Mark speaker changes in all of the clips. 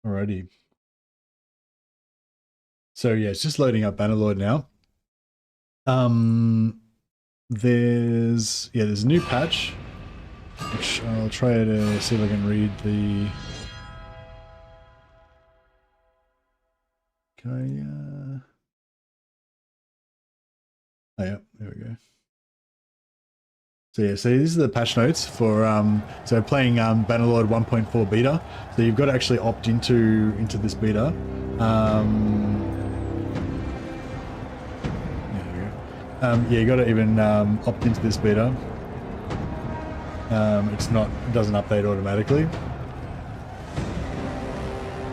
Speaker 1: Alrighty. So yeah, it's just loading up Bannerlord now. There's a new patch, which I'll try to see if I can read the. Can I? Oh yeah, there we go. So yeah, so these are the patch notes for so playing Bannerlord 1.4 beta. So you've got to actually opt into this beta. Yeah, you got to even opt into this beta. It doesn't update automatically.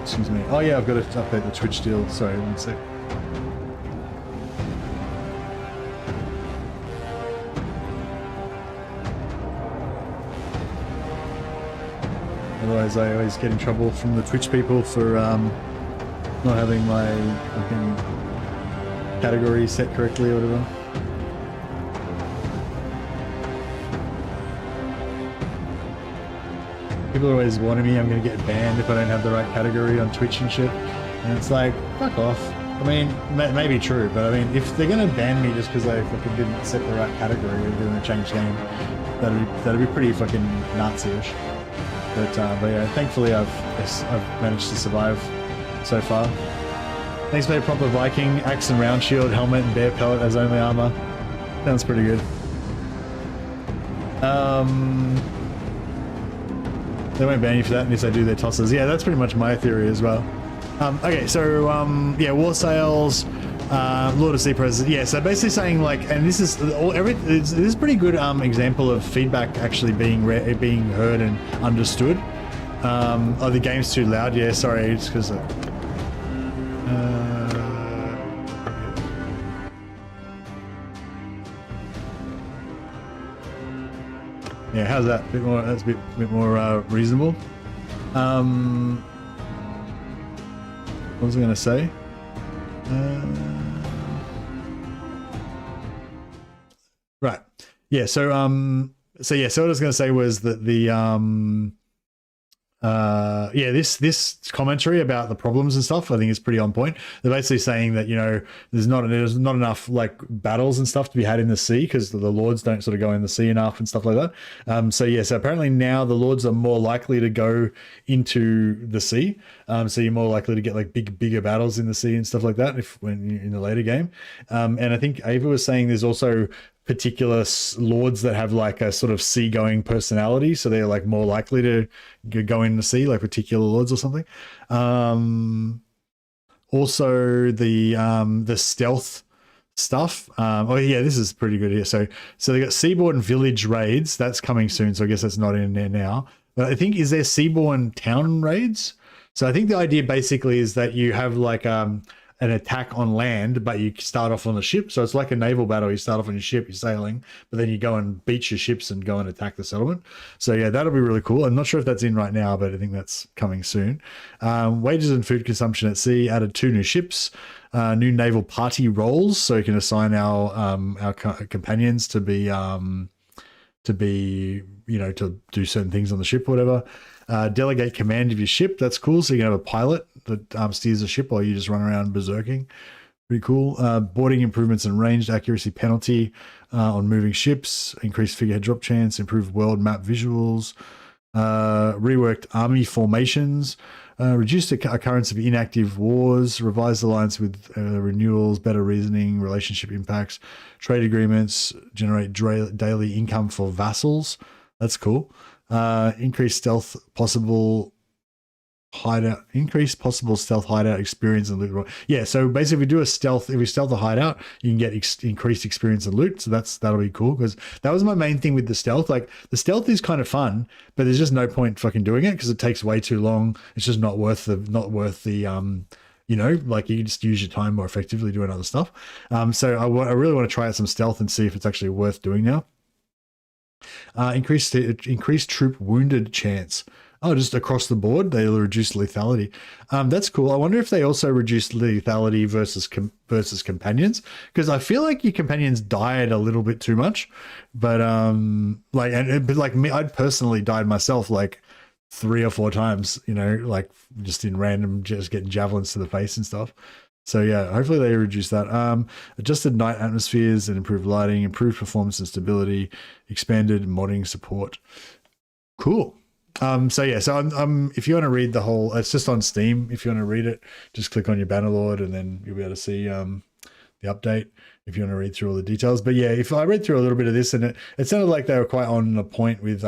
Speaker 1: Excuse me. Oh yeah, I've got to update the Twitch deal. Sorry, one sec. Otherwise, I always get in trouble from the Twitch people for not having my fucking category set correctly or whatever. People are always warning me I'm going to get banned if I don't have the right category on Twitch and shit. And it's like, fuck off. I mean, maybe true, but I mean, if they're going to ban me just because I fucking didn't set the right category or doing a change game, that'd be pretty fucking Nazi-ish. But yeah, thankfully I've managed to survive so far. Thanks for a proper Viking, axe and round shield, helmet and bear pellet as only armor. Sounds pretty good. They won't ban you for that unless they do their tosses. Yeah, that's pretty much my theory as well. Okay, so yeah, Warsails, Lord of Sea Presidents. Yeah, so basically saying like, and this is this is pretty good example of feedback actually being heard and understood. Oh, the game's too loud. Yeah, sorry, it's because. Yeah, how's that? That's a bit more reasonable. What was I going to say? Right. Yeah. So what I was going to say was that the this commentary about the problems and stuff I think is pretty on point. They're basically saying that, you know, there's not enough like battles and stuff to be had in the sea because the lords don't sort of go in the sea enough and stuff like that. So apparently now the lords are more likely to go into the sea. So you're more likely to get like bigger battles in the sea and stuff like that when you're in the later game. And I think Ava was saying there's also particular lords that have like a sort of seagoing personality, so they're like more likely to go in the sea, like particular lords or something. Also the stealth stuff. Oh yeah, this is pretty good here. So they got seaborne village raids. That's coming soon, so I guess that's not in there now. But I think, is there seaborne town raids? So I think the idea basically is that you have like an attack on land, but you start off on a ship. So it's like a naval battle. You start off on your ship, you're sailing, but then you go and beach your ships and go and attack the settlement. So yeah, that'll be really cool. I'm not sure if that's in right now, but I think that's coming soon. Wages and food consumption at sea, added 2 new ships, new naval party roles. So you can assign our companions to be, you know, to do certain things on the ship or whatever. Delegate command of your ship. That's cool. So you can have a pilot that steers the ship while you just run around berserking. Pretty cool. Boarding improvements and ranged accuracy penalty on moving ships. Increased figurehead drop chance. Improved world map visuals. Reworked army formations. Reduced occurrence of inactive wars. Revised alliance with renewals. Better reasoning. Relationship impacts. Trade agreements. Generate daily income for vassals. That's cool. Increased stealth possible hideout, increased possible stealth hideout experience and loot. Yeah, so basically if we stealth a hideout, you can get increased experience and loot. So that'll be cool, because that was my main thing with the stealth. Like, the stealth is kind of fun, but there's just no point fucking doing it because it takes way too long. It's just not worth the you know, like, you can just use your time more effectively doing other stuff. So I really want to try out some stealth and see if it's actually worth doing now. Increased troop wounded chance. Oh, just across the board, they'll reduce lethality. That's cool. I wonder if they also reduce lethality versus companions, because I feel like your companions died a little bit too much. But like me, I'd personally died myself like 3 or 4 times, you know, like just in random, just getting javelins to the face and stuff. So yeah, hopefully they reduce that. Adjusted night atmospheres and improved lighting, improved performance and stability, expanded modding support. Cool. So yeah, so I'm if you want to read the whole, it's just on Steam. If you want to read it, just click on your Bannerlord and then you'll be able to see the update if you want to read through all the details. But yeah, if I read through a little bit of this, and it sounded like they were quite on the point with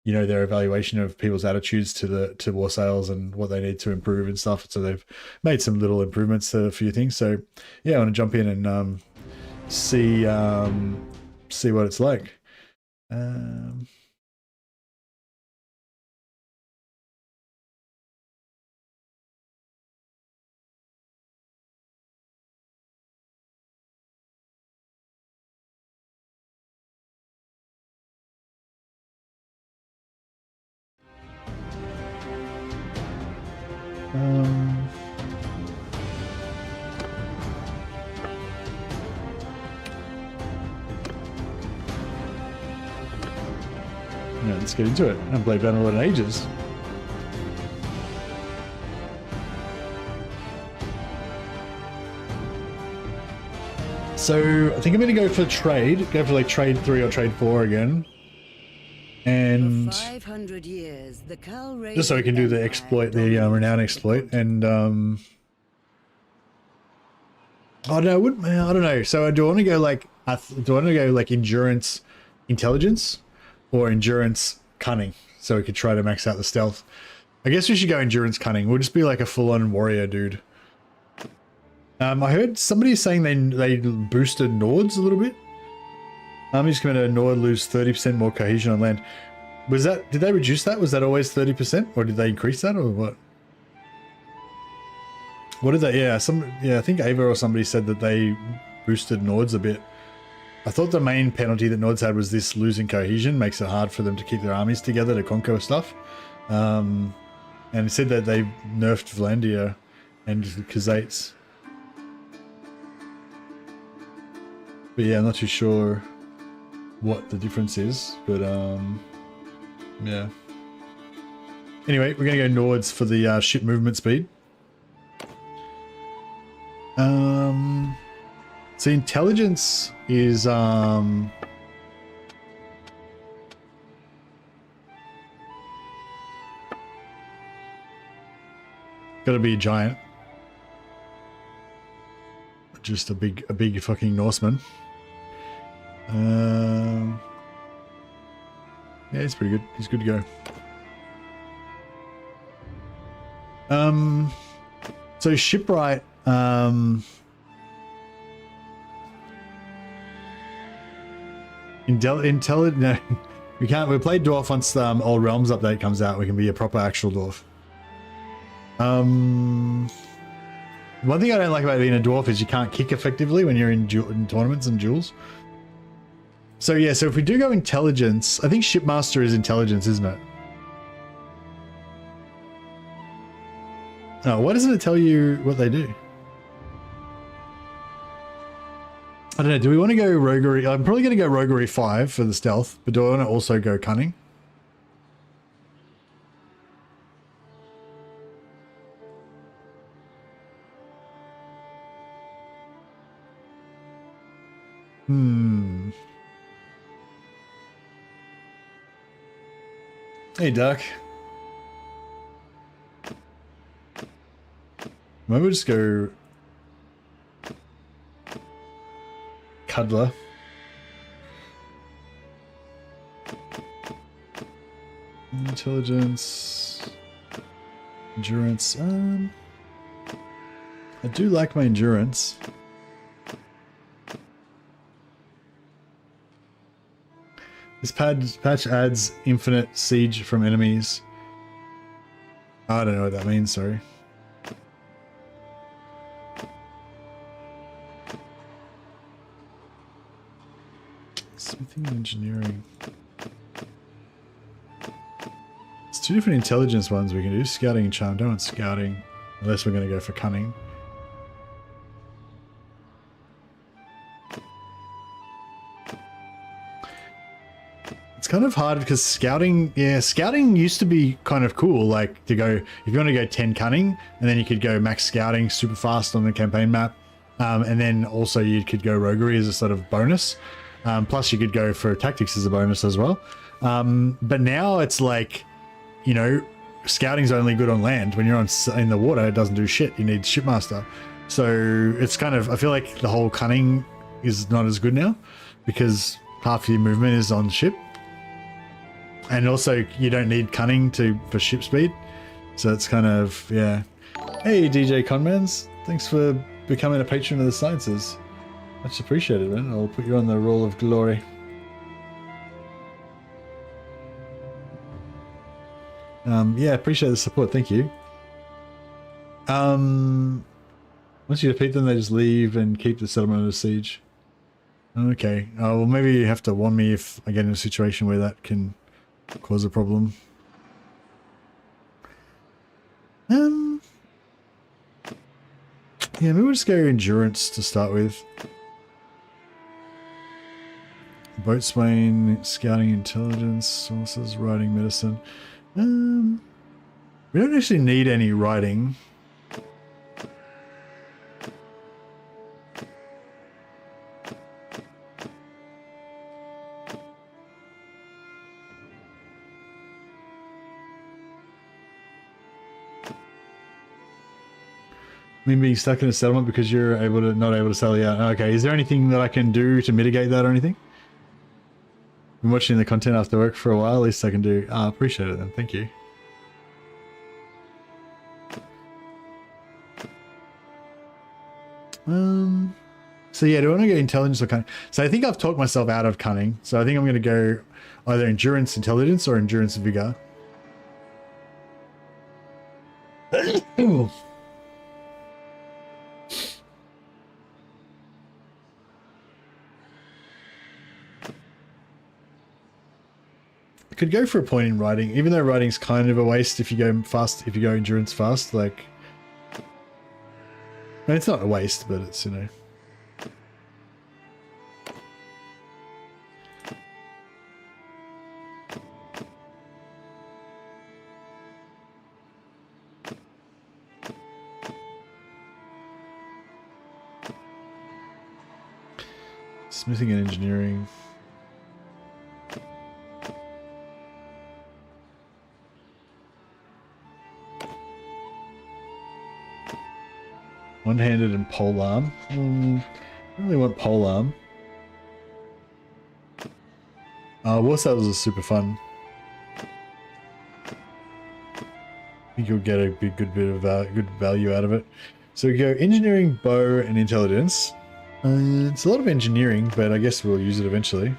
Speaker 1: you know, their evaluation of people's attitudes to Warsails and what they need to improve and stuff. So they've made some little improvements to a few things. So yeah, I want to jump in and see what it's like. Yeah, let's get into it. I haven't played Bannerlord in ages. So I think I'm going to go for trade. Go for like trade 3 or trade 4 again. And
Speaker 2: 500 years, the
Speaker 1: just so we can do the exploit, the renown exploit. And oh no, I don't know. So do I want to go like endurance intelligence or endurance cunning, so we could try to max out the stealth? I guess we should go endurance cunning. We'll just be like a full-on warrior dude. I heard somebody saying they boosted Nords a little bit. Armies commander Nord lose 30% more cohesion on land. Was that, did they reduce that? Was that always 30%, or did they increase that, or what? What did they? Yeah, I think Ava or somebody said that they boosted Nords a bit. I thought the main penalty that Nords had was this losing cohesion makes it hard for them to keep their armies together to conquer stuff. And it said that they nerfed Vlandia and Khazaits. But yeah, I'm not too sure what the difference is, but yeah. Anyway, we're gonna go Nords for the ship movement speed. So intelligence is gotta be a giant. Just a big fucking Norseman. Yeah, he's pretty good. He's good to go. So shipwright, no, we can't. We play dwarf once the Old Realms update comes out. We can be a proper actual dwarf. One thing I don't like about being a dwarf is you can't kick effectively when you're in tournaments and duels. So yeah, so if we do go intelligence, I think shipmaster is intelligence, isn't it? Oh, why doesn't it tell you what they do? I don't know. Do we want to go roguery? I'm probably going to go roguery 5 for the stealth, but do I want to also go cunning? Hey, Duck. Maybe we'll just go Cuddler. Intelligence. Endurance. I do like my endurance. This patch adds infinite siege from enemies. I don't know what that means, sorry. Smithing and engineering. It's 2 different intelligence ones we can do. Scouting and charm. Don't want scouting unless we're going to go for cunning. Let's kind of hard because scouting, scouting used to be kind of cool. Like to go, if you want to go 10 cunning, and then you could go max scouting super fast on the campaign map. And then also you could go roguery as a sort of bonus. Plus you could go for tactics as a bonus as well. But now it's like, you know, scouting's only good on land. When you're in the water, it doesn't do shit. You need shipmaster. So it's kind of, I feel like the whole cunning is not as good now because half your movement is on ship. And also you don't need cunning for ship speed. So it's kind of, yeah. Hey, DJ Conmans. Thanks for becoming a patron of the sciences. Much appreciated, man. I'll put you on the roll of glory. Yeah, appreciate the support. Thank you. Once you defeat them, they just leave and keep the settlement under siege. Okay. Well, maybe you have to warn me if I get in a situation where that can cause a problem. Yeah, maybe we'll just go endurance to start with. Boatswain, scouting, intelligence, sources, riding, medicine. We don't actually need any riding. I mean, being stuck in a settlement because you're not able to sail out. Okay, is there anything that I can do to mitigate that or anything? Been watching the content after work for a while, at least I can do. Appreciate it then, thank you. So yeah, do I want to go intelligence or cunning? So I think I've talked myself out of cunning. So I think I'm going to go either endurance intelligence or endurance vigor. Could go for a point in riding, even though riding's kind of a waste if you go fast, if you go endurance fast, like, no, it's not a waste, but it's, you know. Smithing and engineering. One-handed and polearm. I don't really want polearm. Warsails is super fun. I think you'll get a good bit of good value out of it. So we go engineering, bow, and intelligence. It's a lot of engineering, but I guess we'll use it eventually.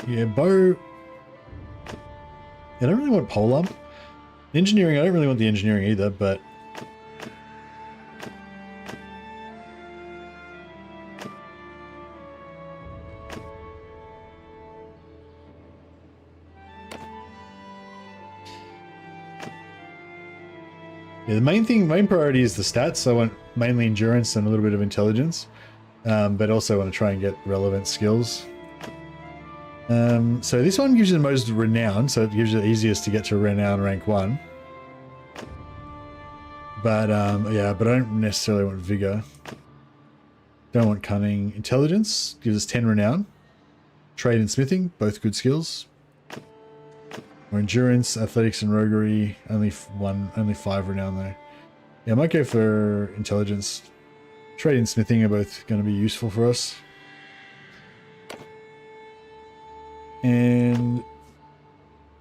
Speaker 1: Yeah, bow. I don't really want polearm. Engineering, I don't really want the engineering either, but yeah, the main priority is the stats. I want mainly endurance and a little bit of intelligence, but also want to try and get relevant skills. So this one gives you the most renown, so it gives you the easiest to get to renown rank 1. But yeah, but I don't necessarily want vigor. Don't want cunning. Intelligence gives us 10 renown. Trade and smithing, both good skills. Or endurance, athletics, and roguery, only 5 renown though. Yeah, I might go for intelligence. Trade and smithing are both going to be useful for us. And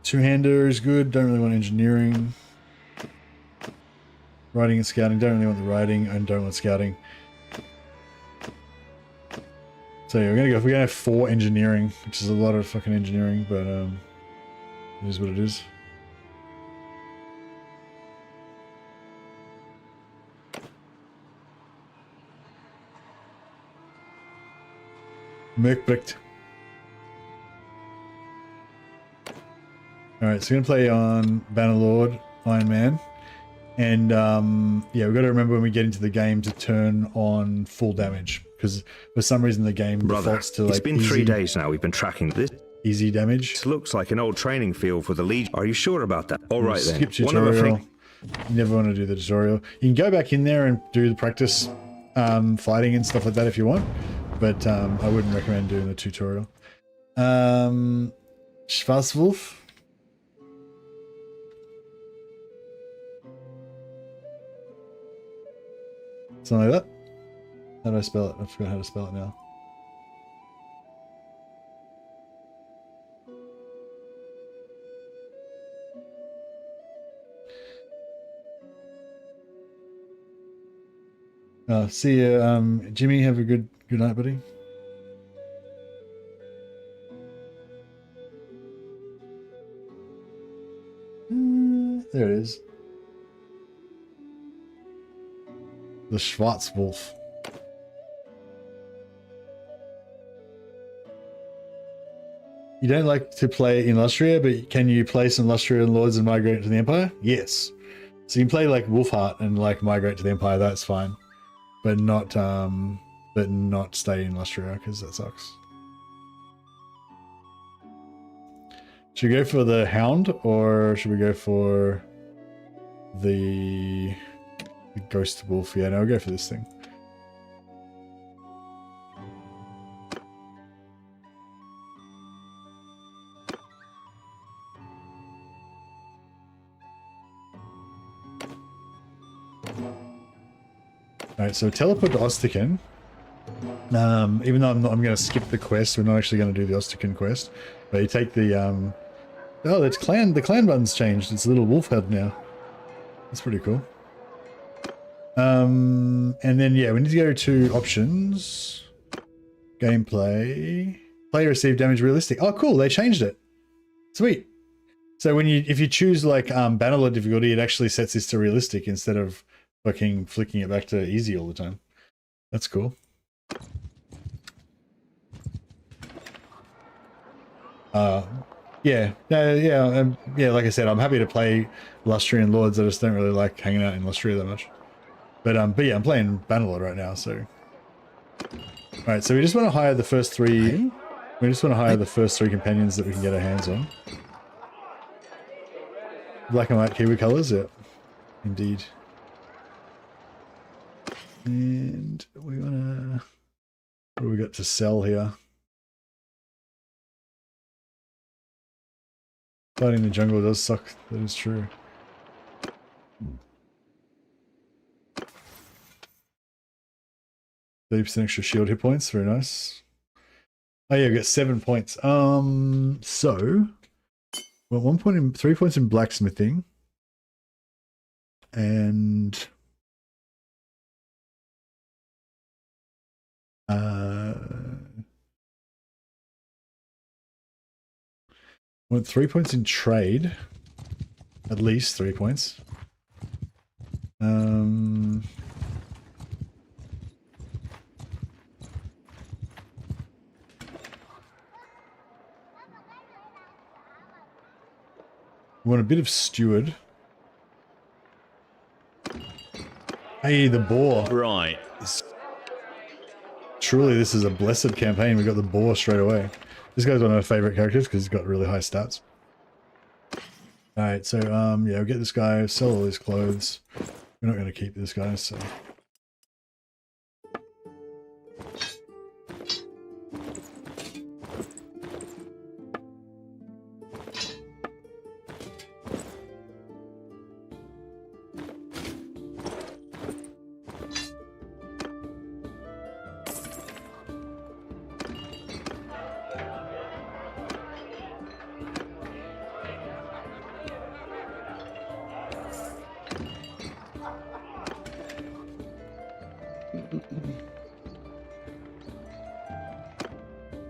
Speaker 1: two-hander is good. Don't really want engineering. Riding and scouting. Don't really want the riding and don't want scouting. So yeah, we're gonna have 4 engineering, which is a lot of fucking engineering, but it is what it is. Merkbricht. Alright, so we're gonna play on Bannerlord, Iron Man. And yeah, we've got to remember when we get into the game to turn on full damage, because for some reason the game
Speaker 3: Brother,
Speaker 1: defaults to like
Speaker 3: it's been
Speaker 1: easy.
Speaker 3: 3 days now we've been tracking this.
Speaker 1: easy damage.
Speaker 3: This looks like an old training field for the Legion. Are you sure about that? All right then.
Speaker 1: Skip
Speaker 3: One of the
Speaker 1: tutorial.
Speaker 3: things.
Speaker 1: You never want to do the tutorial. You can go back in there and do the practice fighting and stuff like that if you want, but I wouldn't recommend doing the tutorial. Schwarzwolf. Something like that. How do I spell it? I forgot how to spell it now. See you, Jimmy. Have a good night, buddy. There it is. The Schwarzwolf. You don't like to play in Lustria, but can you play some Lustrian Lords and migrate to the Empire? Yes. So you can play like Wolfheart and like migrate to the Empire. That's fine, but not stay in Lustria because that sucks. Should we go for the Hound or should we go for the Ghost Wolf? Yeah, no, I'll go for this thing. Alright, so teleport to Ostican. Even though I'm going to skip the quest, we're not actually going to do the Ostican quest. But you take the oh, that's the clan button's changed. It's a little wolf head now. That's pretty cool. And then yeah, we need to go to options, gameplay, player receive damage realistic. Oh, cool! They changed it. Sweet. So if you choose like Bannerlord difficulty, it actually sets this to realistic instead of fucking flicking it back to easy all the time. That's cool. Yeah. Like I said, I'm happy to play Lustrian Lords. I just don't really like hanging out in Lustria that much. But yeah, I'm playing Bannerlord right now. So, all right. So we just want to hire the first three. We just want to hire the first three companions that we can get our hands on. Black and white Kiwi colors, yeah, indeed. And we wanna. What do we got to sell here? Fighting the jungle does suck, that is true. %30 extra shield hit points, very nice. Oh yeah, we got 7 points. So well, 3 points in blacksmithing. And want 3 points in trade, at least 3 points. We want a bit of steward. Hey, the boar.
Speaker 4: Right.
Speaker 1: Truly, this is a blessed campaign. We got the boar straight away. This guy's one of my favorite characters because he's got really high stats. Alright, so, yeah, we'll get this guy, sell all his clothes. We're not going to keep this guy, so...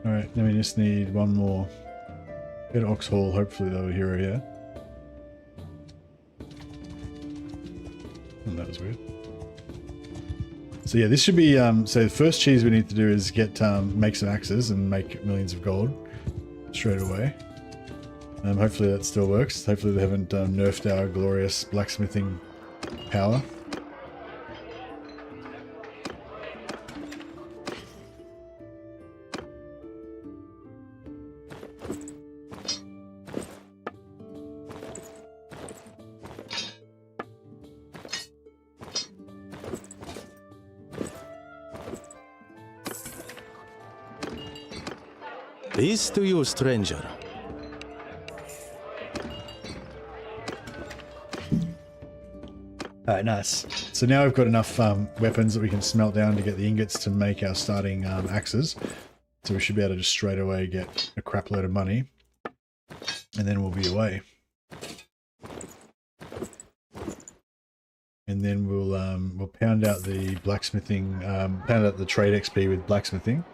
Speaker 1: Alright, then we just need one more. Get Oxhall, hopefully they'll hero here. Oh, that was weird. So yeah, this should be, so the first cheese we need to do is get, make some axes and make millions of gold straight away. Hopefully that still works. Hopefully they haven't nerfed our glorious blacksmithing power.
Speaker 4: Peace to you, stranger.
Speaker 1: All right, nice. So now we've got enough weapons that we can smelt down to get the ingots to make our starting axes. So we should be able to just straight away get a crap load of money, and then we'll be away. And then we'll pound out the blacksmithing, pound out the trade XP with blacksmithing.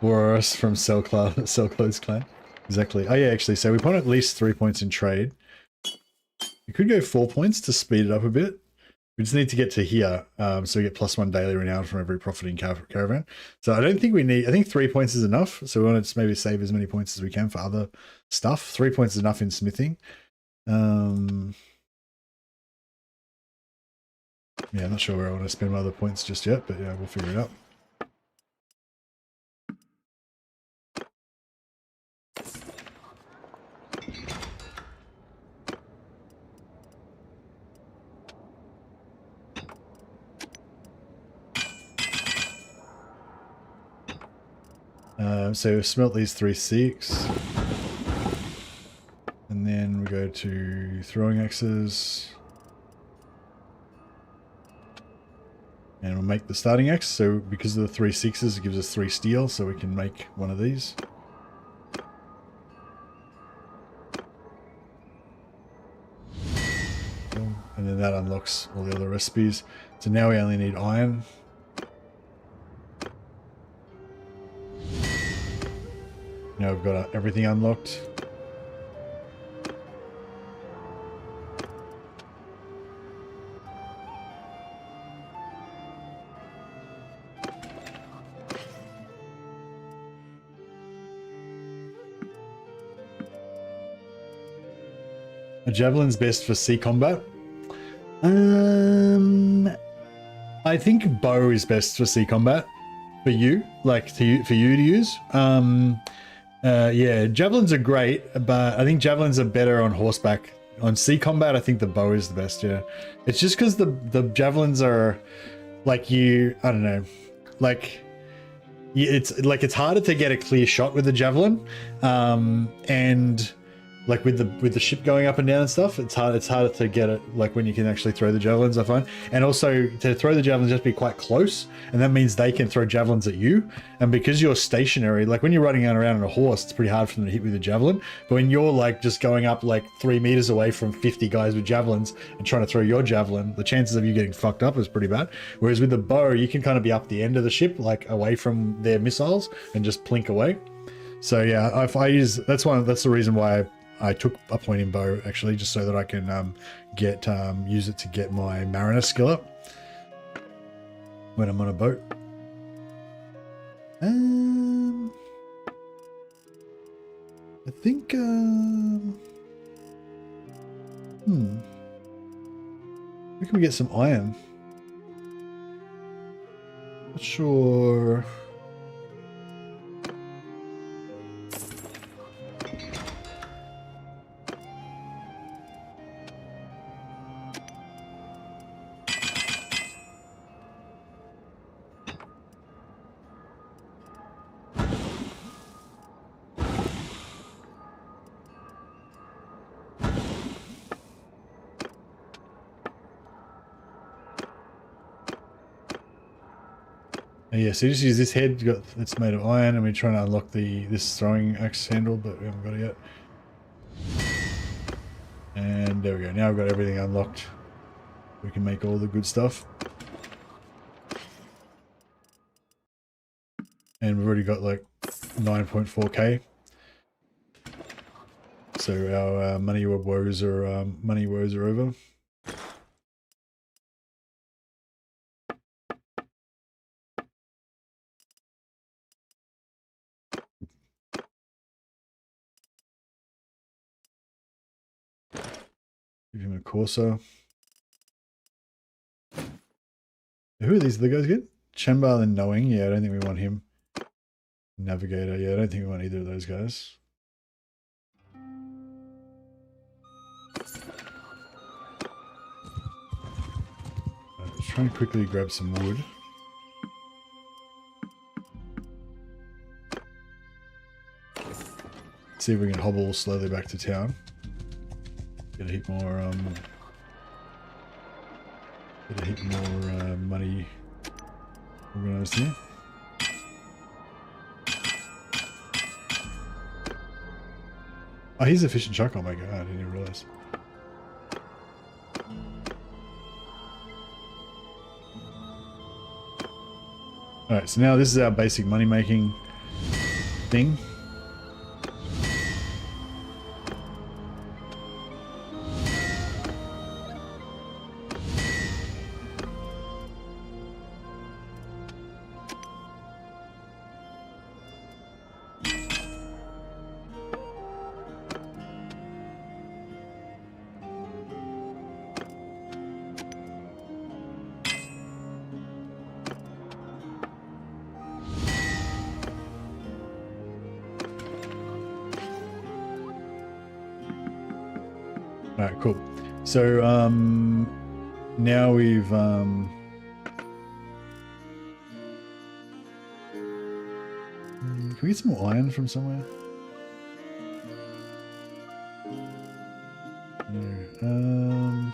Speaker 1: Or us from Cell Clothes Clan. Exactly. Oh yeah, actually, so we want at least 3 points in trade. We could go 4 points to speed it up a bit. We just need to get to here, so we get +1 daily renown from every profiting caravan. So I don't think we need, I think 3 points is enough. So we want to just maybe save as many points as we can for other stuff. 3 points is enough in smithing. Yeah, I'm not sure where I want to spend my other points just yet, but yeah, we'll figure it out. So smelt these 3 seeks, and then we go to throwing axes, and we'll make the starting axe. So because of the 3 sixes, it gives us 3 steel, so we can make one of these. And then that unlocks all the other recipes. So now we only need iron. Now we've got everything unlocked. A javelin's best for sea combat. I think bow is best for sea combat for you, like for you to use. Yeah, javelins are great, but I think javelins are better on horseback. On sea combat, I think the bow is the best. Yeah, it's just because the javelins are like I don't know, like it's harder to get a clear shot with the javelin, and like with the ship going up and down and stuff, it's harder to get it like when you can actually throw the javelins, I find. And also to throw the javelins, you have to be quite close, and that means they can throw javelins at you. And because you're stationary, like when you're riding around on a horse, it's pretty hard for them to hit with a javelin. But when you're like just going up like 3 meters away from 50 guys with javelins and trying to throw your javelin, the chances of you getting fucked up is pretty bad. Whereas with the bow, you can kind of be up the end of the ship, like away from their missiles, and just plink away. So yeah, if I use, that's the reason why I took a point in bow, actually, just so that I can use it to get my mariner skill up when I'm on a boat. I think where can we get some iron? Not sure. Yeah, so you just use this head, it's made of iron, and we're trying to unlock this throwing axe handle, but we haven't got it yet. And there we go, now we've got everything unlocked. We can make all the good stuff. And we've already got like 9.4k. So our money woes are over. Give him a Corsair. Who are these other guys again? Chambal and Knowing. Yeah, I don't think we want him. Navigator. Yeah, I don't think we want either of those guys. Let's try and quickly grab some wood. See if we can hobble slowly back to town. Get a heap more money organized here. Oh, he's a fishing truck. Oh my god, I didn't even realize. Alright, so now this is our basic money making thing. Alright, cool. So, now we've, can we get some more iron from somewhere? No.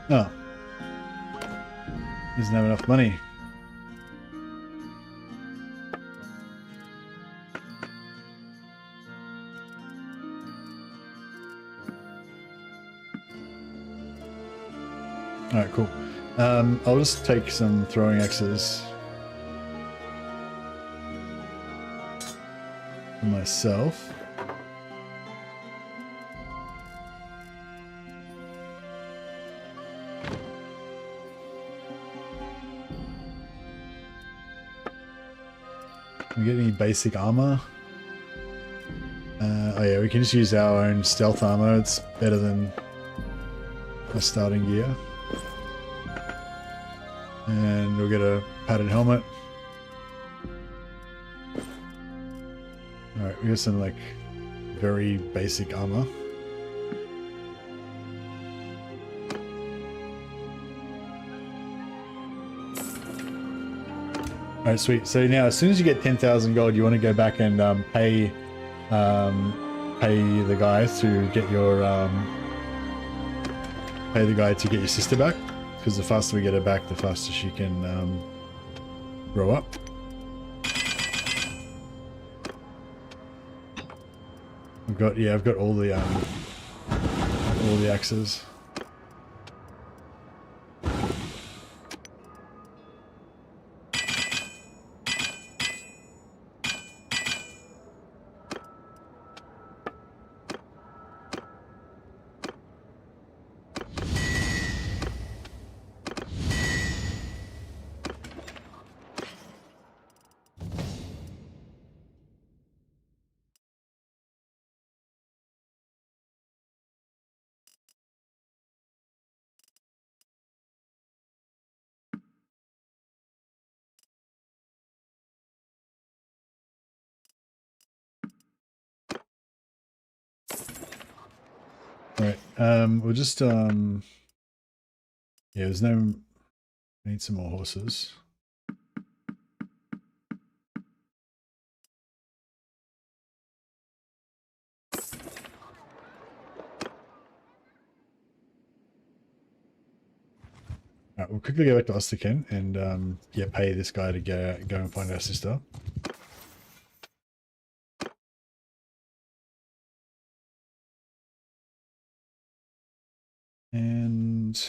Speaker 1: Oh. He doesn't have enough money. Alright, cool. I'll just take some throwing axes for myself. Can we get any basic armor? Oh yeah, we can just use our own stealth armor. It's better than a starting gear. And we'll get a padded helmet. Alright, we got some like very basic armor. Alright, sweet. So now as soon as you get 10,000 gold, you want to go back and pay the guy to get your sister back. Because the faster we get her back, the faster she can grow up. I've got all the axes. Right. We'll just yeah, there's no need some more horses. Alright, we'll quickly go back to Osterken and yeah, pay this guy to go and find our sister. And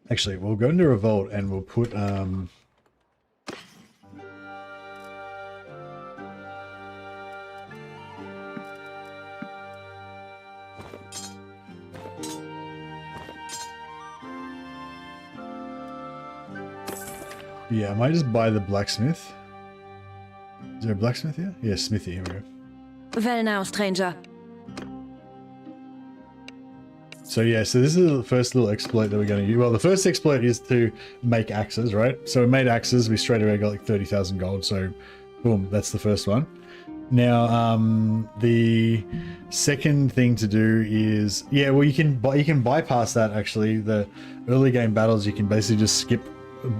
Speaker 1: actually, we'll go into Revolt and we'll put yeah, I might just buy the blacksmith. Is there a blacksmith here? Yeah, smithy, here we go.
Speaker 2: Well now, stranger.
Speaker 1: So So yeah, so this is the first little exploit that we're going to use. Well, the first exploit is to make axes, right? So we made axes. We straight away got like 30,000 gold. So boom, that's the first one. Now, the second thing to do is, yeah, well, you can bypass that actually. The early game battles, you can basically just skip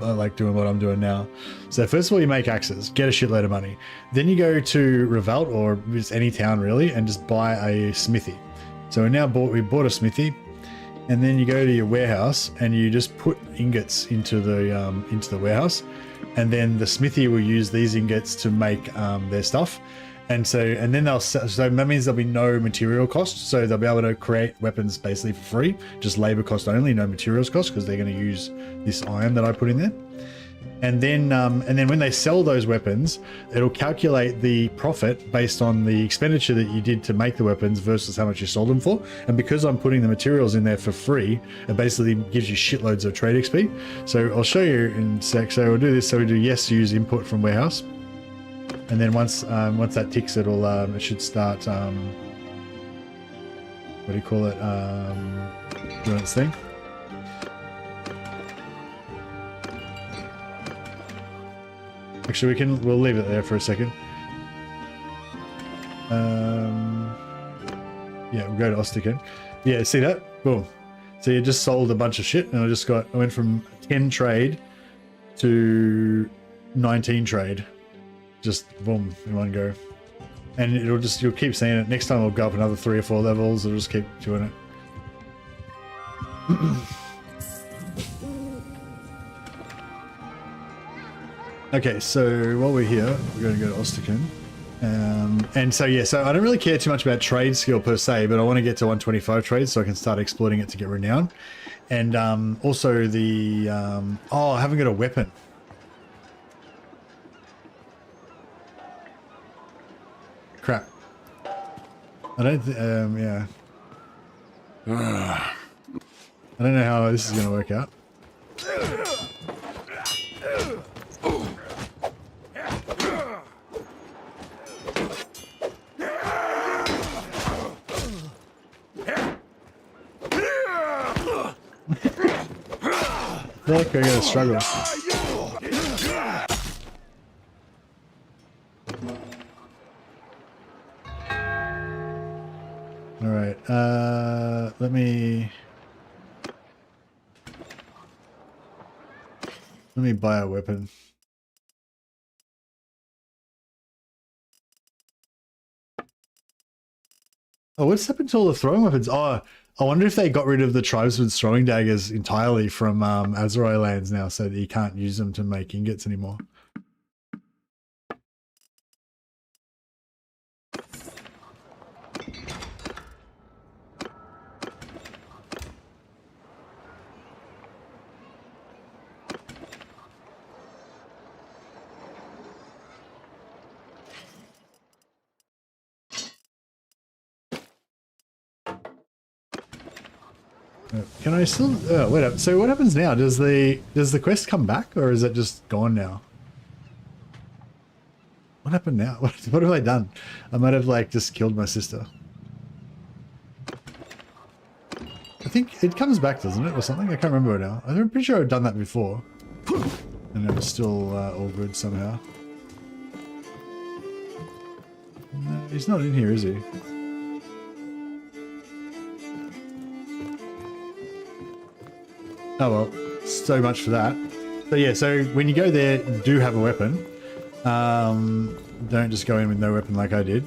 Speaker 1: like doing what I'm doing now. So first of all, you make axes, get a shitload of money. Then you go to Revolt or just any town really, and just buy a smithy. So we bought a smithy, and then you go to your warehouse and you just put ingots into the warehouse, and then the smithy will use these ingots to make their stuff. And then so that means there'll be no material cost. So they'll be able to create weapons basically for free, just labor cost only, no materials cost, because they're going to use this iron that I put in there. And then when they sell those weapons, it'll calculate the profit based on the expenditure that you did to make the weapons versus how much you sold them for. And because I'm putting the materials in there for free, it basically gives you shitloads of trade XP. So I'll show you in a sec. So we'll do this. So we do yes, use input from warehouse. And then once that ticks, it should start, what do you call it, doing its thing. Actually, we'll leave it there for a second. Yeah, we'll go to Ostican. Yeah, see that? Boom. So you just sold a bunch of shit, and I went from 10 trade to 19 trade. Just boom in one go, and you'll keep seeing it. Next time it'll go up another 3 or 4 levels. It'll just keep doing it. Okay, so while we're here, we're going to go to Ostican. And so yeah, so I don't really care too much about trade skill per se, but I want to get to 125 trade so I can start exploiting it to get renown. And also I haven't got a weapon. Crap. I don't yeah. I don't know how this is going to work out. I feel like I'm going to struggle. All right, let me buy a weapon. Oh, what's happened to all the throwing weapons? Oh, I wonder if they got rid of the tribesmen's throwing daggers entirely from Azeroi lands now, so that you can't use them to make ingots anymore. Can I still wait up? So what happens now? Does the quest come back, or is it just gone now? What happened now? What have I done? I might have like just killed my sister. I think it comes back, doesn't it, or something? I can't remember now. I'm pretty sure I've done that before, and it was still all good somehow. No, he's not in here, is he? Oh well, so much for that. So yeah, so when you go there, do have a weapon. Don't just go in with no weapon like I did,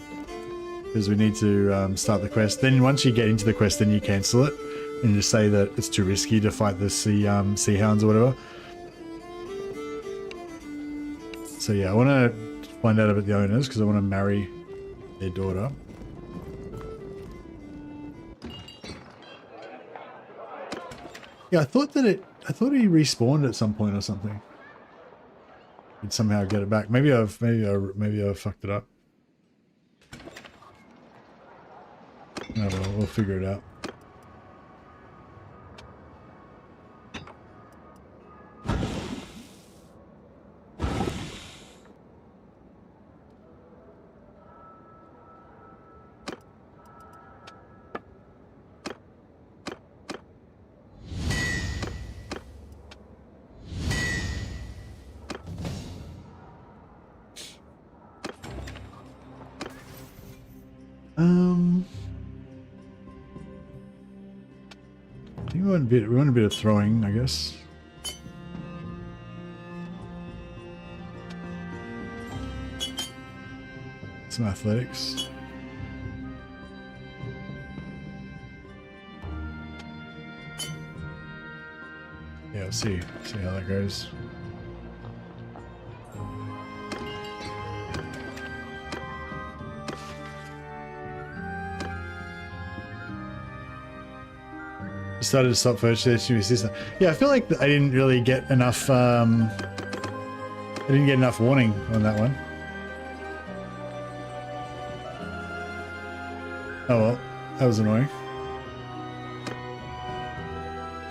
Speaker 1: because we need to start the quest. Then once you get into the quest, then you cancel it and just say that it's too risky to fight the sea hounds or whatever. So yeah, I want to find out about the owners because I want to marry their daughter. Yeah, I thought he respawned at some point or something. You'd somehow get it back. Maybe I fucked it up. Oh well, we'll figure it out. I think we want a bit of throwing, I guess. Some athletics. Yeah, we'll see how that goes. Decided to stop purchasing system. Yeah, I feel like I didn't really get enough. I didn't get enough warning on that one. Oh well, that was annoying.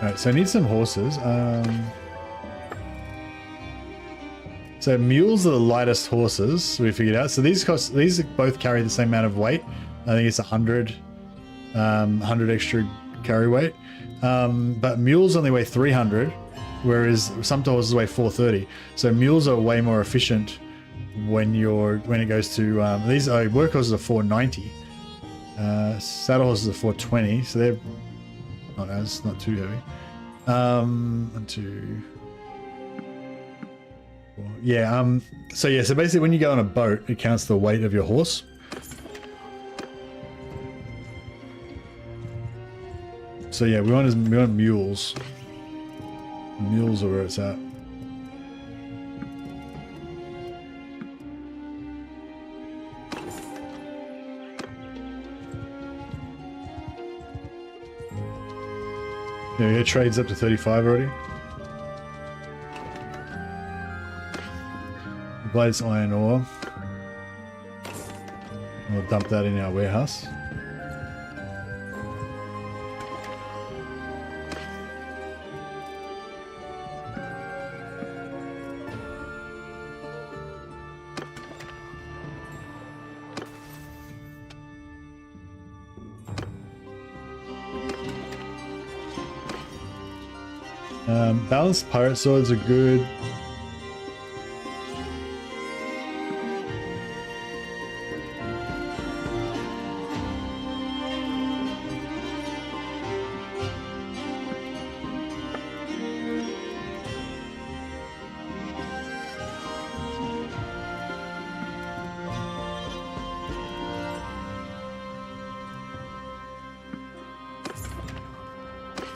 Speaker 1: Alright, so I need some horses. So mules are the lightest horses, we figured out. So these both carry the same amount of weight. I think it's 100 extra carry weight. But mules only weigh 300, whereas some horses weigh 430. So mules are way more efficient when it goes to these work horses are 490. Saddle horses are 420, so they're not too heavy. 1, 2, 4. Yeah. So basically, when you go on a boat, it counts the weight of your horse. So yeah, we want mules. Mules are where it's at. Yeah, trade's up to 35 already. Blades iron ore. We'll dump that in our warehouse. Balanced pirate swords are good.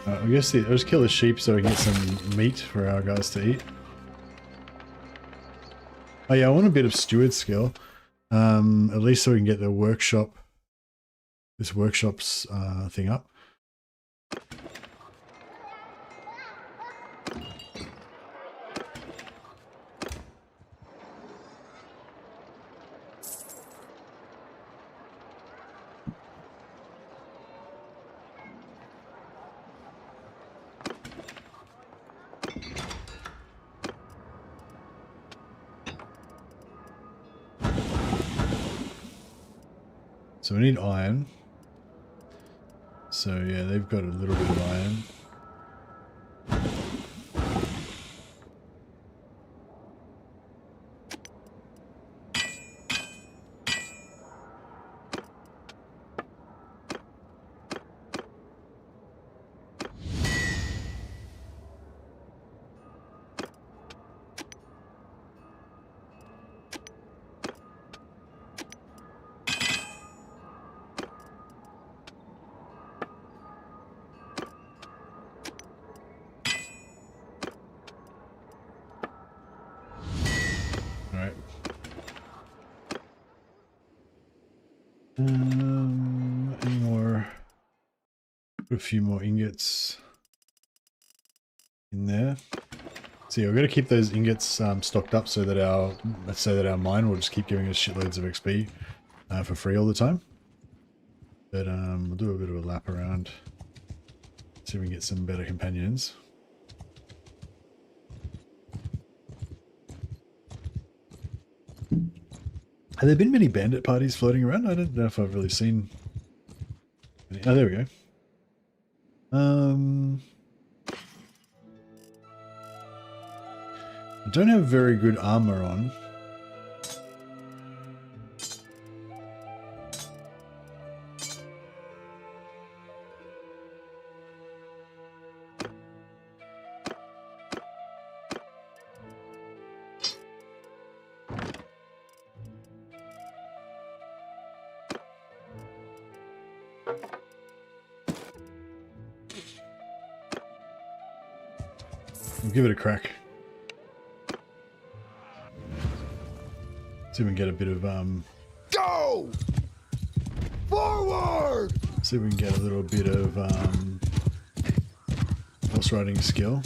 Speaker 1: I guess let's kill the sheep so we can get some meat for our guys to eat. Oh yeah, I want a bit of steward skill. At least so we can get the workshop, this workshop's thing up. So we need iron. So yeah, they've got a little bit of iron. Any more? Put a few more ingots in there. So yeah, we're going to keep those ingots stocked up so that our mine will just keep giving us shitloads of XP for free all the time. But we'll do a bit of a lap around, see if we can get some better companions. Have there been many bandit parties floating around? I don't know if I've really seen any. Oh, there we go. I don't have very good armor on. We'll give it a crack. See if we can get a bit of
Speaker 4: Go! Forward!
Speaker 1: see if we can get a little bit of horse riding skill.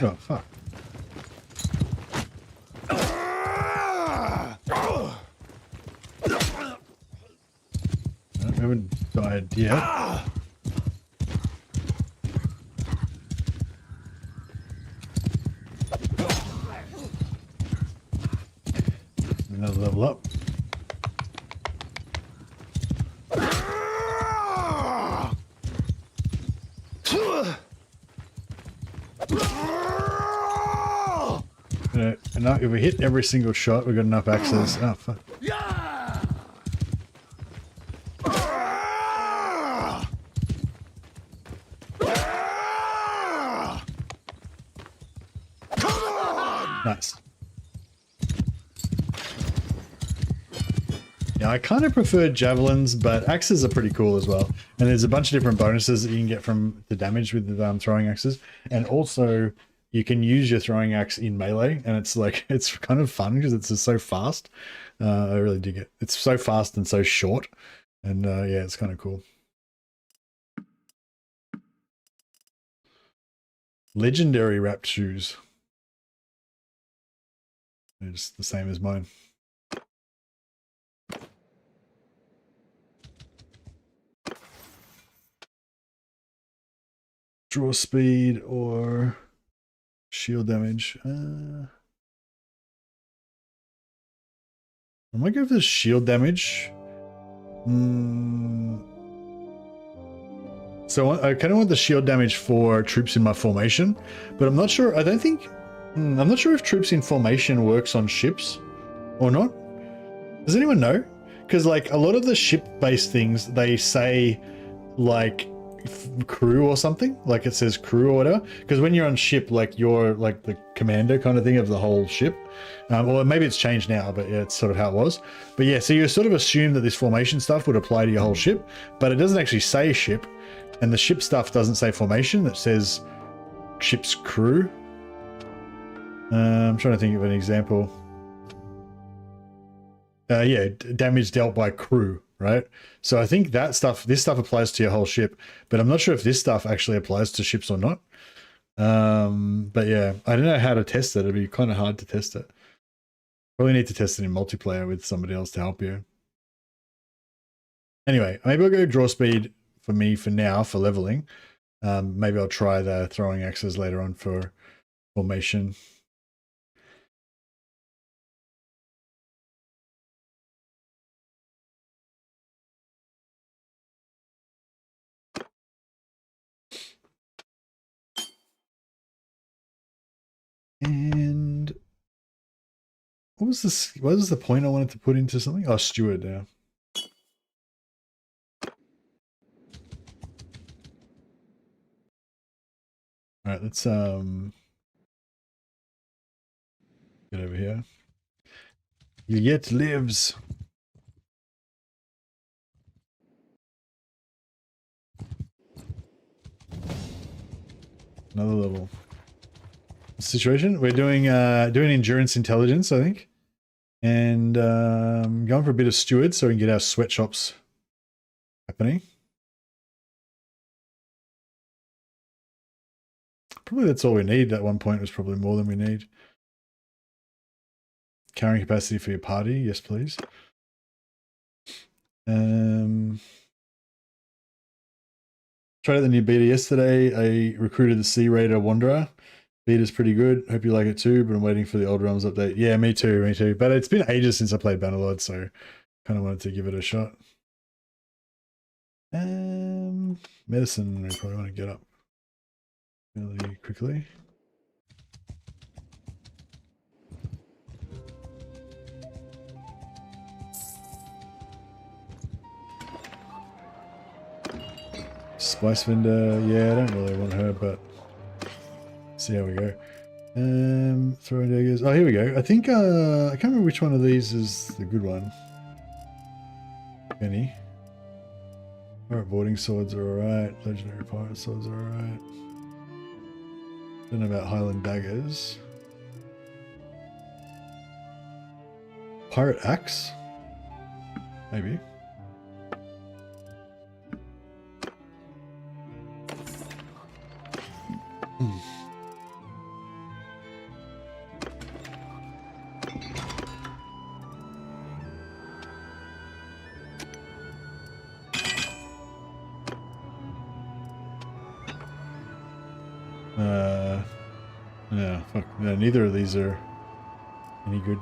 Speaker 1: Oh, fuck. No, we haven't died yet. Another level up. And now if we hit every single shot, we've got enough axes. Oh, fuck. Nice. Yeah, I kind of prefer javelins, but axes are pretty cool as well. And there's a bunch of different bonuses that you can get from the damage with the throwing axes. And also, you can use your throwing axe in melee, and it's like, it's kind of fun because it's just so fast. I really dig it. It's so fast and so short. And yeah, it's kind of cool. Legendary wrapped shoes. They're just the same as mine. Draw speed or shield damage. I might go for the shield damage. So I kind of want the shield damage for troops in my formation, but I'm not sure. I don't think. I'm not sure if troops in formation works on ships or not. Does anyone know? Because like a lot of the ship-based things, they say like crew or something, like it says crew or whatever, because when you're on ship, like you're like the commander kind of thing of the whole ship, or maybe it's changed now, but yeah, it's sort of how it was. But yeah, so you sort of assume that this formation stuff would apply to your whole ship, but it doesn't actually say ship, and the ship stuff doesn't say formation, it says ship's crew. I'm trying to think of an example. Yeah, damage dealt by crew, right? So I think that stuff, this stuff applies to your whole ship, but I'm not sure if this stuff actually applies to ships or not. But yeah, I don't know how to test it. It'd be kind of hard to test it. Probably need to test it in multiplayer with somebody else to help you. Anyway, maybe I'll go draw speed for me for now for leveling. Maybe I'll try the throwing axes later on for formation. And what was this? What was the point I wanted to put into something? Oh, steward now. All right, let's get over here. Yet lives. Another level. Situation. We're doing endurance intelligence, I think, and going for a bit of steward so we can get our sweatshops happening. Probably that's all we need. At one point was probably more than we need. Carrying capacity for your party, yes please. Tried out the new beta yesterday. I recruited the Sea Raider Wanderer. Beta's pretty good. Hope you like it too, but I'm waiting for the Old Realms update. Yeah, me too, me too. But it's been ages since I played Bannerlord, so kind of wanted to give it a shot. Medicine, we probably want to get up really quickly. Spice vendor, yeah, I don't really want her, but see how we go. Throwing daggers. Oh, here we go. I think I can't remember which one of these is the good one. Any? Pirate boarding swords are alright. Legendary pirate swords are alright. Don't know about Highland daggers. Pirate axe? Maybe. Yeah, fuck. No, neither of these are any good.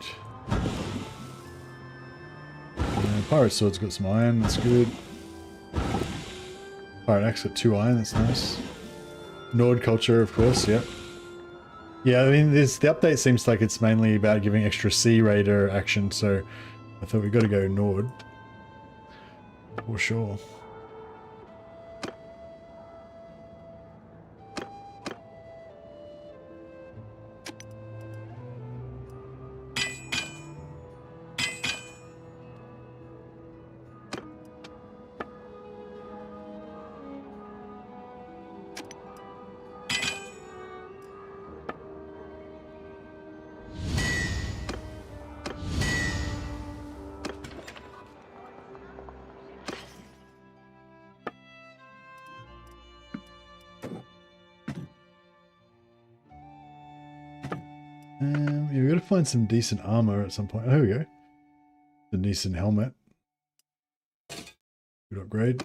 Speaker 1: Pirate sword's got some iron, that's good. Pirate axe got 2 iron, that's nice. Nord culture, of course, yep. Yeah, I mean, the update seems like it's mainly about giving extra Sea Raider action, so I thought we got to go Nord. For sure. Yeah, we gotta find some decent armor at some point. Oh, here we go. The decent helmet. Good upgrade.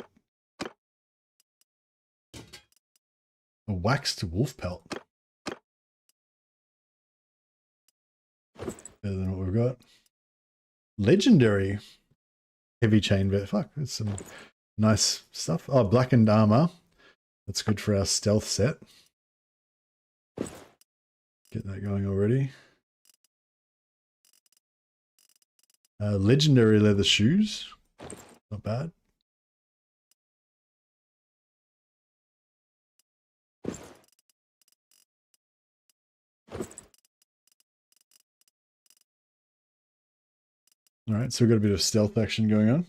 Speaker 1: A waxed wolf pelt. Better than what we've got. Legendary heavy chain vest. Fuck, that's some nice stuff. Oh, blackened armor. That's good for our stealth set. Get that going already. Legendary leather shoes. Not bad. Alright, so we've got a bit of stealth action going on.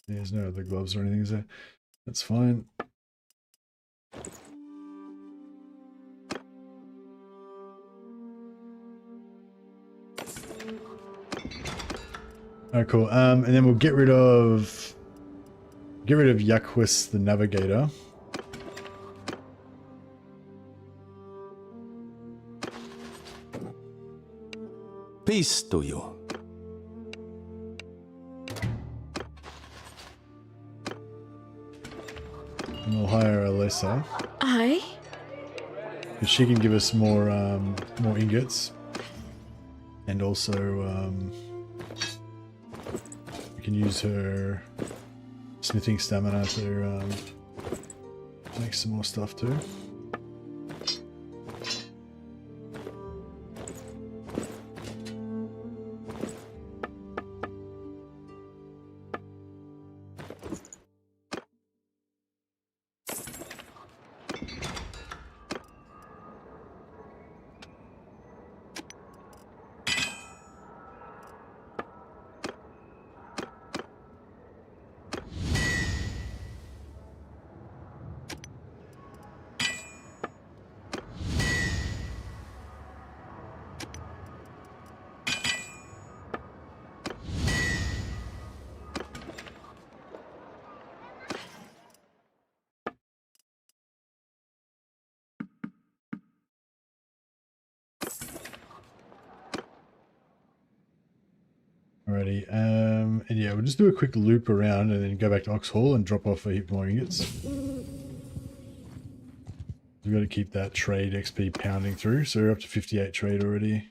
Speaker 1: There's no other gloves or anything, is there? That's fine. Oh, cool. And then we'll get rid of Yaquis the Navigator.
Speaker 4: Peace to you.
Speaker 1: And we'll hire Alessa.
Speaker 5: Aye.
Speaker 1: Because she can give us more more ingots. And also we can use her smithing stamina to make some more stuff too. Alrighty. And yeah, we'll just do a quick loop around and then go back to Ox Hall and drop off a heap more ingots. We've got to keep that trade XP pounding through. So we're up to 58 trade already.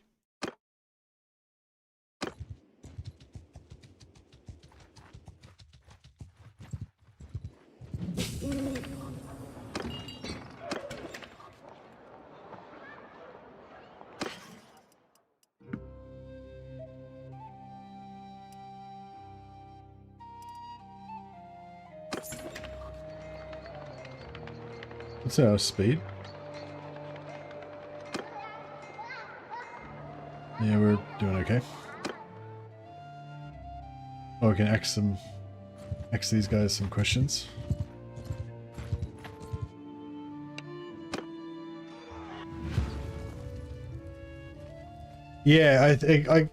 Speaker 1: What's our speed? Yeah, we're doing okay. Oh, we can ask these guys some questions. Yeah, I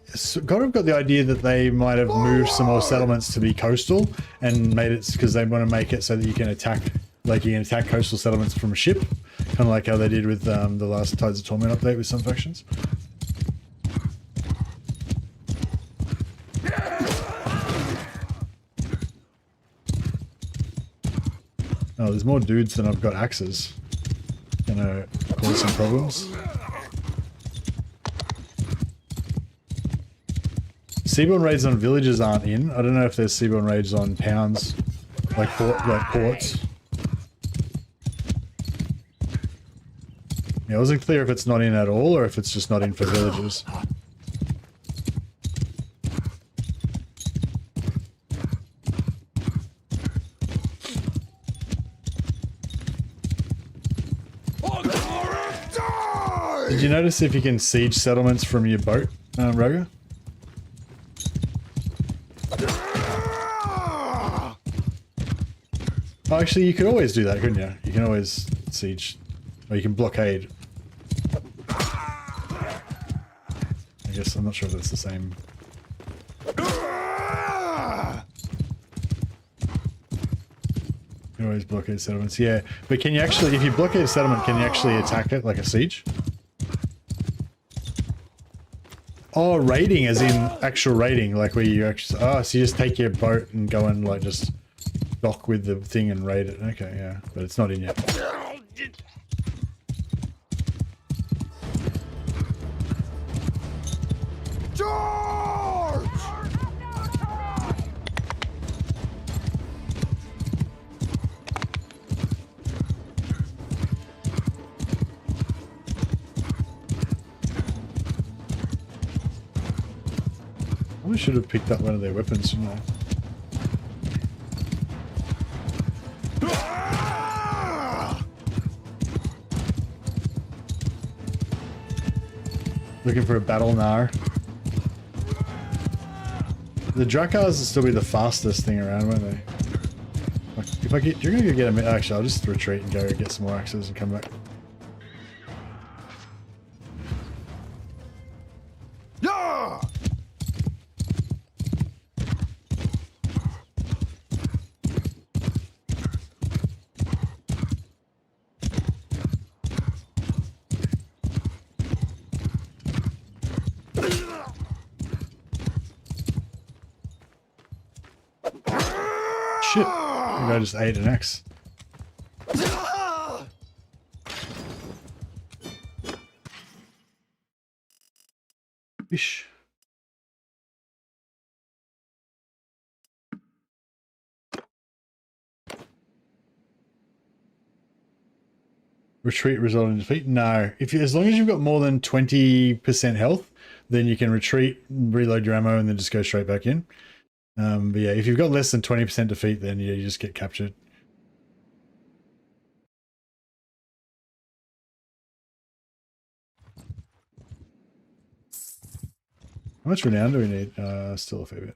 Speaker 1: kind of got the idea that they might have moved some more settlements to be coastal and made it because they want to make it so that you can attack, like you can attack coastal settlements from a ship, kind of like how they did with the last Tides of Torment update with some factions. Oh, there's more dudes than I've got axes. Gonna cause some problems. Seaborne raids on villages aren't in. I don't know if there's seaborne raids on towns, like ports. Yeah, I wasn't clear if it's not in at all or if it's just not in for villages. Did you notice if you can siege settlements from your boat, Roger? Oh, actually, you could always do that, couldn't you? You can always siege, or you can blockade. I guess I'm not sure if that's the same. You can always blockade settlements, yeah. But can you actually, if you blockade a settlement, can you actually attack it like a siege? Oh, raiding, as in actual raiding, like where you actually, oh, so you just take your boat and go and like just dock with the thing and raid it. Okay, yeah, but it's not in yet. I should have picked up one of their weapons, shouldn't I? Looking for a battle Nar. The Drakars will still be the fastest thing around, won't they? Like, if I get, you're gonna go get them. Actually, I'll just retreat and go get some more axes and come back. Shit, I think I just ate an axe. Fish. Retreat result in defeat? No. If you, as long as you've got more than 20% health, then you can retreat, reload your ammo, and then just go straight back in. But yeah, if you've got less than 20% defeat, then yeah, you just get captured. How much renown do we need? Still a fair bit.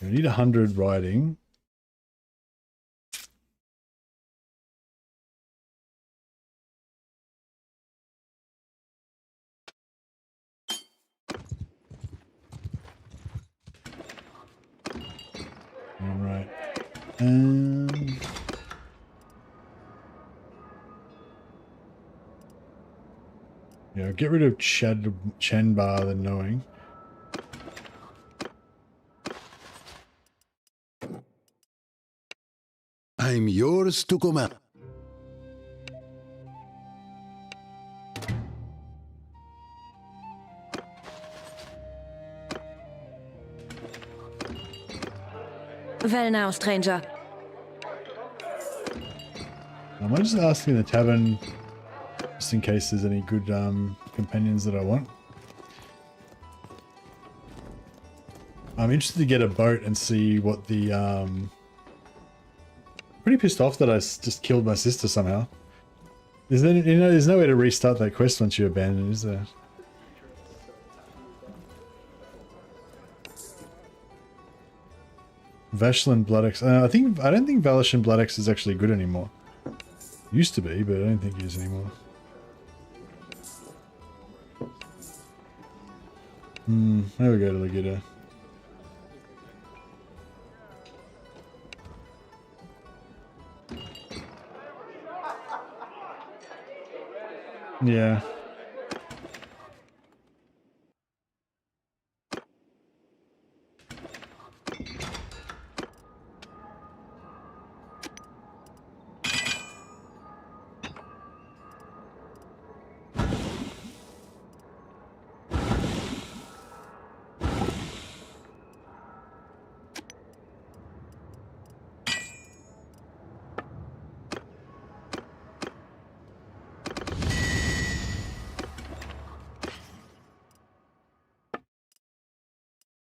Speaker 1: We need 100 riding. All right. Yeah, get rid of Chenbar, the knowing.
Speaker 5: I'm yours to command.
Speaker 2: Well now, stranger.
Speaker 1: I might just ask in the tavern, just in case there's any good companions that I want. I'm interested to get a boat and see what the... pretty pissed off that I just killed my sister somehow. There's no way to restart that quest once you abandon it, is there? Vashlan Bloodaxe. I don't think Vashlan Bloodaxe is actually good anymore. Used to be, but I don't think it is anymore. There we go to Legita. Yeah.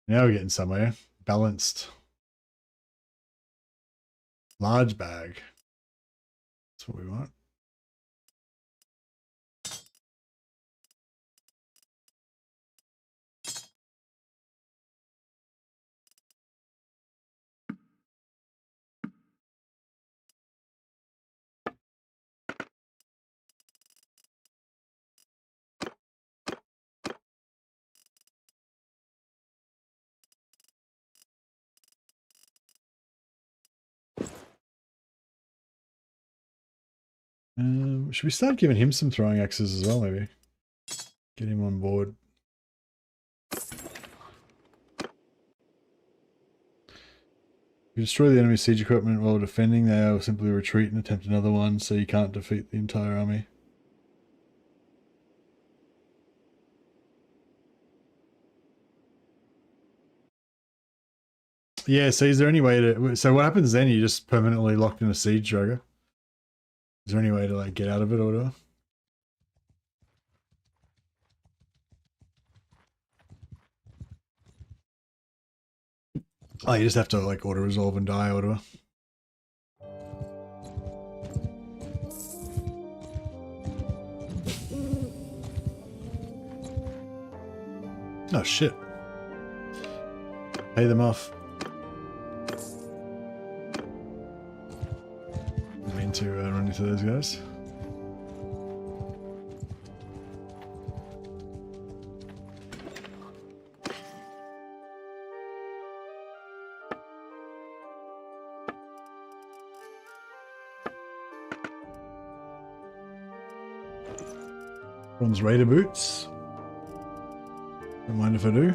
Speaker 1: Now we're getting somewhere. Balanced. Large bag. That's what we want. Should we start giving him some throwing axes as well, maybe? Get him on board. You destroy the enemy siege equipment while defending, they will simply retreat and attempt another one, so you can't defeat the entire army. Yeah, so is there any way to... So what happens then? You're just permanently locked in a siege, Drogo? Is there any way to like get out of it or whatever? Oh, you just have to like auto resolve and die or whatever. Oh shit. Pay them off. I mean to run into those guys. Bronze Raider boots. Don't mind if I do.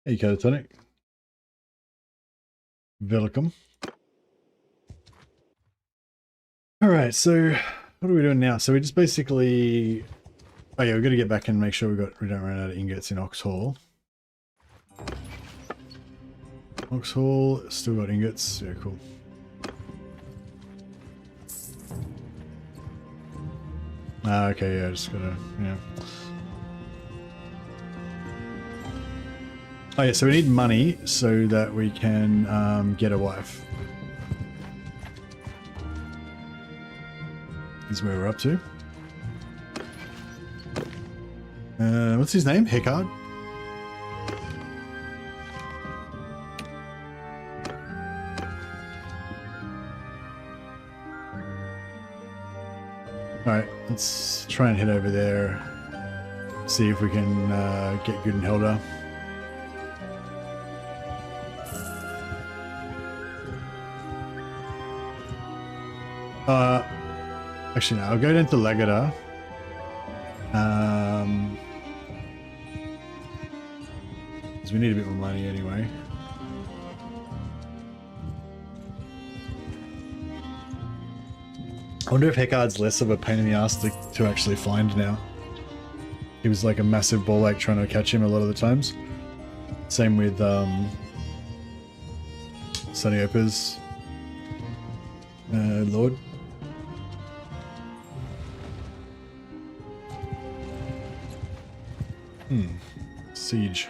Speaker 1: Hey, Catatonic. Welcome. Alright, so what are we doing now? So we just basically... Oh yeah, we've got to get back and make sure we don't run out of ingots in Ox Hall. Ox Hall, still got ingots. Yeah, cool. Ah, okay, yeah, just gotta... Yeah. Oh yeah, so we need money so that we can get a wife. is where we're up to. What's his name? Heckard? Alright, let's try and head over there. See if we can get Gudenhilda. Actually, no, I'll go down to Lagada. Because we need a bit more money anyway. I wonder if Heckard's less of a pain in the ass to actually find now. He was like a massive ball ache trying to catch him a lot of the times. Same with Sunny Opa's Lord. Siege.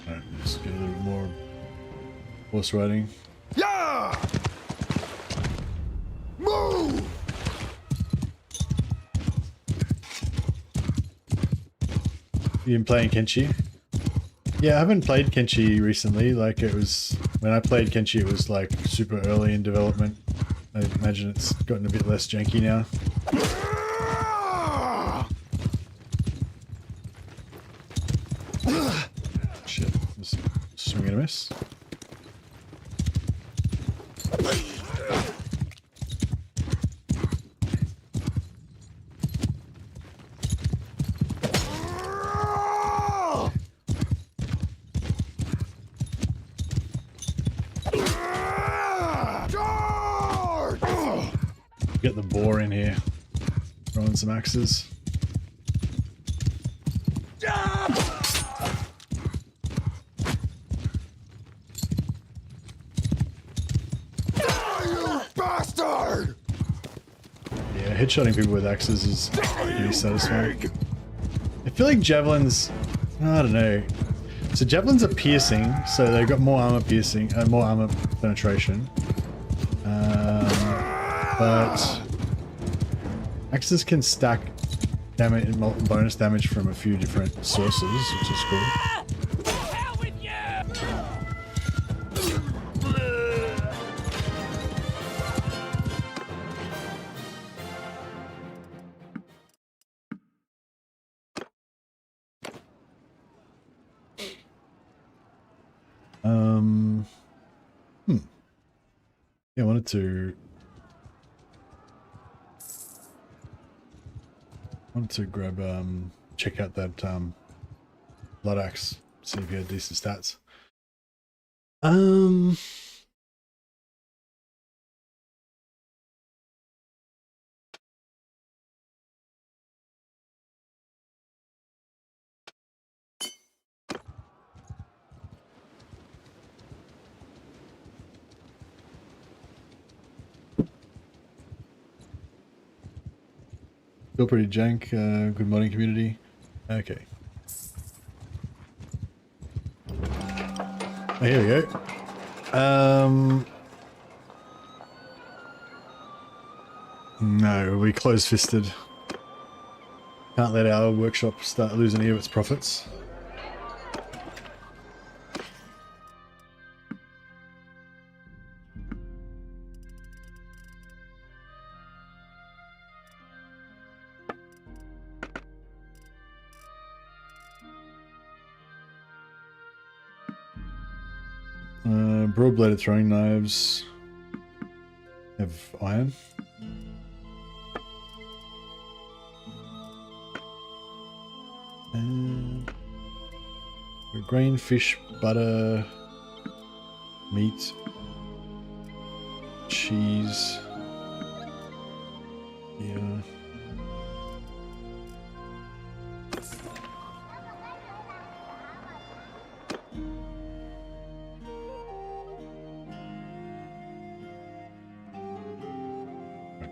Speaker 1: Alright, let's get a little bit more horse riding.
Speaker 5: Yeah! Move!
Speaker 1: You been playing Kenshi? Yeah, I haven't played Kenshi recently. Like, it was when I played Kenshi, it was like super early in development. I imagine it's gotten a bit less janky now. Shit, just swing and a miss. Get the boar in here. Throwing some axes.
Speaker 5: Bastard!
Speaker 1: Yeah, headshotting people with axes is pretty satisfying. I feel like javelins, I don't know. So javelins are piercing, so they've got more armor piercing, more armor penetration. But axes can stack damage and bonus damage from a few different sources, which is cool. Yeah, I wanted to grab check out that blood axe, see if he had decent stats. Still pretty jank, good modding community. Okay. Oh, here we go. No, we close-fisted. Can't let our workshop start losing any of its profits. Broad-bladed throwing knives have iron. Grain, fish, butter, meat, cheese. Yeah.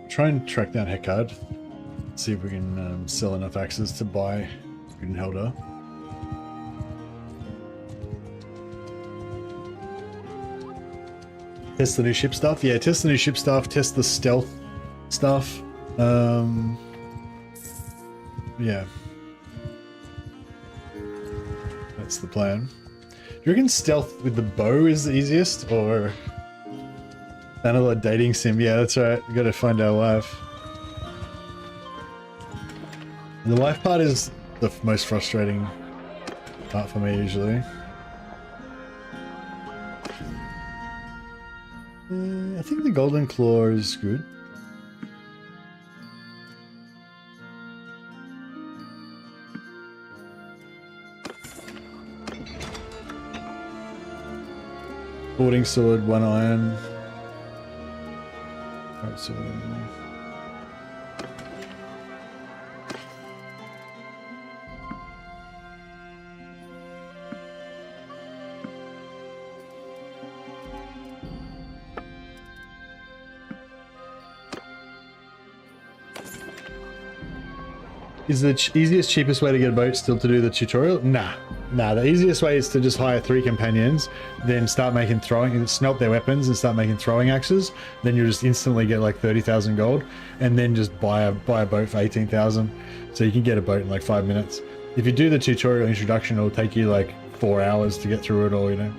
Speaker 1: Try and track down Heckard. See if we can sell enough axes to buy Gudenhilda. Test the new ship stuff. Yeah, test the new ship stuff. Test the stealth stuff. Yeah. That's the plan. Do you reckon stealth with the bow is the easiest, or another dating sim? Yeah, that's right. We gotta find our wife. The wife part is the most frustrating part for me usually. I think the golden claw is good. Boarding sword, 1 iron. Right, so is the easiest, cheapest way to get a boat still to do the tutorial? Nah. The easiest way is to just hire 3 companions, then start making smelt their weapons and start making throwing axes. Then you'll just instantly get like 30,000 gold, and then just buy a boat for 18,000. So you can get a boat in like 5 minutes. If you do the tutorial introduction, it'll take you like 4 hours to get through it all, you know.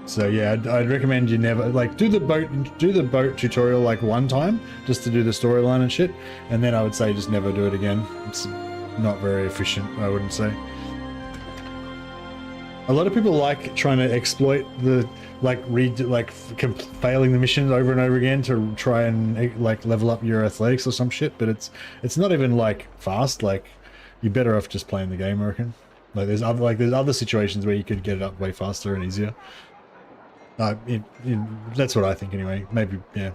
Speaker 1: So yeah, I'd recommend you never like do the boat tutorial like 1 time just to do the storyline and shit, and then I would say just never do it again. It's not very efficient, I wouldn't say. A lot of people like trying to exploit the failing the missions over and over again to try and like level up your athletics or some shit, but it's not even like fast. Like you're better off just playing the game, I reckon. Like there's other situations where you could get it up way faster and easier. That's what I think anyway. Maybe, yeah,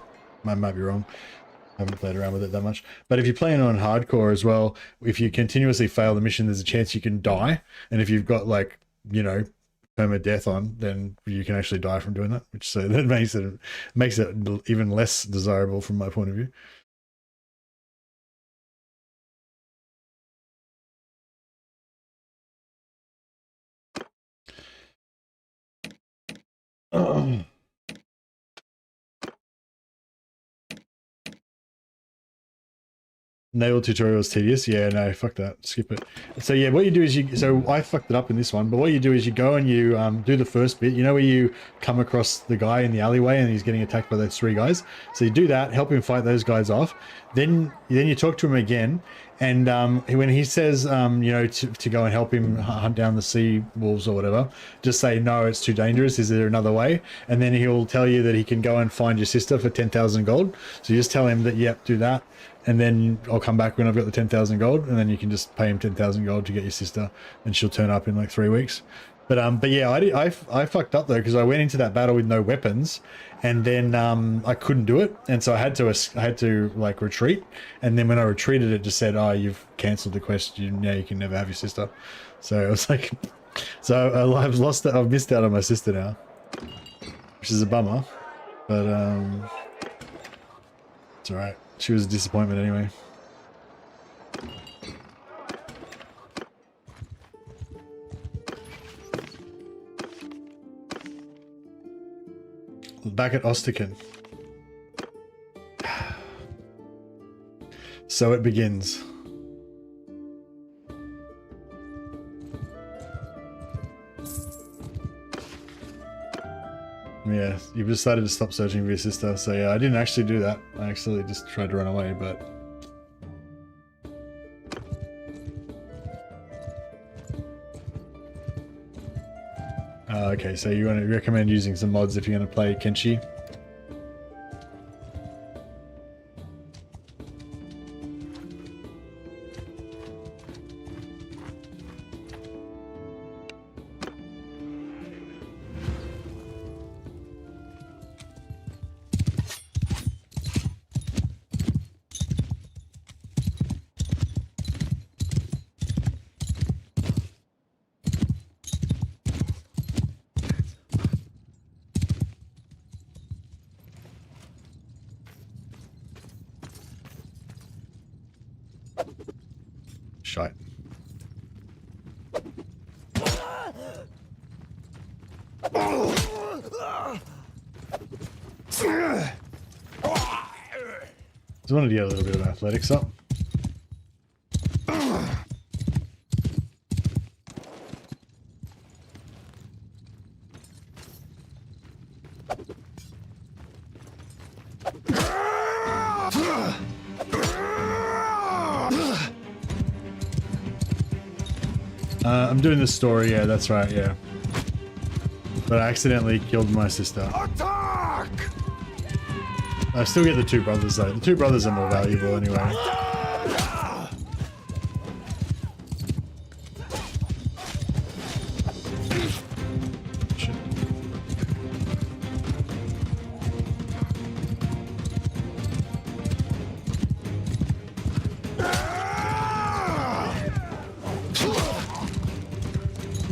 Speaker 1: I might be wrong. I haven't played around with it that much. But if you're playing on hardcore as well, if you continuously fail the mission, there's a chance you can die. And if you've got like, you know, permadeath on, then you can actually die from doing that. Which so that makes it even less desirable from my point of view. Naval tutorial is tedious. Yeah, no, fuck that. Skip it. So yeah, what you do is so I fucked it up in this one, but what you do is you go and you do the first bit. You know where you come across the guy in the alleyway and he's getting attacked by those 3 guys. So you do that, help him fight those guys off. Then you talk to him again, and when he says you know to go and help him hunt down the sea wolves or whatever, just say no, it's too dangerous. Is there another way? And then he'll tell you that he can go and find your sister for 10,000 gold. So you just tell him that yep, do that. And then I'll come back when I've got the 10,000 gold, and then you can just pay him 10,000 gold to get your sister, and she'll turn up in like 3 weeks. But yeah, I fucked up though, because I went into that battle with no weapons, and then I couldn't do it, and so I had to like retreat. And then when I retreated, it just said, "Oh, you've cancelled the quest. You can never have your sister." So I was like, so I've missed out on my sister now, which is a bummer. But it's all right. She was a disappointment anyway. Back at Ostican. So it begins. Yeah, you've decided to stop searching for your sister. So yeah, I didn't actually do that. I actually just tried to run away, but... okay, so you want to recommend using some mods if you're going to play Kenshi? Shite. Just wanted to get a little bit of athletics up. I'm doing the story, yeah, that's right, yeah. But I accidentally killed my sister.
Speaker 5: Attack!
Speaker 1: I still get the two brothers though. The two brothers are more valuable anyway. Shit.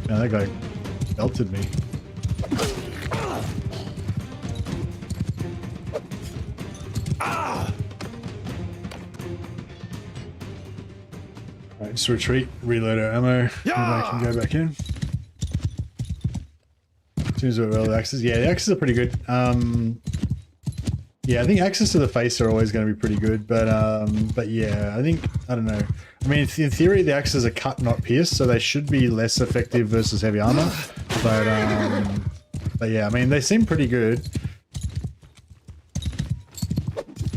Speaker 1: Man, that guy belted me. Alright, just retreat, reload our ammo, and I can go back in. As soon as we're well, the axes. Yeah, the axes are pretty good. Yeah, I think axes to the face are always going to be pretty good, but yeah, I don't know. I mean, in theory, the axes are cut, not pierced, so they should be less effective versus heavy armor. But yeah, I mean, they seem pretty good.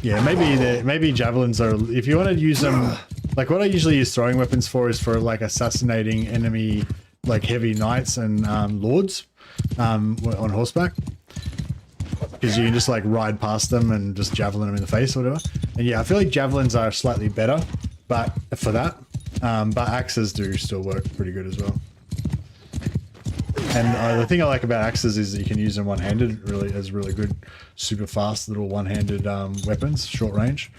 Speaker 1: Yeah, maybe javelins are. If you want to use them, like what I usually use throwing weapons for is for like assassinating enemy, like heavy knights and lords on horseback. Because you can just like ride past them and just javelin them in the face or whatever. And yeah, I feel like javelins are slightly better, but for that, but axes do still work pretty good as well. And the thing I like about axes is that you can use them one-handed. Really, as really good, super fast little one-handed weapons, short range.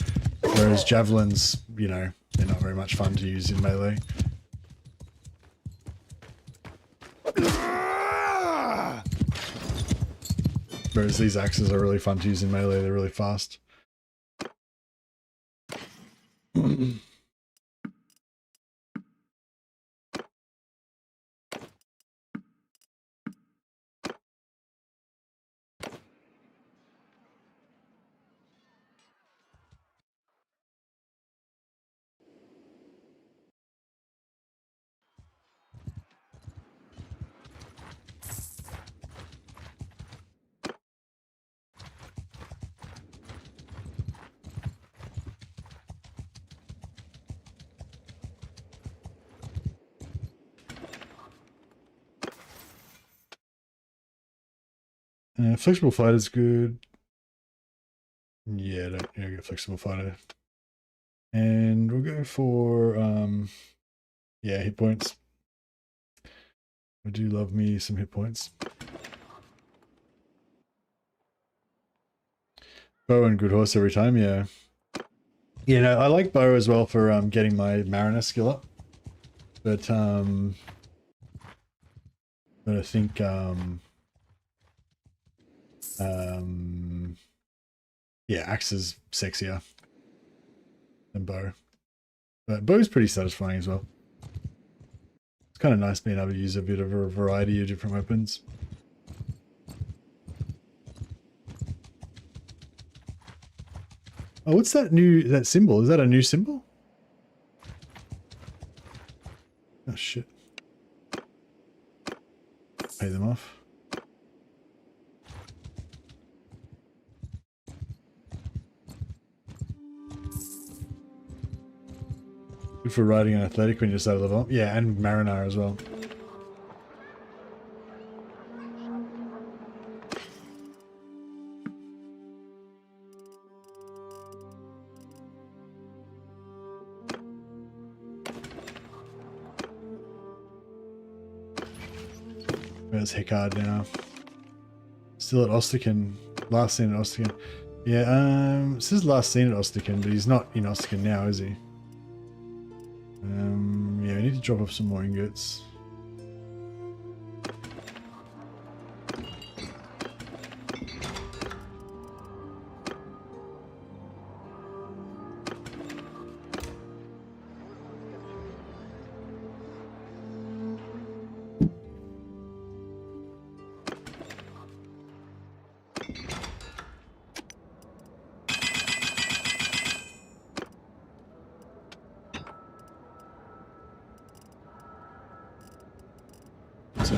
Speaker 1: Whereas javelins, you know, they're not very much fun to use in melee. Whereas these axes are really fun to use in melee, they're really fast. Flexible fighter's good. Yeah, don't get flexible fighter. And we'll go for yeah, hit points. I do love me some hit points. Bow and good horse every time, yeah. You know, I like bow as well for getting my mariner skill up. But I think yeah, axe is sexier than bow. But bow's pretty satisfying as well. It's kind of nice being able to use a bit of a variety of different weapons. Oh, what's that symbol? Is that a new symbol? Oh shit. Pay them off. Good for riding an athletic when you're just out of level up. Yeah, and Mariner as well. Where's Hickard now? Still at Ostican. Last seen at Ostican. Yeah, this is last seen at Ostican, but he's not in Ostican now, is he? Yeah, we need to drop off some more ingots.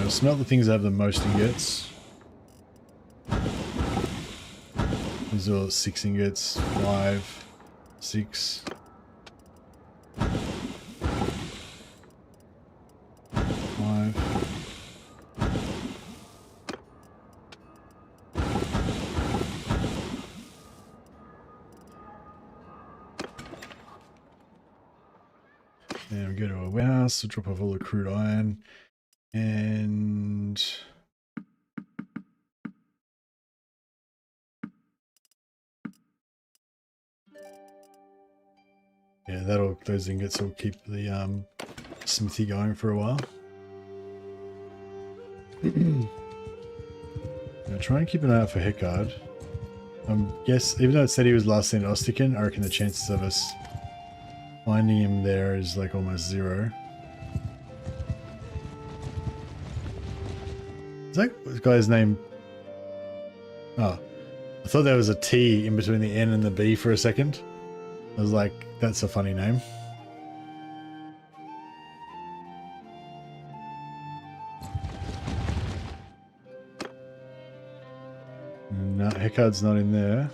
Speaker 1: smelt the things that have the most ingots. These are 6 ingots, 5, 6. 5. And we go to a warehouse, we'll drop off all the crude iron, and yeah, those ingots will keep the smithy going for a while. Now try and keep an eye out for Heckard. Guess even though it said he was last seen at Ostikin, I reckon the chances of us finding him there is like almost 0. Is that guy's name? Oh, I thought there was a T in between the N and the B for a second. I was like, that's a funny name. No, Heckard's not in there.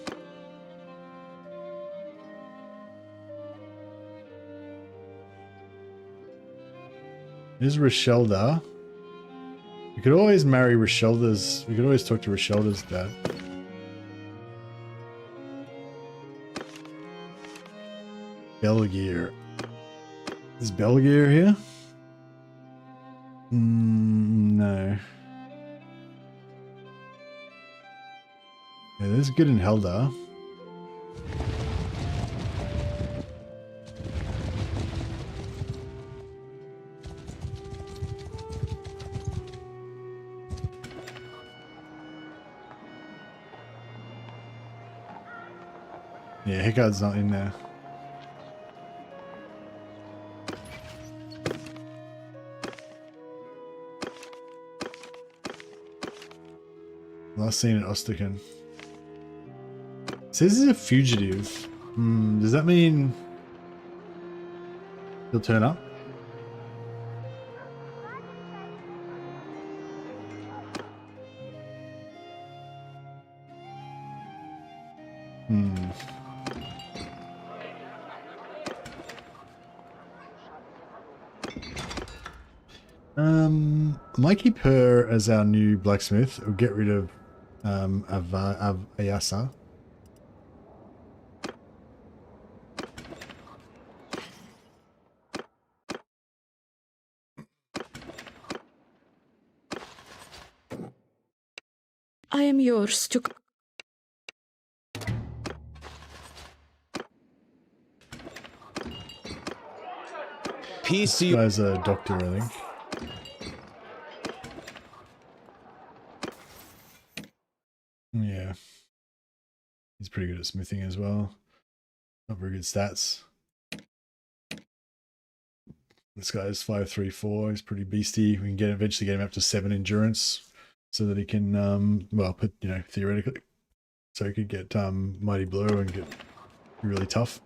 Speaker 1: There's Rochelda. We could always marry Rochelda's. We could always talk to Rochelda's dad. Belgier. Is Belgier here? No. Yeah, there's good in Helda. Yeah, Heckard's not in there. Last seen at Ostikin. Says he's a fugitive. Does that mean he'll turn up? I might keep her as our new blacksmith, or get rid of Ayasa.
Speaker 2: I am yours to...
Speaker 4: Peace to
Speaker 1: This
Speaker 4: you.
Speaker 1: guy's a doctor, I think. Yeah. He's pretty good at smithing as well. Not very good stats. This guy's 534. He's pretty beastie. We can eventually get him up to 7 endurance so that he can, well, put, you know, theoretically, so he could get Mighty Blow and get really tough.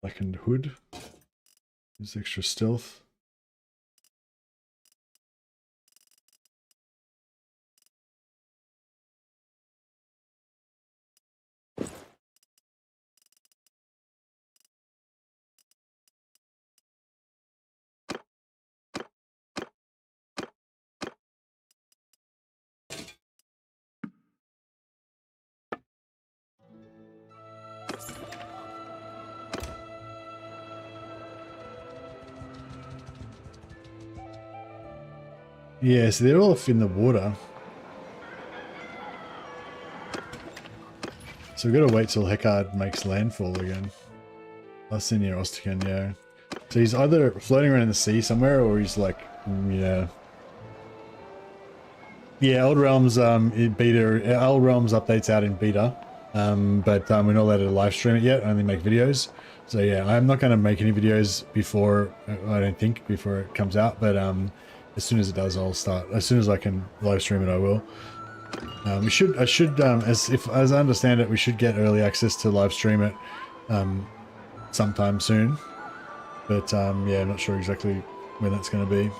Speaker 1: Blackened Hood. There's extra stealth. Yeah, so they're all off in the water. So we've got to wait till Heckard makes landfall again. Last seen near Ostikin, yeah. So he's either floating around in the sea somewhere, or he's like, yeah, Yeah, Old Realms Old Realms updates out in beta, but we're not allowed to live stream it yet. Only make videos. So yeah, I'm not going to make any videos before. I don't think before it comes out, but as soon as it does, I'll start. As soon as I can live stream it, I will. As I understand it, we should get early access to live stream it sometime soon. But yeah, I'm not sure exactly when that's going to be.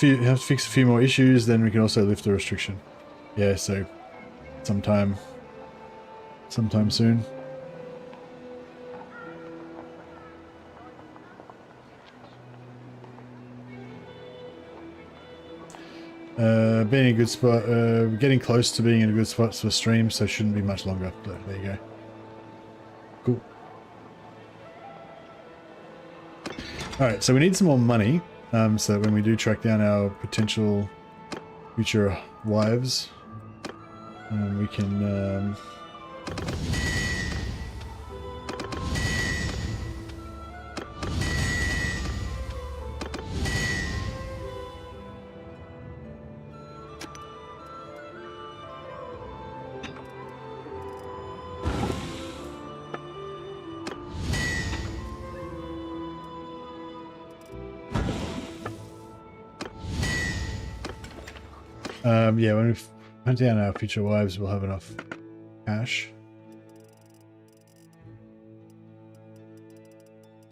Speaker 1: Have to fix a few more issues, then we can also lift the restriction. Yeah, so sometime soon. Being in a good spot, getting close to being in a good spot for stream, so shouldn't be much longer. So there you go. Cool. Alright, so we need some more money, so that when we do track down our potential future wives, we can yeah, when we hunt down our future wives, we'll have enough cash.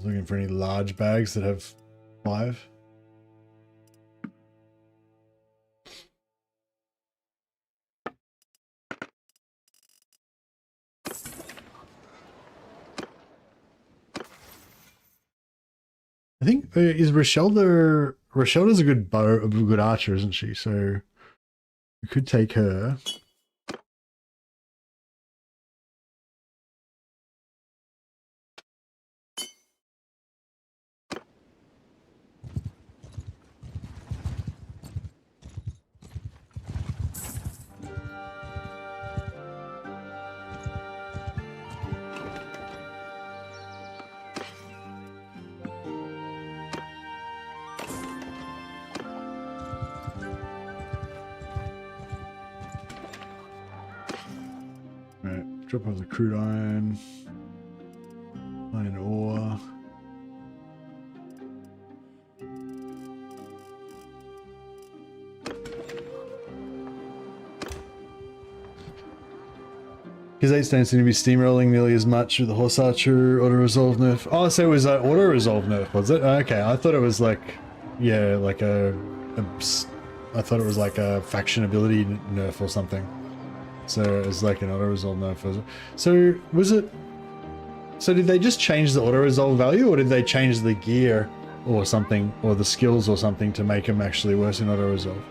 Speaker 1: Looking for any large bags that have 5. I think is Rochelda's a good a good archer, isn't she? So we could take her. Drop off the crude iron ore. Because 8 don't seem to be steamrolling nearly as much with the horse archer auto resolve nerf. Oh, so it was an auto resolve nerf, was it? Okay, I thought it was like, yeah, like I thought it was like a faction ability nerf or something. So it was like an auto-resolve nerf, was it? So was it... So did they just change the auto-resolve value, or did they change the gear or something, or the skills or something to make them actually worse in auto-resolve?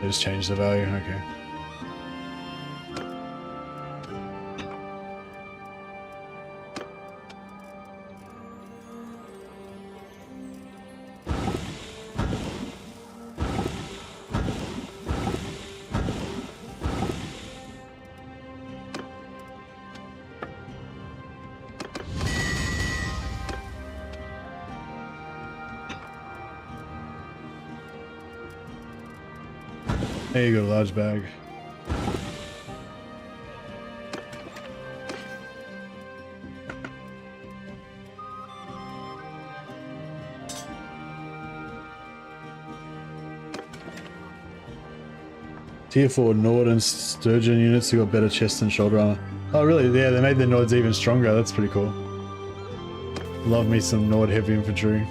Speaker 1: They just changed the value, okay. There you go, large bag. Tier 4 Nord and Sturgeon units who got better chest and shoulder armor. Oh really? Yeah, they made the Nords even stronger. That's pretty cool. Love me some Nord heavy infantry.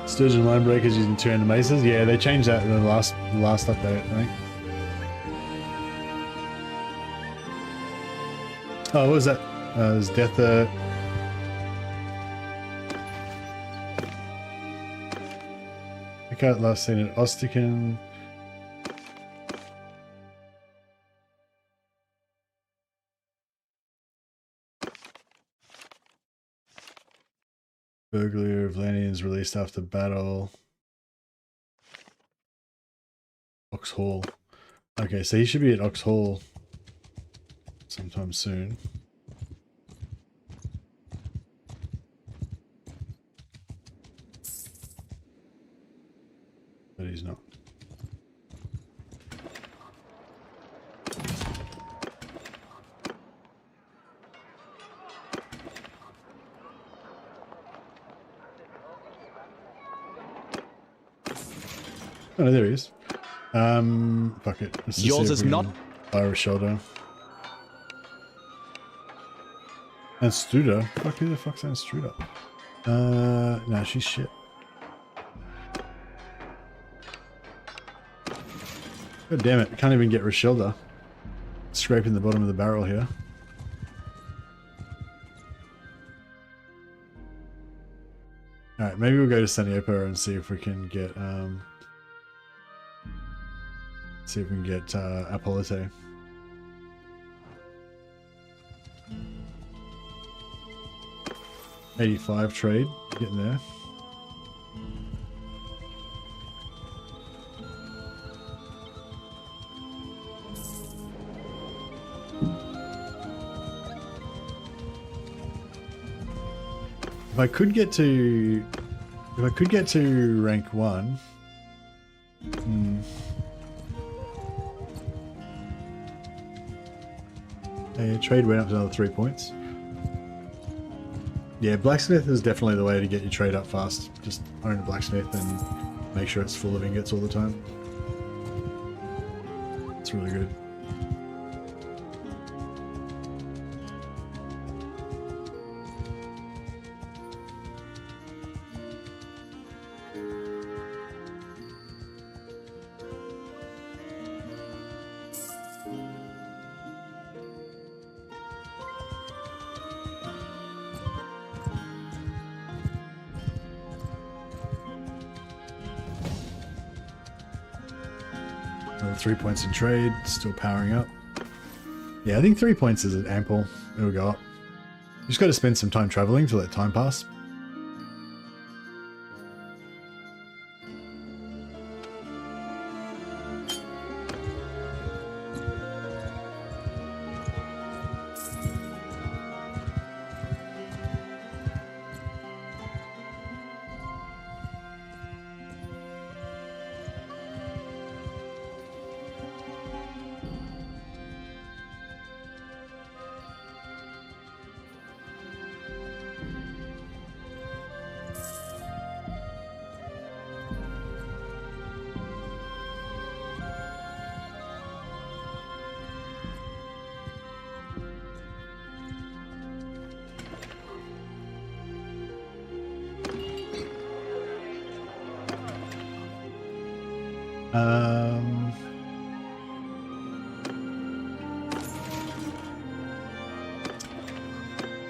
Speaker 1: Sturgeon line breakers using 200 maces. Yeah, they changed that in the last update, I think. Oh, what was that? There's Death. I can't last seen it. Ostican. Burglary of Landians released after battle. Ox Hall. Okay, so he should be at Ox Hall sometime soon. But he's not. Oh, no, there he is. Fuck it. Let's just
Speaker 4: Yours
Speaker 1: see if
Speaker 4: is
Speaker 1: we
Speaker 4: not-
Speaker 1: can fire a shoulder. And Struder? Fuck, who the fuck's that Struder? Nah, she's shit. God damn it, can't even get Rochelda. Scraping the bottom of the barrel here. Alright, maybe we'll go to Saniopo and see if we can get, Apolite. $85 trade, getting there. If I could get to rank 1. Trade went up to another 3 points. Yeah, blacksmith is definitely the way to get your trade up fast. Just own a blacksmith and make sure it's full of ingots all the time. It's really good. Another 3 points in trade, still powering up. Yeah, I think 3 points is ample. It'll go up. You just got to spend some time traveling to let time pass.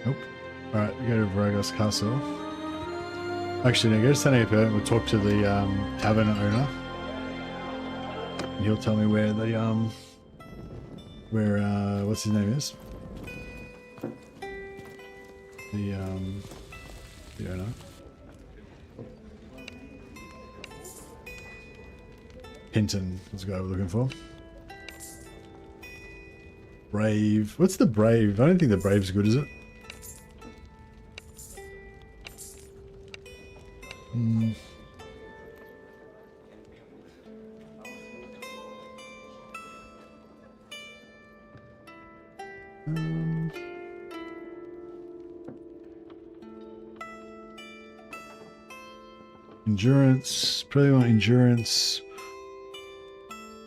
Speaker 1: Nope. Alright, we go to Vargas Castle. Actually, no, go to Saniopo and we'll talk to the tavern owner. And he'll tell me where the what's his name is. The owner. Hinton was the guy we're looking for. Brave. What's the Brave? I don't think the Brave's good, is it? Hmm. Endurance. Probably want endurance.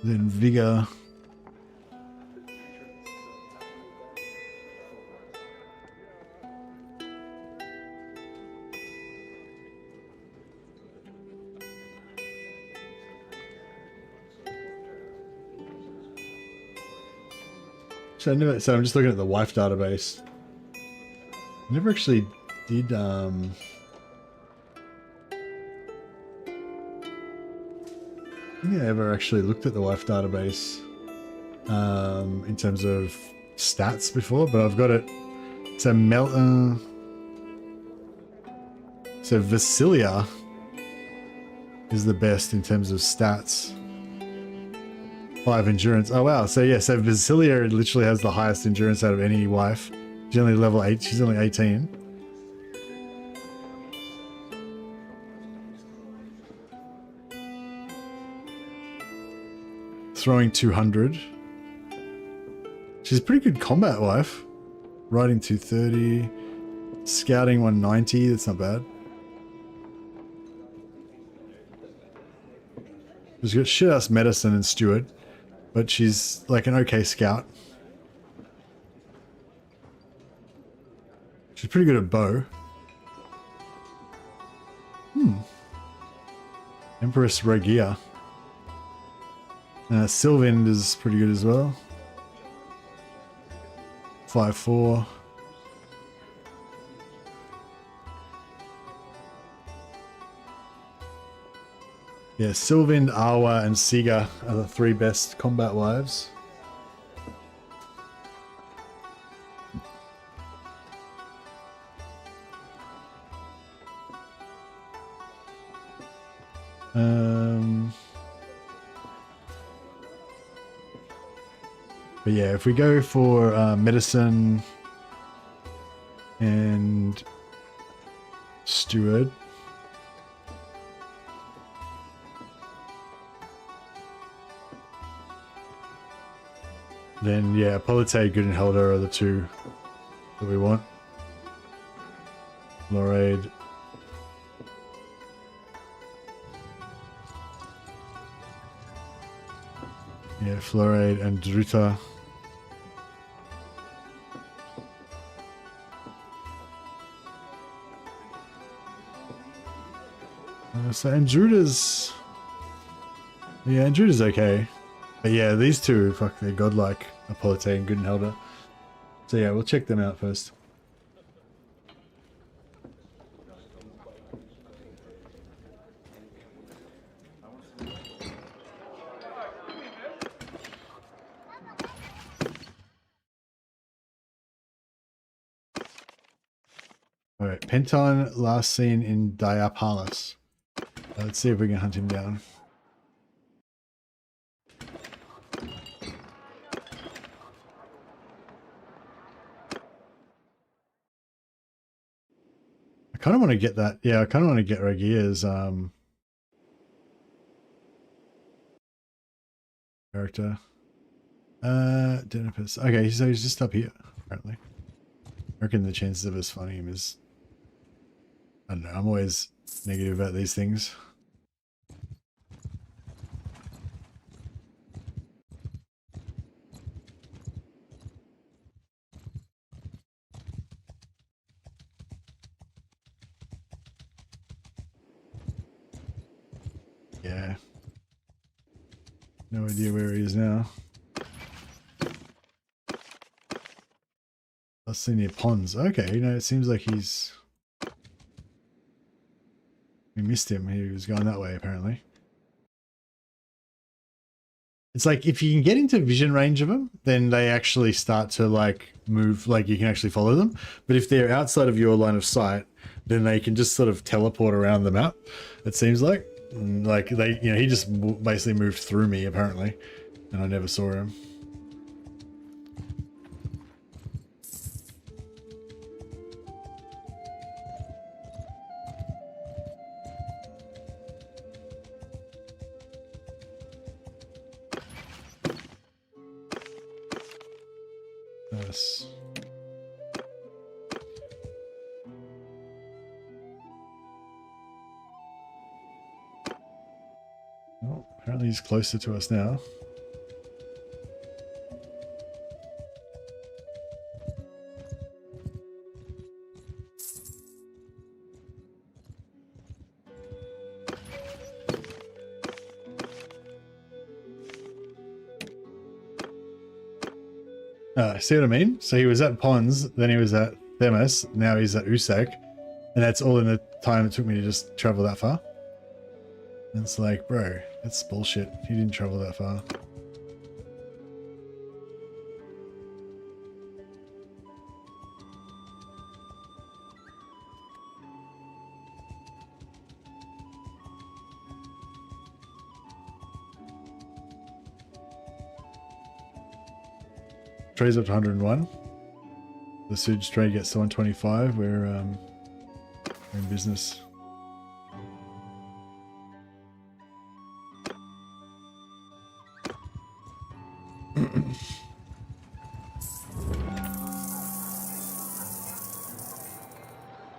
Speaker 1: Then vigor. So I'm just looking at the wife database. I never actually did I think I ever actually looked at the wife database in terms of stats before, but I've got it. So so Vasilia is the best in terms of stats. 5 endurance. Oh wow. So yeah, so Vasilia literally has the highest endurance out of any wife. She's only level 8. She's only 18. Throwing 200. She's a pretty good combat wife. Riding 230. Scouting 190. That's not bad. She's got shit-ass medicine and steward. But she's like an okay scout. She's pretty good at bow. Empress Regia. Sylvind is pretty good as well. 5-4. Yeah, Sylvind, Awa, and Siga are the 3 best combat wives. But yeah, if we go for medicine and steward. Then yeah, Polite, Good and Helder are the 2 that we want. Lorraine. Yeah, Florade and Druta. So Andruda's... Yeah, Andruda's okay. But yeah, these 2, fuck, they're godlike. Apolite and Good and Helder. So yeah, we'll check them out first. Alright, Penton last seen in Diapalis. Let's see if we can hunt him down. I kind of want to get that. Yeah, I kind of want to get Regia's character. Denipus. Okay, so he's just up here, apparently. I reckon the chances of us finding him is... I don't know, I'm always negative about these things. Yeah. No idea where he is now. I've seen near ponds. Okay, you know, it seems like he's... We missed him. He was going that way, apparently. It's like, if you can get into vision range of them, then they actually start to, like, move, like, you can actually follow them. But if they're outside of your line of sight, then they can just sort of teleport around the map, it seems like. like they, you know, he just basically moved through me apparently, and I never saw him. Yes. Well, apparently he's closer to us now. See what I mean? So he was at Pons, then he was at Themis, now he's at Usek, and that's all in the time it took me to just travel that far. And it's like, bro, that's bullshit. He didn't travel that far. Trade's up to 101. The Suge trade gets to 125. We're in business.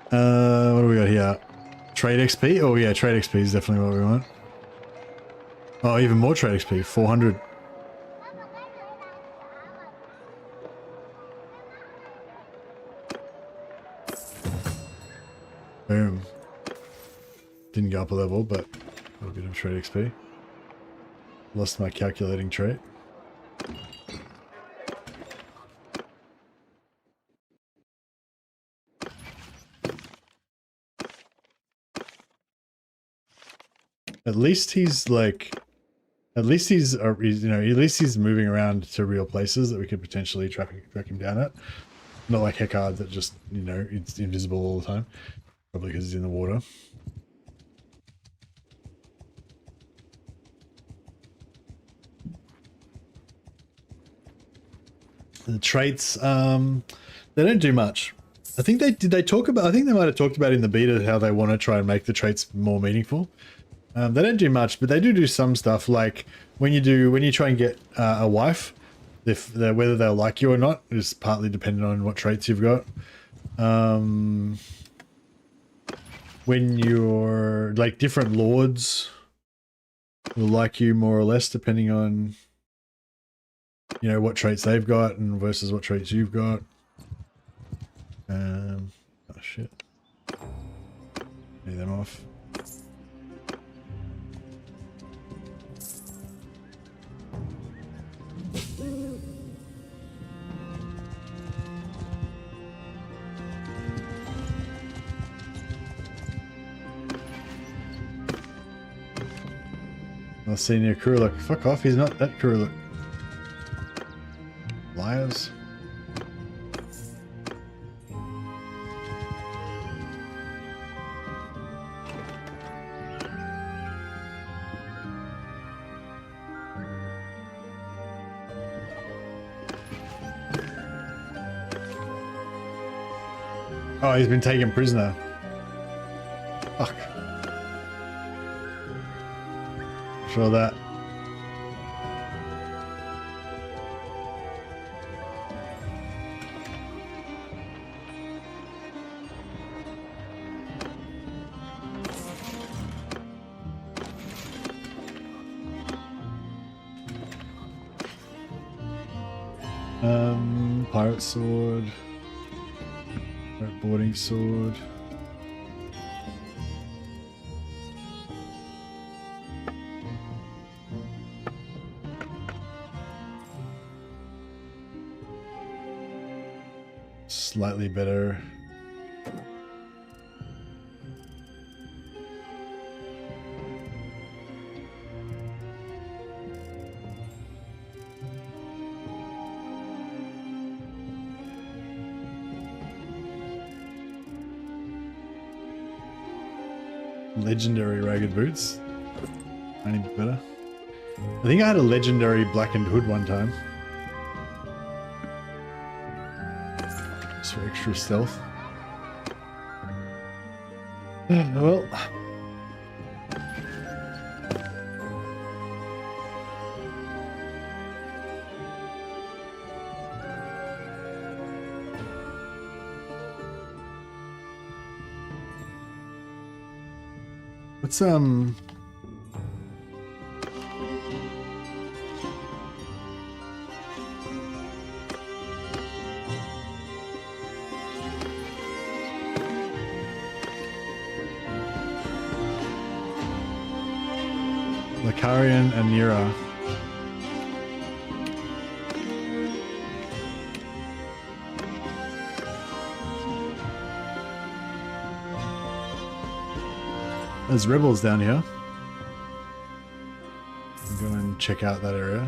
Speaker 1: What do we got here? Trade XP? Oh yeah, trade XP is definitely what we want. Oh, even more trade XP, 400. Boom. Didn't go up a level, but a bit of trade XP. Lost my calculating trait. At least he's like, at least he's, you know, at least he's moving around to real places that we could potentially track him down at. Not like Heckard that just, you know, it's invisible all the time. Probably because he's in the water. The traits, they don't do much. I think they talk about, I think they might have talked about in the beta how they want to try and make the traits more meaningful. They don't do much, but they do some stuff, like when you try and get a wife, whether they'll like you or not is partly dependent on what traits you've got. When you're like, different lords will like you more or less depending on, you know, what traits they've got and versus what traits you've got. Oh shit. Lay them off. I'll see near Kuruluk. Fuck off, he's not at Kuruluk. Liars. Oh, he's been taken prisoner. Fuck. Show that. Pirate sword. Pirate boarding sword. Slightly better. Legendary ragged boots. Any better? I think I had a legendary blackened hood one time. Just for extra stealth. Well. What's Lakarian and Nira. There's rebels down here. I'm going and check out that area.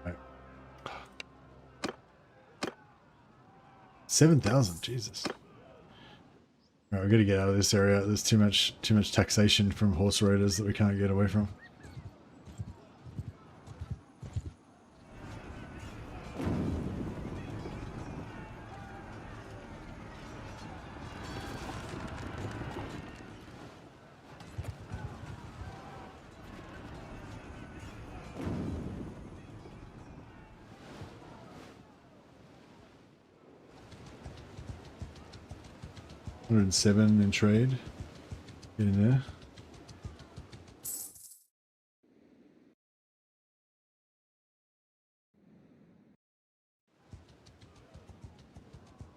Speaker 1: Right. 7,000, Jesus. Alright, we've got to get out of this area. There's too much taxation from horse raiders that we can't get away from. $107 in trade. Get in there.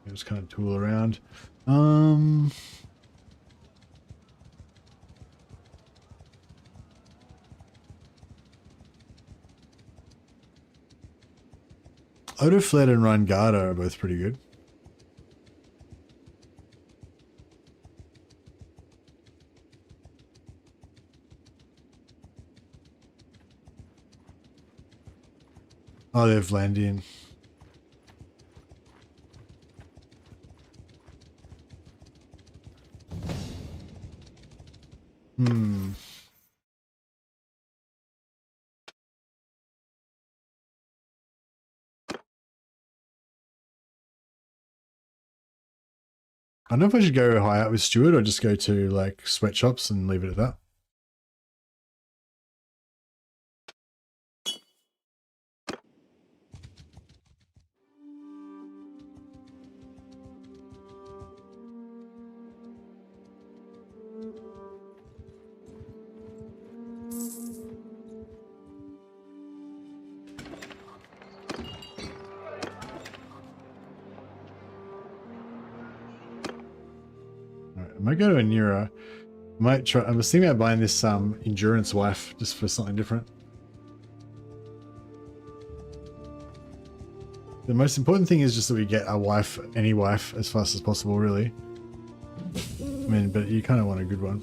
Speaker 1: Just kind of tool around. Odofled and Rangada are both pretty good. Oh, they have Vlandian. I don't know if I should go high out with Stewart or just go to like sweatshops and leave it at that. I might go to Anira. Might try. I was thinking about buying this endurance wife just for something different. The most important thing is just that we get a wife, any wife, as fast as possible, really. I mean, but you kind of want a good one.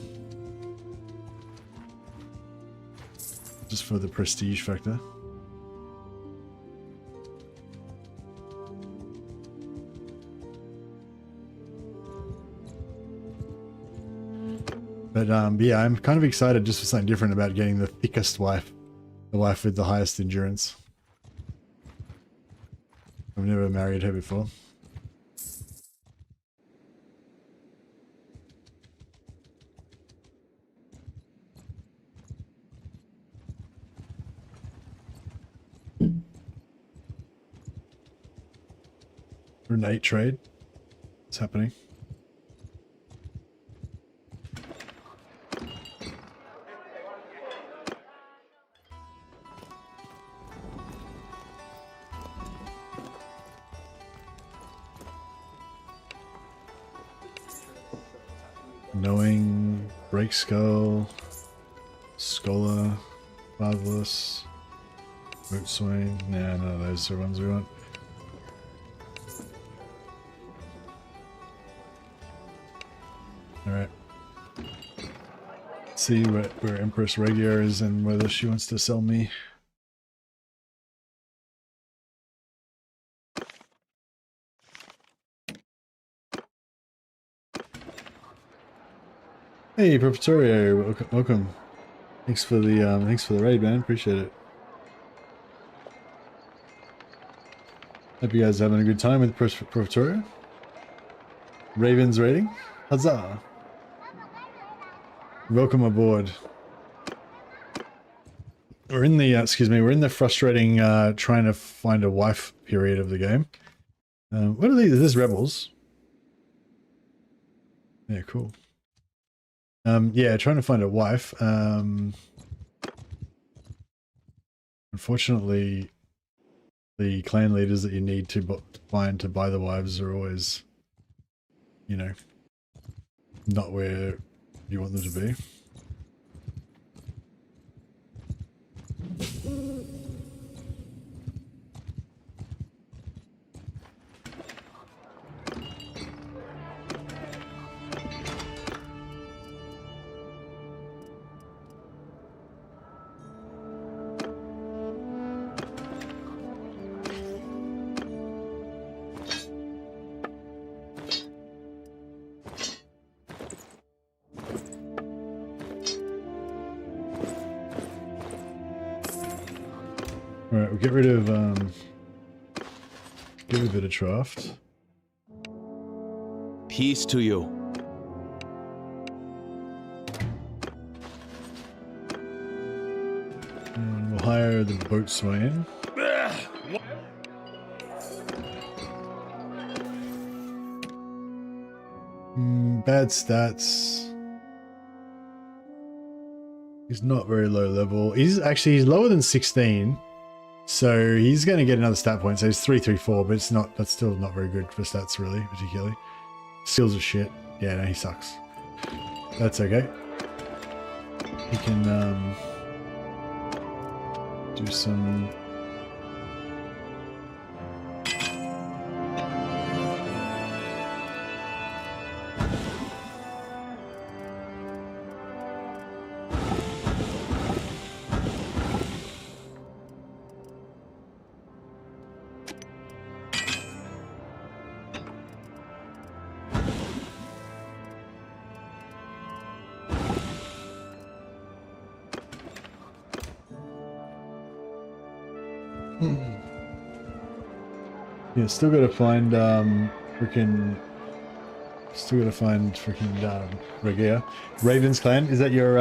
Speaker 1: Just for the prestige factor. But yeah, I'm kind of excited just for something different about getting the thickest wife. The wife with the highest endurance. I've never married her before. Renate trade. What's happening? Knowing, Break Skull, Scholar, Marvelous, Boot Swing. Nah, none of those are ones we want. Alright. See where Empress Regia is and whether she wants to sell me. Hey, Profitorio, welcome. Thanks for the raid, man. Appreciate it. Hope you guys are having a good time with Profitorio. Ravens raiding. Huzzah! Welcome aboard. We're in the we're in the frustrating trying to find a wife period of the game. What are these? Is this rebels? Yeah, cool. Yeah, trying to find a wife. Unfortunately, the clan leaders that you need to find to buy the wives are always, you know, not where you want them to be. Alright, we'll get rid of a bit of draft.
Speaker 4: Peace to you.
Speaker 1: And we'll hire the boatswain. Bad stats. He's not very low level. He's lower than 16. So he's going to get another stat point. So he's 334, but that's still not very good for stats really, particularly. Skills are shit. Yeah, no, he sucks. That's okay. He can do some... Yeah, still gotta find freaking Regia. Ravens clan. Is that your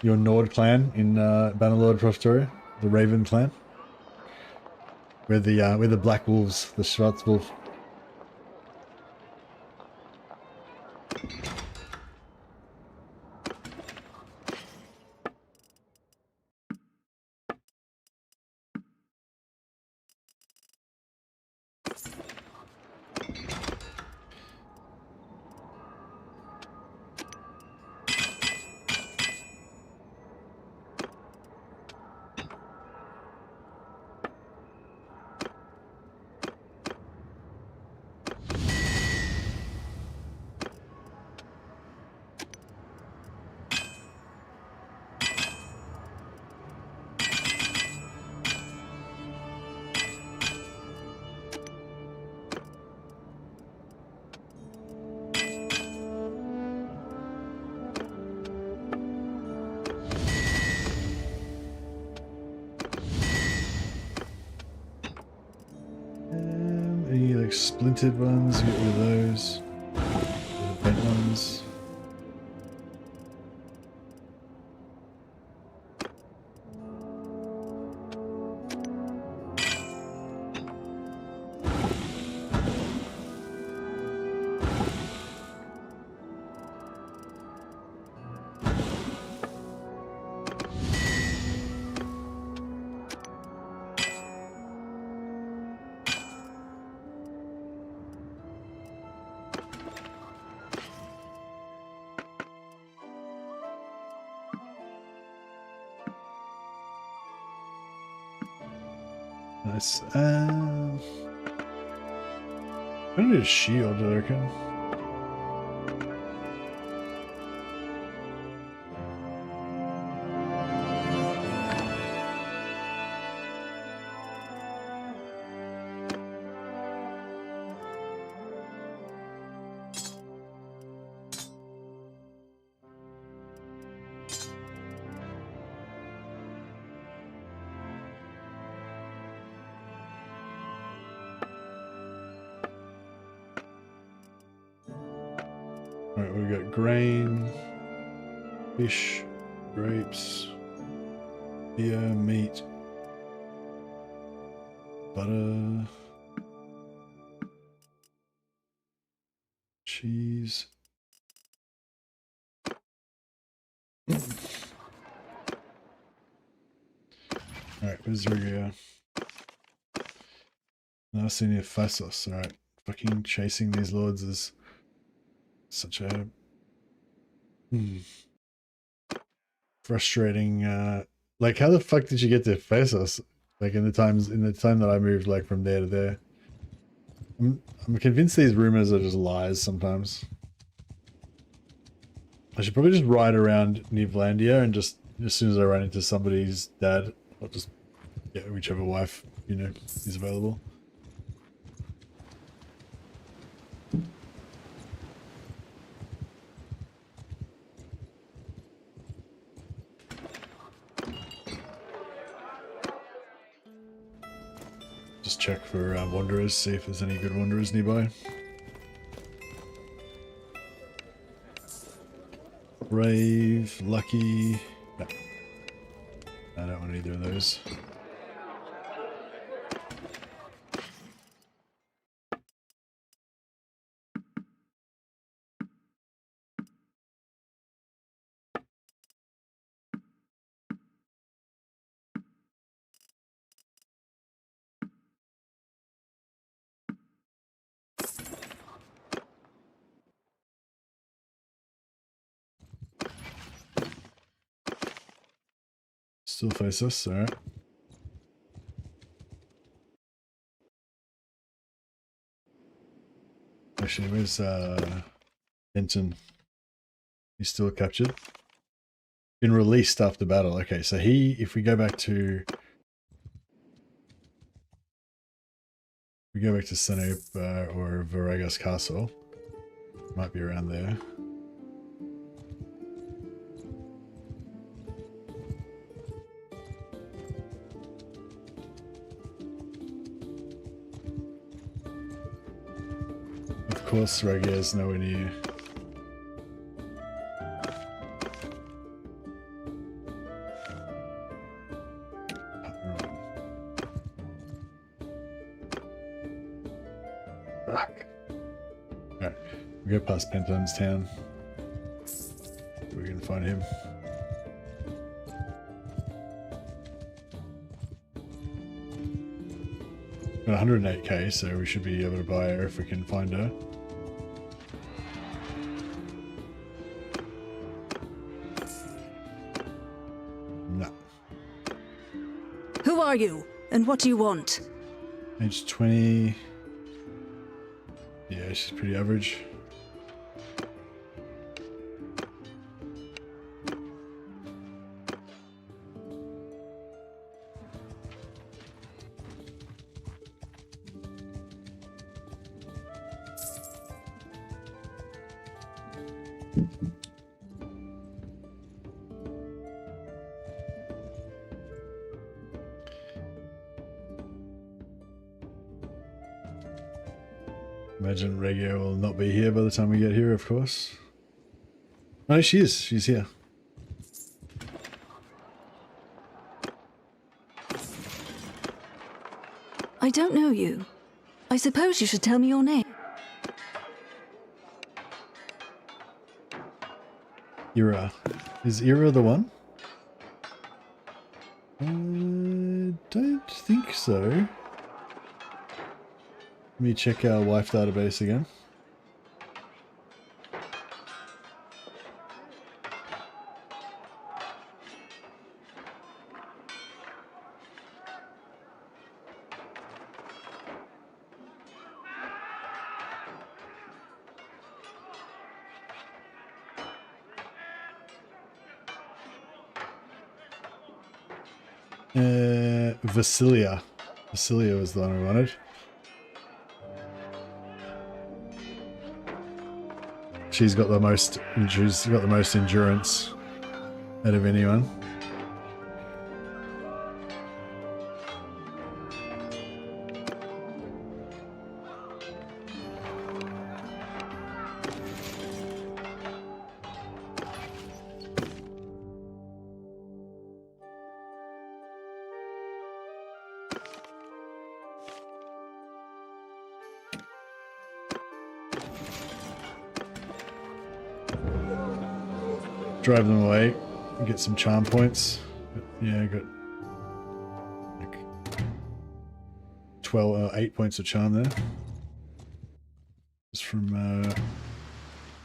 Speaker 1: Nord clan in Bannerlord Profitoria? The Raven clan? We're the Black Wolves, the Schwarzwolf. Any like splintered ones? Get rid of those. The bent ones. Nice. I don't need a shield, I reckon. Alright, we got grain, fish, grapes, beer, meat, butter, cheese. Alright, where's Rigia? Now Senior Phasos. Alright, fucking chasing these lords is such a frustrating. Like, how the fuck did you get to Phasos? Like in the time that I moved, like from there to there. I'm convinced these rumors are just lies sometimes. I should probably just ride around Nivlandia and just, as soon as I run into somebody's dad, I'll just get whichever wife, you know, is available. Just check for wanderers, see if there's any good wanderers nearby. Brave, lucky. No. I don't want either of those. Still face us, alright. Actually, where's Benton? He's still captured. Been released after battle. Okay, so if we go back to Senope or Varagas Castle, might be around there. Of course, Regia is nowhere near. Fuck. Alright, we go past Penton's town. We're gonna find him. Got 108k, so we should be able to buy her if we can find her. No.
Speaker 6: Who are you, and what do you want?
Speaker 1: Age 20. Yeah, she's pretty average. Imagine Regio will not be here by the time we get here, of course. No, she is. She's here.
Speaker 6: I don't know you. I suppose you should tell me your name.
Speaker 1: Ira. Is Ira the one? I don't think so. Let me check our wife database again. Vasilia. Vasilia was the one we wanted. She's got the most endurance out of anyone. drive them away and get some charm points. But yeah, I got like 8 points of charm there. Just from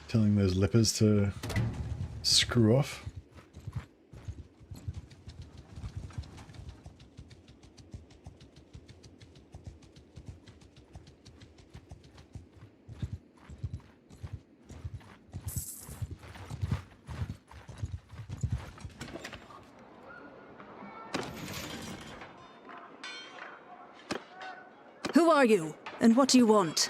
Speaker 1: telling those lepers to screw off.
Speaker 6: Who are you, and what do you want?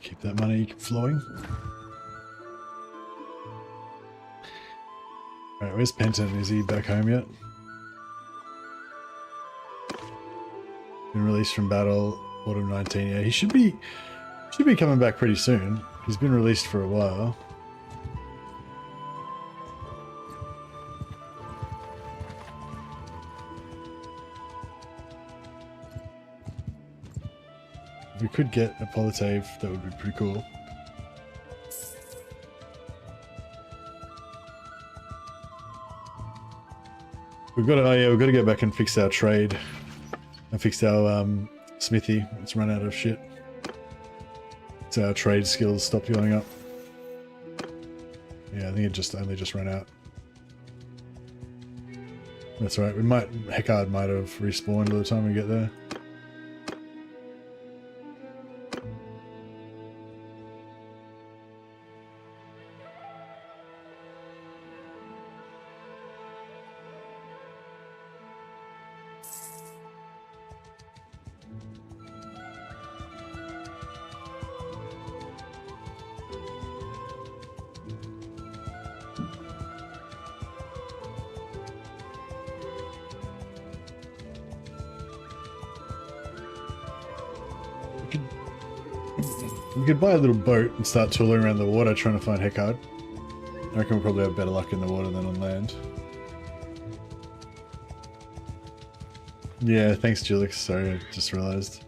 Speaker 6: Keep that money flowing. Alright, where's Penton? Is he back home yet? Been released from battle, autumn 19. Yeah, he should be coming back pretty soon. He's been released for a while. If we could get a Politave, that would be pretty cool. We've got to, oh yeah, we've got to go back and fix our trade. And fix our smithy. It's run out of shit. So our trade skills stopped going up. Yeah, I think it only just ran out. That's right. Heckard might have respawned by the time we get there. We could buy a little boat and start tooling around the water trying to find Heckard. I reckon we'll probably have better luck in the water than on land. Yeah, thanks Julix. Sorry, I just realised.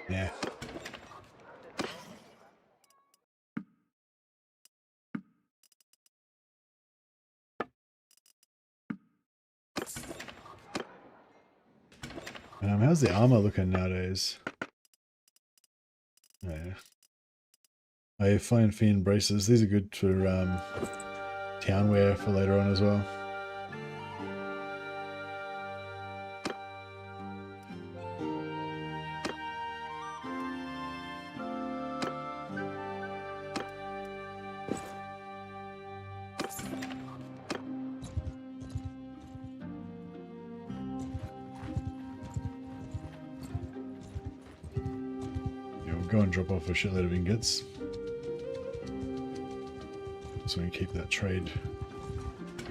Speaker 6: Yeah. How's the armor looking nowadays? Oh, yeah. I have Fine Fiend braces. These are good for town wear for later on as well. Go and drop off a shitload of ingots. So we can keep that trade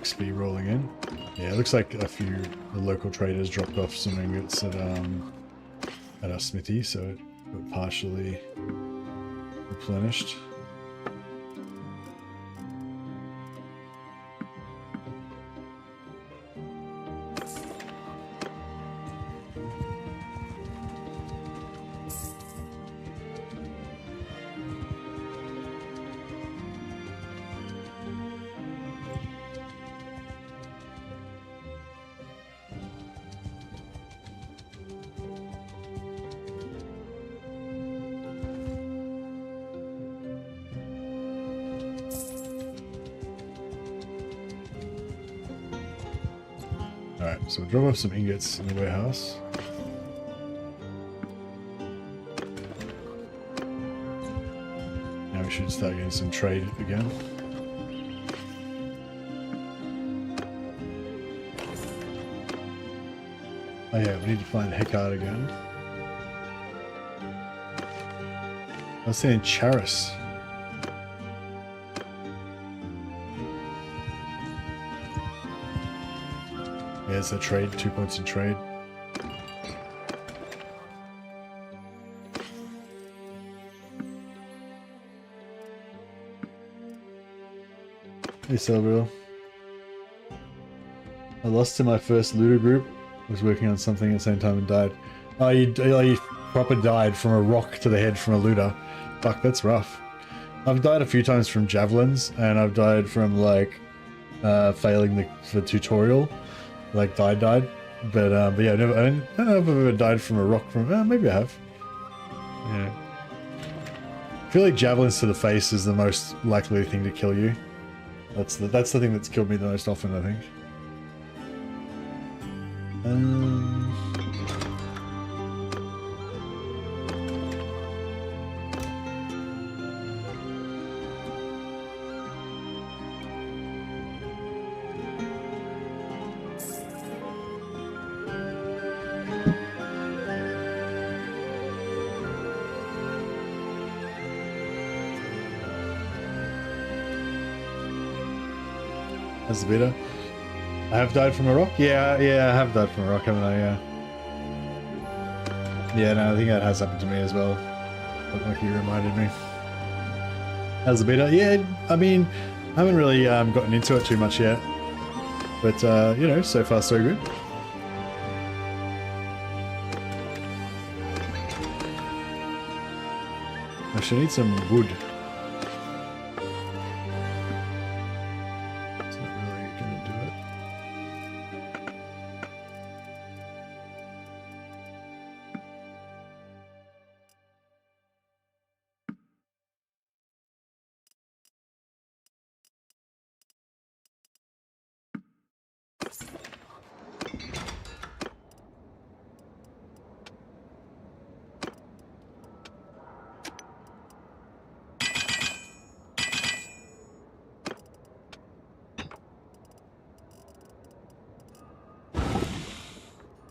Speaker 6: XP rolling in. Yeah, it looks like a few the local traders dropped off some ingots at our smithy, so it partially replenished. Alright, so we'll drop off some ingots in the warehouse. Now we should start getting some trade again. Oh yeah, we need to find Hecard again. I was saying Charis. Yeah, it's a trade, 2 points in trade. Hey, Celbrill. I lost to my first looter group. Was working on something at the same time and died. Oh, you proper died from a rock to the head from a looter. Fuck, that's rough. I've died a few times from javelins, and I've died from like failing the tutorial. Like died, but yeah, I don't know if I've ever died from a rock from. Maybe I have. Yeah. I feel like javelins to the face is the most likely thing to kill you. That's the thing that's killed me the most often, I think. That's the better. I have died from a rock? Yeah, I have died from a rock, haven't I? Yeah. Yeah, no, I think that has happened to me as well. Like you reminded me. How's the beta? Yeah, I mean, I haven't really gotten into it too much yet. But, you know, so far so good. I should need some wood. It's not really gonna do it.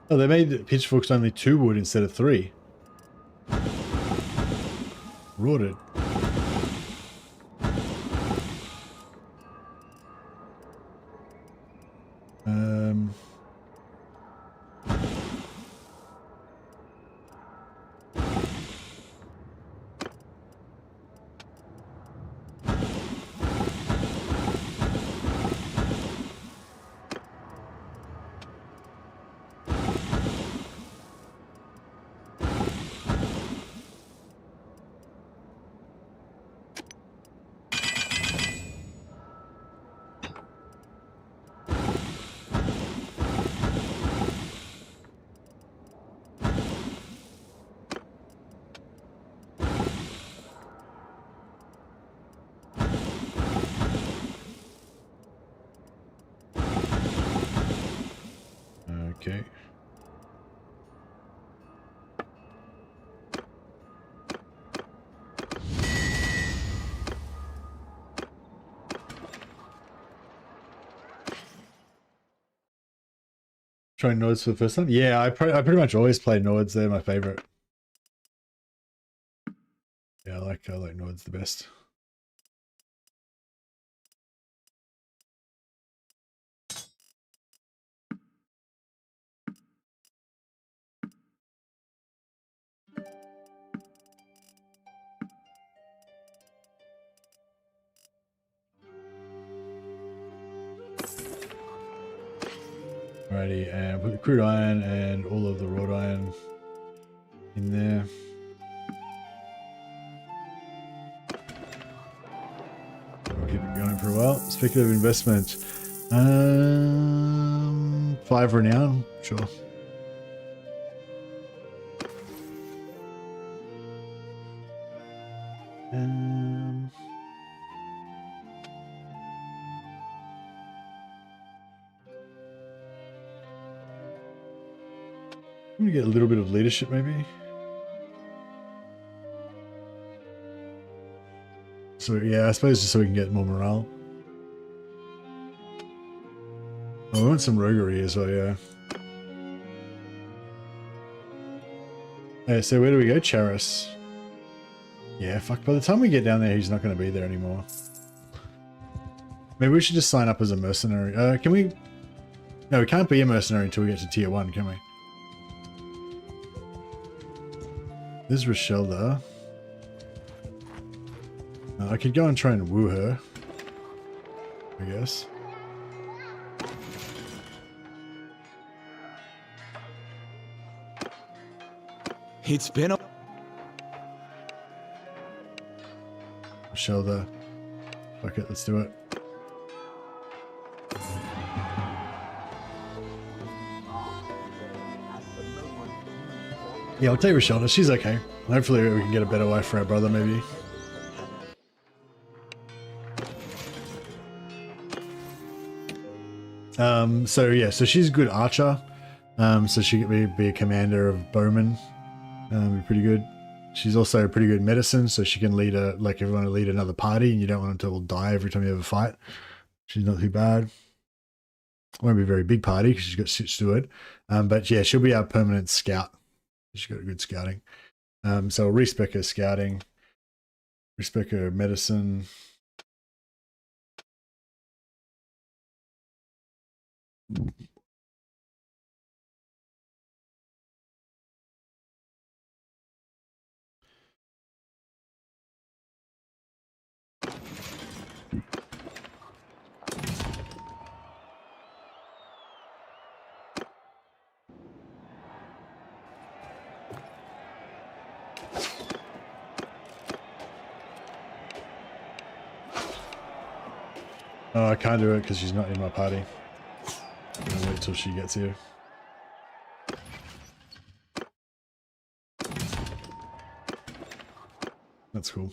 Speaker 6: Oh, they made pitchforks only 2 wood instead of 3. Rotted. Okay. Trying Nords for the first time? Yeah, I pretty much always play Nords. They're my favorite. Yeah, I like Nords the best.
Speaker 1: Alrighty, and put the crude iron and all of the wrought iron in there. We'll keep it going for a while. Speculative investment. 5 renown, sure. I'm gonna get a little bit of leadership, maybe. So yeah, I suppose just so we can get more morale. Oh, we want some roguery as well, yeah. So where do we go? Charis. Yeah, fuck, by the time we get down there, he's not going to be there anymore. Maybe we should just sign up as a mercenary. Can we... No, we can't be a mercenary until we get to tier 1, can we? There's Rochelda. I could go and try and woo her, I guess.
Speaker 4: It's been a...
Speaker 1: Rochelda. Fuck it, let's do it. Yeah, I'll take Rochelda. She's okay. Hopefully we can get a better wife for our brother, maybe. So yeah, so she's a good archer. So she could be a commander of bowmen. Be pretty good. She's also a pretty good medicine, so she can lead if you want to lead another party and you don't want them to all die every time you have a fight. She's not too bad. Won't be a very big party because she's got Sitch Steward. But yeah, she'll be our permanent scout. She's got good scouting. So I'll respec her scouting, respec her medicine. Oh, I can't do it because she's not in my party. I'm gonna wait till she gets here. That's cool.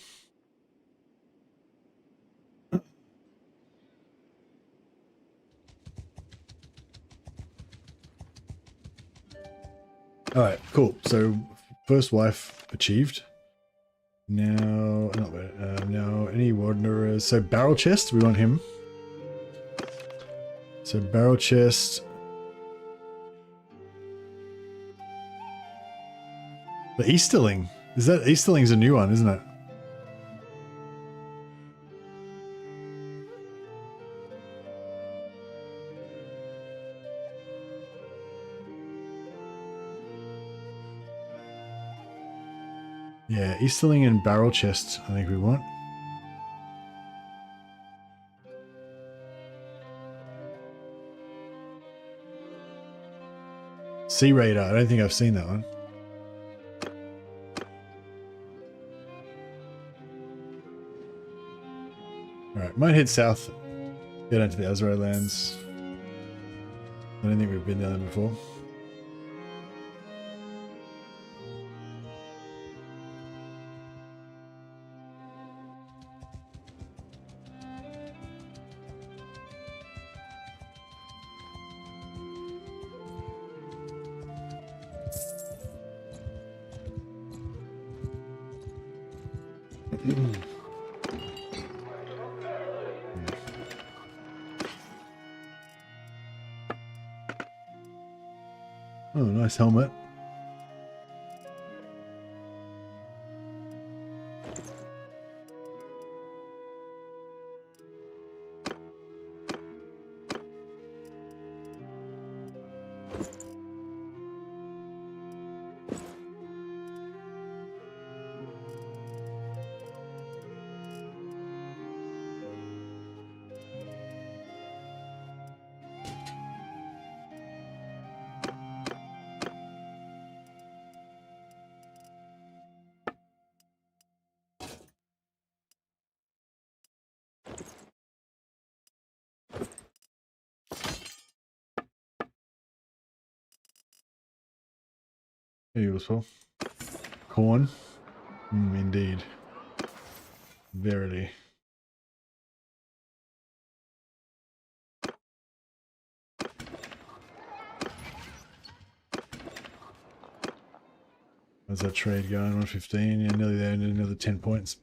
Speaker 1: Alright, cool. So, first wife achieved. Now, not bad. Now, any wanderers. So, barrel chest, we want him. So, barrel chest. The Easterling. Easterling's a new one, isn't it? Yeah, Easterling and barrel chest, I think we want. Sea Raider, I don't think I've seen that one. Alright, might head south, get down to the Azrael lands. I don't think we've been down there before. Oh, nice helmet.
Speaker 6: Here you as well. Corn. Indeed. Verily. How's that trade going? 115. Yeah, nearly there. Another 10 points.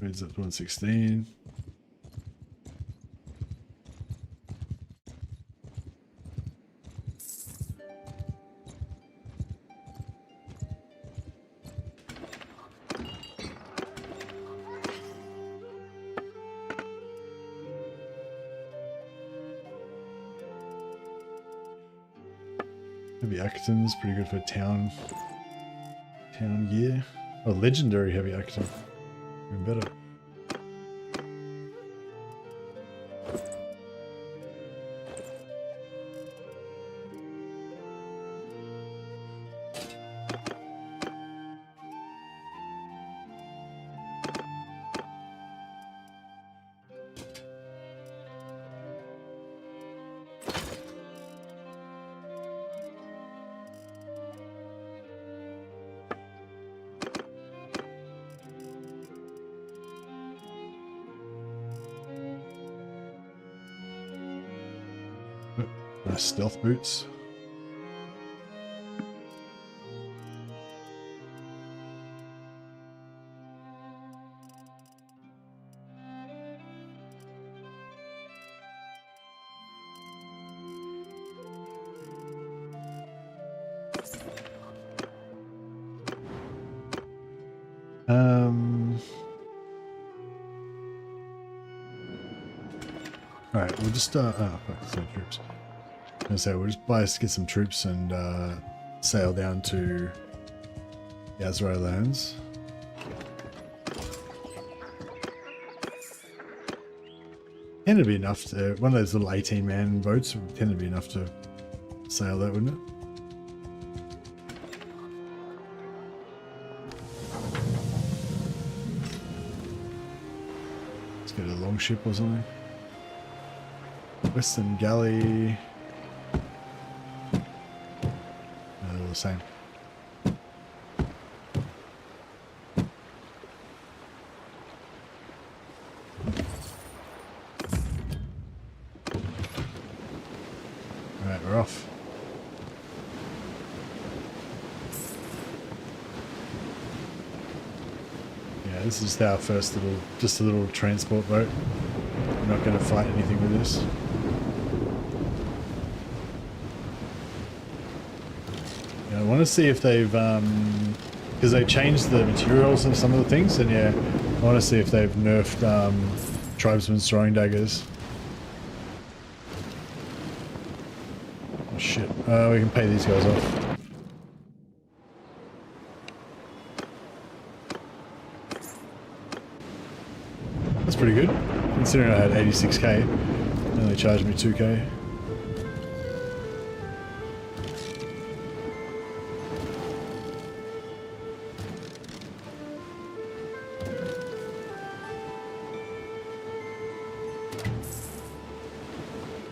Speaker 6: Trade's up to 116. Heavy Acton's pretty good for town gear. Oh, legendary heavy Acton. Even better. Nice stealth boots. All right, we'll just oh fuck, there's no troops. I was gonna say we'll just get some troops and sail down to Yazro lands. Tend to be enough to one of those little 18-man boats would tend to be enough to sail that, wouldn't it? Let's get a longship or something. Western galley. They're all the same. Alright, we're off. Yeah, this is our first little, just a little transport boat. We're not going to fight anything with this. I want to see if they've, because they changed the materials of some of the things, and yeah, I want to see if they've nerfed tribesmen's throwing daggers. Oh shit, we can pay these guys off. That's pretty good, considering I had 86k, and they charged me 2k.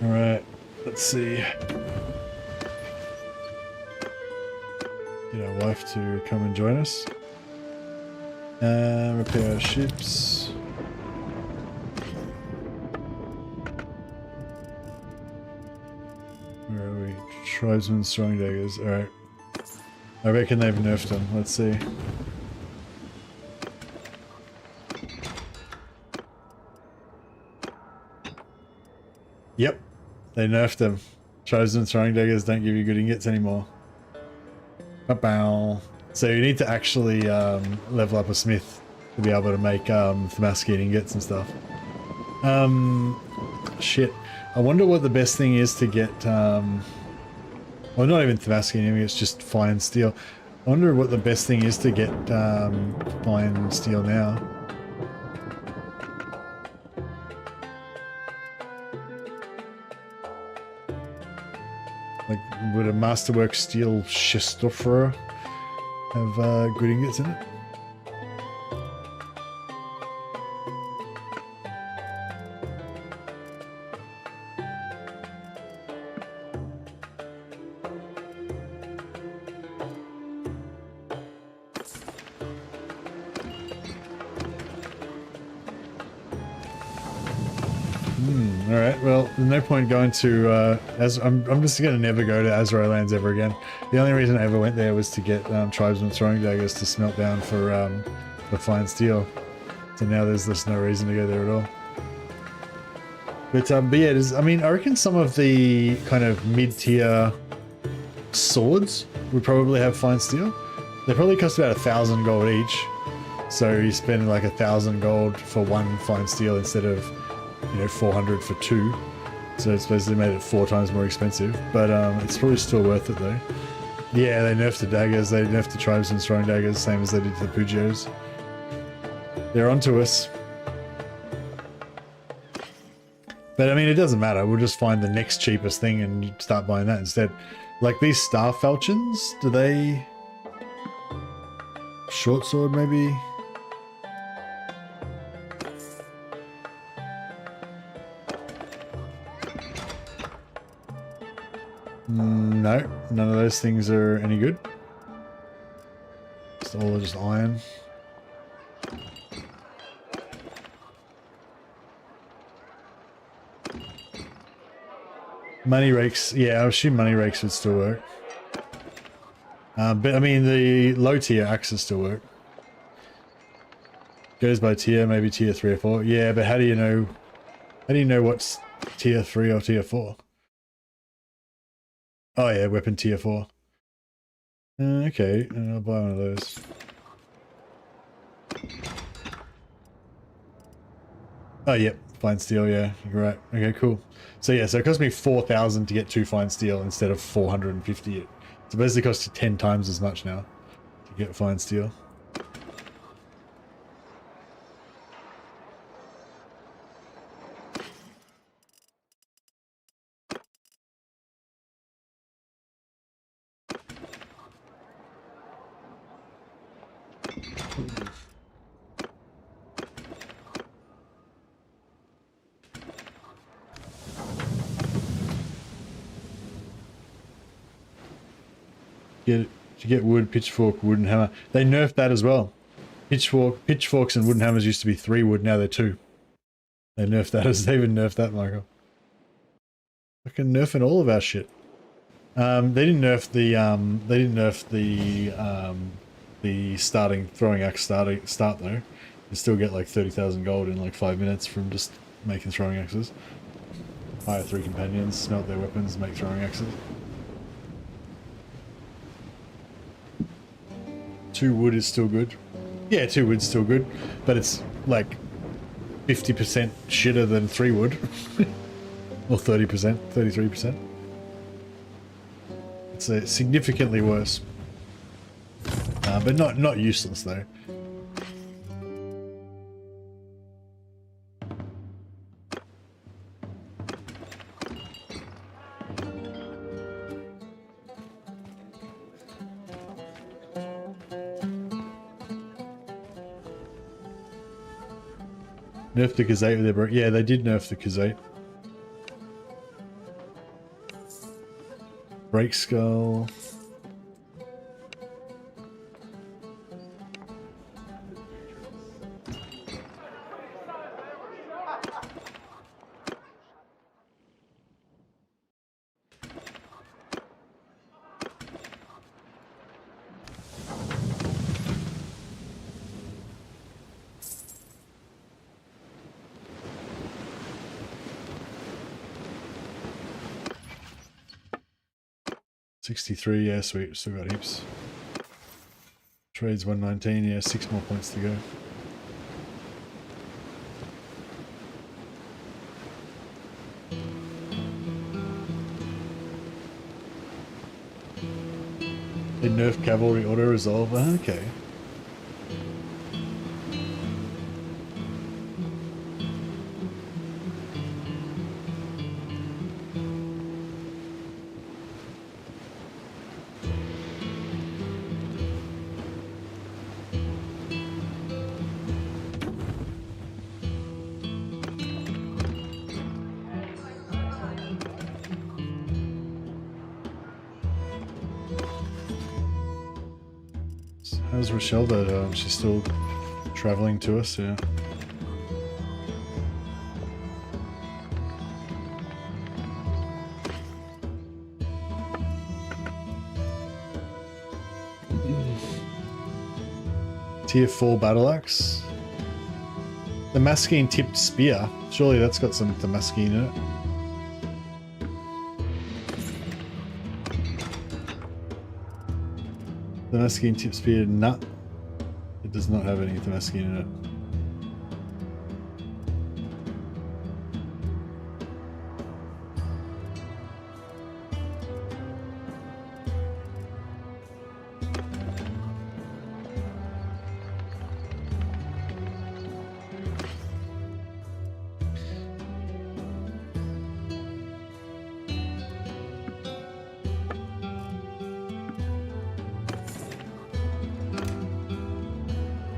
Speaker 6: Alright, let's see. Get our wife to come and join us. Repair our ships. Where are we? Tribesmen's throwing daggers. Alright. I reckon they've nerfed them. Let's see. Yep. They nerfed them. Chosen throwing daggers don't give you good ingots anymore. Ba-bow. So you need to actually level up a smith to be able to make Themaskian ingots and stuff. Shit. I wonder what the best thing is to get... well, not even Themaskian ingots, just fine steel. I wonder what the best thing is to get fine steel now. Like, would a Masterwork Steel Schistopher have good ingots in it? All right. Well, there's no point going to I'm just gonna never go to Azrael Lands ever again. The only reason I ever went there was to get tribesmen throwing daggers to smelt down for fine steel. So now there's just no reason to go there at all. But yeah, I mean, I reckon some of the kind of mid-tier swords would probably have fine steel. They probably cost about 1,000 gold each. So you spend like 1,000 gold for one fine steel instead of, you know, 400 for two. So it's basically made it 4 times more expensive. But it's probably still worth it though. Yeah, they nerfed the daggers. They nerfed the tribesmen throwing daggers, same as they did to the Pugios. They're onto us. But I mean, it doesn't matter. We'll just find the next cheapest thing and start buying that instead. Like these star falchions, do they... Short sword maybe? No, none of those things are any good. It's all just iron. Money rakes, yeah, I assume money rakes would still work. But I mean, the low tier axes still work. Goes by tier, maybe tier 3 or 4. Yeah, but how do you know? How do you know what's tier 3 or tier 4? Oh yeah, weapon tier 4. Okay, I'll buy one of those. Oh yep, fine steel. Yeah, you're right. Okay, cool. So yeah, so it cost me 4,000 to get 2 fine steel instead of 450. So basically costs you 10 times as much now to get fine steel. To get wood, pitchfork, wooden hammer. They nerfed that as well. Pitchforks and wooden hammers used to be 3 wood, now they're 2. They nerfed that as they even nerfed that, Michael. Fucking nerfing all of our shit. They didn't nerf the starting throwing axe start though. You still get like 30,000 gold in like 5 minutes from just making throwing axes. Hire 3 companions, smelt their weapons, make throwing axes. 2 wood is still good. Yeah, 2 wood's still good, but it's like 50% shitter than 3 wood. Or 30%, 33%. It's significantly worse. But not useless though. Nerf the Kazate with their bro. Yeah, they did nerf the Kazate. Break skull. $63, yeah, sweet, still got heaps. Trades 119, yeah, 6 more points to go. They nerfed cavalry auto resolve, okay. How's Rochelle though? She's still traveling to us, yeah. Tier 4 battle axe. The Damascene tipped spear. Surely that's got some Damascene in it. The Damascene tipped spear, nut. It does not have any Damascene in it.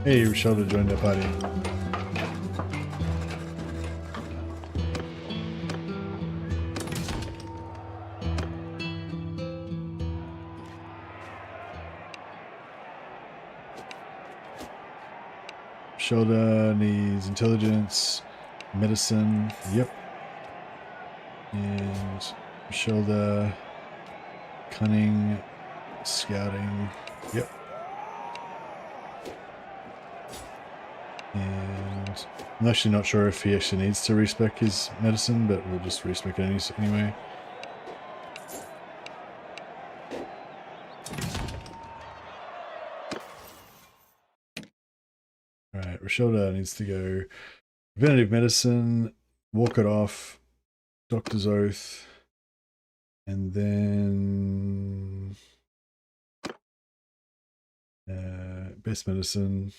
Speaker 6: Hey, Shoulder joined the party. Shoulder needs intelligence, medicine, yep. And shoulder, cunning, scouting, yep. And I'm actually not sure if he actually needs to respec his medicine, but we'll just respec it anyway. Alright, Rochelda needs to go preventative medicine, walk it off, doctor's oath, and then best medicine.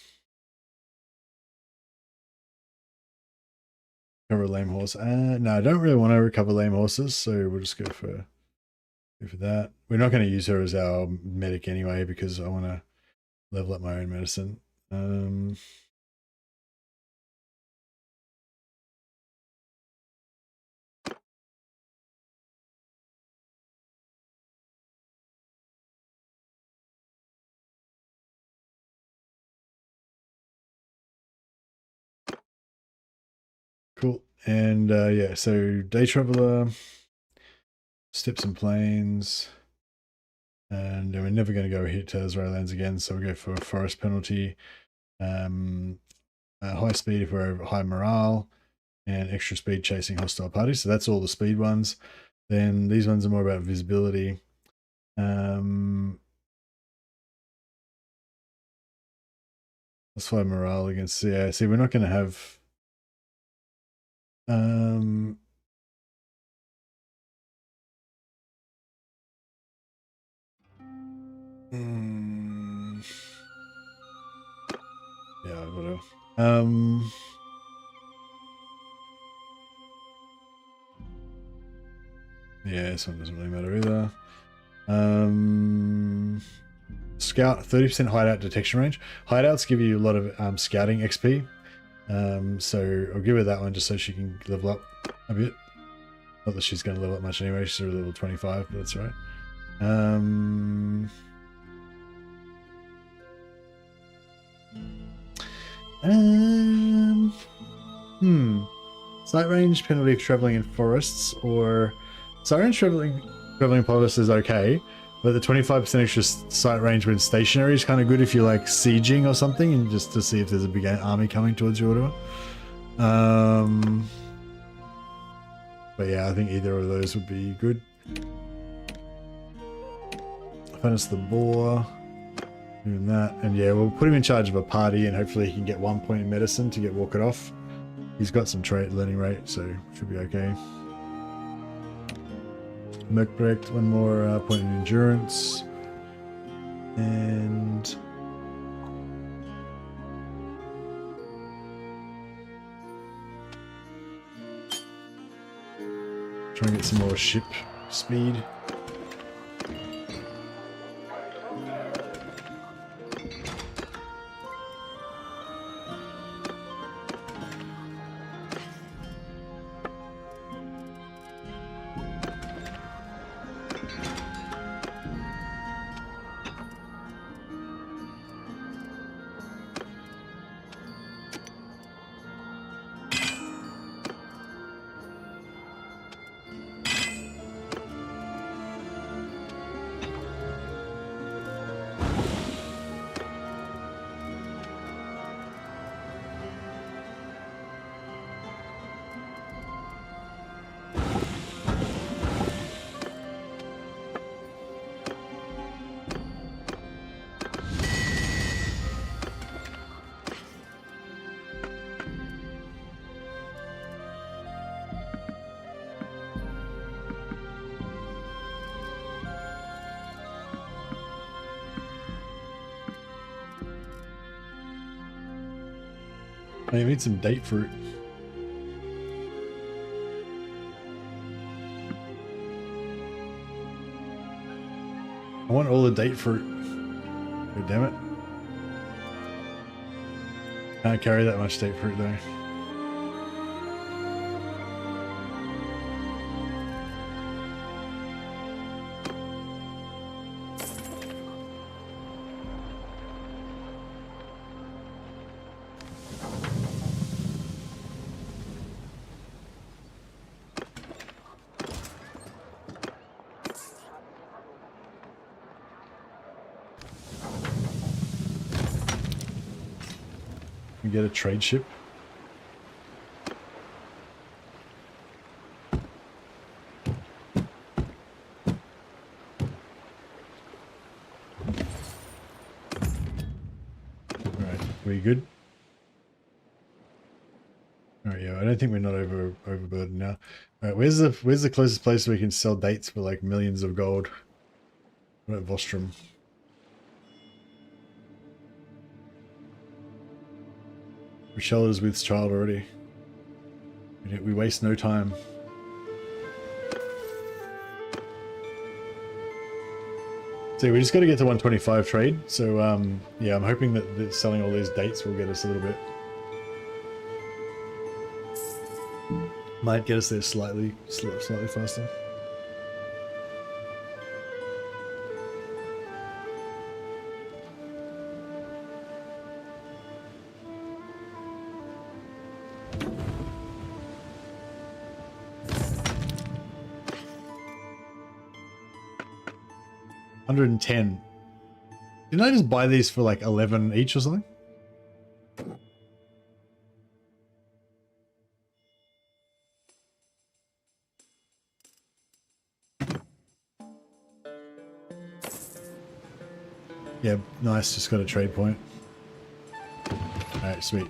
Speaker 6: Recover lame horse. No, I don't really want to recover lame horses, so we'll just go for that. We're not going to use her as our medic anyway because I want to level up my own medicine. Cool. And yeah, so day traveler, steps and plains, and we're never going to go hit Israelands again, so we go for forest penalty, high speed if we're over high morale, and extra speed chasing hostile parties. So that's all the speed ones. Then these ones are more about visibility. Let's fly morale against, yeah, see, we're not going to have yeah, whatever. Yeah, this one doesn't really matter either. Scout, 30% hideout detection range. Hideouts give you a lot of scouting XP. So I'll give her that one just so she can level up a bit. Not that she's going to level up much anyway. She's already level 25, but that's all right. Sight range penalty of traveling in forests, or sight range traveling in forests is okay, but the 25% extra sight range when stationary is kind of good if you're like sieging or something, and just to see if there's a big army coming towards you or whatever. But yeah, I think either of those would be good. Furnace the boar, doing that, and yeah, we'll put him in charge of a party, and hopefully he can get 1 point in medicine to get walk it off. He's got some trait learning rate, so should be okay. Merkbrecht, 1 more point in endurance, and try and get some more ship speed. I need some date fruit. I want all the date fruit. God damn it. Can't carry that much date fruit though. We get a trade ship. Alright, we good? Alright, yeah, I don't think we're not overburdened now. Alright, where's the closest place we can sell dates for like millions of gold? What about Vostrom? Rochelle is with child already. We waste no time. So we just got to get to 125 trade. So yeah, I'm hoping that selling all these dates will get us a little bit. Might get us there slightly faster. $110. Didn't I just buy these for like 11 each or something? Yeah, nice. Just got a trade point. Alright, sweet.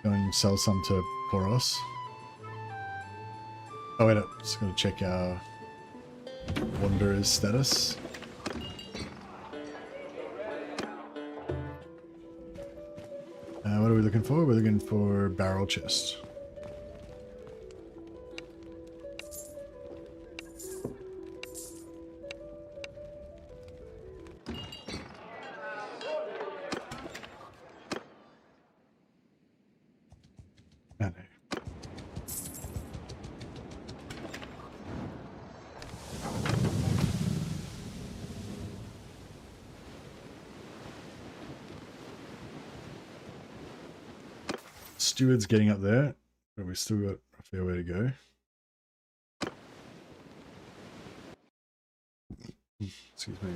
Speaker 6: Go and sell some to Poros. Oh wait, just gotta check our Wanderer's status. What are we looking for? We're looking for barrel chest. No. Steward's getting up there, but we've still got a fair way to go. Excuse me.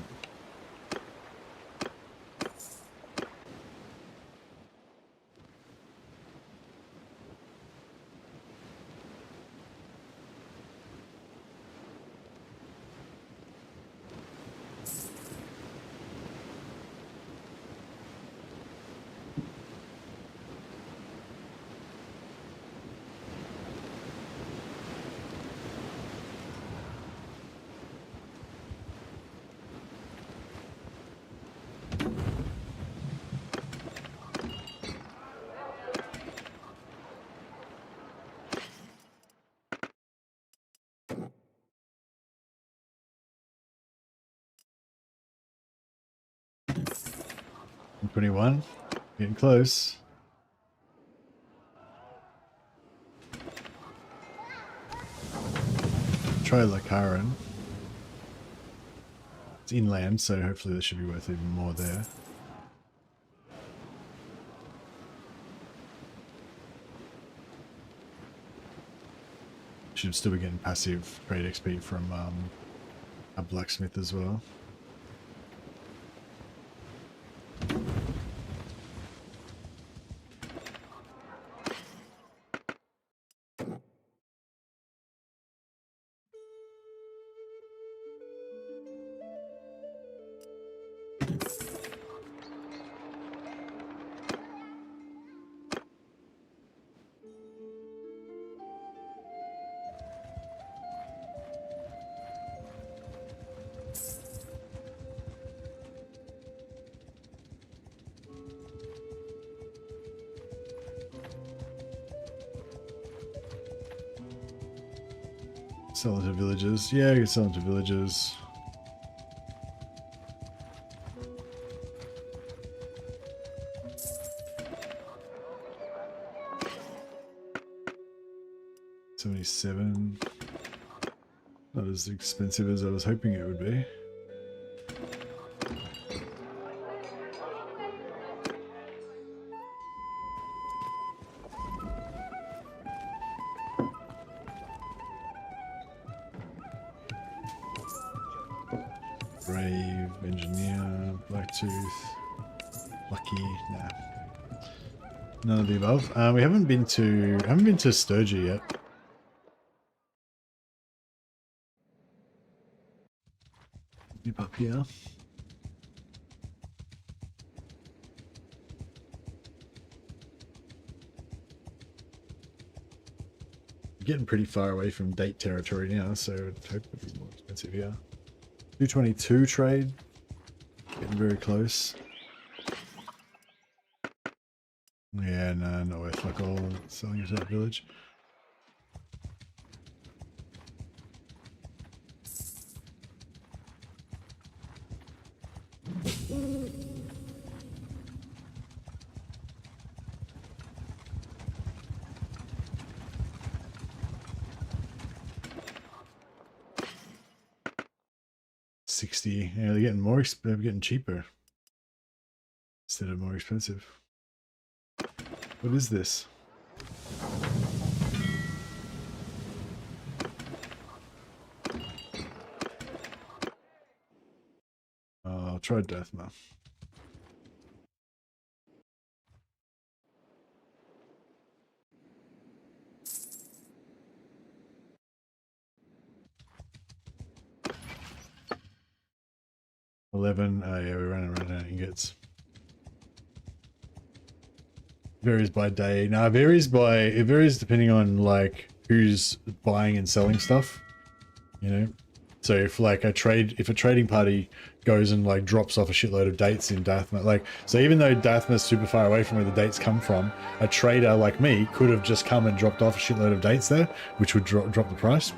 Speaker 6: $21, getting close. Try Lakaran. It's inland, so hopefully this should be worth even more there. Should still be getting passive trade XP from a blacksmith as well.
Speaker 1: Sell it to villagers. Yeah, you can sell it to villagers. $77. Not as expensive as I was hoping it would be. Brave, engineer, blacktooth, lucky, nah. None of the above. We haven't been to Sturgis yet. Dip up here. We're getting pretty far away from date territory now, so I'd hope it'd be more expensive here. 222 trade. Getting very close. Yeah, no, not worth fuck all selling it to that village. $60. Yeah, they're getting more they're getting cheaper instead of more expensive. What is this? I'll try Deathma. $11. Oh yeah, we're running out of ingots. Varies by day. No, it varies depending on like who's buying and selling stuff. You know? So if like a trading party goes and like drops off a shitload of dates in Dathma, like, so even though Dathma's super far away from where the dates come from, a trader like me could have just come and dropped off a shitload of dates there, which would drop the price.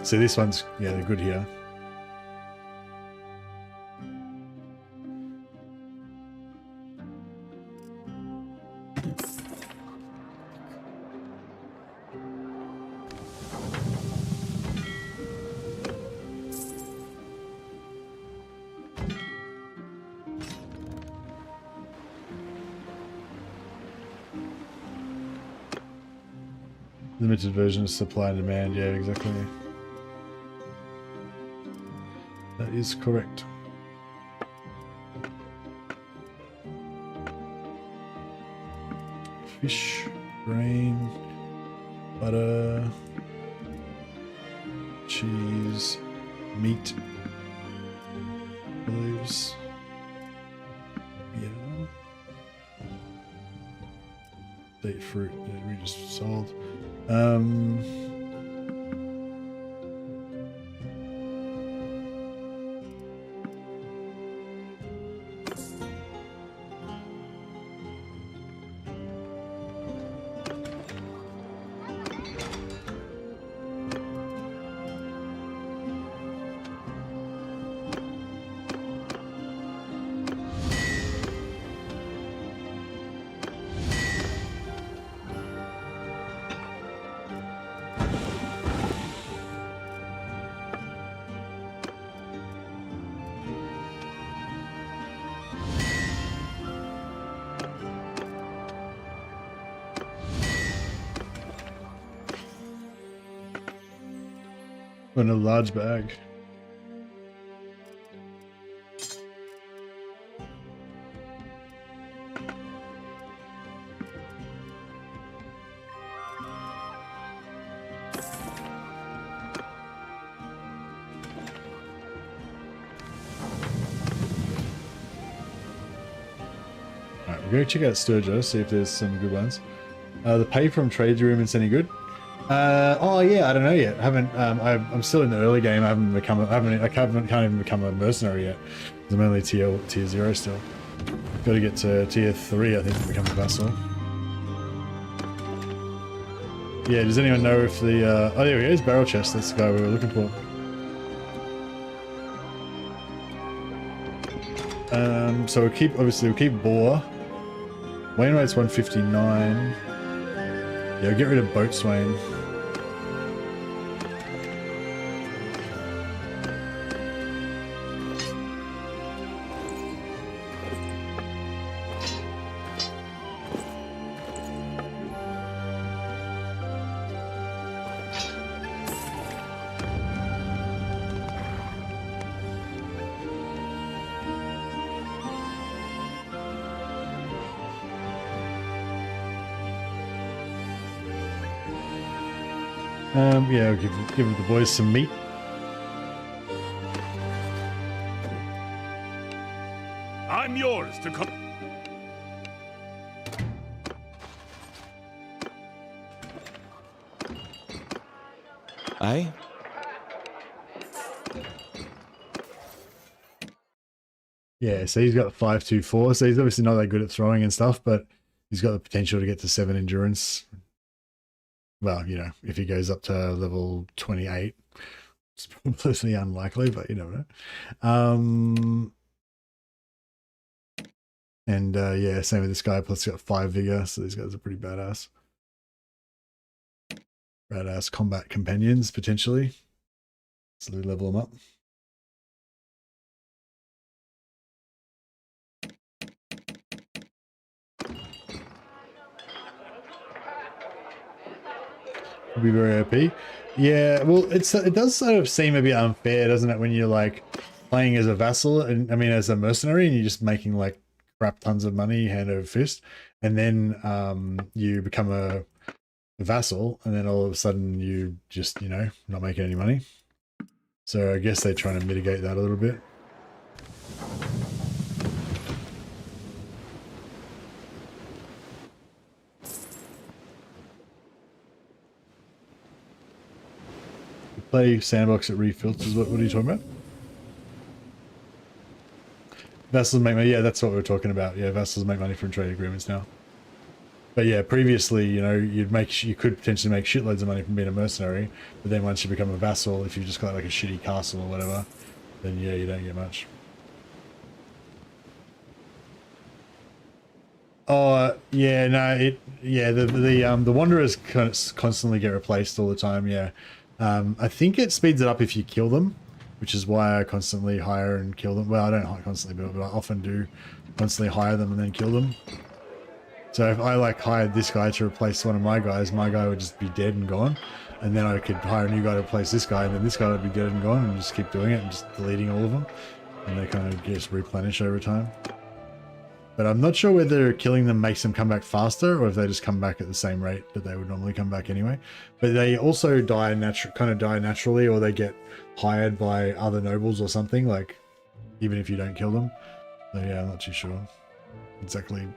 Speaker 1: So this one's, yeah, they're good here. Limited version of supply and demand, yeah, exactly. That is correct. Fish, grain, butter, cheese, meat, olives, yeah, date fruit that we just sold. In a large bag. Alright, we're going to check out Sturgis, see if there's some good ones. The pay from trade agreements any good? Oh yeah, I don't know yet. I haven't. I'm still in the early game. I haven't become. Can't even become a mercenary yet. I'm only tier 0 still. Got to get to tier 3, I think, to become a vassal.
Speaker 6: Yeah, does anyone know if the... oh, there he is, barrel chest. That's the guy we were looking for. So we'll keep, obviously, we'll keep Boar. Wainwright's 159. Yeah, we'll get rid of Boatswain. Yeah, I'll give the boys some meat.
Speaker 5: I'm yours to come.
Speaker 4: Aye?
Speaker 6: Yeah, so he's got 524, so he's obviously not that good at throwing and stuff, but he's got the potential to get to 7 endurance. Well, you know, if he goes up to level 28, it's probably unlikely, but you never know. And yeah, same with this guy, plus he's got 5 vigor, so these guys are pretty badass. Badass combat companions, potentially. So we level them up. Be very OP. Yeah, well, it does sort of seem a bit unfair, doesn't it, when you're like playing as a vassal and I mean as a mercenary and you're just making like crap tons of money hand over fist, and then you become a vassal and then all of a sudden you just, you know, not making any money. So I guess they're trying to mitigate that a little bit. Play sandbox at refills. What are you talking about? Vassals make money. Yeah, that's what we were talking about. Yeah, vassals make money from trade agreements now. But yeah, previously, you know, you could potentially make shitloads of money from being a mercenary, but then once you become a vassal, if you've just got like a shitty castle or whatever, then yeah, you don't get much. Oh yeah, no, the wanderers constantly get replaced all the time. Yeah. I think it speeds it up if you kill them, which is why I constantly hire and kill them. Well, I don't constantly, but I often do constantly hire them and then kill them. So if I like hired this guy to replace one of my guy would just be dead and gone. And then I could hire a new guy to replace this guy, and then this guy would be dead and gone, and just keep doing it and just deleting all of them. And they kind of just replenish over time. But I'm not sure whether killing them makes them come back faster or if they just come back at the same rate that they would normally come back anyway. But they also die naturally, or they get hired by other nobles or something, like even if you don't kill them. So yeah, I'm not too sure exactly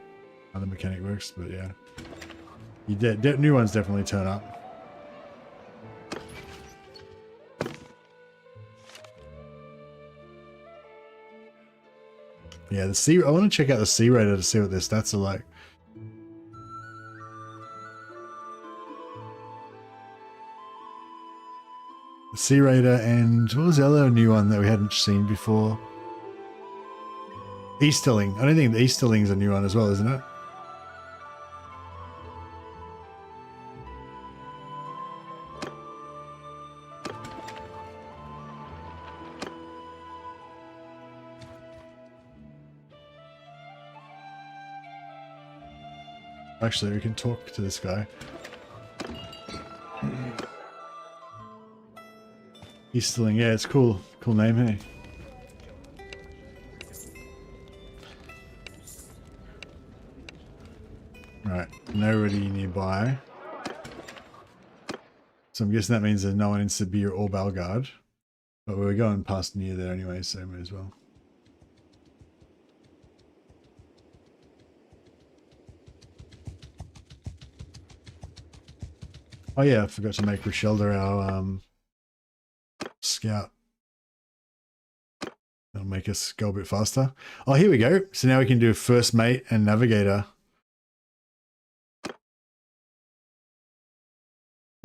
Speaker 6: how the mechanic works, but yeah. New ones definitely turn up. Yeah, I want to check out the Sea Raider to see what their stats are like. The Sea Raider, and what was the other new one that we hadn't seen before? Easterling. I don't think the Easterling's a new one as well, isn't it? Actually, we can talk to this guy. Easterling, yeah, it's cool. Cool name, hey? Right, nobody nearby. So I'm guessing that means there's no one in Sibir or Belgrade. But we were going past near there anyway, so may as well. Oh yeah, I forgot to make Rochelda our scout. That'll make us go a bit faster. Oh, here we go. So now we can do first mate and navigator.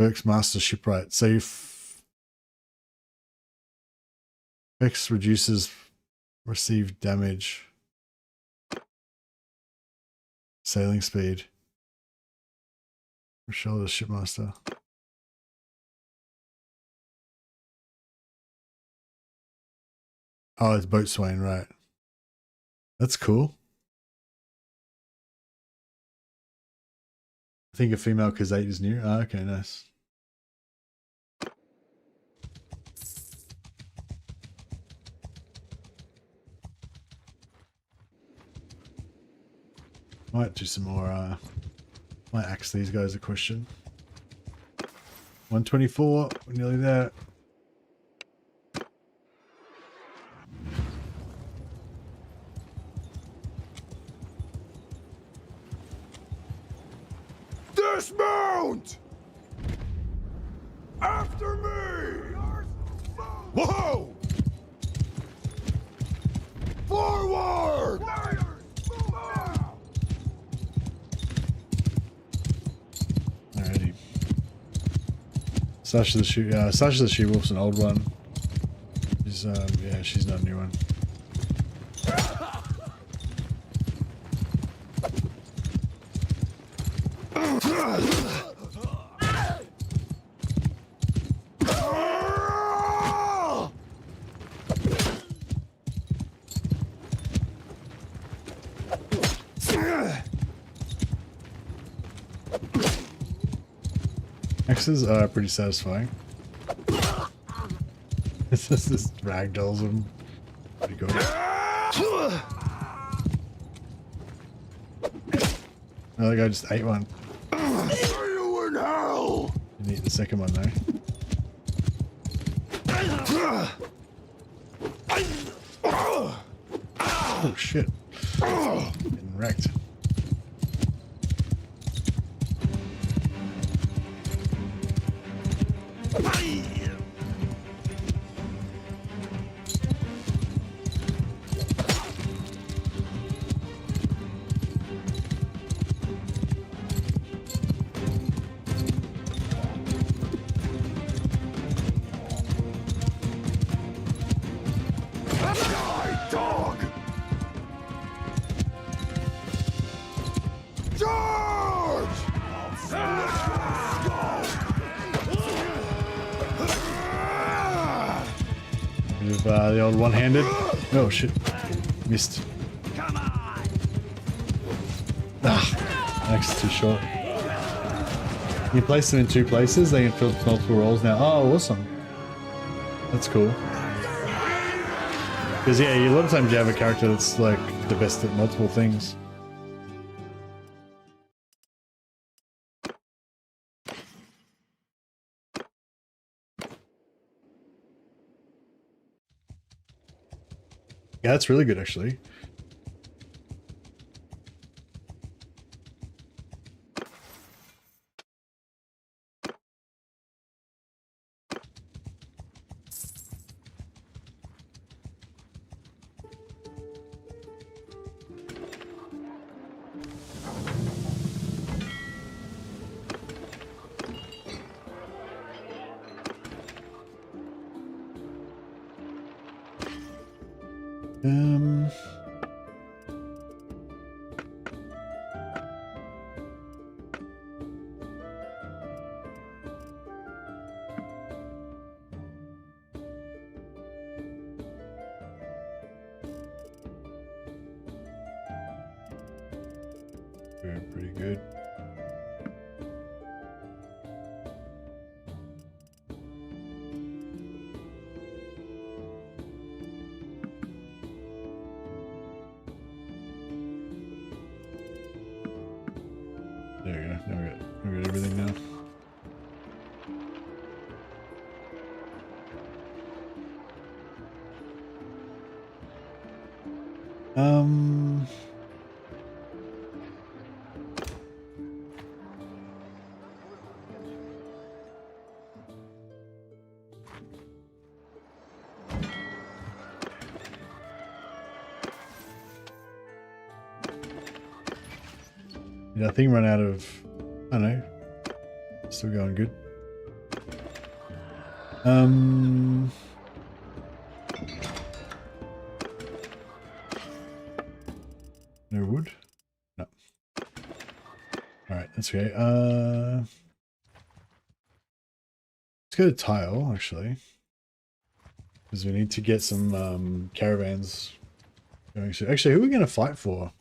Speaker 1: Perks master shipwright. So if X reduces received damage. Sailing speed. Rochelle the shipmaster. Oh, it's boatswain, right. That's cool. I think a female Kazate is new. Oh, okay, nice. Might do some more, might ask these guys a question. 124, we're nearly there.
Speaker 5: Dismount! After me! Whoa! Forward!
Speaker 1: Alrighty. Sasha the She-Wolf's an old one. She's, yeah, she's not a new one. Axes are pretty satisfying. It's just this ragdolls them. Pretty good. Oh, that guy just ate one.
Speaker 5: See you in hell!
Speaker 1: Didn't eat the second one though. Oh shit. Getting wrecked.
Speaker 5: Dog! Charge!
Speaker 1: Bit of the old one-handed. Oh shit. Missed. Ah, axe is too short. You place them in two places, they can fill multiple roles now. Oh, awesome. That's cool. Because yeah, a lot of times you have a character that's like the best at multiple things. Yeah, that's really good actually. Pretty good. There we go. Now we got everything now. Yeah, I think run out of, I don't know, still going good.
Speaker 6: Um. No wood? No. Alright, that's okay. Let's go to tile, actually. Because we need to get some caravans going. So, actually, who are we going to fight for?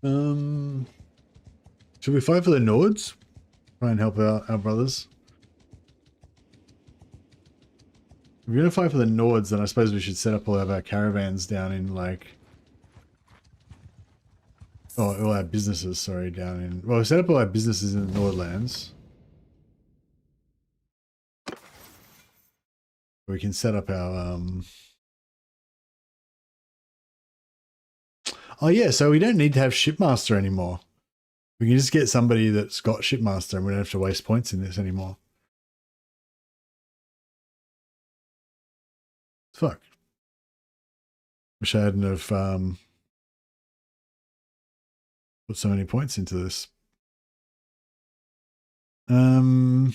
Speaker 6: Should we fight for the Nords? Try and help out our brothers. If we're going to fight for the Nords, then I suppose we should set up all of our caravans down in, like... Oh, all our businesses, sorry, down in... Well, we set up all our businesses in the Nordlands. We can set up our... Oh, yeah, so we don't need to have Shipmaster anymore. We can just get somebody that's got Shipmaster and we don't have to waste points in this anymore. Fuck. Wish I hadn't have put so many points into this. So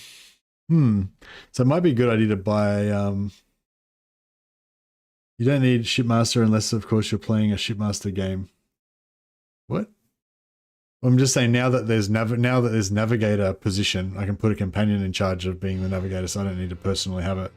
Speaker 6: it might be a good idea to buy you don't need Shipmaster unless of course you're playing a Shipmaster game. What? I'm just saying now that there's navigator position, I can put a companion in charge of being the navigator, so I don't need to personally have it.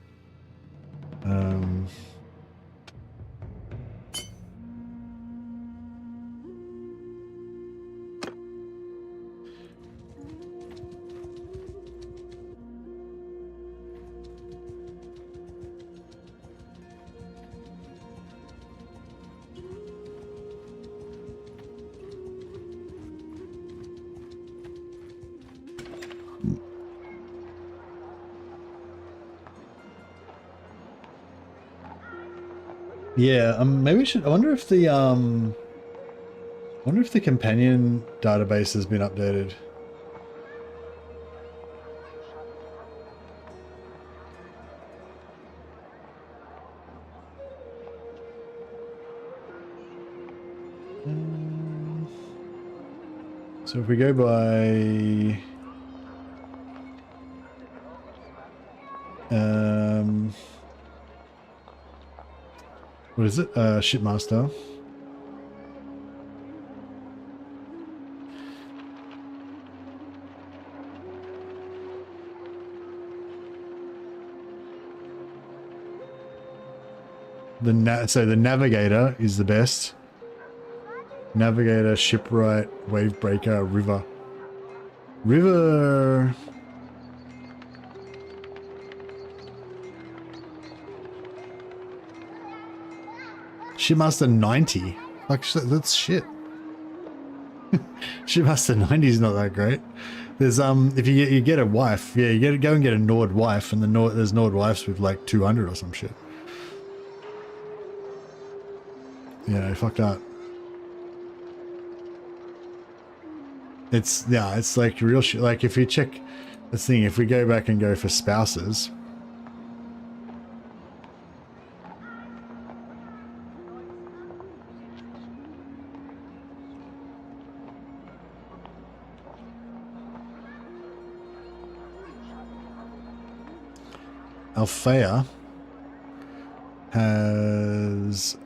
Speaker 6: Yeah, maybe we should. I wonder if the companion database has been updated. So if we go by what is it? Shipmaster. So the navigator is the best. Navigator, shipwright, wavebreaker, river. River. Shipmaster 90. Like, that's shit. Shipmaster 90 is not that great. There's if you get a wife, yeah, you go and get a Nord wife, and there's Nord wives with like 200 or some shit. Yeah, fuck that. It's like real shit. Like if you check this thing, if we go back and go for spouses. Althea has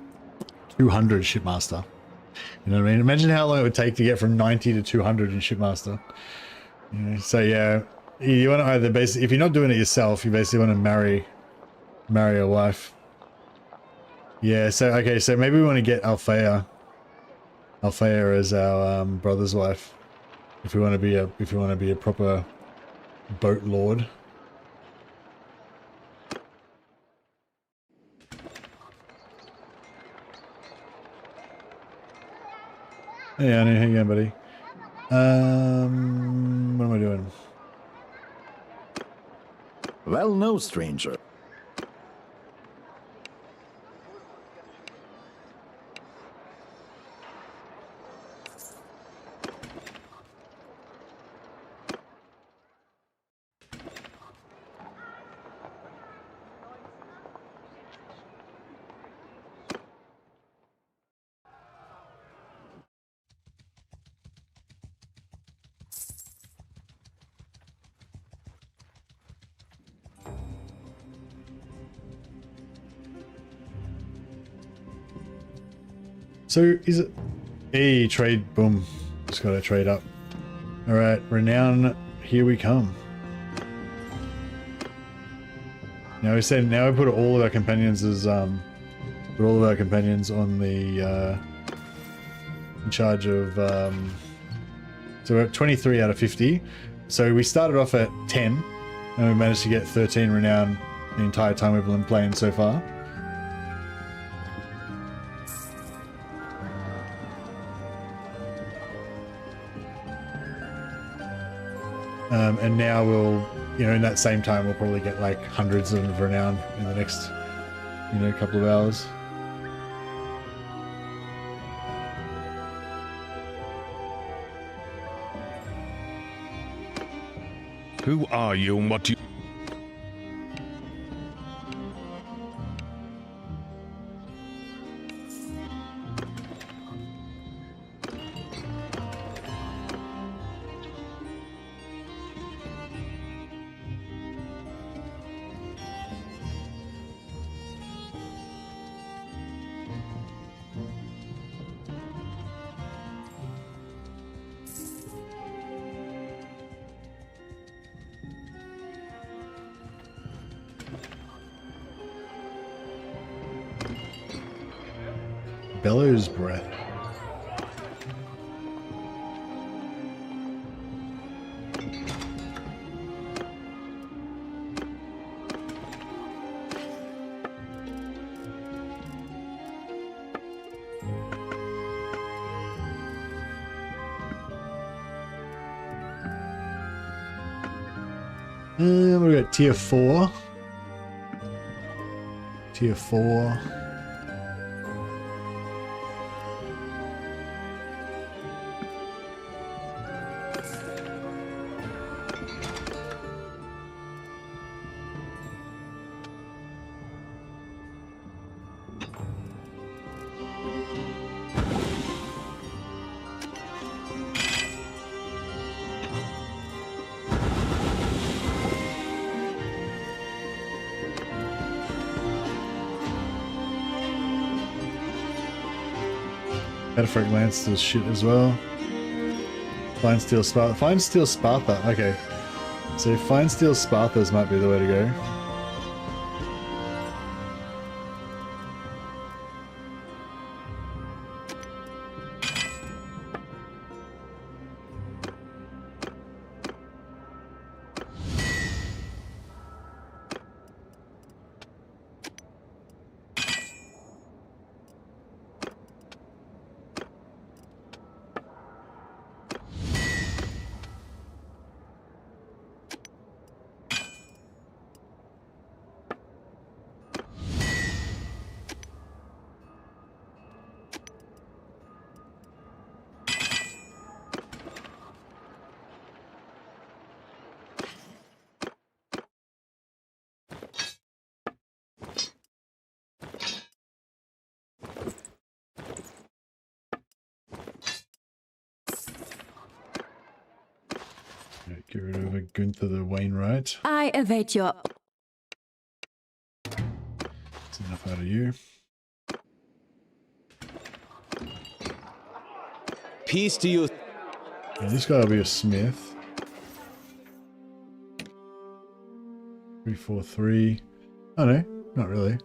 Speaker 6: 200 Shipmaster. You know what I mean? Imagine how long it would take to get from 90 to 200 in Shipmaster. You know, so yeah, you want to either basically, if you're not doing it yourself, you basically want to marry a wife. Yeah. So okay. So maybe we want to get Althea as our brother's wife. If we want to be a proper boat lord. Hey Annie, how you going, buddy? What am I doing?
Speaker 5: Well, no, stranger.
Speaker 1: So is it... Hey, trade, boom. Just got to trade up. Alright, renown, here we come. Now we said, now we put all of our companions as, put all of our companions on the, in charge of, so we're at 23 out of 50. So we started off at 10, and we managed to get 13 renown the entire time we've been playing so far. And now we'll, you know, in that same time, we'll probably get like hundreds of renown in the next, you know, couple of hours.
Speaker 7: Who are you and what do you...
Speaker 1: Bellows breath. We got tier 4. Tier 4. Cataphragm Lance does shit as well. Fine Steel Sparta. Fine Steel Sparta. Okay. So Fine Steel Spartas might be the way to go. Get rid of a Gunther the Wainwright.
Speaker 2: I await your...
Speaker 1: That's enough out of you.
Speaker 4: Peace to you.
Speaker 1: Yeah, this guy will be a smith. 343. Oh no, not really.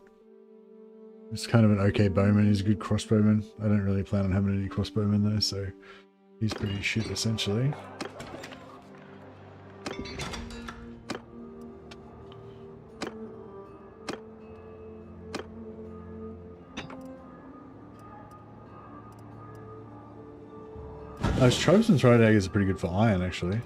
Speaker 1: He's kind of an okay bowman. He's a good crossbowman. I don't really plan on having any crossbowmen though, so he's pretty shit essentially. Those tropes and throw daggers are pretty good for iron, actually.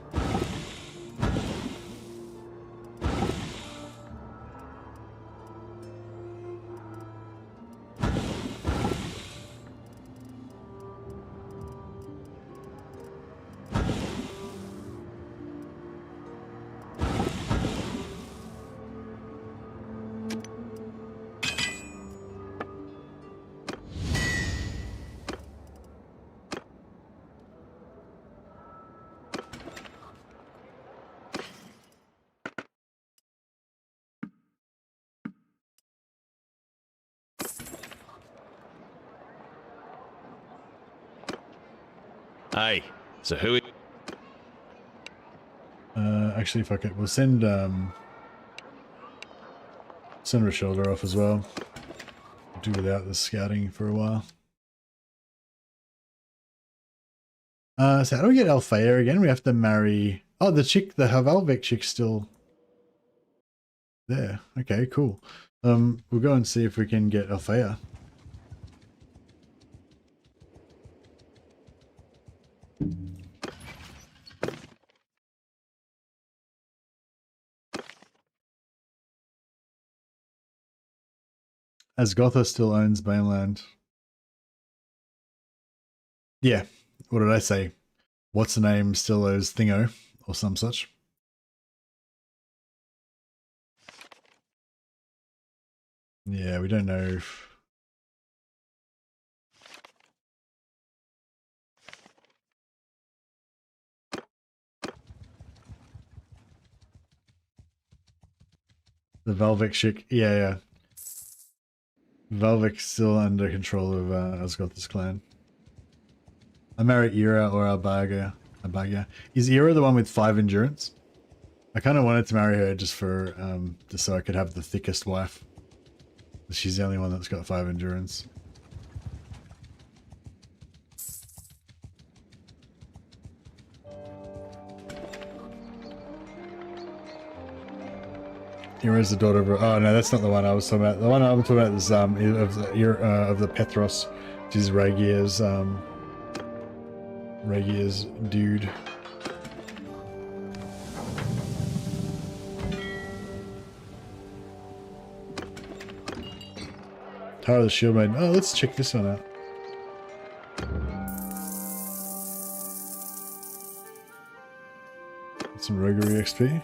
Speaker 4: Aye. So who?
Speaker 6: Actually, fuck it. We'll send Rochelda off as well. Do without the scouting for a while. So how do we get Althea again? We have to marry... Oh, the chick, the Havalvik chick's still there. Okay, cool. We'll go and see if we can get Althea. As Gotha still owns Baneland. Yeah, what did I say? What's the name still owes Thingo or some such? Yeah, we don't know if... The Valvik chick, yeah. Valvik's still under control of Asgoth's clan. I marry Ira or Albaga. Is Ira the one with 5 endurance? I kind of wanted to marry her just for, just so I could have the thickest wife. She's the only one that's got 5 endurance. Ira's the daughter of... Oh no, that's not the one I was talking about. The one I'm talking about is of the Petros, which is Ragier's dude. Tower of the Shield Maiden. Oh, let's check this one out. Get some roguery XP.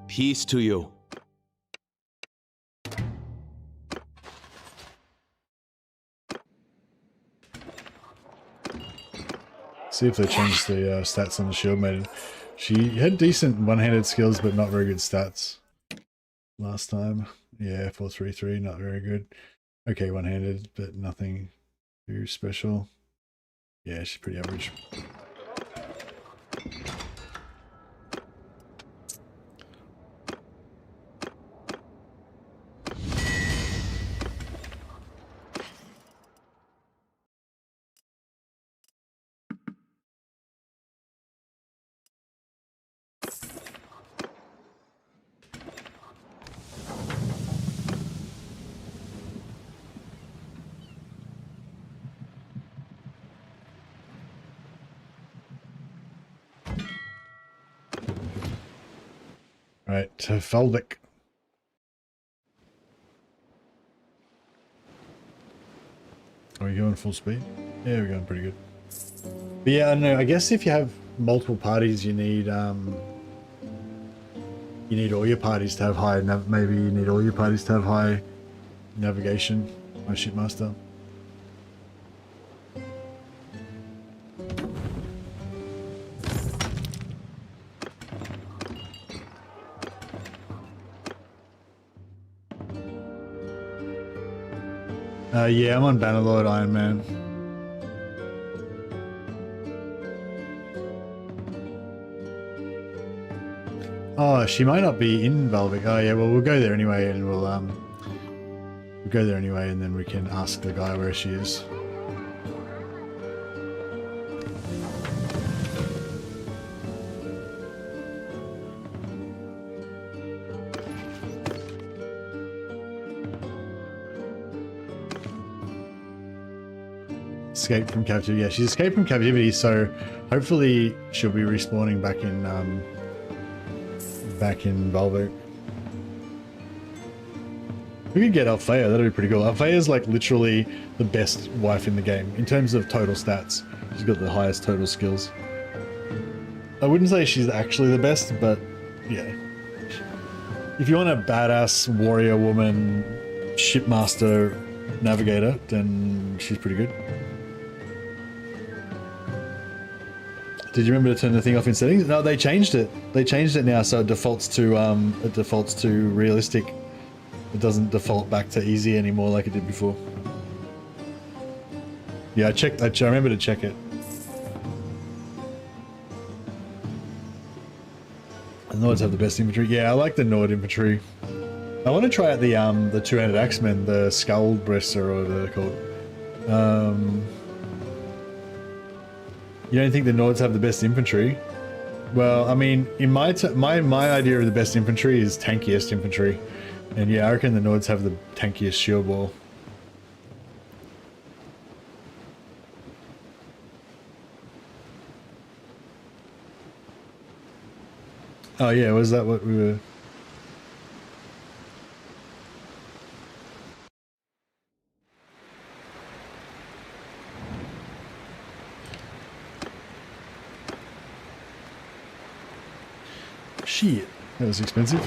Speaker 4: Peace to you.
Speaker 6: See if they changed the stats on the Shield Maiden. She had decent one-handed skills, but not very good stats last time. Yeah, 433, not very good. Okay, one-handed, but nothing too special. Yeah, she's pretty average. Right, to Feldic. Are we going full speed? Yeah, we're going pretty good. But yeah, I don't know. I guess if you have multiple parties, you need all your parties to have high. Maybe you need all your parties to have high navigation. My shipmaster. Yeah, I'm on Bannerlord Iron Man. Oh, she might not be in Valvik. Oh yeah, well we'll go there anyway, and we'll go there anyway, and then we can ask the guy where she is. Escaped from captivity. Yeah, she's escaped from captivity, so hopefully she'll be respawning back in Valvik. We could get Althea, that'd be pretty cool. Althea's like literally the best wife in the game in terms of total stats. She's got the highest total skills. I wouldn't say she's actually the best, but yeah. If you want a badass warrior woman, shipmaster, navigator, then she's pretty good. Did you remember to turn the thing off in settings? No, they changed it. They changed it now, so it defaults to realistic. It doesn't default back to easy anymore like it did before. Yeah, I checked. I remember to check it. The Nords have the best infantry. Yeah, I like the Nord infantry. I want to try out the two-handed axemen, the skull breaster or whatever they're called. You don't think the Nords have the best infantry? Well, I mean, in my idea of the best infantry is tankiest infantry, and yeah, I reckon the Nords have the tankiest shield wall. Oh yeah, was that what we were? Shit, that was expensive.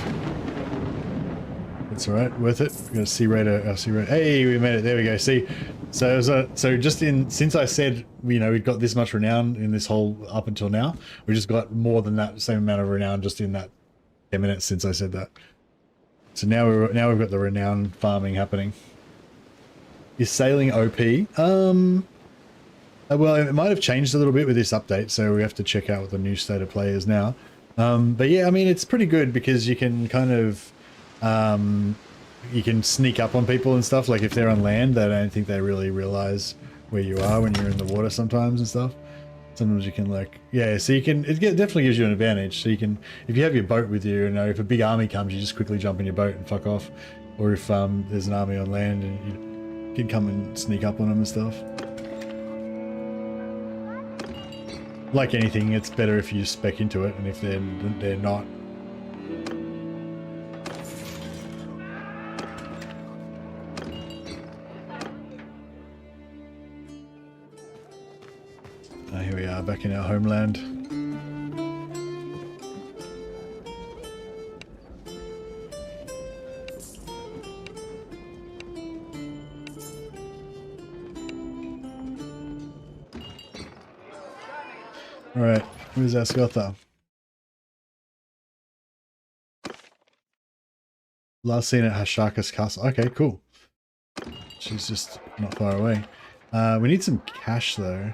Speaker 6: That's all right, worth it. We got a C rater, C rater. Hey, we made it. There we go. See, so so just since I said we'd got this much renown in this whole up until now, we just got more than that same amount of renown just in that 10 minutes since I said that. So now we've got the renown farming happening. Is sailing OP? Well, it might have changed a little bit with this update, so we have to check out what the new state of play is now. But yeah, I mean, it's pretty good because you can kind of, you can sneak up on people and stuff. Like if they're on land, I don't think they really realize where you are when you're in the water sometimes and stuff. Sometimes you can so you can, it definitely gives you an advantage. So you can, if you have your boat with you, if a big army comes, you just quickly jump in your boat and fuck off. Or if there's an army on land and you can come and sneak up on them and stuff. Like anything, it's better if you spec into it, and if they're not. Here we are, back in our homeland. Alright, where's our Scotta? Last seen at Hashaka's castle. Okay, cool. She's just not far away. We need some cash though.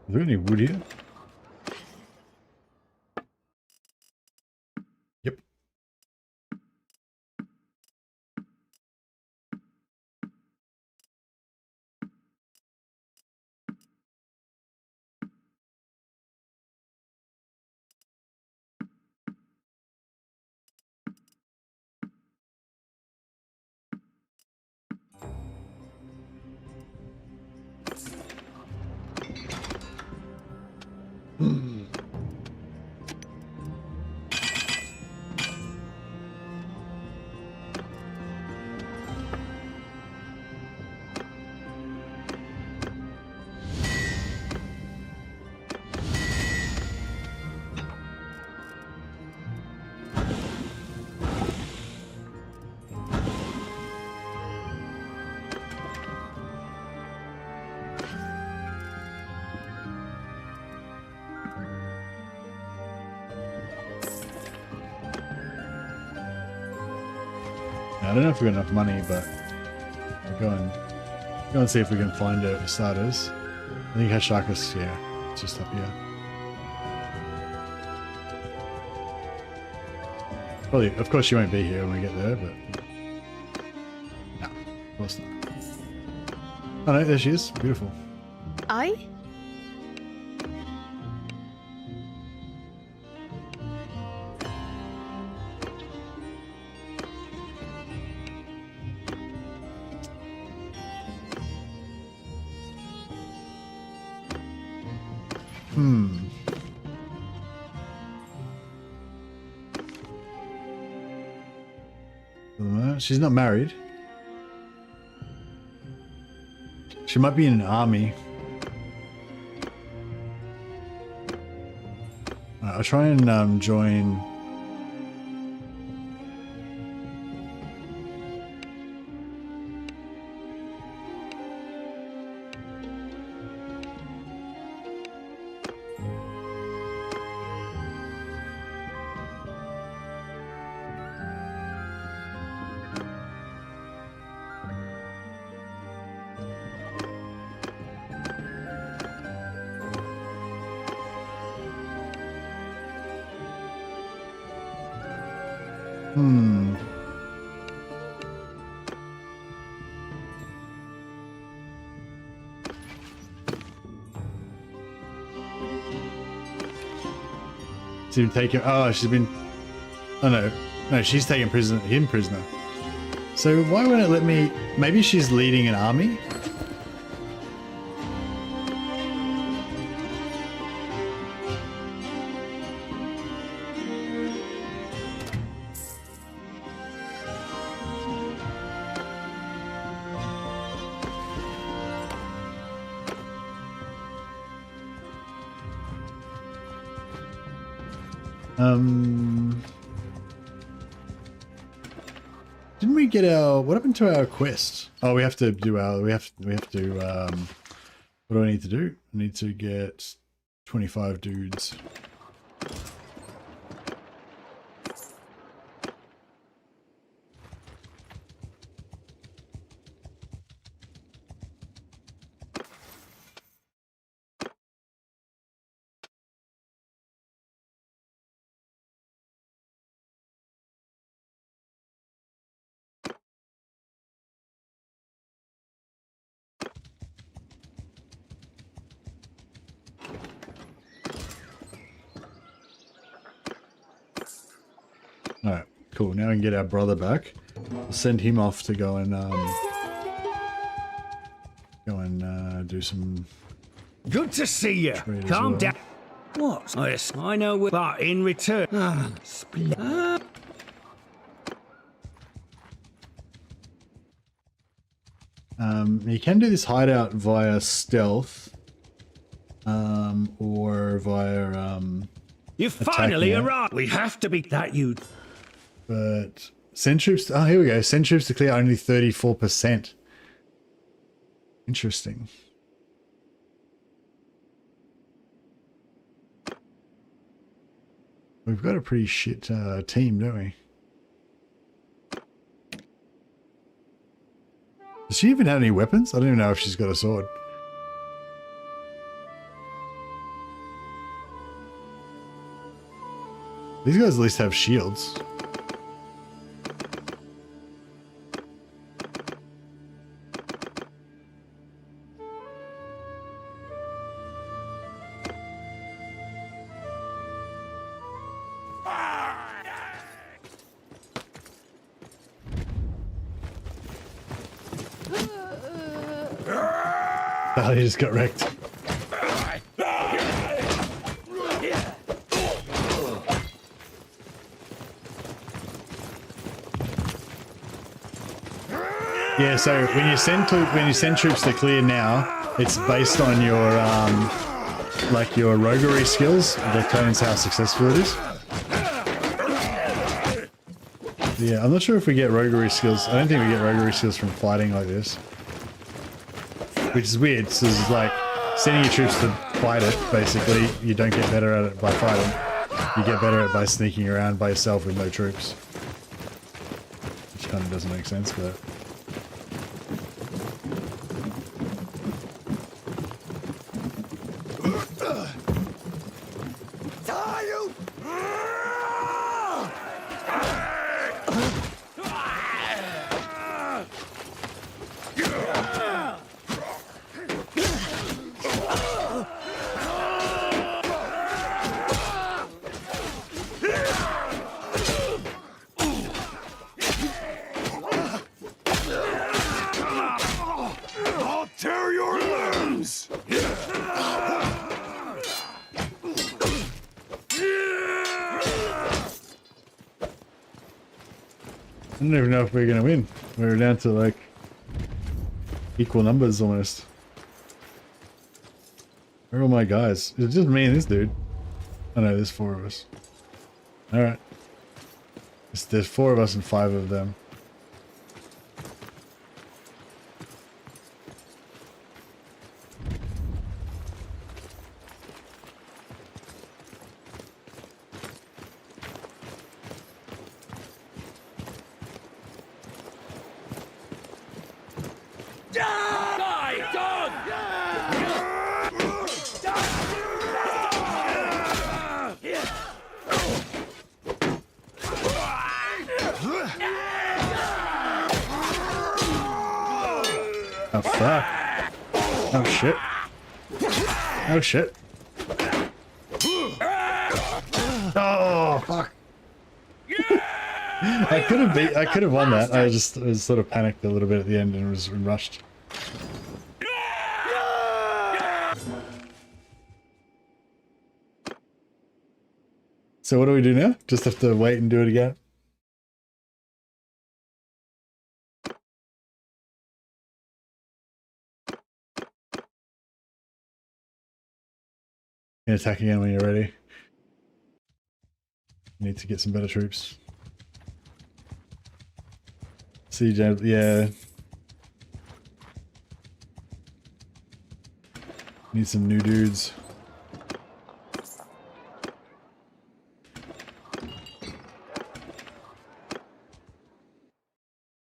Speaker 6: Is there any wood here? Yep. I don't know if we've got enough money, but we'll go and see if we can find it for starters. I think Hashakas, yeah, it's just up here. Probably, of course, she won't be here when we get there, but no, of course not. Oh no, there she is. Beautiful.
Speaker 2: I?
Speaker 6: She's not married. She might be in an army.
Speaker 1: I'll try and join. She's been taken. Oh, she's been. Oh no, she's taken him prisoner. So why won't it let me? Maybe she's leading an army. Didn't we get our, what happened to our quest? Oh, we have to do our, we have to, what do I need to do? I need to get 25 dudes. Alright, cool. Now we can get our brother back. We'll send him off to go and do some.
Speaker 3: Good to see you.
Speaker 1: Trade as
Speaker 3: Calm
Speaker 1: well.
Speaker 3: down. What? Yes, I know, but in return.
Speaker 1: You can do this hideout via stealth, or via
Speaker 3: You finally
Speaker 1: attacking it.
Speaker 3: arrived. We have to beat that you.
Speaker 1: But send troops. Oh, here we go. Send troops to clear only 34%. Interesting. We've got a pretty shit team, don't we? Does she even have any weapons? I don't even know if she's got a sword. These guys at least have shields. Oh, he just got wrecked. Yeah, so when you send troops to clear now, it's based on your like your roguery skills. That determines how successful it is. Yeah, I'm not sure if we get roguery skills. I don't think we get roguery skills from fighting like this. Which is weird, so it's like sending your troops to fight it, basically. You don't get better at it by fighting. You get better at it by sneaking around by yourself with no troops. Which kind of doesn't make sense, but... I don't even know if we're going to win. We're down to like equal numbers almost. Where are all my guys? It's just me and this dude.
Speaker 6: Oh no, there's 4 of us. Alright. There's 4 of us and 5 of them. Oh fuck. Oh shit. Oh shit. Oh fuck. I could have won that. I was sort of panicked a little bit at the end and was rushed. So what do we do now? Just have to wait and do it again? You can attack again when you're ready. Need to get some better troops. CJ, yeah. Need some new dudes.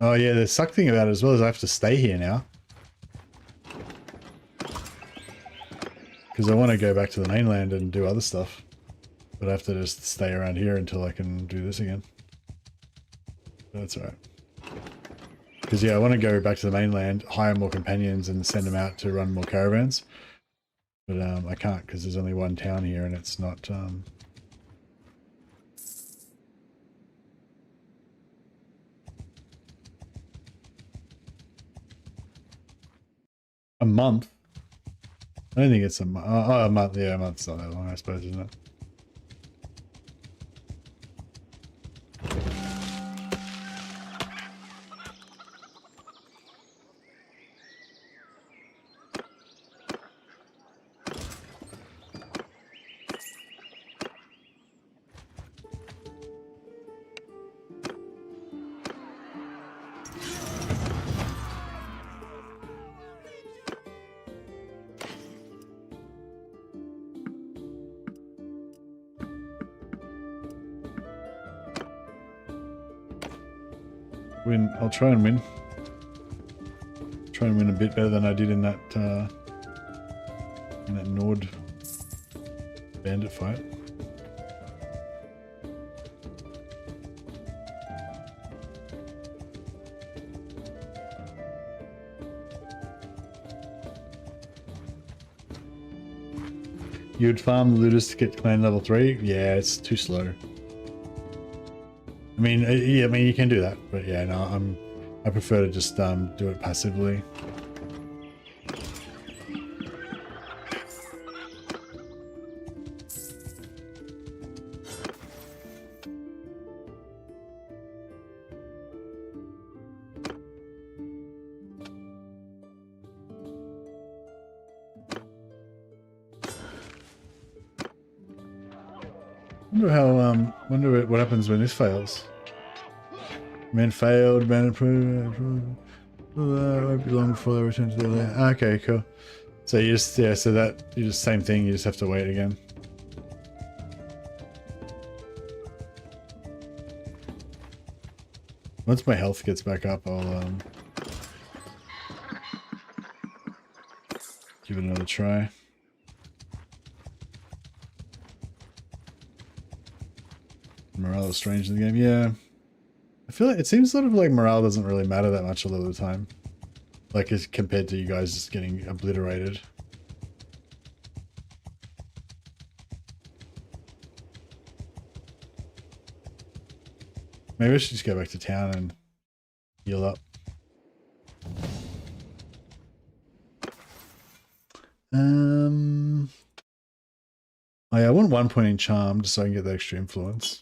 Speaker 6: Oh yeah, the suck thing about it as well is I have to stay here now. Because I want to go back to the mainland and do other stuff. But I have to just stay around here until I can do this again. That's alright. Because yeah, I want to go back to the mainland, hire more companions and send them out to run more caravans. But I can't because there's only one town here and it's not... A month? I don't think it's a month. Oh, a month. Yeah, a month's not that long, I suppose, isn't it? I'll try and win. Try and win a bit better than I did in that Nord bandit fight. You'd farm looters to get clan level 3? Yeah, it's too slow. I mean, yeah, I mean you can do that, but yeah, no, I prefer to just do it passively. Wonder what happens when this fails. Man failed, man approved. Won't be long before they return to their land. Okay, cool. So you just, yeah, so that, you just, same thing, you just have to wait again. Once my health gets back up, I'll give it another try. Morale is strange in the game, yeah. I feel like it seems sort of like morale doesn't really matter that much a lot of the time. Like as compared to you guys just getting obliterated. Maybe I should just go back to town and heal up. Oh yeah, I want 1 point in charm just so I can get the extra influence.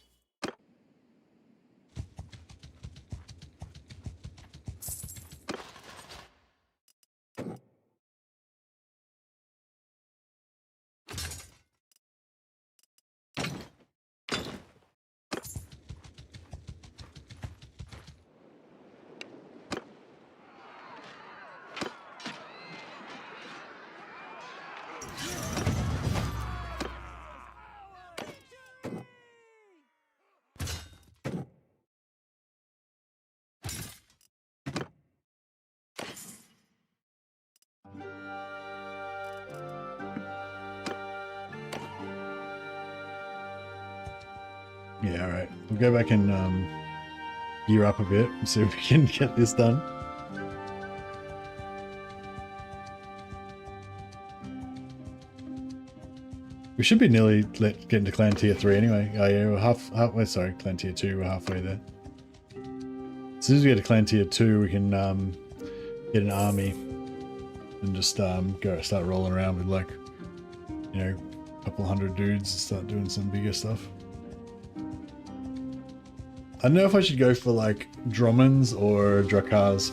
Speaker 6: We'll go back and gear up a bit and see if we can get this done. We should be nearly getting to clan tier 3 anyway. Oh yeah, we're halfway, sorry, clan tier 2, we're halfway there. As soon as we get to clan tier 2, we can get an army and just start rolling around with, like, you know, a couple hundred dudes and start doing some bigger stuff. I don't know if I should go for, like, Drommans or Drakars.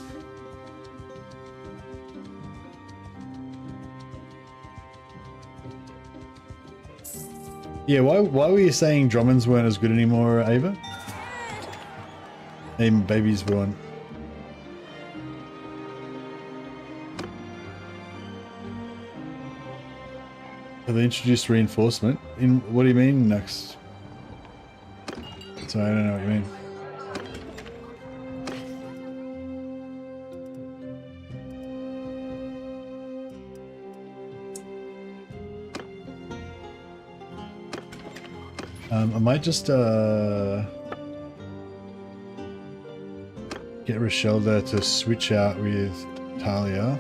Speaker 6: Yeah, why were you saying Drommans weren't as good anymore, Ava? Even babies weren't. Have they introduced reinforcement? In what do you mean, Nux? Sorry, I don't know what you mean. I might just get Rochelle there to switch out with Talia.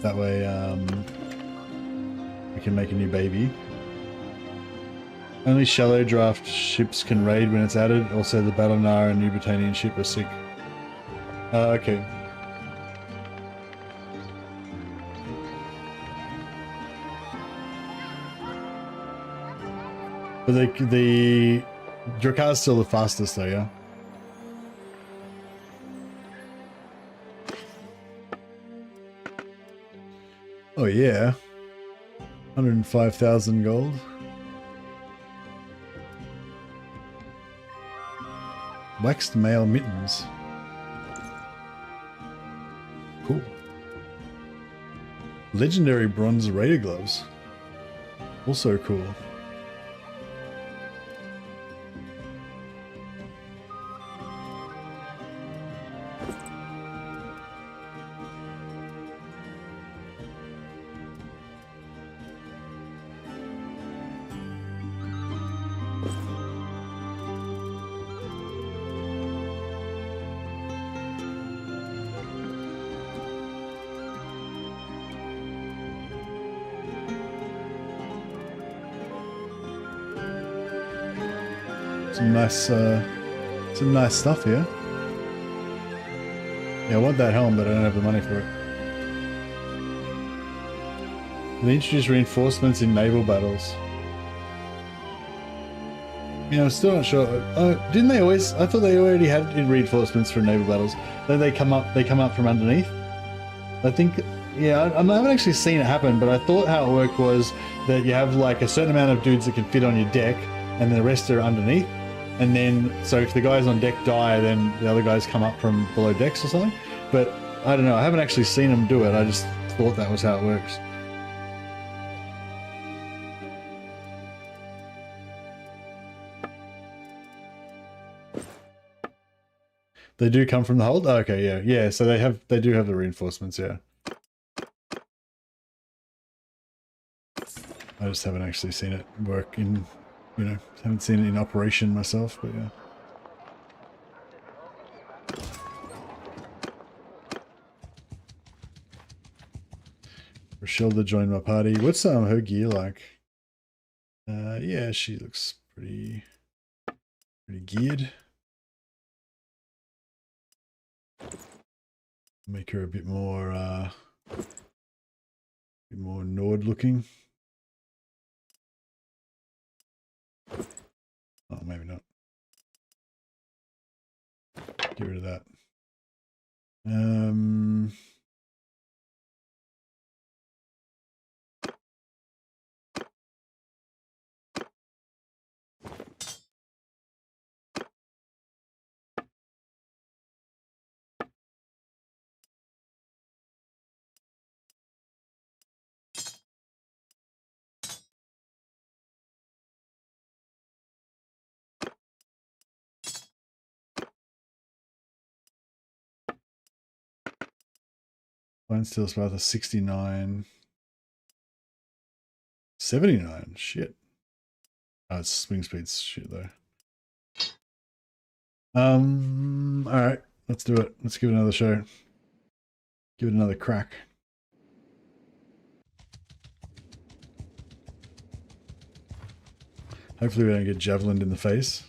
Speaker 6: That way we can make a new baby. Only shallow draft ships can raid when it's added. Also the Battlenar and New Britannian ship are sick. Okay. But the Drakar's still the fastest though, yeah? Oh yeah. 105,000 gold. Waxed mail mittens. Cool. Legendary bronze raider gloves. Also cool. Some nice stuff here. Yeah, I want that helm, but I don't have the money for it. They introduced reinforcements in naval battles. Yeah, I'm still not sure. Didn't they always? I thought they already had reinforcements for naval battles. Then they come up from underneath. I think. Yeah, I haven't actually seen it happen, but I thought how it worked was that you have like a certain amount of dudes that can fit on your deck, and the rest are underneath. And then, so if the guys on deck die, then the other guys come up from below decks or something. But I don't know, I haven't actually seen them do it. I just thought that was how it works. They do come from the hold? Oh, okay, yeah. Yeah, so they do have the reinforcements, yeah. I just haven't actually seen it work in, you know, haven't seen it in operation myself, but yeah. Rochelle joined my party. What's her gear like? Yeah, she looks pretty geared. Make her a bit more Nord looking. Oh, maybe not. Get rid of that. Fine steel Sparta 69. 79. Shit. Oh, it's swing speed's shit though. All right, let's do it. Let's give it another show. Give it another crack. Hopefully we don't get javelined in the face.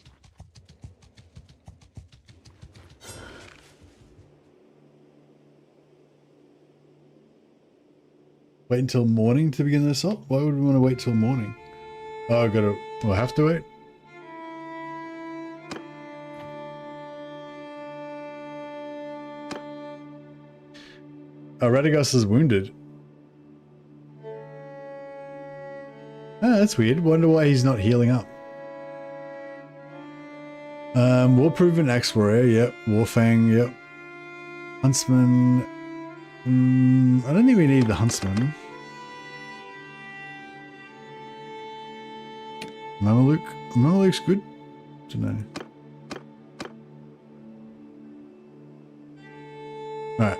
Speaker 6: Wait until morning to begin the assault? Why would we want to wait till morning? Oh, we'll have to wait? Oh, Radagos is wounded. Ah, that's weird. Wonder why he's not healing up. War-proven axe warrior, yep. Warfang, yep. Huntsman. I don't think we need the huntsman. Mameluke. Mameluke's good to know. Alright.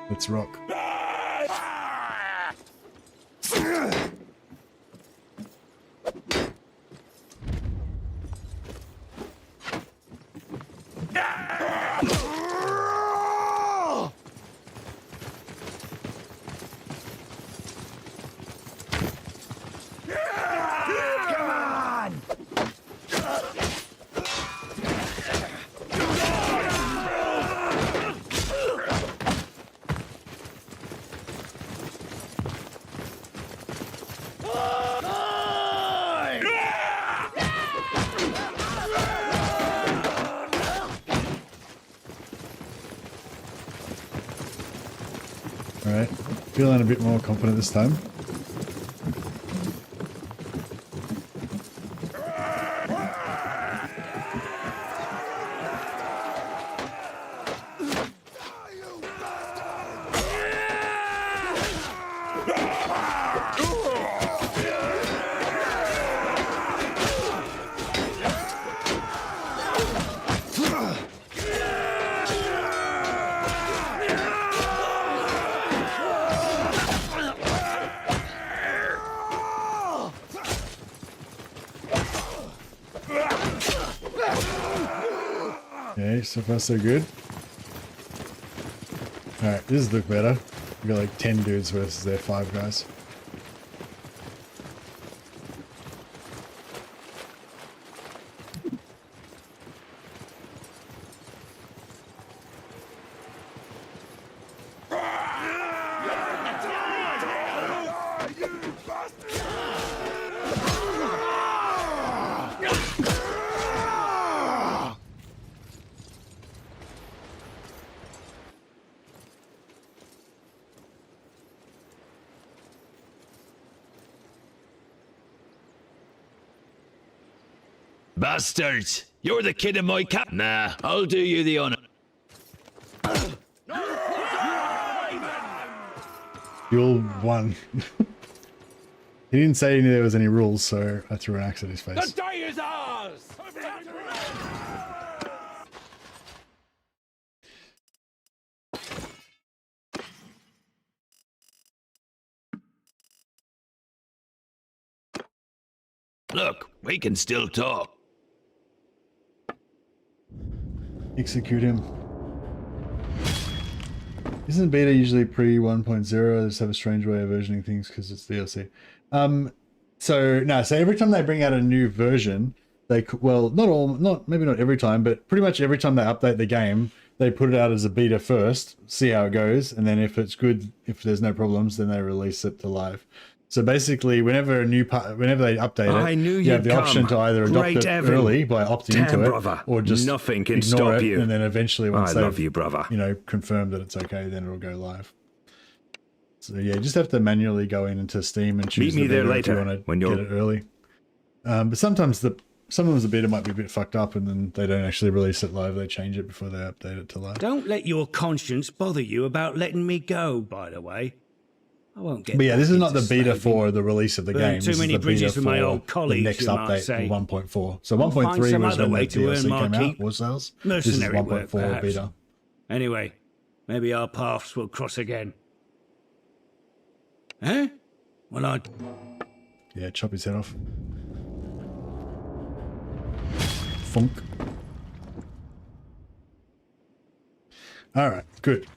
Speaker 6: Let's rock. Alright, feeling a bit more confident this time. Okay, so far so good. Alright, this is look better. We got like 10 dudes versus their 5 guys.
Speaker 4: Bastards! You're the kid in my cap. Nah, I'll do you the honor.
Speaker 6: Duel 1. He didn't say there was any rules, so I threw an axe at his face.
Speaker 4: The day is ours! Look, we can still talk.
Speaker 6: Execute him. Isn't beta usually pre 1.0? They just have a strange way of versioning things because it's DLC. So every time they bring out a new version, maybe not every time, but pretty much every time they update the game, they put it out as a beta first, see how it goes, and then if it's good, if there's no problems, then they release it to live. So basically, whenever they update it, you have the option to either adopt it early by opting into it, or just
Speaker 3: nothing can
Speaker 6: ignore
Speaker 3: stop
Speaker 6: it,
Speaker 3: you.
Speaker 6: and then eventually, once
Speaker 3: I love you, brother.
Speaker 6: confirm that it's okay, then it'll go live. So yeah, you just have to manually go into Steam and choose
Speaker 3: Meet me
Speaker 6: the
Speaker 3: there
Speaker 6: beta
Speaker 3: later
Speaker 6: if you want to
Speaker 3: when
Speaker 6: get it early. But sometimes the beta might be a bit fucked up, and then they don't actually release it live. They change it before they update it to live.
Speaker 8: Don't let your conscience bother you about letting me go, by the way. I won't get.
Speaker 6: But yeah, this is not the
Speaker 8: into
Speaker 6: beta
Speaker 8: slaving.
Speaker 6: for the release of the game.
Speaker 8: Too
Speaker 6: This
Speaker 8: many
Speaker 6: is the
Speaker 8: bridges
Speaker 6: beta
Speaker 8: for my
Speaker 6: for
Speaker 8: old colleagues,
Speaker 6: the next
Speaker 8: you might
Speaker 6: update
Speaker 8: say.
Speaker 6: for 1.4. So
Speaker 8: I'll find
Speaker 6: 1.3
Speaker 8: some
Speaker 6: was
Speaker 8: other
Speaker 6: when
Speaker 8: way
Speaker 6: the
Speaker 8: to earn
Speaker 6: DLC
Speaker 8: my
Speaker 6: came out,
Speaker 8: keep.
Speaker 6: Warsails. This is
Speaker 8: Mercenary work,
Speaker 6: 1.4
Speaker 8: perhaps.
Speaker 6: beta.
Speaker 8: Anyway, maybe our paths will cross again. Eh? Well,
Speaker 6: Yeah, chop his head off. Funk. All right, good.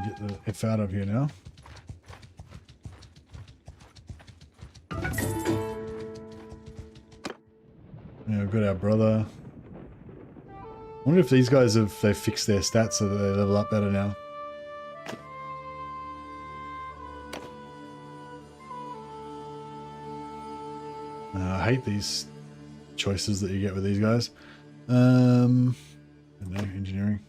Speaker 6: Get the F out of here now. Yeah, we've got our brother. I wonder if these guys they fixed their stats so that they level up better now. I hate these choices that you get with these guys. I don't know, engineering.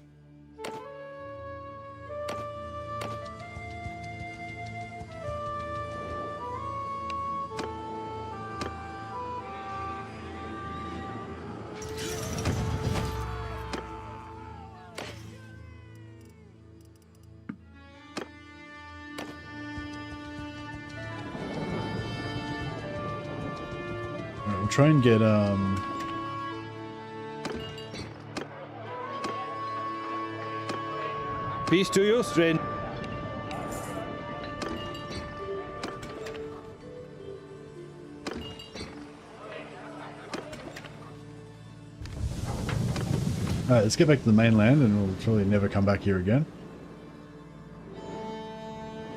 Speaker 6: We'll try and get
Speaker 4: Peace to you, stranger.
Speaker 6: Alright, let's get back to the mainland and we'll probably never come back here again.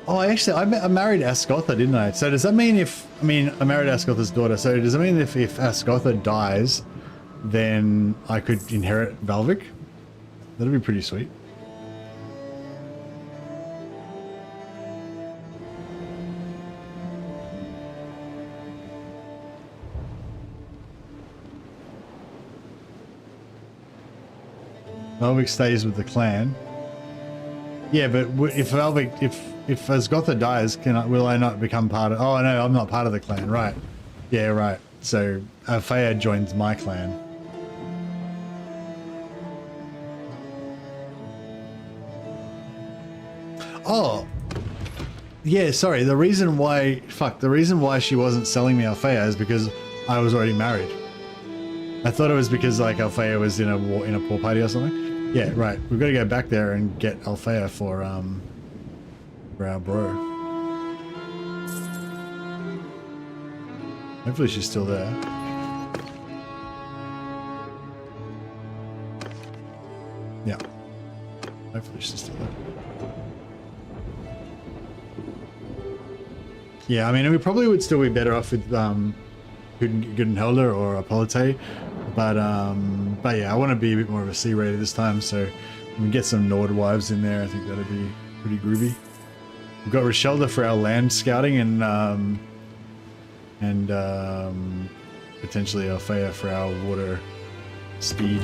Speaker 6: Oh, actually, I married Ascotha, didn't I? So does that mean I married Ascotha's daughter, so does it mean if Ascotha dies, then I could inherit Valvik? That'd be pretty sweet. Valvik stays with the clan. Yeah, but if Valvik, if Asgotha dies, will I not become part of? Oh no, I'm not part of the clan, right? Yeah, right. So Althea joins my clan. Oh, yeah. Sorry. The reason why she wasn't selling me Althea is because I was already married. I thought it was because like Althea was in a poor party or something. Yeah, right. We've got to go back there and get Althea for our bro. Hopefully she's still there. Yeah. Hopefully she's still there. Yeah, I mean, we probably would still be better off with Gudenhelder or Apolite, but yeah, I want to be a bit more of a sea raider this time, so we can get some Nord wives in there. I think that'd be pretty groovy. We've got Rochelda for our land scouting and potentially Althea for our water speed.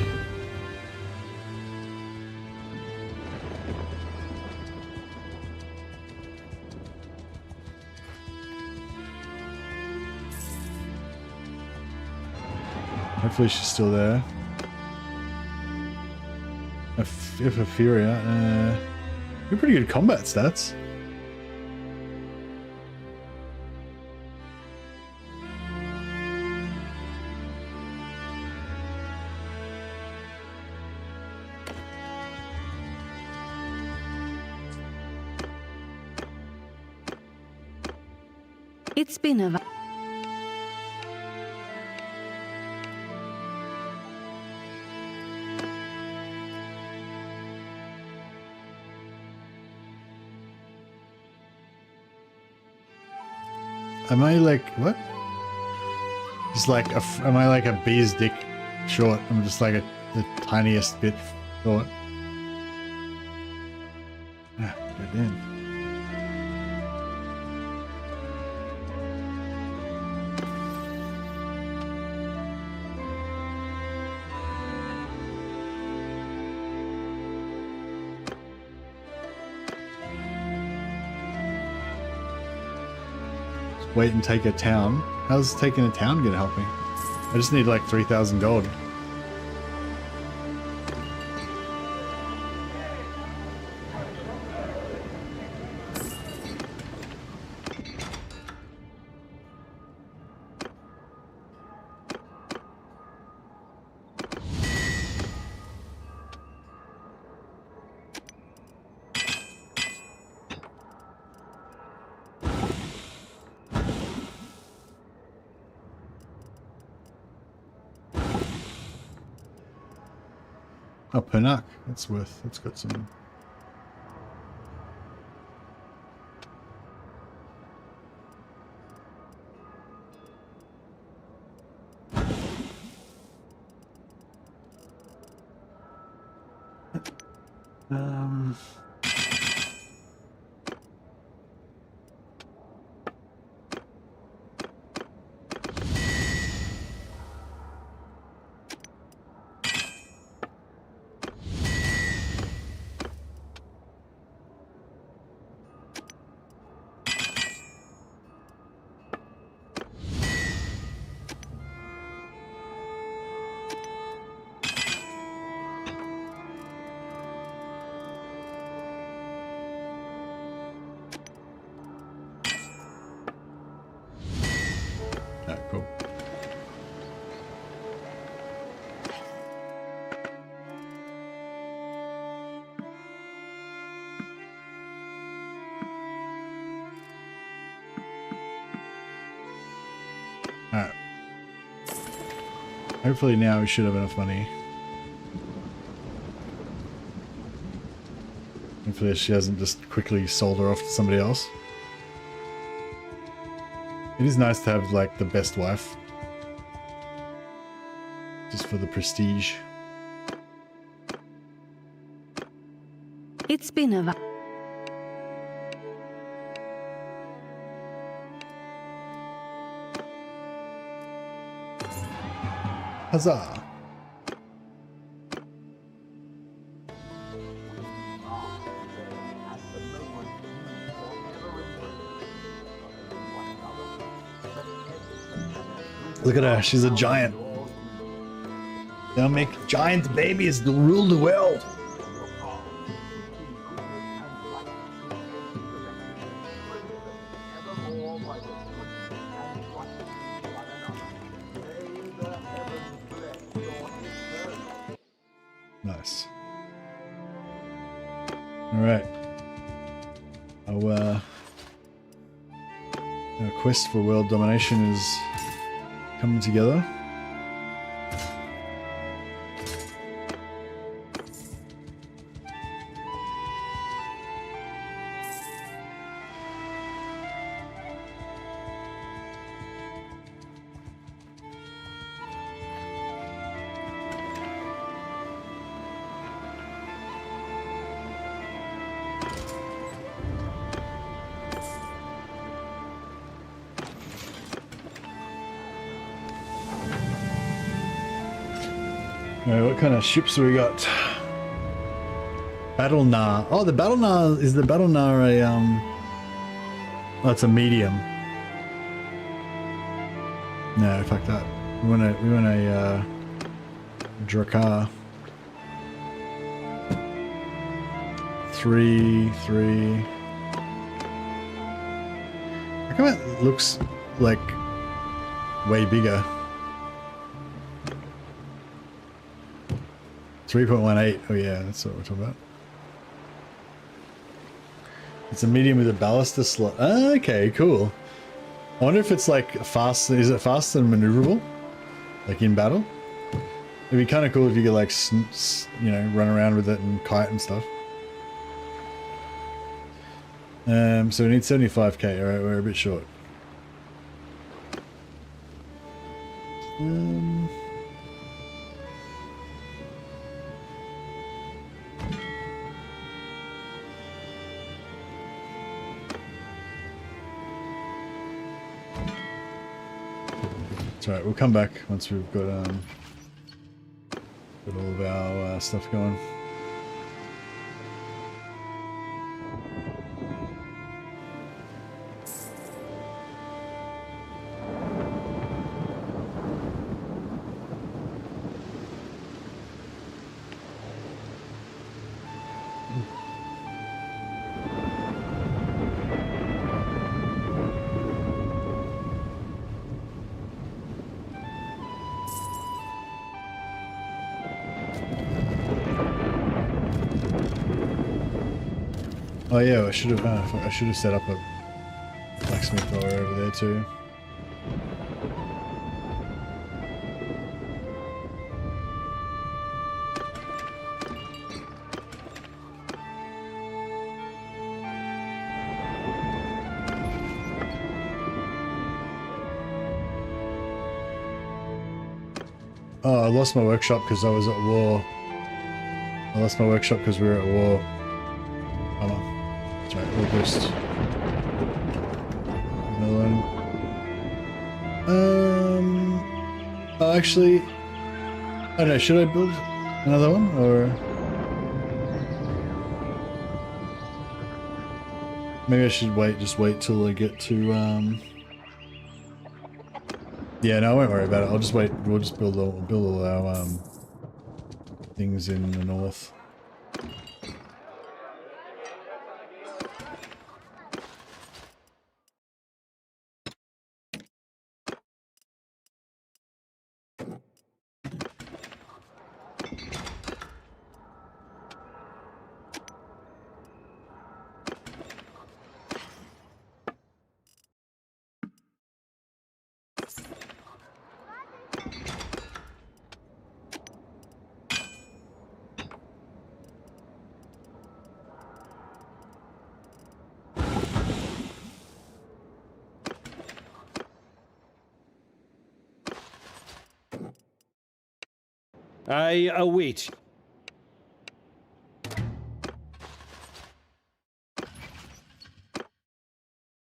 Speaker 6: Hopefully she's still there. If Euphoria, you're pretty good combat stats.
Speaker 9: It's been a while.
Speaker 6: Am I like, what? Just like, am I like a bee's dick short? I'm just like the tiniest bit short. Ah, goddamn. Wait and take a town. How's taking a town gonna help me? I just need like 3,000 gold.
Speaker 1: Oh, Pernak. That's got some. Um. Yeah, cool. Alright. Hopefully now we should have enough money. Hopefully she hasn't just quickly sold her off to somebody else. It is nice to have like the best wife. Just for the prestige.
Speaker 9: It's been a while.
Speaker 1: Huzzah! Look at her, she's a giant. They'll make giant babies to rule the world. Nice. All right. Our quest for world domination is coming together. Alright, what kind of ships do we got? Battle Nar. Oh, the Battle Nar, is the Battle Nar a, oh, it's a medium. No, fuck that. We want a, Drakkar. 3. How come it looks like way bigger? 3.18. Oh yeah, that's what we're talking about. It's a medium with a baluster slot. Ah, okay, cool. I wonder if it's like fast. Is it faster and maneuverable? Like in battle? It'd be kind of cool if you could like, you know, run around with it and kite and stuff. So we need 75k. Alright, we're a bit short. It's alright, we'll come back once we've got all of our stuff going. Oh yeah, I should have set up a blacksmith while we're over there too.
Speaker 6: Oh, I lost my workshop because I was at war. I lost my workshop because we were at war. Oh, that's right, August. Another one. Oh, actually, I don't know, should I build another one, or? Maybe I should just wait till I get to, yeah, no, I won't worry about it. I'll just wait. We'll just build all our, things in the north.
Speaker 8: I await.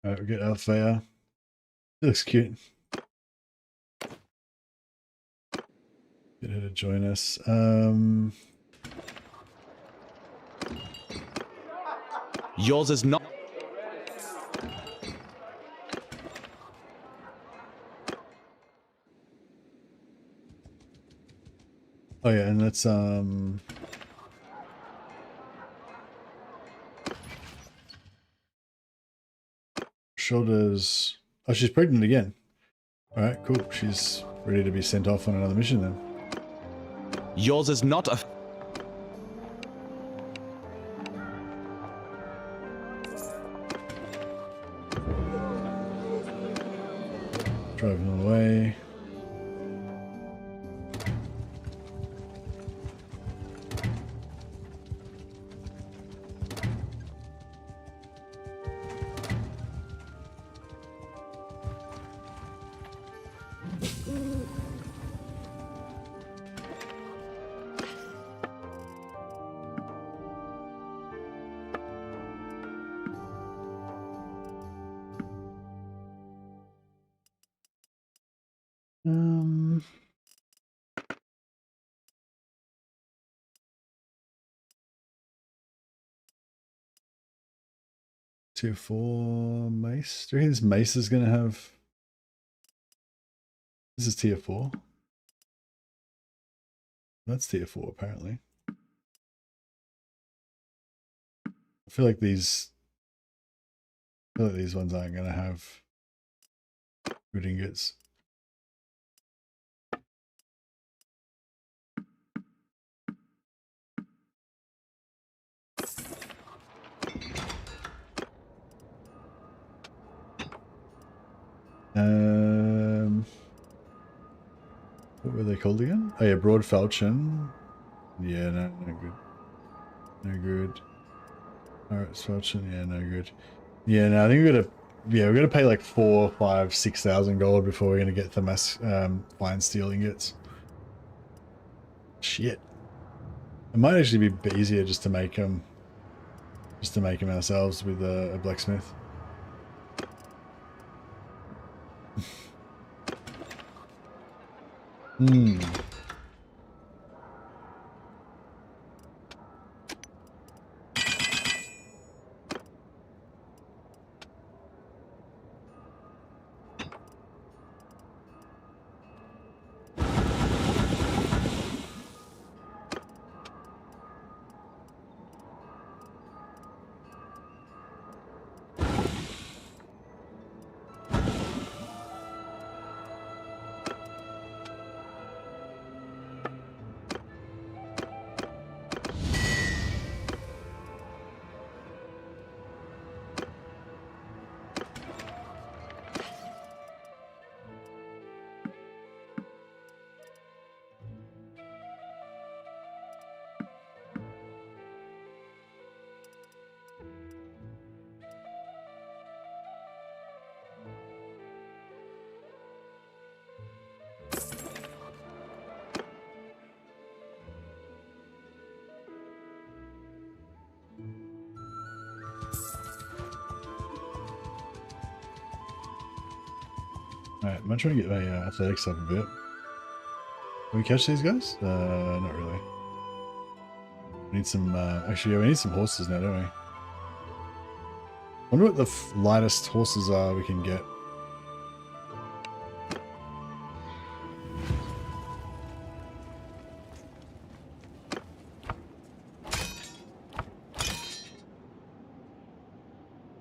Speaker 6: Alright, we'll get Althea. It looks cute. Get her to join us.
Speaker 7: Yours is not.
Speaker 6: Oh yeah, and let's Shoulders. Oh, she's pregnant again. Alright, cool. She's ready to be sent off on another mission then.
Speaker 7: Yours is not a.
Speaker 6: Driving away. Tier 4 mace. Do you reckon this mace is gonna have? This is tier 4. That's tier 4 apparently. I feel like these ones aren't gonna have good ingots. What were they called again? Oh yeah, broad falchion. Yeah, no good. No good. Alright, falchion, yeah, no good. Yeah, no, I think we're gonna pay like 4, 5, 6,000 gold before we're gonna get the mass fine steel ingots. Shit. It might actually be easier just to make them ourselves with a blacksmith. Hmm. Alright, I'm trying to get my athletics up a bit. Can we catch these guys? Not really. We need some, actually, yeah, we need some horses now, don't we? Wonder what the lightest horses are we can get.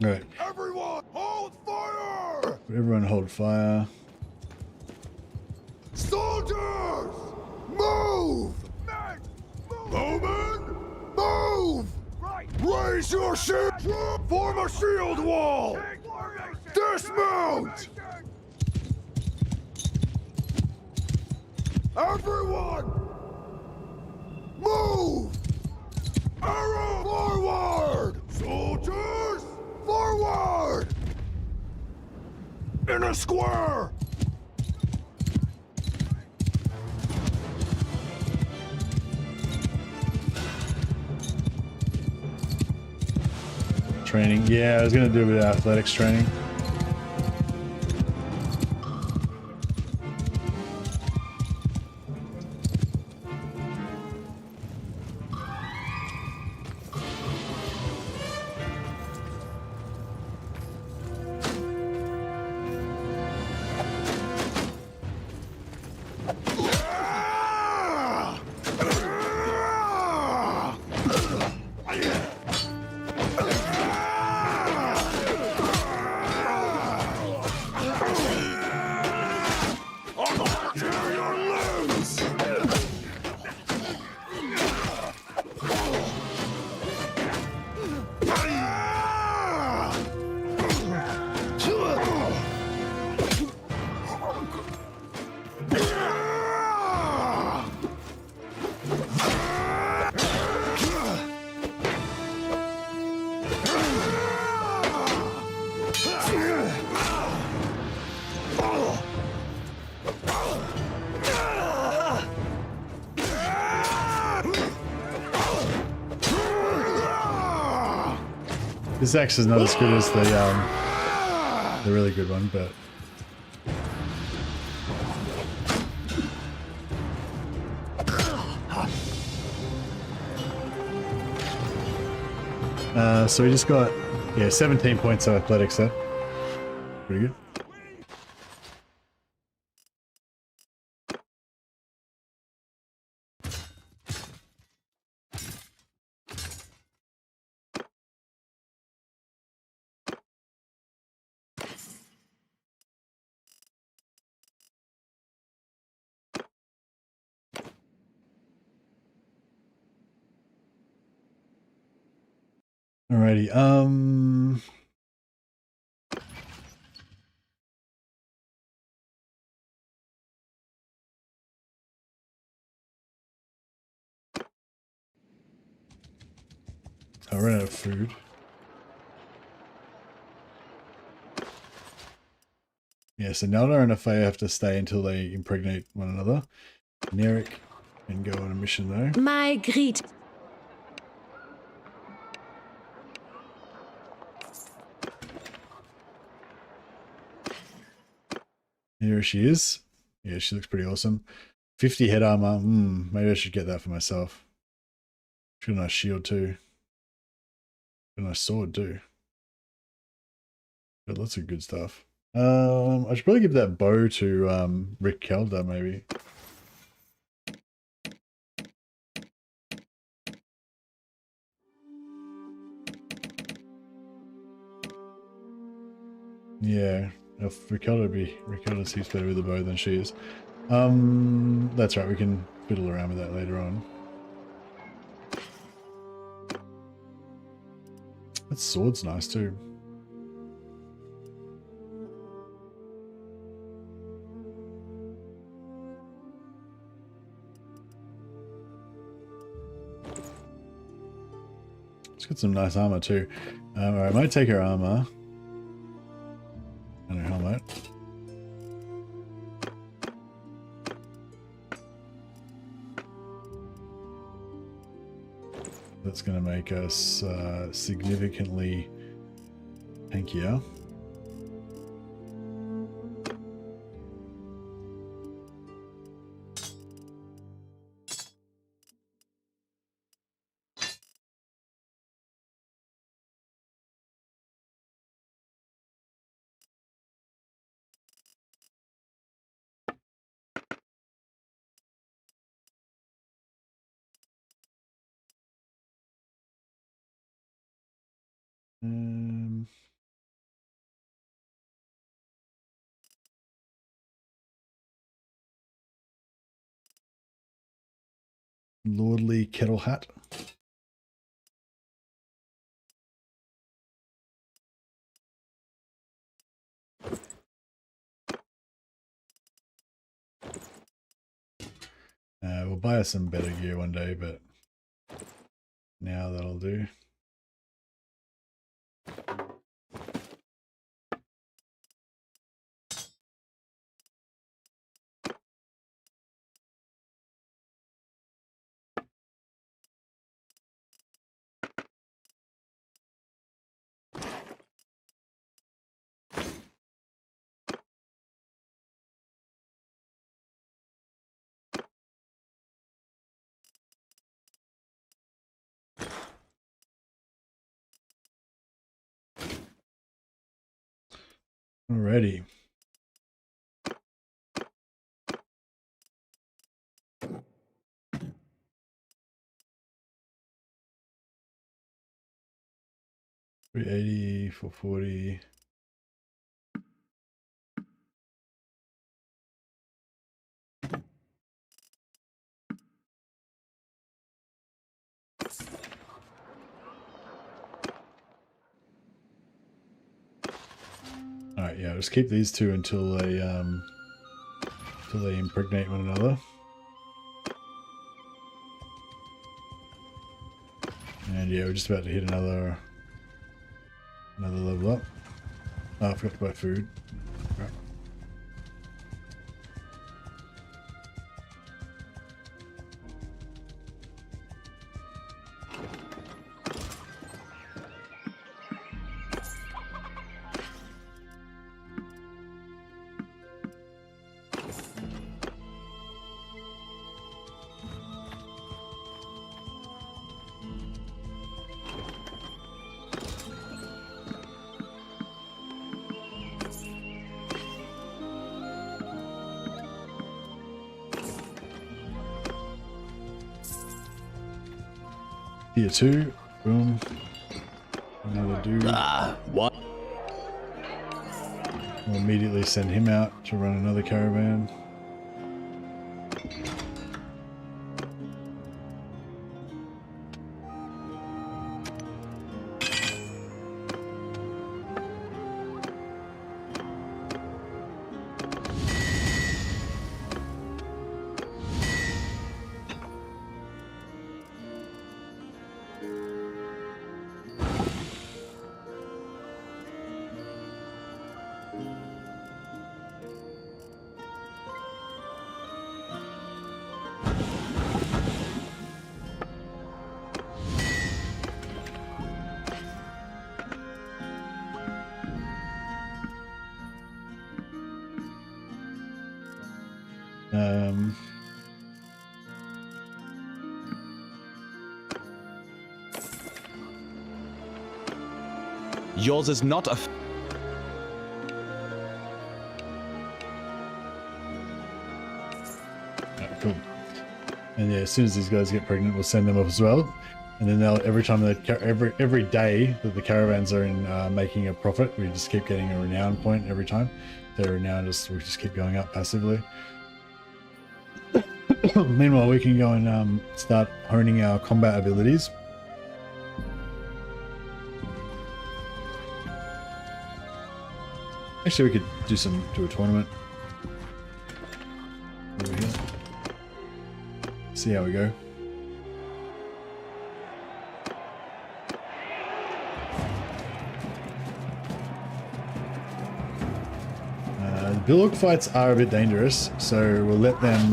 Speaker 6: Alright.
Speaker 5: Everyone, hold fire!
Speaker 6: Everyone hold fire.
Speaker 5: Soldiers, move! Men, move! Bowmen, move! Right. Raise your shield! Form a shield wall! Dismount! Everyone, move! Arrow forward! Soldiers, forward! In a square!
Speaker 6: Training. Yeah, I was going to do a bit of athletics training. This axe is not as good as the really good one, but so we just got 17 points of athletics there. Pretty good. Alrighty, I ran out of food. Yeah, so Nelda and Afea have to stay until they impregnate one another. Nerek can go on a mission though.
Speaker 2: My greet.
Speaker 6: Here she is. Yeah, she looks pretty awesome. 50 head armor. Maybe I should get that for myself. She's got a nice shield too. Got a nice sword too. Got lots of good stuff. I should probably give that bow to Rick Kelda maybe. Yeah. If Ricardo seems better with the bow than she is. That's right, we can fiddle around with that later on. That sword's nice too. It's got some nice armor too. Alright, I might take her armor. And her helmet. That's going to make us significantly tankier. Um, Lordly Kettle Hat. We'll buy us some better gear one day, but now that'll do. Alrighty. $380, $440. Alright, yeah, just keep these two until they impregnate one another. And yeah, we're just about to hit another level up. Oh, I forgot to buy food. Crap. Tier 2, boom. Another dude.
Speaker 4: What?
Speaker 6: We'll immediately send him out to run another caravan.
Speaker 7: Yours is not a...
Speaker 6: Cool. And yeah, as soon as these guys get pregnant, we'll send them up as well. And then they'll every time that every day that the caravans are in making a profit, we just keep getting a renown point every time. Their renown we just keep going up passively. Meanwhile, we can go and start honing our combat abilities. Actually, we could do a tournament over here. See how we go. Billock fights are a bit dangerous, so we'll let them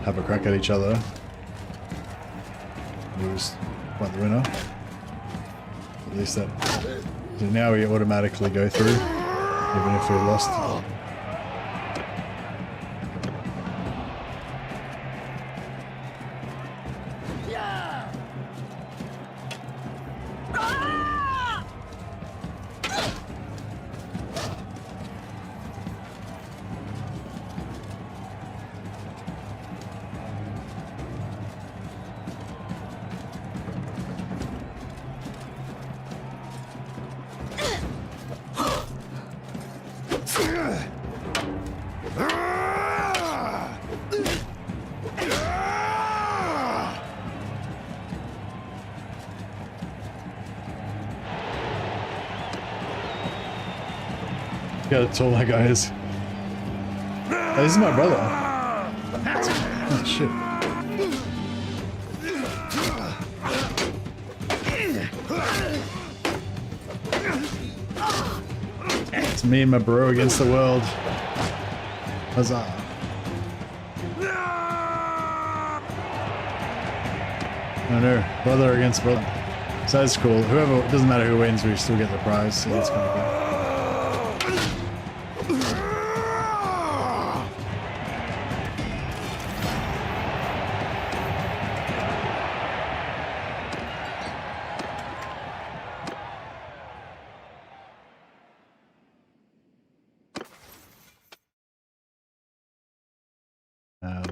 Speaker 6: have a crack at each other. We'll just find the winner. At least that. So now we automatically go through, even if we lost. how tall that guy is. Oh, this is my brother. Oh shit. It's me and my bro against the world. Huzzah. Oh no, brother against brother. So that's cool. Whoever, it doesn't matter who wins, we still get the prize. So that's kind of cool.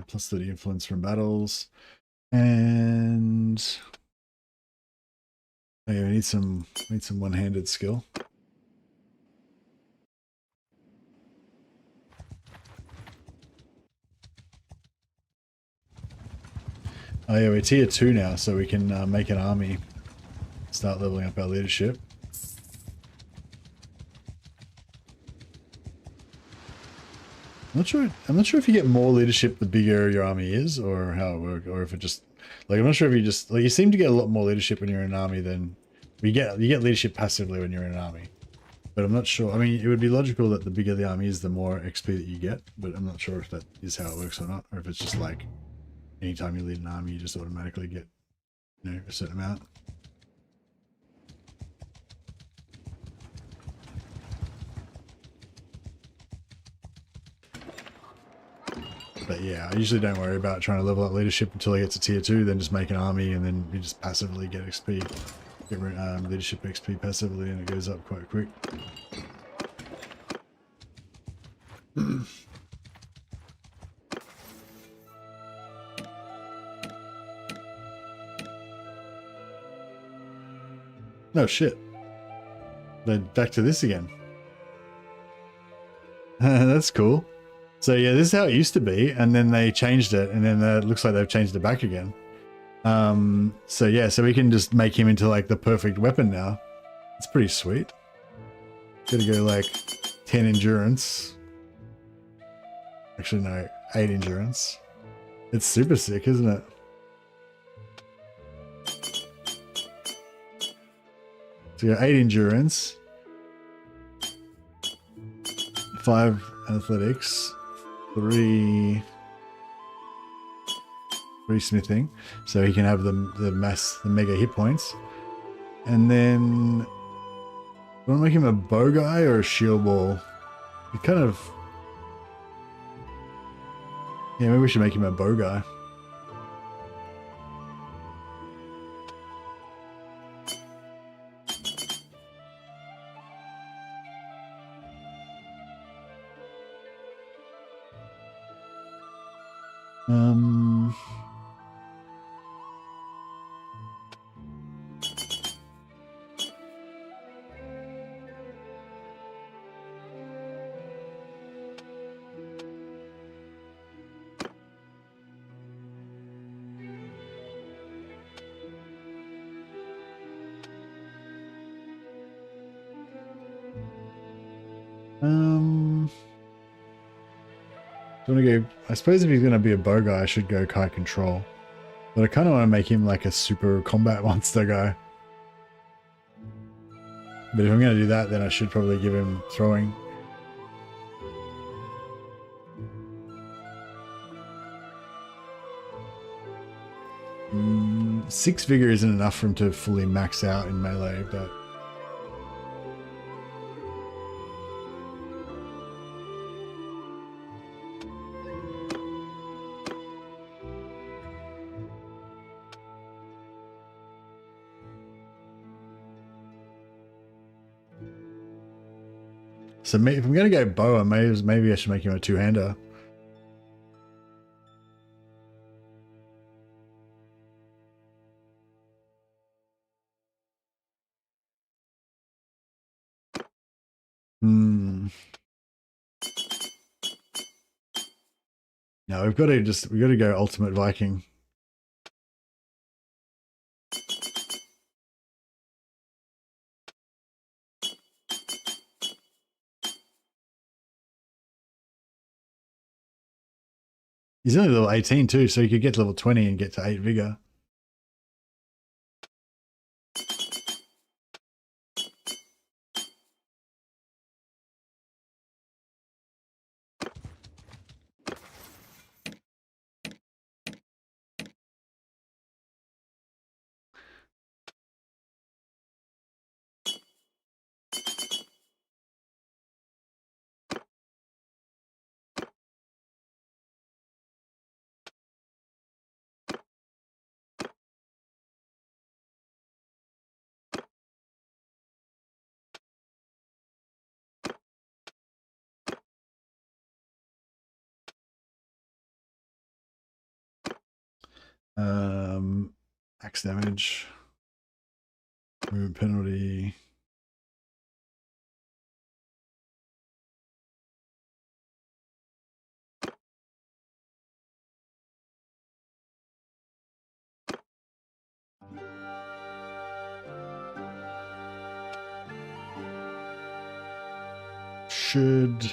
Speaker 6: Plus 30 influence from battles. And oh yeah, we need some one-handed skill. Oh yeah, we're tier 2 now, so we can make an army. Start leveling up our leadership. I'm not sure if you get more leadership the bigger your army is, or how it works, or if it just like I'm not sure if you just like you seem to get a lot more leadership when you're in an army than you get leadership passively when you're in an army. But I'm not sure. I mean, it would be logical that the bigger the army is, the more XP that you get, but I'm not sure if that is how it works or not, or if it's just like anytime you lead an army you just automatically get, you know, a certain amount. But yeah, I usually don't worry about trying to level up leadership until I get to tier 2, then just make an army and then you just passively get XP. Get leadership XP passively and it goes up quite quick. No shit. Then back to this again. That's cool. So yeah, this is how it used to be, and then they changed it, and then it looks like they've changed it back again. So yeah, so we can just make him into like the perfect weapon now. It's pretty sweet. Gotta go like 10 endurance. Actually no, 8 endurance. It's super sick, isn't it? So you got 8 endurance, 5 athletics, 3 smithing, so he can have the mega hit points. And then do I want to make him a bow guy or a shield ball? He kind of, yeah, maybe we should make him a bow guy. Do you want to go? I suppose if he's going to be a bow guy, I should go kite control. But I kind of want to make him like a super combat monster guy. But if I'm going to do that, then I should probably give him throwing. Mm, 6 vigor isn't enough for him to fully max out in melee, but so if I'm going to go bow, maybe I should make him a 2-hander. No, we've got to go ultimate Viking.
Speaker 1: He's only level 18 too, so he could get to level 20 and get to 8 vigor. Axe damage, movement penalty. Should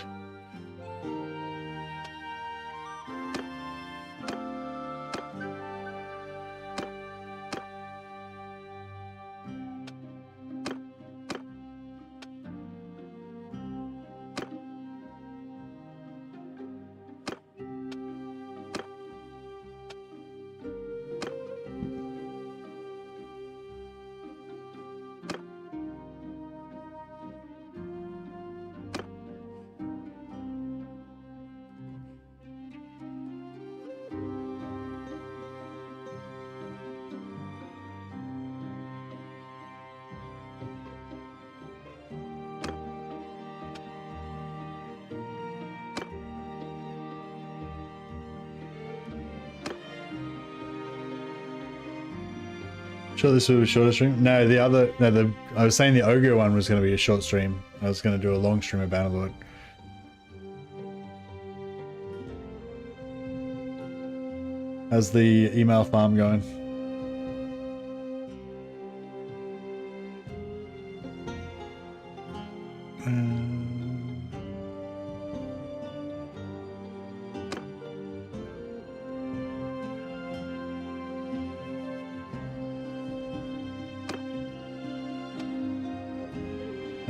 Speaker 1: sure this was a shorter stream? No, I was saying the ogre one was going to be a short stream. I was going to do a long stream of Bannerlord. How's the email farm going?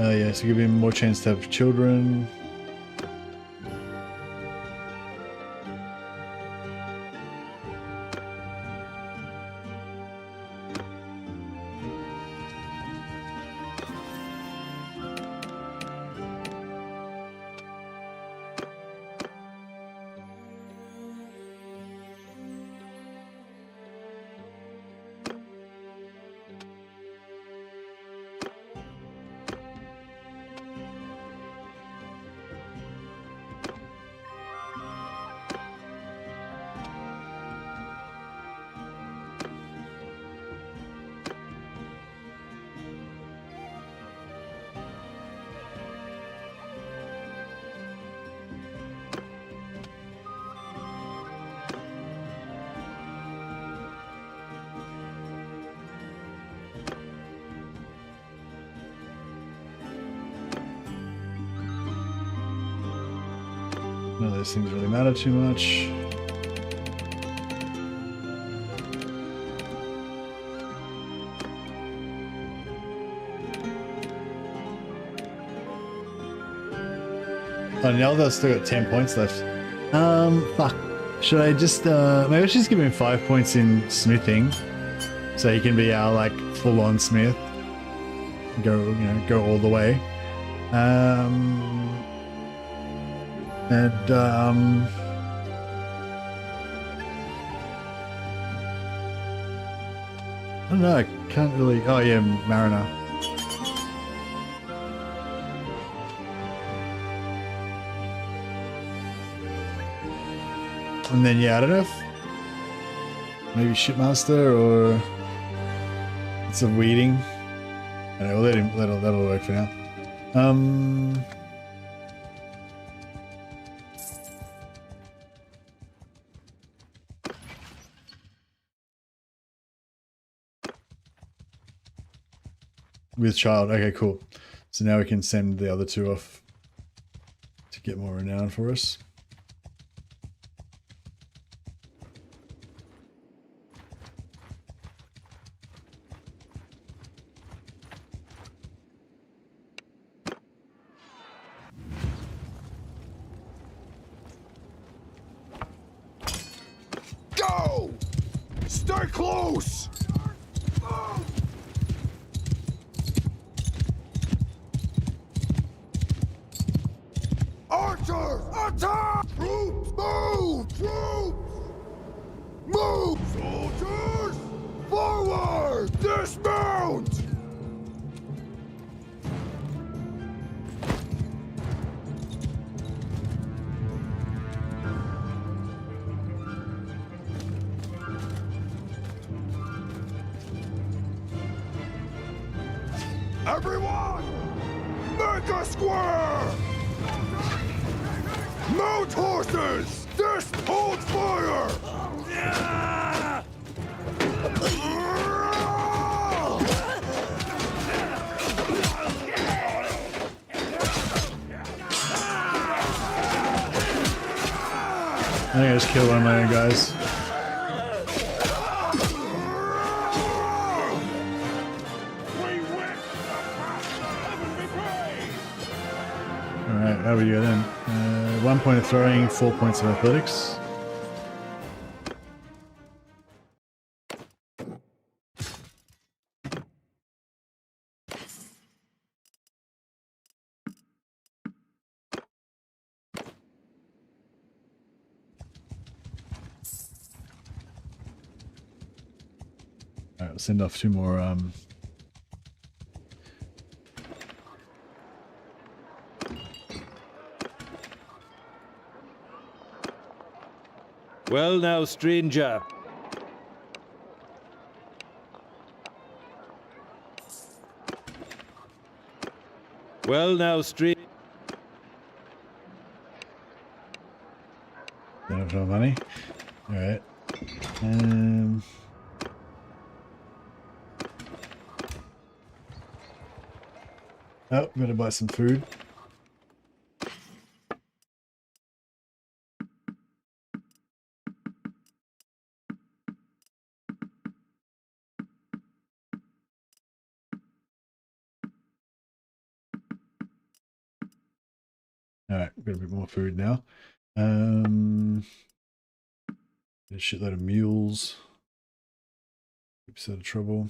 Speaker 1: Yeah, so give him more chance to have children. None of those things really matter too much. Oh, Nelda's still got 10 points left. Fuck. Should I just, maybe I should just give him 5 points in smithing, so he can be our, like, full-on smith. Go all the way. I don't know, I can't really, oh yeah, Mariner. And then, yeah, I don't know if maybe Shipmaster or it's a weeding. I don't know, we'll let him, that'll work for now. With child, okay, cool. So now we can send the other two off to get more renown for us.
Speaker 5: Stay close! Archers, attack! Troops, move! Troops! Move! Soldiers, forward! Dismount! Everyone, make a square! Mount horses! This holds fire!
Speaker 6: I think I just killed one of my own guys. Alright, how do we go then? 1 point of throwing, 4 points of athletics. Alright, we'll send off 2 more
Speaker 8: Well now, stranger. Well now, stranger.
Speaker 6: don't have no money. Alright. Oh, gotta buy some food. Alright, got a bit more food now. A shitload of mules. Keeps out of trouble.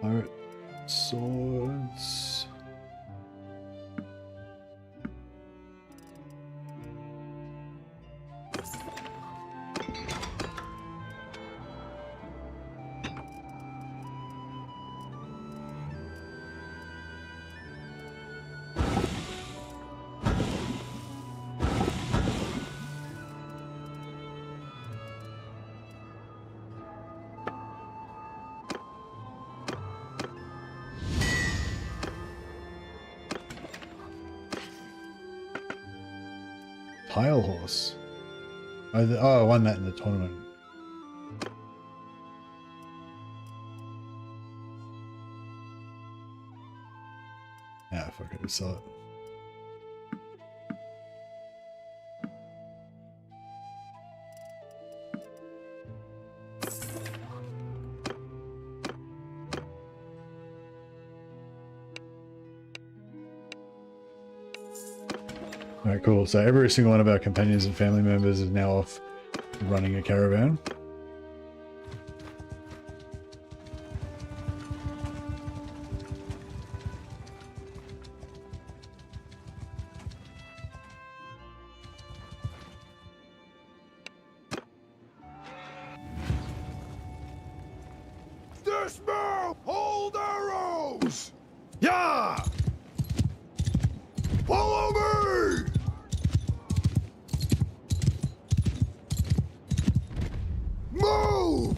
Speaker 6: Pirate swords. Tile horse. Oh, I won that in the tournament. Yeah, fuck it, we saw it. Alright, cool. So every single one of our companions and family members is now off running a caravan.
Speaker 5: Dismount! Hold arrows! Yeah! Follow me! Move!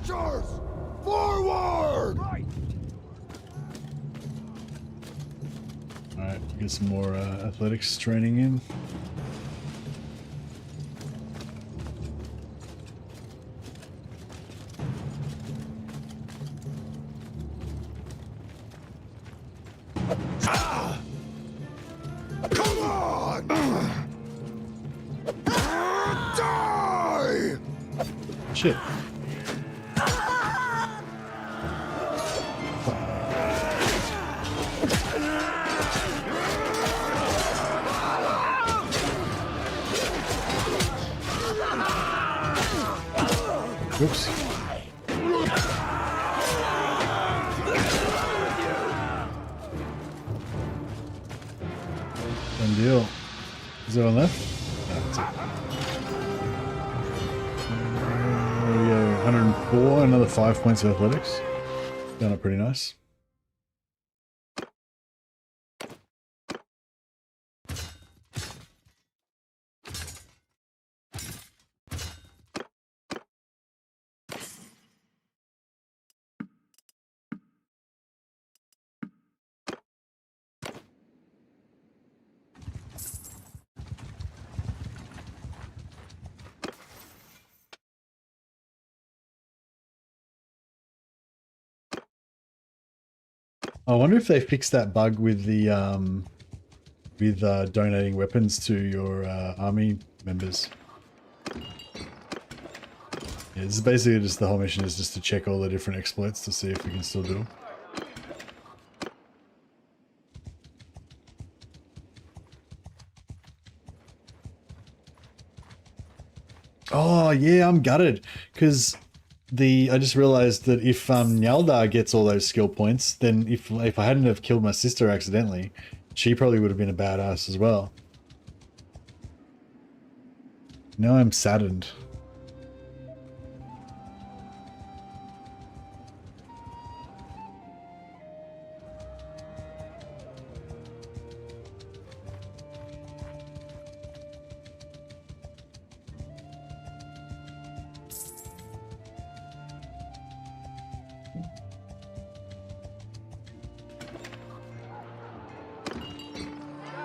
Speaker 5: Archers! Forward!
Speaker 6: Alright, get some more athletics training in.
Speaker 5: Come on! Die!
Speaker 6: Shit. Oops. Done deal. Is there one left? No, that's it. There we go. 104, another 5 points of athletics. Done it pretty nice. I wonder if they've fixed that bug with the donating weapons to your army members. Yeah, this is basically just the whole mission is just to check all the different exploits to see if we can still do them. Oh yeah, I'm gutted because I just realized that if Nyaldar gets all those skill points, then if I hadn't have killed my sister accidentally, she probably would have been a badass as well. Now I'm saddened.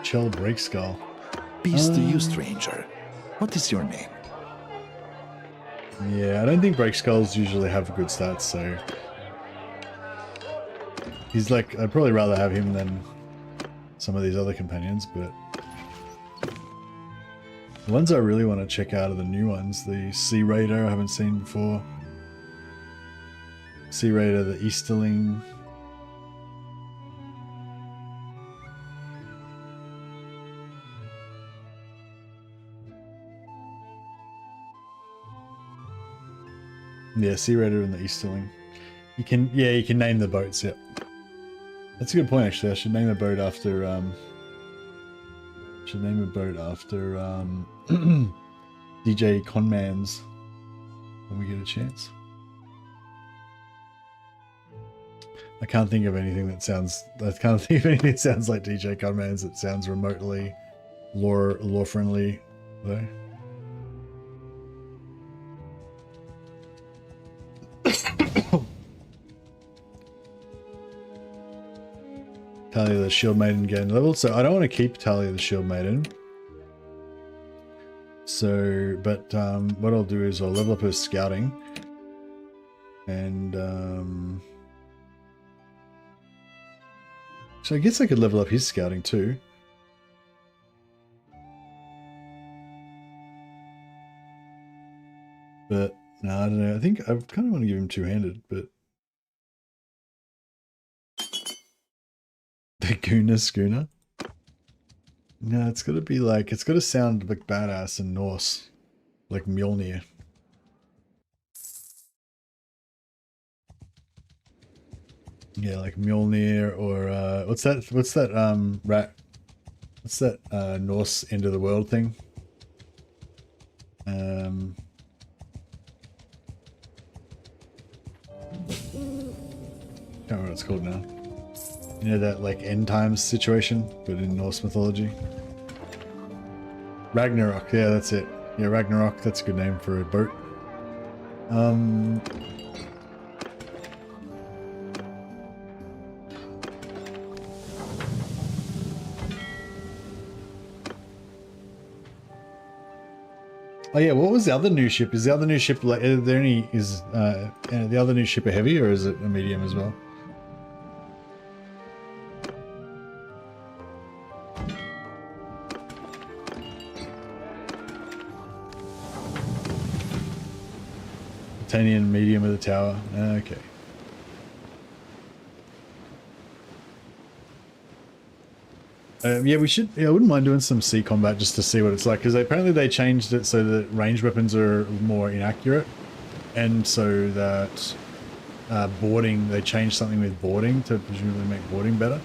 Speaker 6: Shell break skull.
Speaker 9: Peace to you, stranger. What is your name?
Speaker 6: Yeah, I don't think break skulls usually have good stats, so he's like, I'd probably rather have him than some of these other companions, but the ones I really want to check out are the new ones. The Sea Raider I haven't seen before. Sea Raider, the Easterling. Yeah, Sea Raider and the Easterling. You can name the boats, yep. That's a good point actually. I should name a boat after DJ Conmans when we get a chance. I can't think of anything that sounds like DJ Conmans that sounds remotely lore friendly though. Talia the Shield Maiden gain level, so I don't want to keep Talia the Shield Maiden. So, but what I'll do is I'll level up her scouting, and so I guess I could level up his scouting too. But no, I don't know. I think I kind of want to give him two-handed, but the Guna schooner. No, it's got to be like, it's got to sound like badass and Norse, like Mjolnir. Yeah, like Mjolnir or what's that Norse end of the world thing? Can't remember what it's called now. You know, that like end times situation, but in Norse mythology. Ragnarok, yeah, that's it. Yeah, Ragnarok, that's a good name for a boat. Oh yeah, what was the other new ship? Is the other new ship like? Are there any? Is the other new ship a heavy or is it a medium as well? Titanium medium of the tower. Okay. Yeah, we should. Yeah, I wouldn't mind doing some sea combat just to see what it's like, because apparently they changed it so that ranged weapons are more inaccurate, and so that boarding, they changed something with boarding to presumably make boarding better.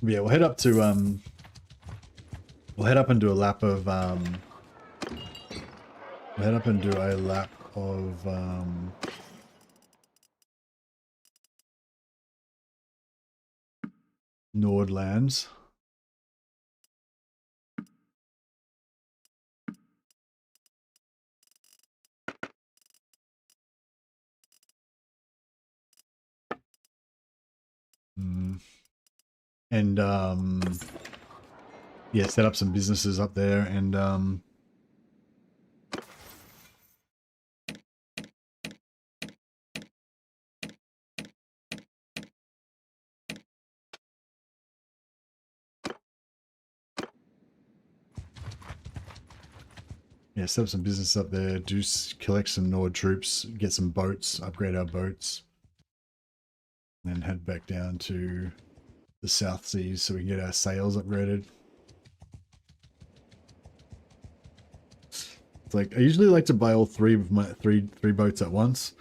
Speaker 6: But yeah, we'll head up to we'll head up and do a lap of we'll head up and do a lap of Nordlands. And yeah, set up some businesses up there, and yeah, set up some business up there, collect some Nord troops, get some boats, upgrade our boats, and then head back down to the South Seas so we can get our sails upgraded. It's like, I usually like to buy all three of my three boats at once.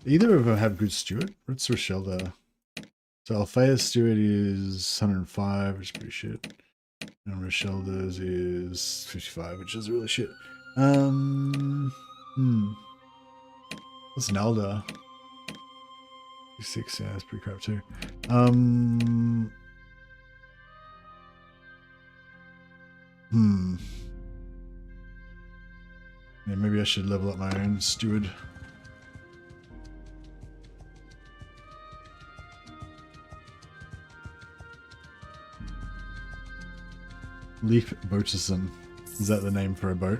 Speaker 6: Either of them have good steward. What's Rochelda? So Althea's steward is 105, which is pretty shit. And Rochelda's is 55, which is really shit. What's Nalda? 6, yeah, that's pretty crap too. Yeah, maybe I should level up my own steward. Leaf Boatism. Is that the name for a boat?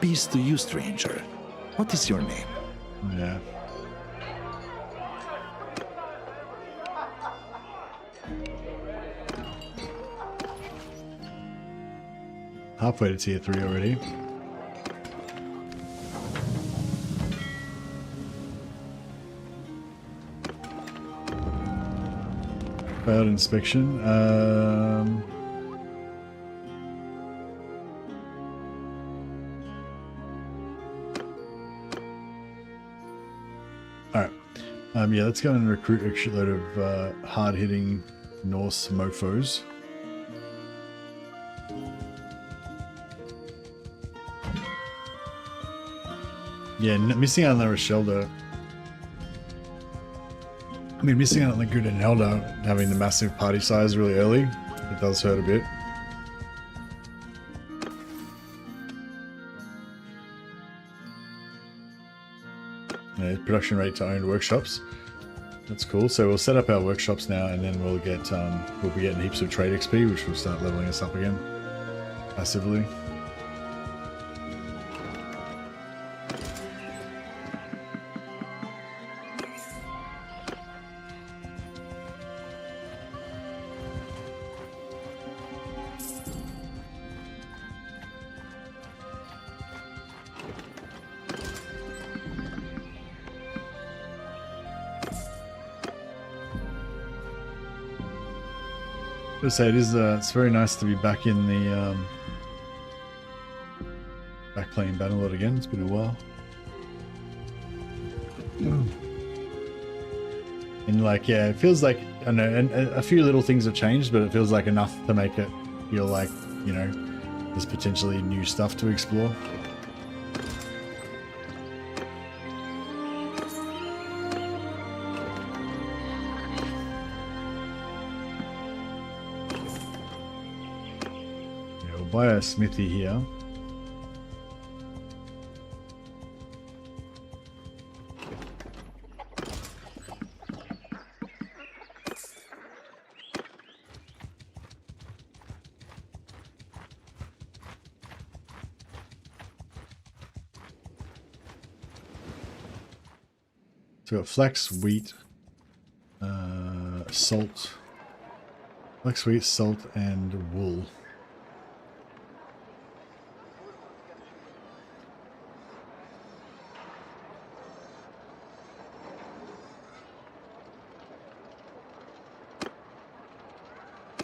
Speaker 9: Peace to you, stranger. What is your name?
Speaker 6: Yeah. Halfway to tier 3 already. Failed inspection. Alright. Yeah, let's go and recruit a shitload of hard-hitting Norse mofos. Yeah, missing out on the Rochelda. I mean, missing out on the good and Helda having the massive party size really early, it does hurt a bit. Yeah, production rate to owned workshops. That's cool. So we'll set up our workshops now, and then we'll get we'll be getting heaps of trade XP, which will start leveling us up again passively. I say it is. It's very nice to be back in the back playing Bannerlord again. It's been a while, and like, yeah, it feels like, I know, and a few little things have changed, but it feels like enough to make it feel like, you know,
Speaker 1: there's potentially new stuff to explore. Yeah, we'll buy a smithy here. So we've got flax, wheat, salt, flax, wheat, salt, and wool.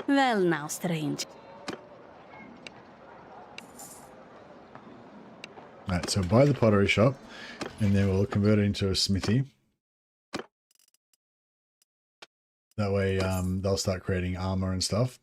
Speaker 2: Well now, strange.
Speaker 1: Right, so buy the pottery shop, and then we'll convert it into a smithy. That way, they'll start creating armor and stuff.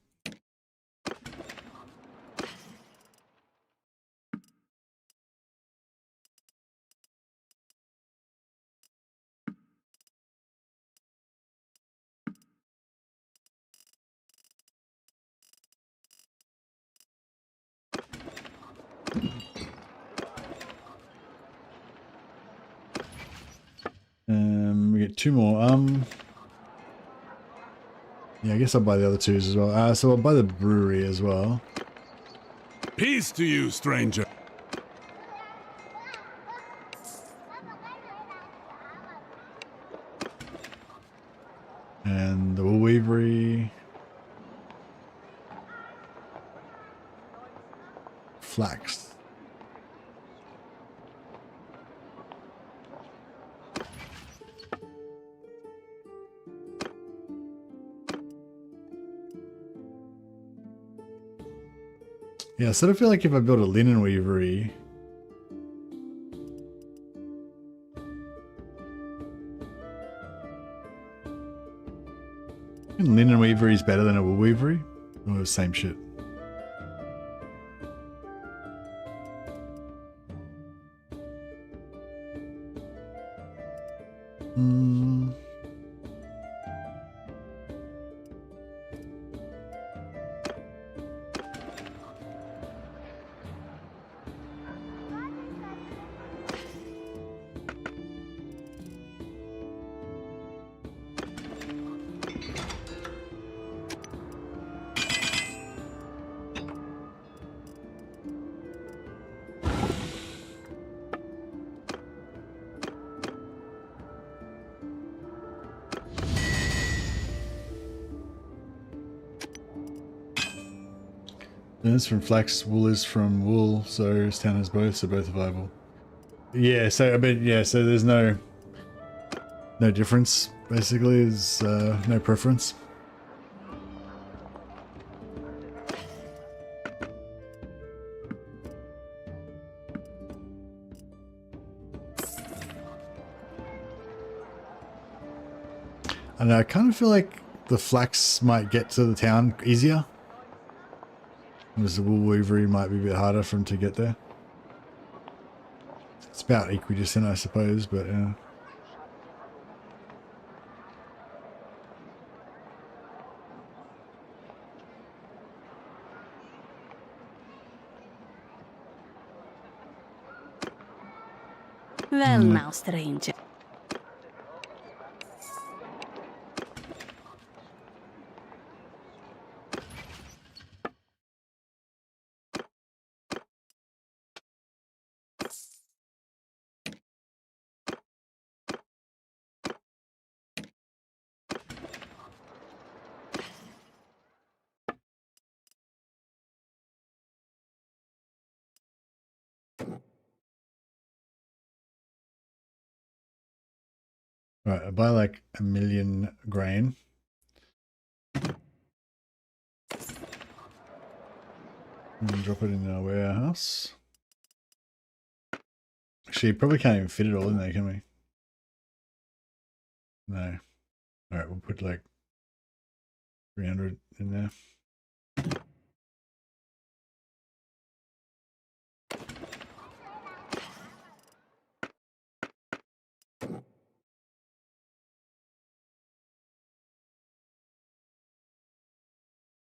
Speaker 1: We get 2 more. Yeah, I guess I'll buy the other 2s as well. So I'll buy the brewery as well.
Speaker 5: Peace to you, stranger.
Speaker 1: And the wool weavery. Flax. Yeah, I sort of feel like if I build a linen weavery, linen weavery is better than a wool weavery, or the same shit. It's from flax, wool is from wool, so this town has both, so both are viable. Yeah, so I mean, yeah, so there's no difference. Basically, there's no preference. And I kind of feel like the flax might get to the town easier. Whereas the wool weavery might be a bit harder for him to get there. It's about equidistant, I suppose, but yeah.
Speaker 2: Well now, stranger.
Speaker 1: Right, I buy like 1 million grain. And drop it in our warehouse. Actually, you probably can't even fit it all in there, can we? No. Alright, we'll put like 300 in there.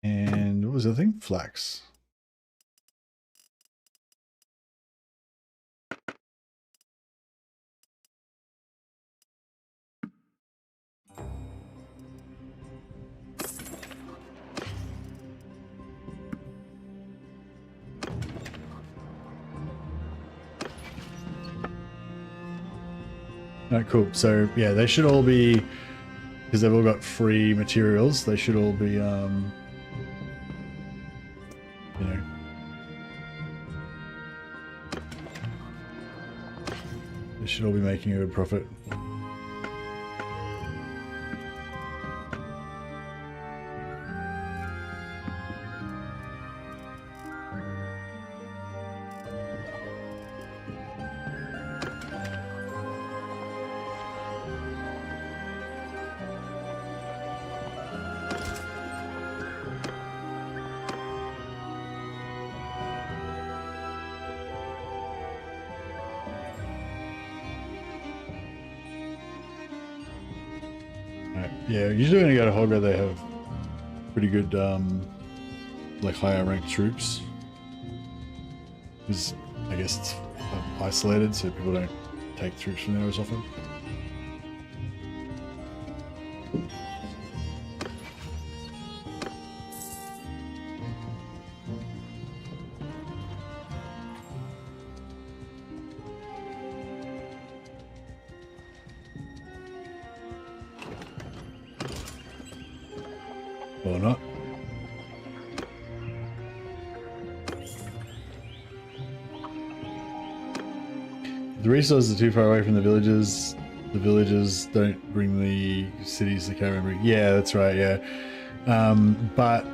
Speaker 6: And what was the other thing? Flax. Alright, cool. So yeah, they should all be, because they've all got free materials, they should all be you know, they should all be making a good profit. Yeah, usually when you go to Hogger, they have pretty good, like higher ranked troops. Because I guess it's isolated, so people don't take troops from there as often. Or not. The resources are too far away from the villages. The villages don't bring the cities to caravan. Yeah, that's right, yeah. But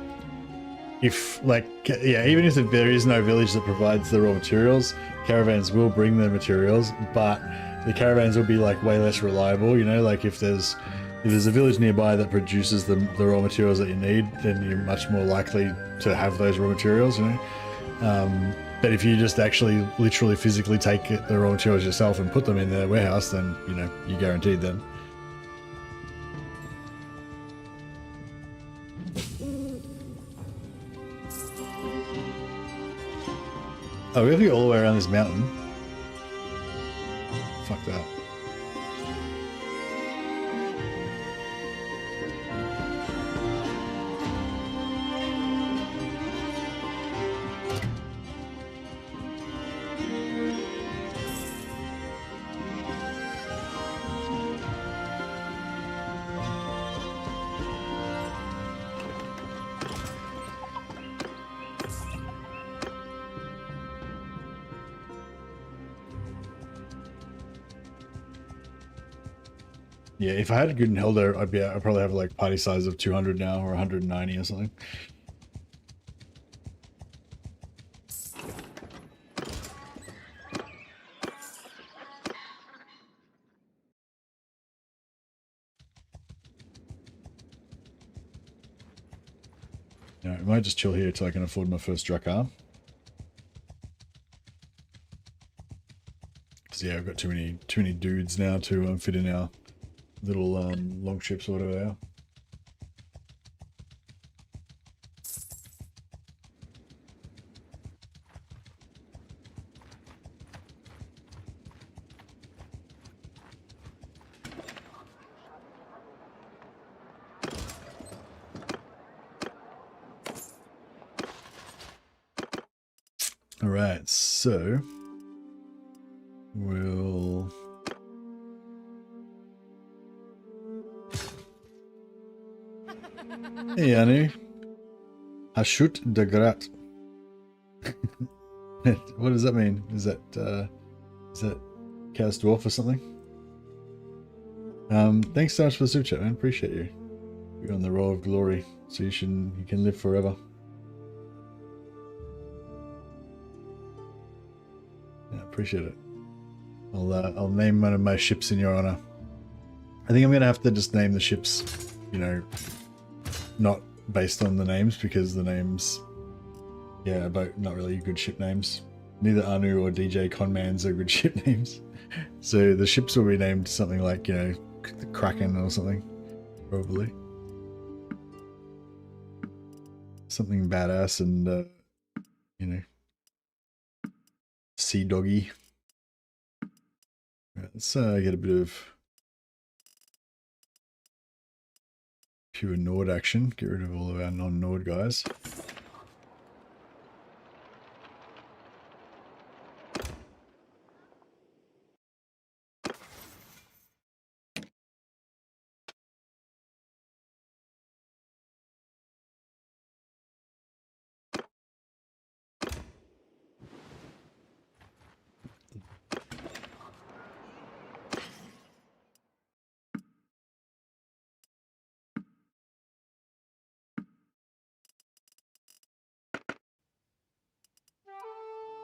Speaker 6: if, like, yeah, even if there is no village that provides the raw materials, caravans will bring the materials, but the caravans will be, like, way less reliable, you know, like if there's a village nearby that produces the raw materials that you need, then you're much more likely to have those raw materials, you know. But if you just actually literally physically take the raw materials yourself and put them in the warehouse, then, you know, you're guaranteed then. Oh, we have to go all the way around this mountain. Fuck that. Yeah, if I had a good Helder, I'd probably have like party size of 200 now or 190 or something. No, I might just chill here till I can afford my first Drakkar. Because yeah, I've got too many dudes now to fit in our little long ships or whatever they are. All right, so we'll hey, Anu. Hashut de Grat. What does that mean? Is that Chaos Dwarf or something? Thanks so much for the super chat, man. Appreciate you. You're on the roll of glory, so you can live forever. Yeah, appreciate it. I'll name one of my ships in your honor. I think I'm gonna have to just name the ships, you know, not based on the names, because the names, yeah, are both not really good ship names. Neither Anu or DJ Conmans are good ship names. So the ships will be named something like, you know, the Kraken or something, probably. something badass and you know, sea doggy. Right, let's get a bit of pure Nord action. Get rid of all of our non-Nord guys.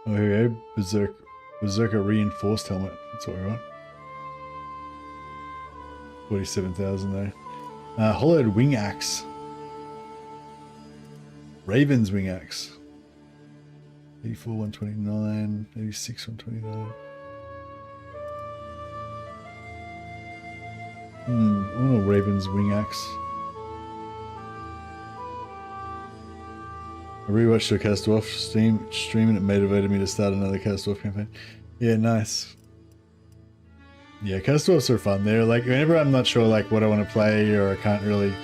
Speaker 6: Oh, here we go. Berserker reinforced helmet. That's what we want. 47,000 though. Hollowed wing axe. Raven's wing axe. 84, 129. 86, 129. I want a Raven's wing axe. I rewatched your Cast Off stream and it motivated me to start another Cast Off campaign. Yeah, nice. Yeah, Cast Offs are fun. They're like, whenever I'm not sure like what I want to play or I can't really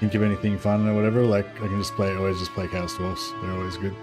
Speaker 6: think of anything fun or whatever, like I can just play, always just play Cast Offs. They're always good.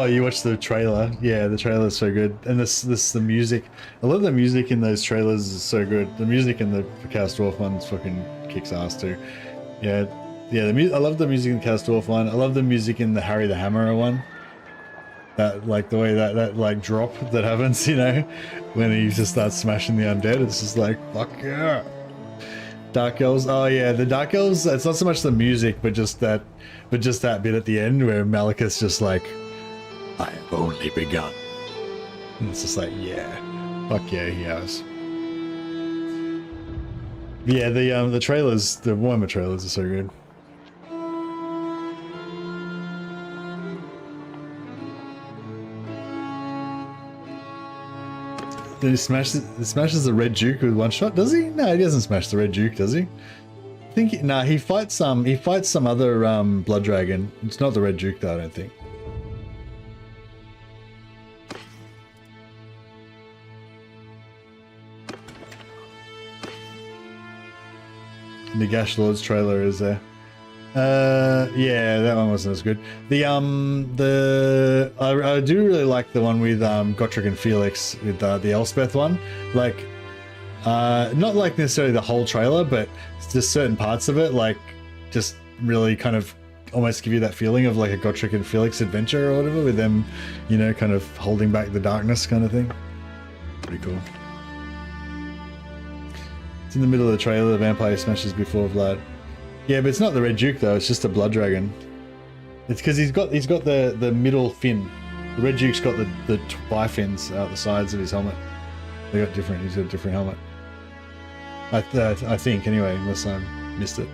Speaker 6: You watched the trailer. Yeah, the trailer's so good. And the music. I love the music in those trailers is so good. The music in the Cast Off one's fucking kicks ass too. Yeah. Yeah, I love the music in the Cast Off one. I love the music in the Harry the Hammerer one. That like the way that like drop that happens, you know, when he just starts smashing the undead. It's just like fuck yeah. Dark Elves. Oh yeah, the Dark Elves. It's not so much the music, but just that bit at the end where Malekith's just like, I have only begun. And it's just like, yeah, fuck yeah, he has. Yeah, the trailers, the Warhammer trailers are so good. Then he smashes the Red Duke with one shot, does he? No, he doesn't smash the Red Duke, does he? I think he fights some other Blood Dragon. It's not the Red Duke though, I don't think. Nagash Lord's trailer is there. Yeah, that one wasn't as good. I do really like the one with Gotrek and Felix with the Elspeth one. Like, not like necessarily the whole trailer, but just certain parts of it, like, just really kind of almost give you that feeling of like a Gotrek and Felix adventure or whatever, with them, you know, kind of holding back the darkness kind of thing. Pretty cool. It's in the middle of the trailer. The vampire smashes before Vlad. Yeah, but it's not the Red Duke though. It's just a Blood Dragon. It's because he's got the middle fin. The Red Duke's got the bifins out the sides of his helmet. They got different. He's got a different helmet. I think anyway, unless I missed it.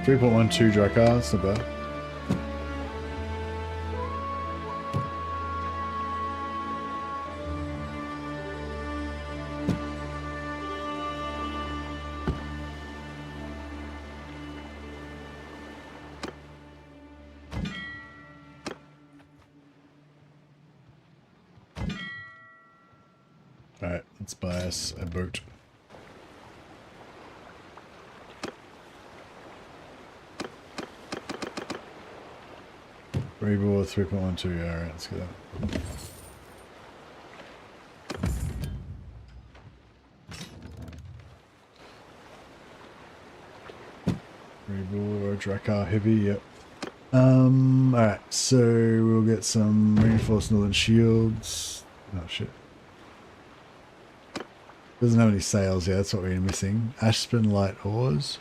Speaker 6: .12 Drakkar, that's not bad. Alright, let's buy us a boat. Freeboard 3.12, alright, let's get that. Freeboard, Drakkar heavy, yep. Alright, so we'll get some reinforced northern shields. Oh shit. Doesn't have any sails, yeah, that's what we're missing. Aspen light oars.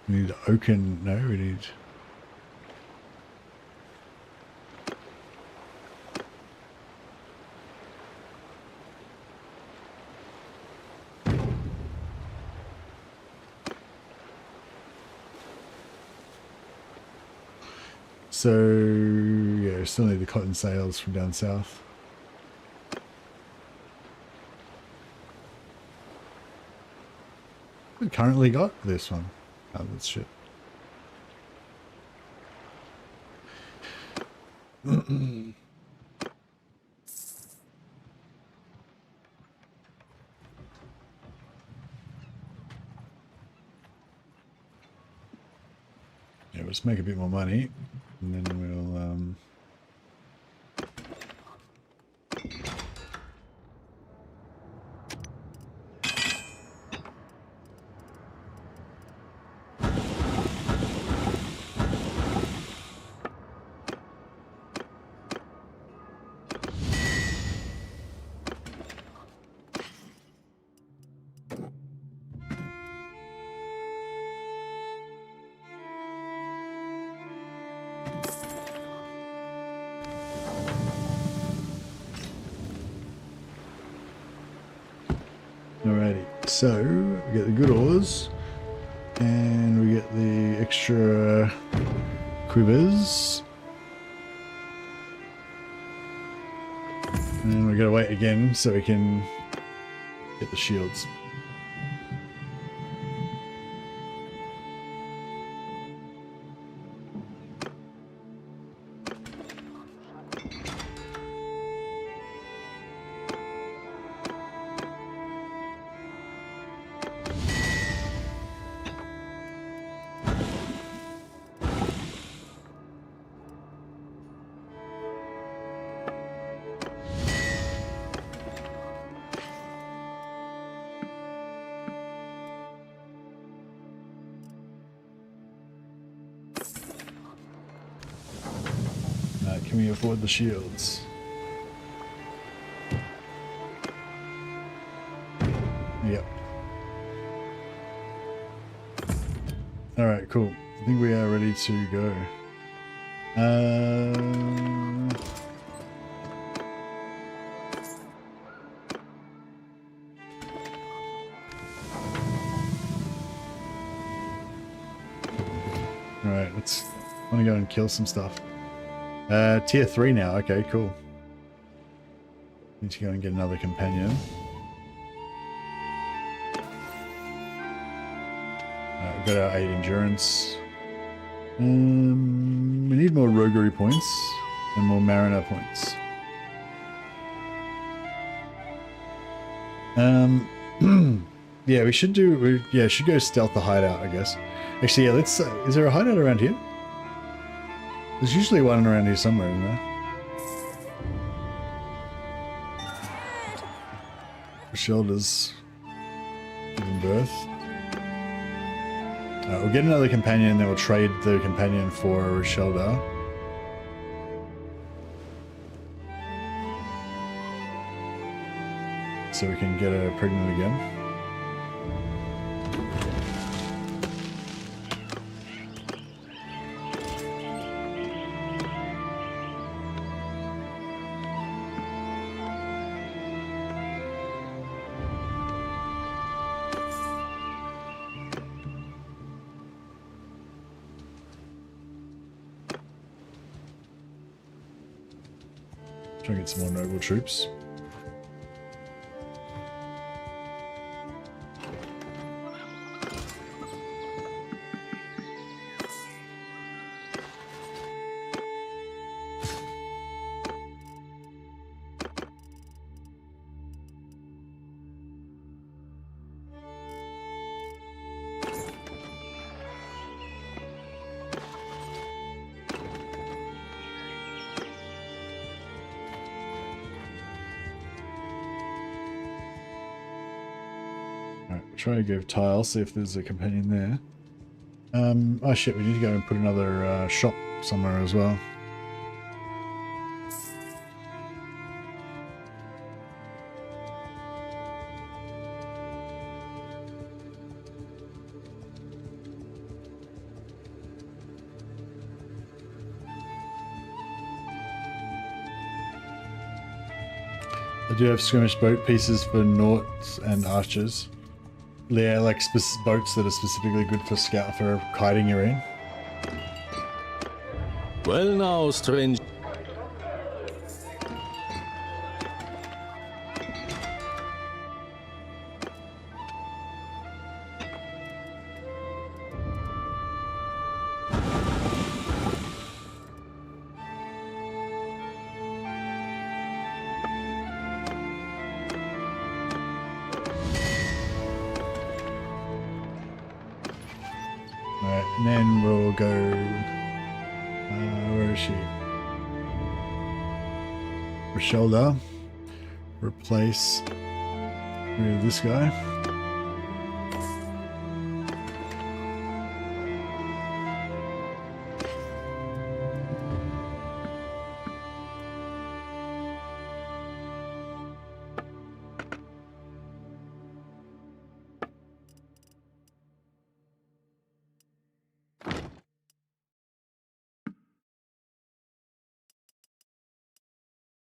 Speaker 6: We need oaken, no, we need... So, yeah, we still need the cotton sails from down south. We currently got this one. Oh, that's shit. Yeah, let's make a bit more money, and then we'll Alrighty, so we get the good oars, and we get the extra quivers, and we gotta wait again so we can get the shields. Can we afford the shields? Yep. Alright, cool. I think we are ready to go. Alright, let's want to go and kill some stuff. Tier 3 now, okay, cool. Need to go and get another companion. Alright, we've got our 8 endurance. We need more roguery points and more mariner points. Yeah, we should do, should go stealth the hideout, I guess. Actually, yeah, let's, is there a hideout around here? There's usually one around here somewhere, isn't there? Rochelda's giving birth. We'll get another companion, then we'll trade the companion for Rochelda. So we can get her pregnant again. Try and get some more noble troops.
Speaker 1: Try to go tile, see if there's a companion there. Oh shit, we need to go and put another shop somewhere as well. I do have skirmish boat pieces for Nauts and Archers. Yeah, like boats that are specifically good for scout for kiting you're in.
Speaker 4: Well now, strange.
Speaker 1: Alright, and then we'll go... where is she? Rochelda. Replace with this guy.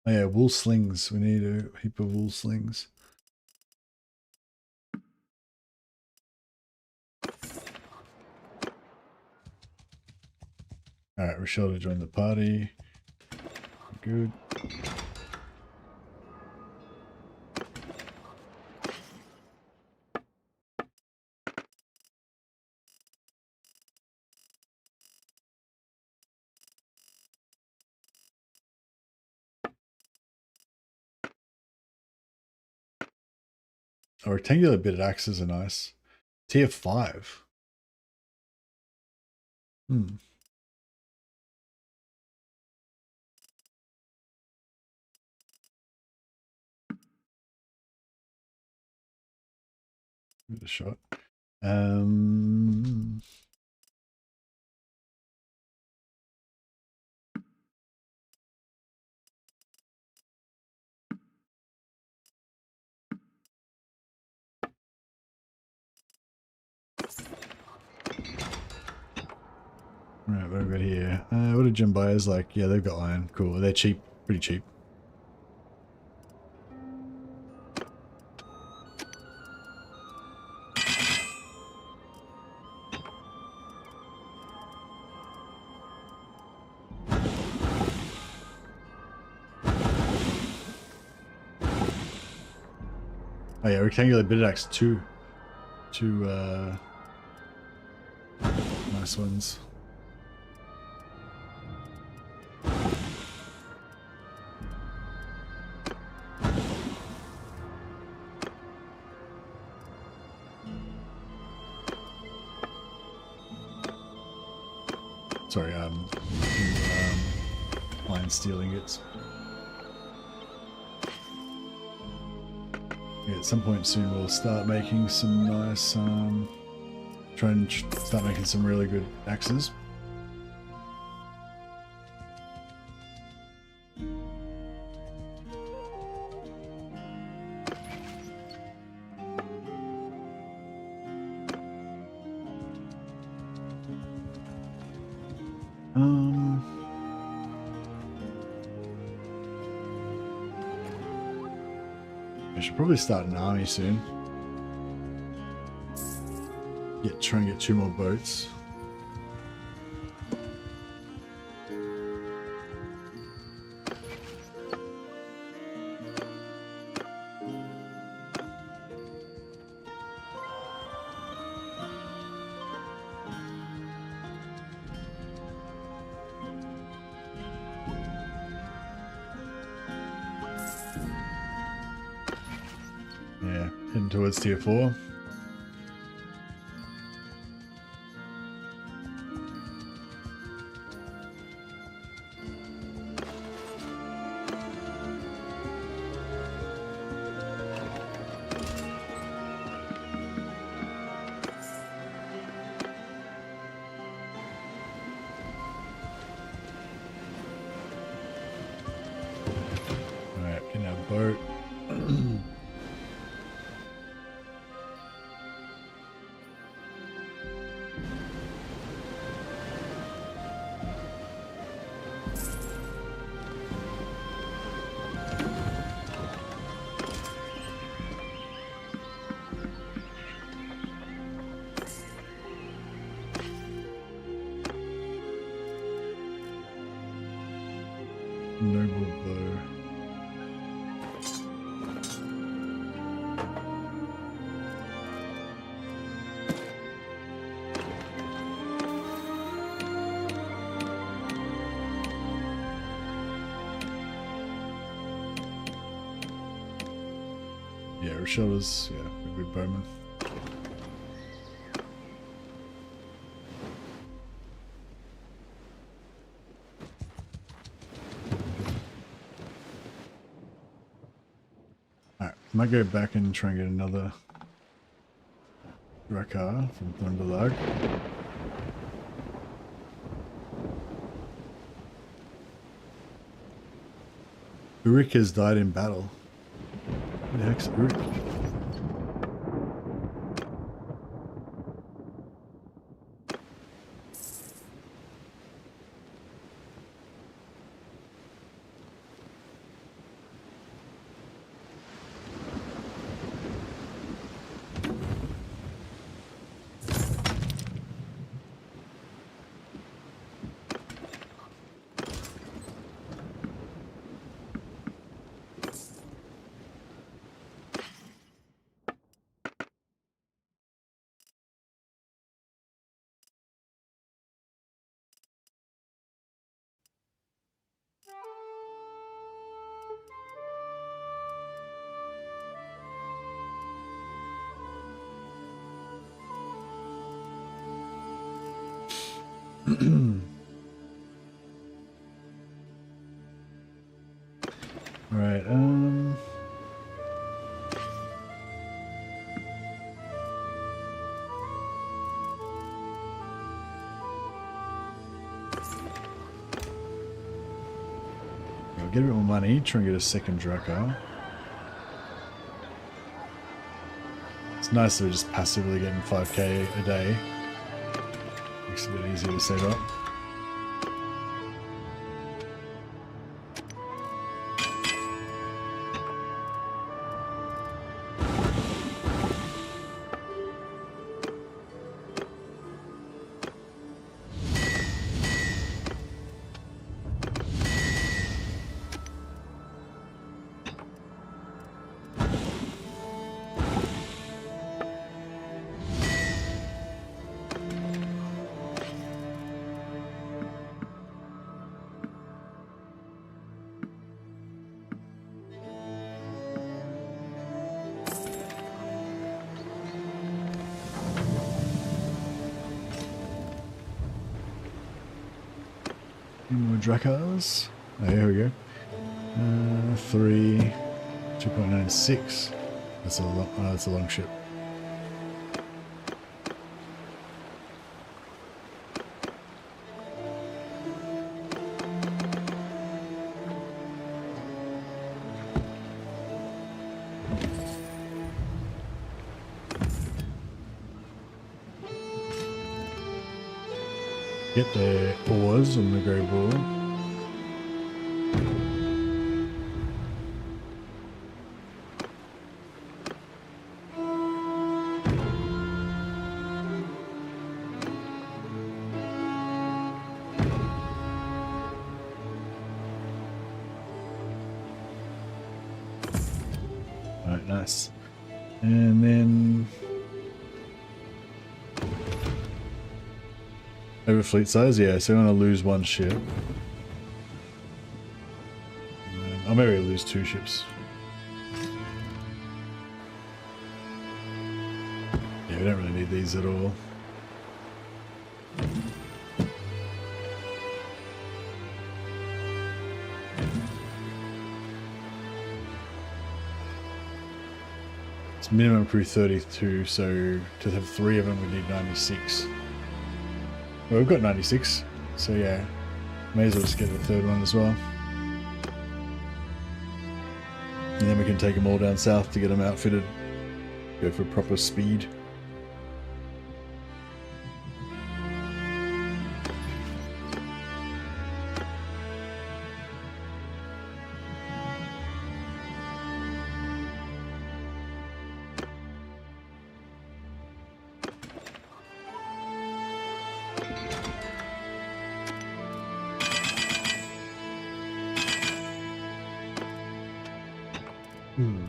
Speaker 1: Oh yeah, wool slings. We need a heap of wool slings. Alright, Rochelle to join the party. Good. A rectangular bitted axes are nice. Tier 5. Hmm. Give it a shot. Right, what have we got here? What do gem buyers like? Yeah, they've got iron. Cool. They're cheap. Pretty cheap. Oh yeah, rectangular bitted axe, two nice ones. Sorry, iron steel ingots. Yeah, at some point soon we'll start making some nice, try and start making some really good axes. I should probably start an army soon. Try and get 2 more boats. Yeah, heading towards tier 4.
Speaker 6: boat. Noble bow. Yeah, Rochelle's a good bowman. Alright, might go back and try and get another Drakkar from Thunderlag. Urik has died in battle. Who the heck's Urik? Alright, I'll get a bit more money, try and get a second Drakkar. It's nice that we're just passively getting 5k a day. Makes it a bit easier to save up. More Drakkars. Oh, here we go. 3, 2.96. That's a long. Oh, that's a long ship. Get the oars on the Grey Bull. Alright, nice. And then over fleet size, yeah, so I'm going to lose one ship. I'll maybe lose 2 ships. Yeah, we don't really need these at all. It's minimum crew 32, so to have 3 of them we need 96. Well, we've got 96, so yeah, may as well just get the 3rd one as well. And then we can take them all down south to get them outfitted. Go for proper speed.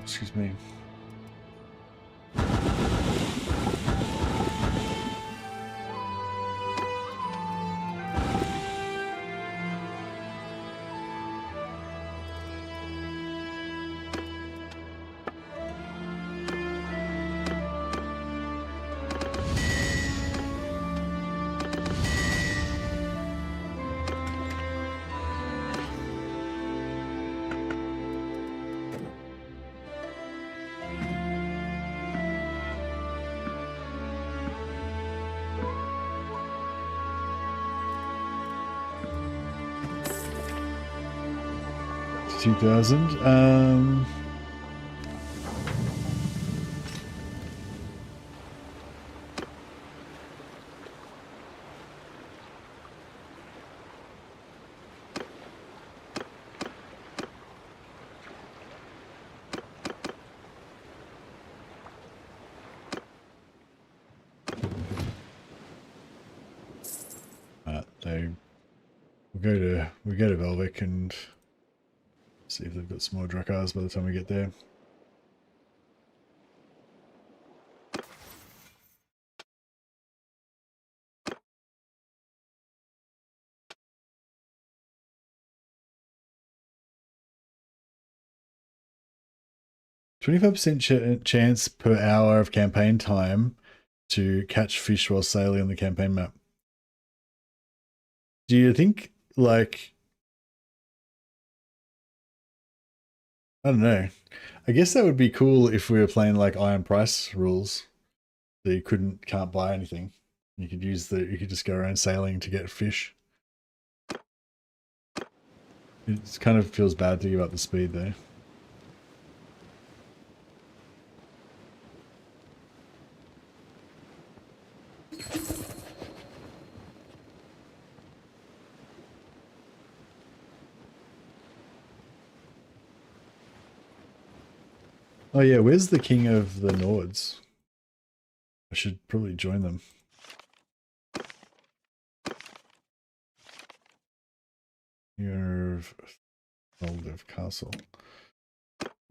Speaker 6: Excuse me. $2,000. We go to Velvic and see if they've got some more Drakars by the time we get there. %25% chance per hour of campaign time to catch fish while sailing on the campaign map. Do you think, like, I don't know. I guess that would be cool if we were playing like iron price rules. So you can't buy anything. You could you could just go around sailing to get fish. It kind of feels bad to give up the speed though. Oh yeah, where's the King of the Nords? I should probably join them. You're Old Castle.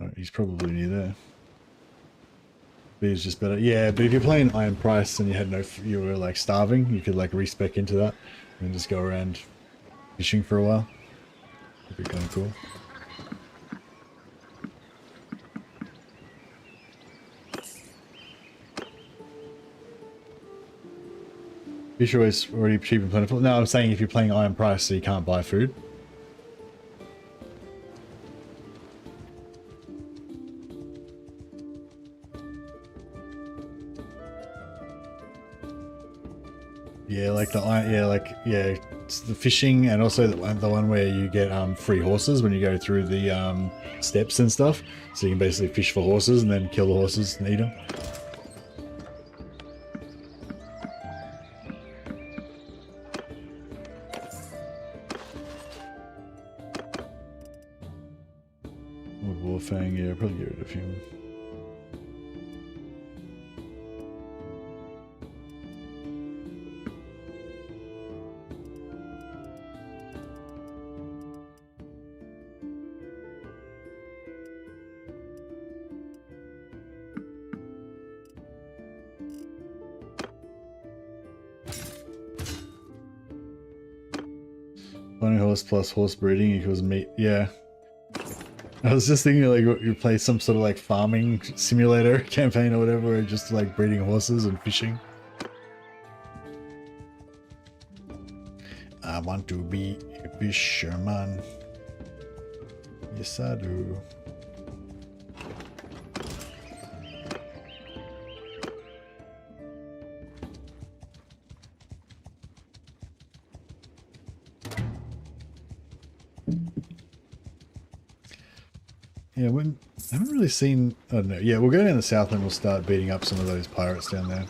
Speaker 6: Oh, he's probably near there. But he's just better. Yeah, but if you're playing Iron Price and you were like starving, you could like respec into that and just go around fishing for a while. That'd be kind of cool. Fish are always already cheap and plentiful. No, I'm saying if you're playing Iron Price, so you can't buy food. Yeah, like it's the fishing, and also the one where you get free horses when you go through the steps and stuff. So you can basically fish for horses and then kill the horses and eat them. Warfang, yeah, probably get rid of him. Bunny horse plus horse breeding equals meat. Yeah. I was just thinking like you play some sort of like farming simulator campaign or whatever, or just like breeding horses and fishing. I want to be a fisherman. Yes, I do. Yeah, I haven't really seen... I don't know. Yeah, we'll go down the south and we'll start beating up some of those pirates down there.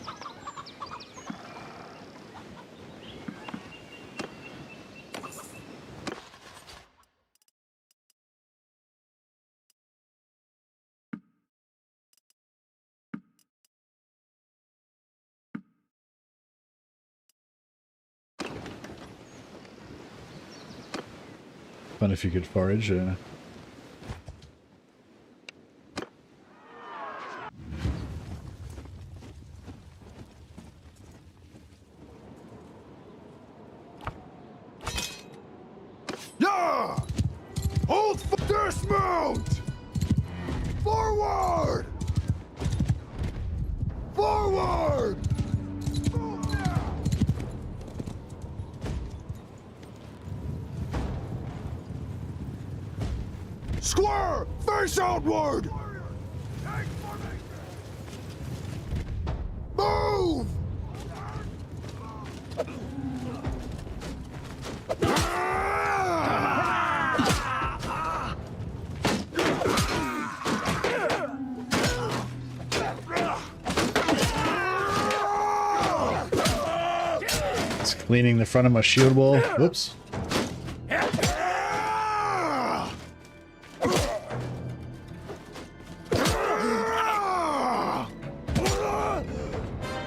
Speaker 6: Fun if you could forage.
Speaker 5: Yeah! Hold dismount! Forward! Forward! Square! Face outward! Move!
Speaker 6: It's cleaning the front of my shield wall. Whoops.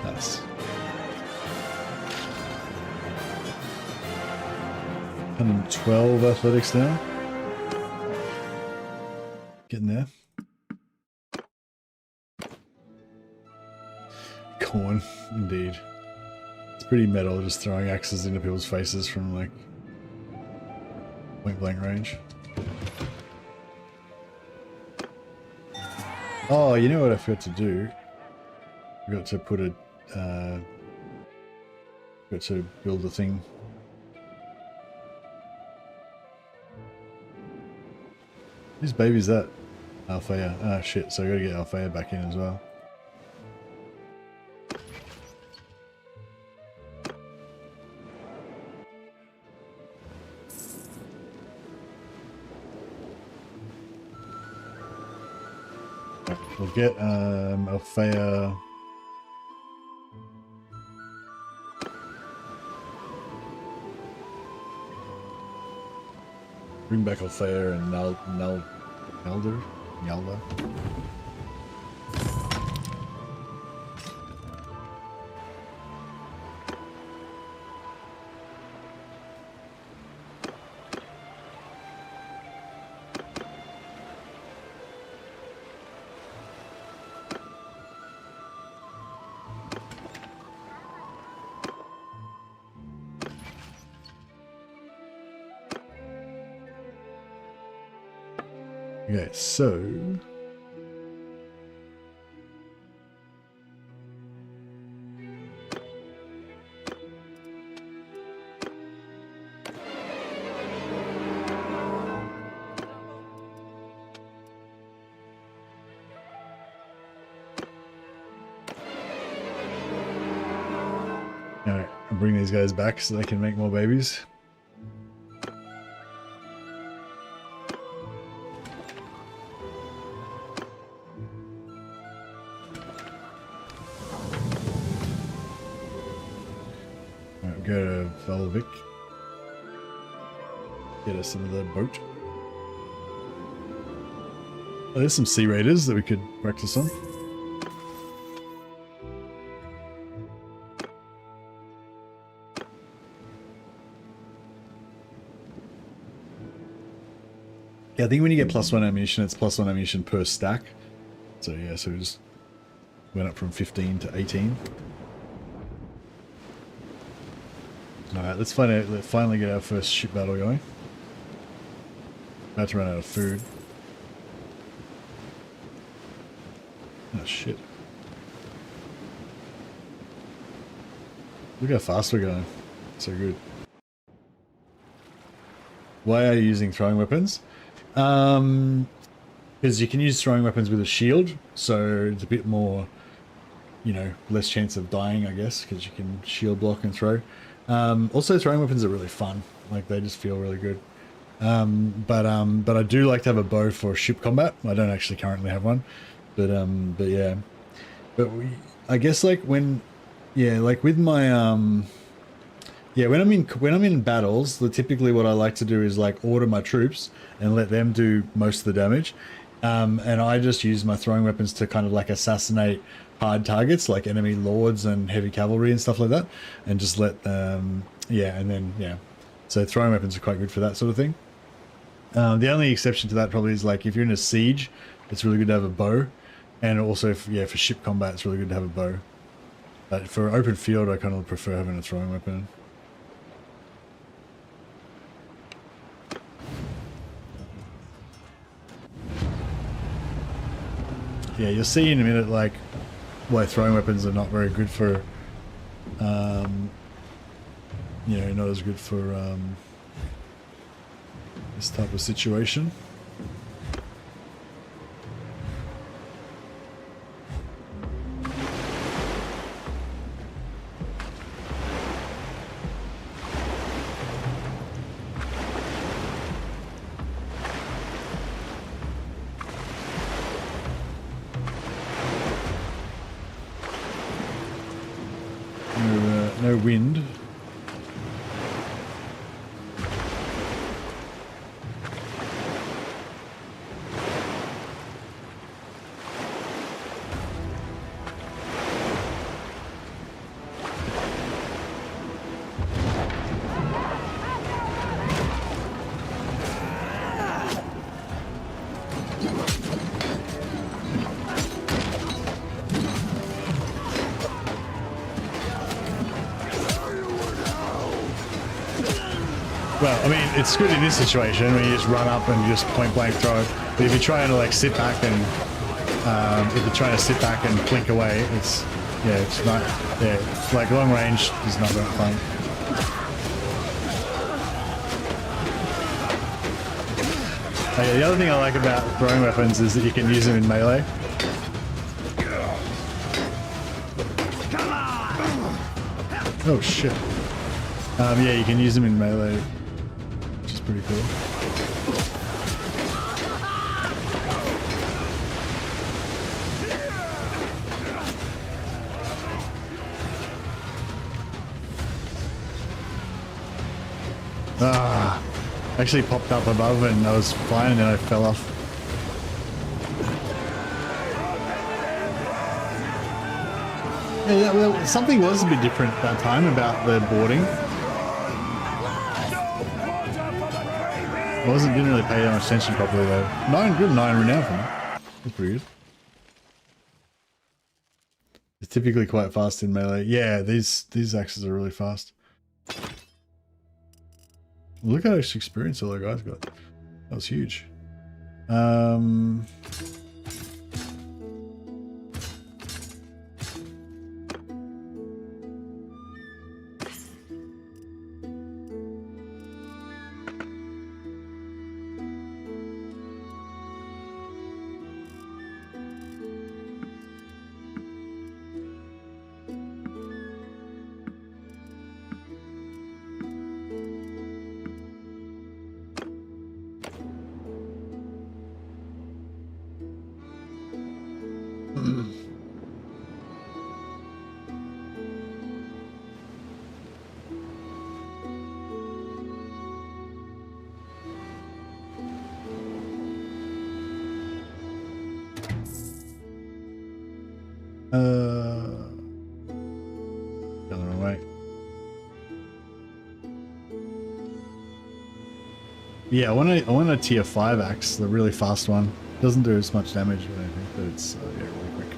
Speaker 6: Nice. 112 athletics now. Getting there. Corn, indeed. It's pretty metal, just throwing axes into people's faces from like point blank range. Oh, you know what I forgot to do? I forgot to put a got to build a thing. Whose baby's that? Althea. Ah, shit, so I gotta get Althea back in as well. We'll get Althea. Bring back Althea and Nalder. Okay, so alright, I'll bring these guys back so they can make more babies. Go to Volvic. Get us into the boat. Oh, there's some sea raiders that we could practice on. Yeah, I think when you get +1 ammunition, it's +1 ammunition per stack. So yeah, so we just went up from 15 to 18. Alright, let's finally get our first ship battle going. About to run out of food. Oh shit. Look how fast we're going. So good. Why are you using throwing weapons? Because you can use throwing weapons with a shield, so it's a bit more, you know, less chance of dying, I guess, because you can shield block and throw. Also, throwing weapons are really fun. Like, they just feel really good. But I do like to have a bow for ship combat. I don't actually currently have one, but yeah. But I guess like when, yeah, like with my yeah, when I'm in battles, typically what I like to do is like order my troops and let them do most of the damage, and I just use my throwing weapons to kind of like assassinate hard targets like enemy lords and heavy cavalry and stuff like that, and just let yeah, and then yeah, so throwing weapons are quite good for that sort of thing. The only exception to that probably is like if you're in a siege, it's really good to have a bow, and also yeah, for ship combat, it's really good to have a bow. But for open field, I kind of prefer having a throwing weapon. Yeah, you'll see in a minute like why throwing weapons are not very good for, you know, not as good for this type of situation. No wind. Well, I mean, it's good in this situation when you just run up and you just point blank throw it. But if you're trying to like sit back and if you're trying to sit back and blink away, it's yeah, it's not yeah, like long range is not that fun. Okay, the other thing I like about throwing weapons is that you can use them in melee. Oh shit. Yeah, you can use them in melee, which is pretty cool. Ah, actually popped up above and I was flying and then I fell off. Yeah, well, something was a bit different that time about the boarding. Didn't really pay that much attention properly though. 9 renown for me. That's pretty good. It's typically quite fast in melee. Yeah, these axes are really fast. Look how much experience all our guys got. That was huge. The other way. Yeah, I want a tier 5 axe, the really fast one. Doesn't do as much damage or anything, but it's yeah, really quick.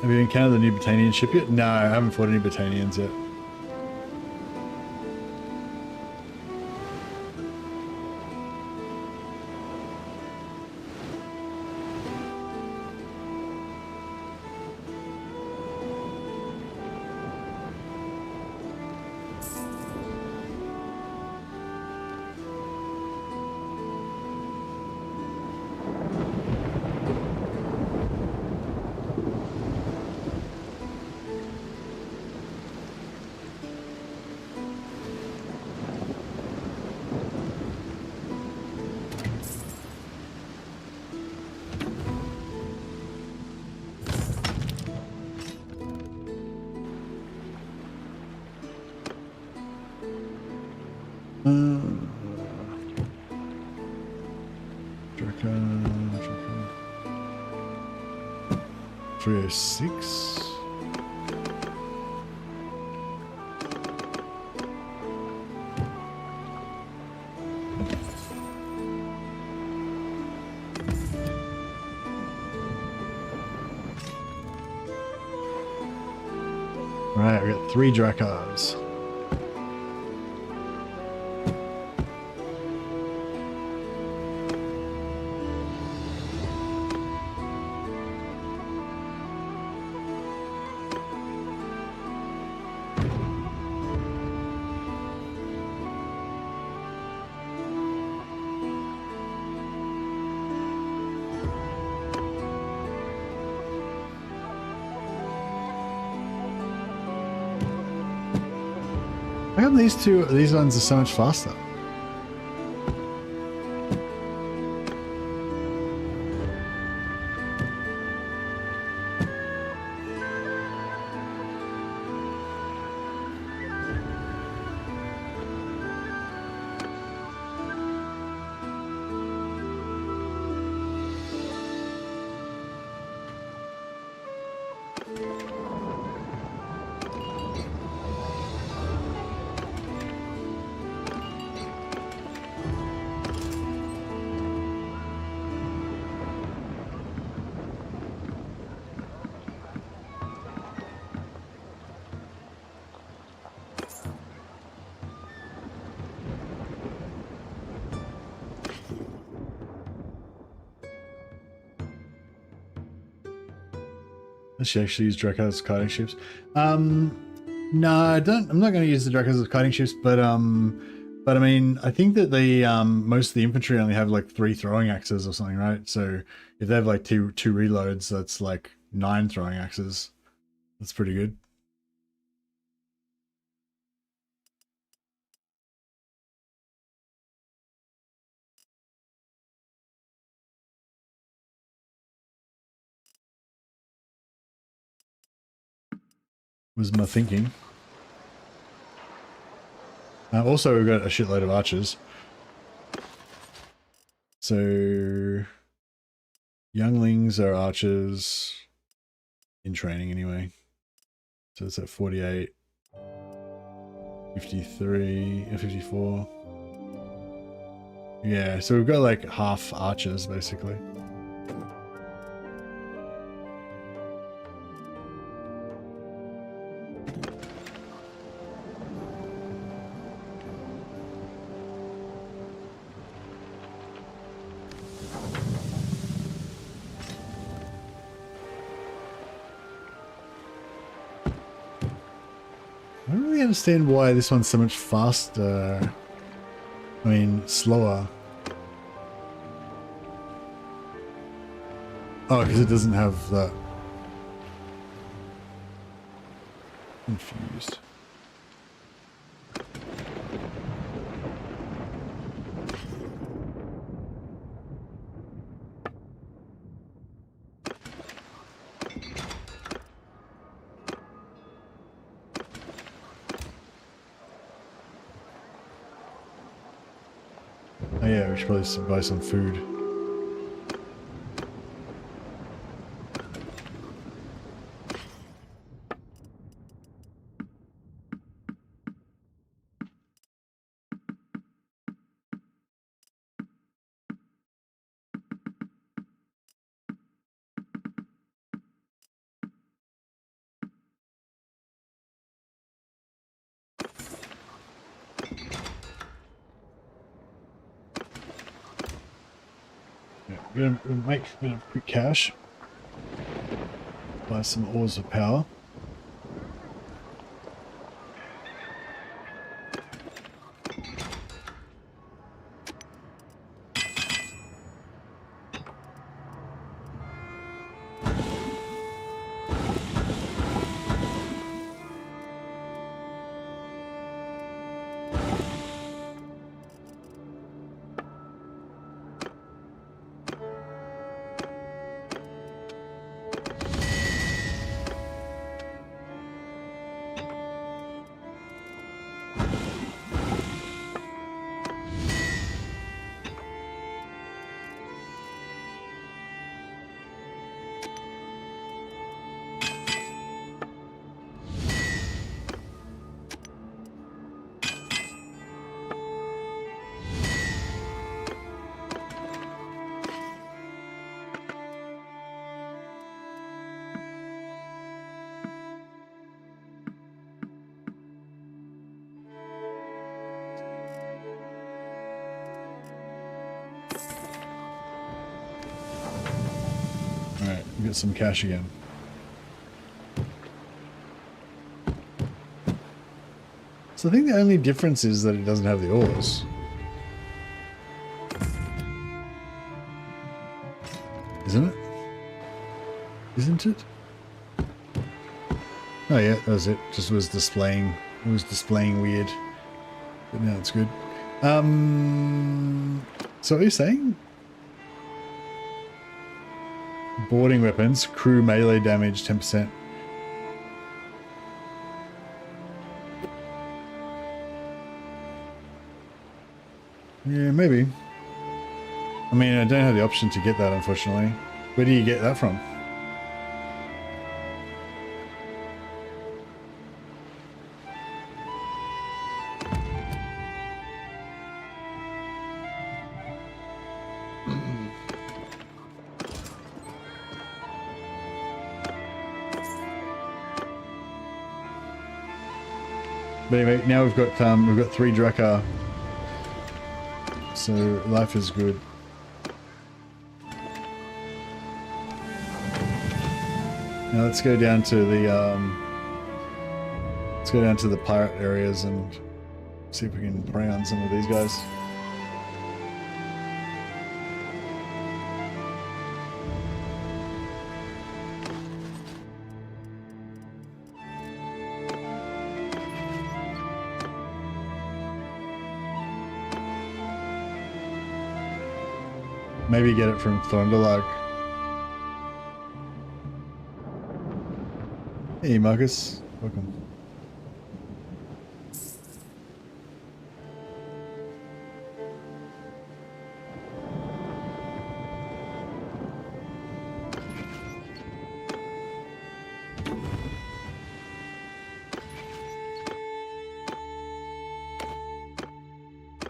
Speaker 6: Have you encountered the new Britannian ship yet? No, I haven't fought any Britannians yet. Draca. 306. Right, we got 3 Dracars. How come these ones are so much faster? Let's actually use Dracars as kiting ships. No, I don't. I'm not going to use the Dracars as kiting ships, but I mean, I think that the most of the infantry only have like 3 throwing axes or something, right? So if they have like two reloads, that's like 9 throwing axes. That's pretty good. Was my thinking. Also, we've got a shitload of archers. So, younglings are archers in training anyway. So it's at 48, 53, and 54. Yeah, so we've got like half archers basically. I don't really understand why this one's so much faster. I mean, slower. Oh, because it doesn't have that. Confused. Oh yeah, we should probably buy some food. We're gonna make a bit of quick cash. Buy some ores of power. get some cash again. So I think the only difference is that it doesn't have the oars. Isn't it? Isn't it? Oh yeah, that was it. Just was displaying. It was displaying weird. But now it's good. So what are you saying? Boarding weapons, crew melee damage 10%. Yeah, maybe. I mean, I don't have the option to get that, unfortunately. Where do you get that from? But anyway, now we've got 3 Drakkar. So life is good. Now let's go down to the pirate areas and see if we can prey on some of these guys. Maybe get it from Thunderlag. Hey Marcus, welcome.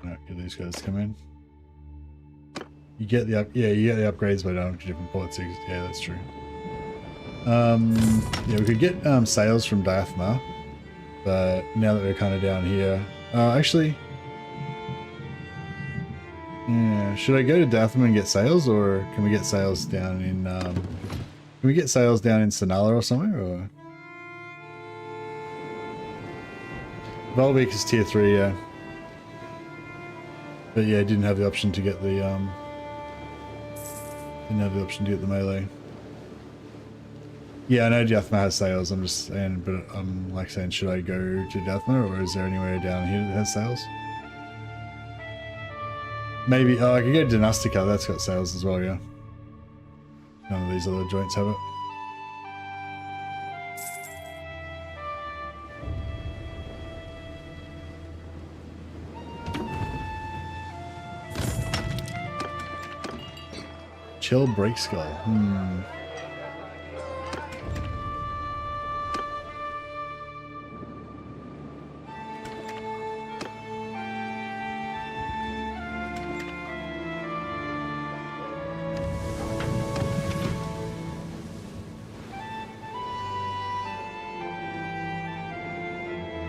Speaker 6: Alright, get these guys to come in. You get the you get the upgrades by going to different ports. Yeah, that's true. Yeah, we could get sails from Dathma, but now that we're kind of down here, actually, yeah, should I go to Dathma and get sails, or can we get sails down in Sanala or somewhere? Or Volbeek is tier 3, yeah, but yeah, I didn't have the option to get the melee. Yeah, I know Dathma has sails. I'm just saying, but I'm like saying, should I go to Dathma, or is there anywhere down here that has sails? Maybe. Oh, I could go to Dynastica. That's got sails as well. Yeah. None of these other joints have it. Chill break skull.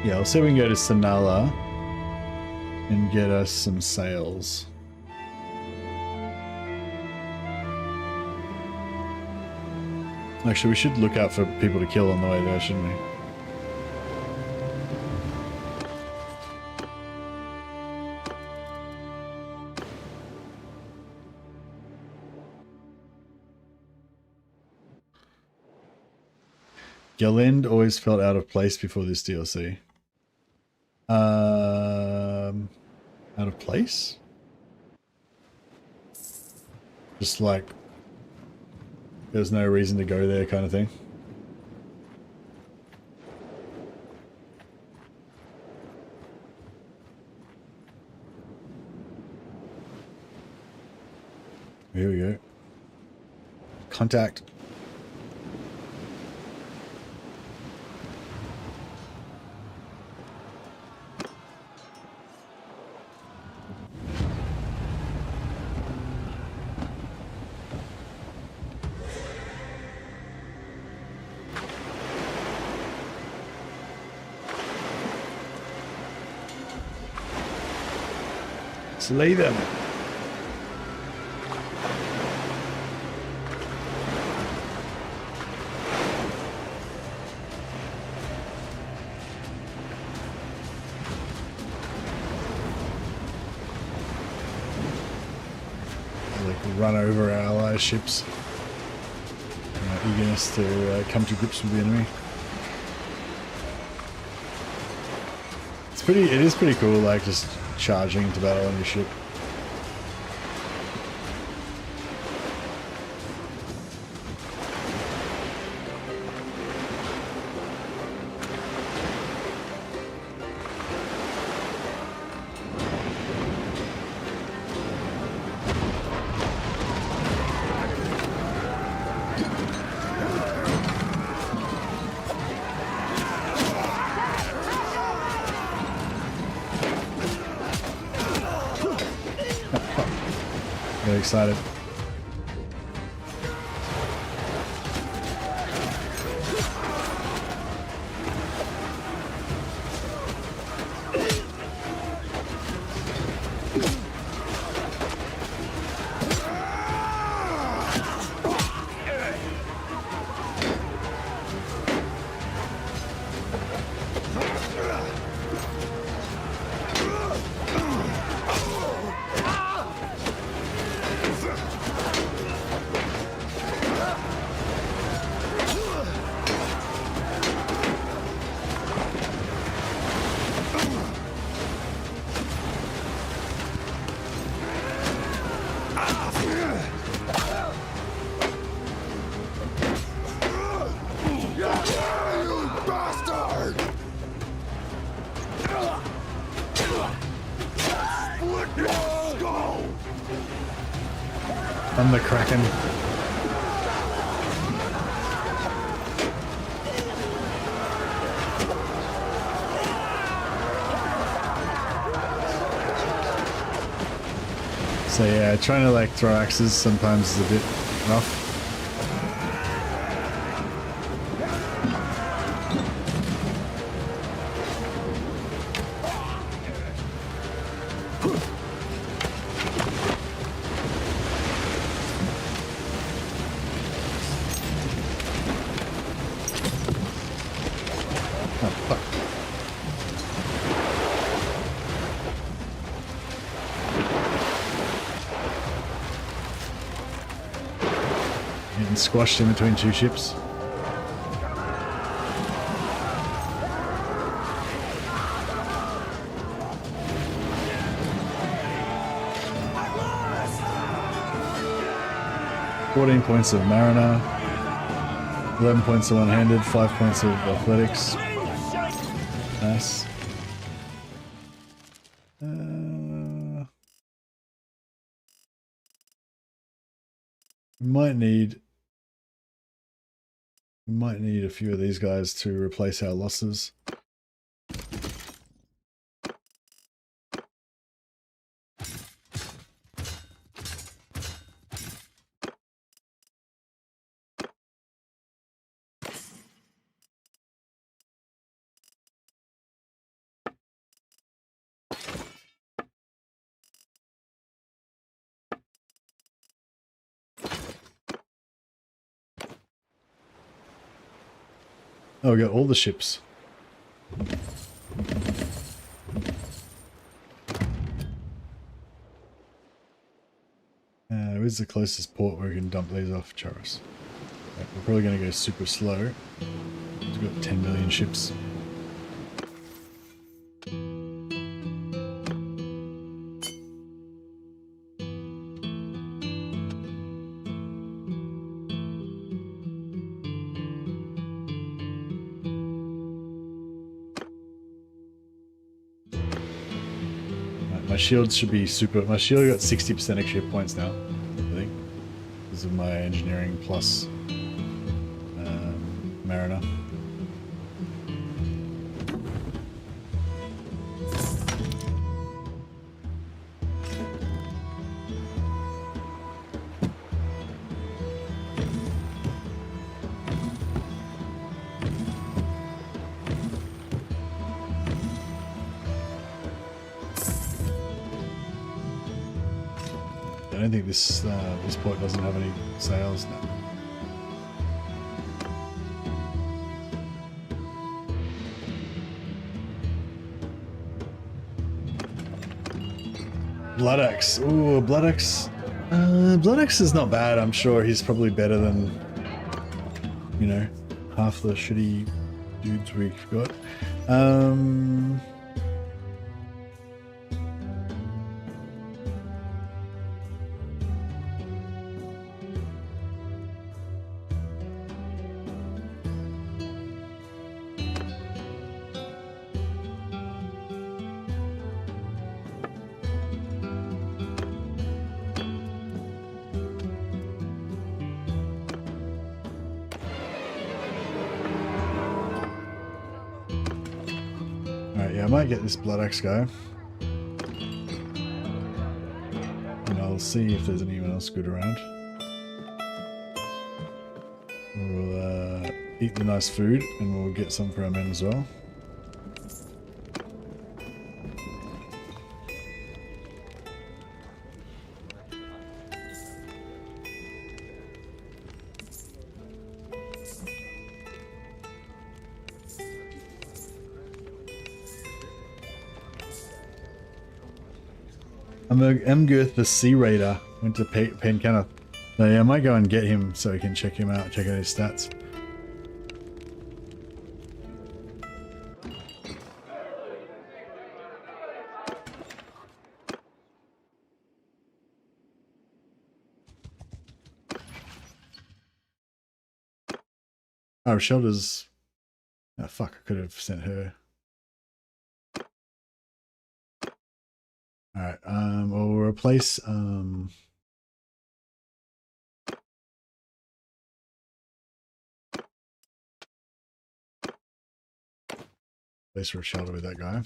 Speaker 6: Yeah, I'll see if we can go to Sanala and get us some sails. Actually, we should look out for people to kill on the way there, shouldn't we? Galend always felt out of place before this DLC. Out of place? Just like there's no reason to go there kind of thing. Here we go. Contact. Slay them. run over our allies' ships. Eagerness to come to grips with the enemy. It is pretty cool, like just charging into battle on your ship. Very excited. I'm the Kraken. So yeah, trying to like throw axes sometimes is a bit rough. Getting squashed in between two ships. $14 points of Mariner, 11 points of one-handed, 5 points of athletics. Nice. We might need a few of these guys to replace our losses. Oh, we got all the ships. Where's the closest port where we can dump these off? Charos. Right, we're probably going to go super slow. We've got 10 million ships. My shields should be super. My shield got 60% extra hit points now, I think, because of my engineering plus Mariner. I don't think this port doesn't have any sails now. Blood Axe. Ooh, Blood Axe. Blood Axe is not bad. I'm sure he's probably better than, you know, half the shitty dudes we've got. Alright, yeah, I might get this Blood Axe guy. And I'll see if there's anyone else good around. We'll eat the nice food and we'll get some for our men as well. Emgirth the Sea Raider went to Penkenneth. So yeah, I might go and get him so we can check him out, check out his stats. Oh, Rochelle does... Oh fuck, I could have sent her. Alright, we'll replace Rochelle with that guy.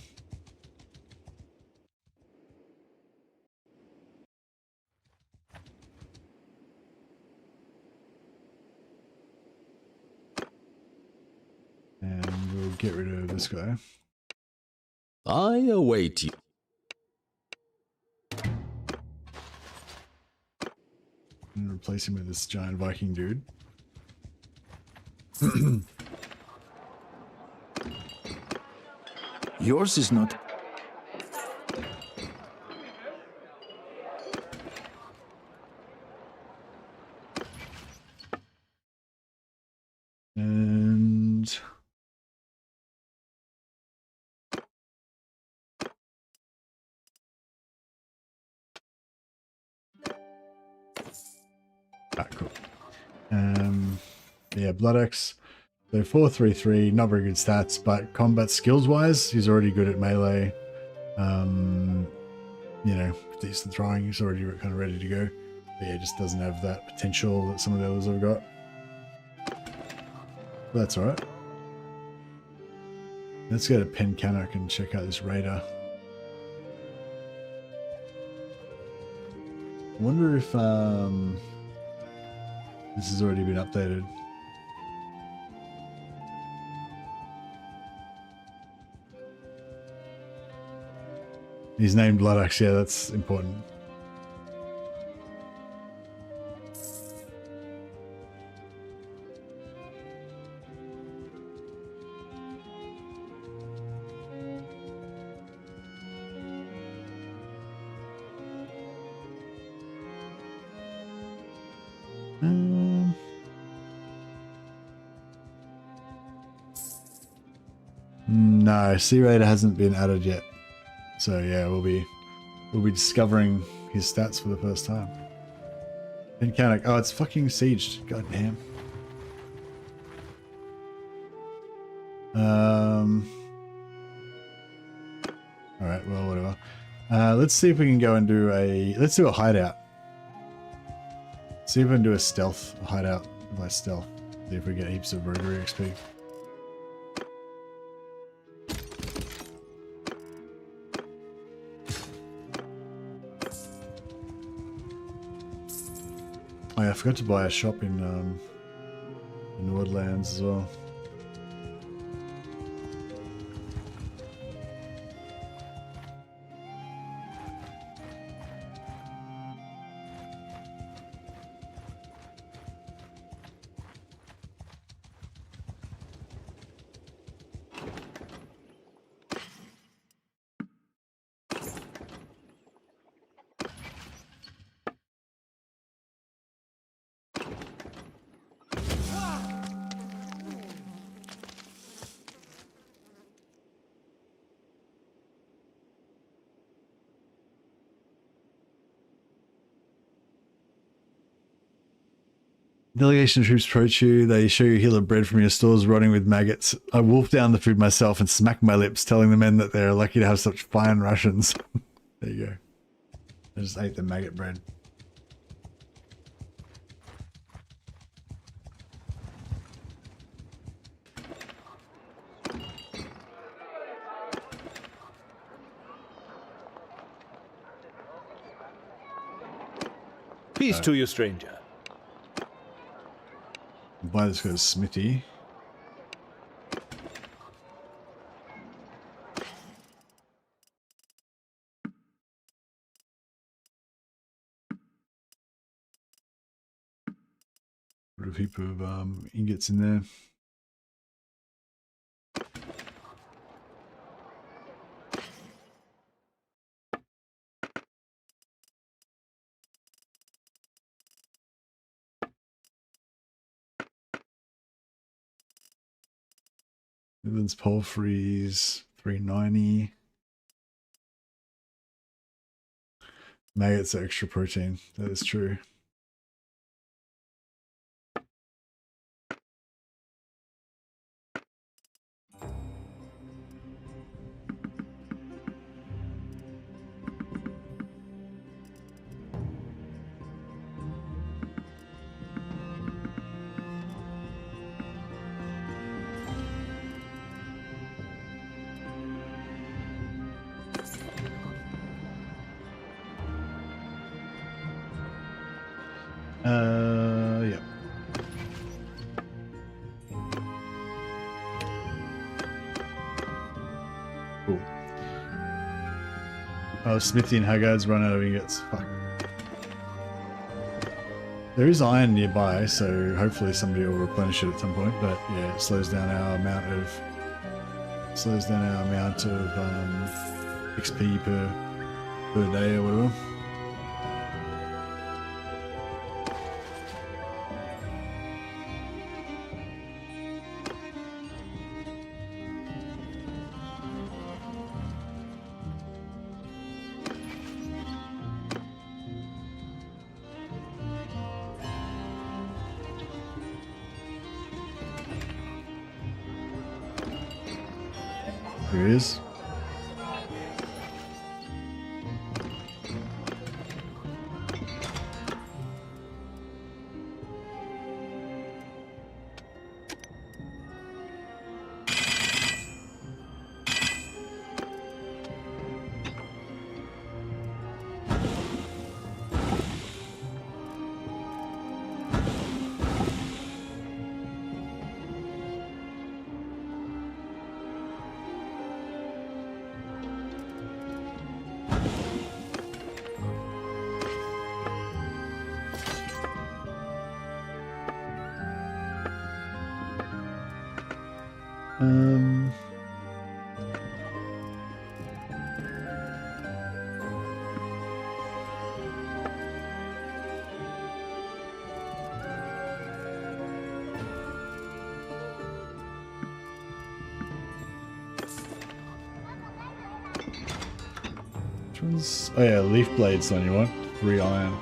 Speaker 6: And we'll get rid of this guy.
Speaker 4: I await you.
Speaker 6: And replace him with this giant Viking dude.
Speaker 9: Yours is not...
Speaker 6: And... Ah, cool. Yeah, Blood Axe. So 433, not very good stats, but combat skills wise, he's already good at melee. You know, decent throwing, he's already kind of ready to go. But yeah, just doesn't have that potential that some of the others have got. But that's alright. Let's go to Penkenneth and check out this raider. I wonder if this has already been updated. He's named Blood Axe, yeah, that's important. No, Sea Raider hasn't been added yet. So yeah, we'll be discovering his stats for the first time. Penkenneth. Oh, it's fucking sieged. God damn. Alright, well, whatever. Let's see if we can go and do let's do a hideout. See if we can do a hideout by stealth. See if we get heaps of roguery XP. Oh yeah, I forgot to buy a shop in Woodlands as well.
Speaker 1: Delegation of troops approach you. They show you a hill of bread from your stores rotting with maggots. I wolf down the food myself and smack my lips, telling the men that they're lucky to have such fine rations. There you go. I just ate the maggot bread.
Speaker 4: Peace to you, stranger.
Speaker 1: Buy this guy's smithy. Put a heap of ingots in there. Midlands Palfreys, 390. Maggots are extra protein. That is true. Yeah. Cool. Oh, Smithy and Haggard's run out of ingots. Fuck. There is iron nearby, so hopefully somebody will replenish it at some point. But yeah, it slows down our amount of XP per day or whatever. There he is. Which one's... Oh yeah, leaf blade's the one you want. 3 iron.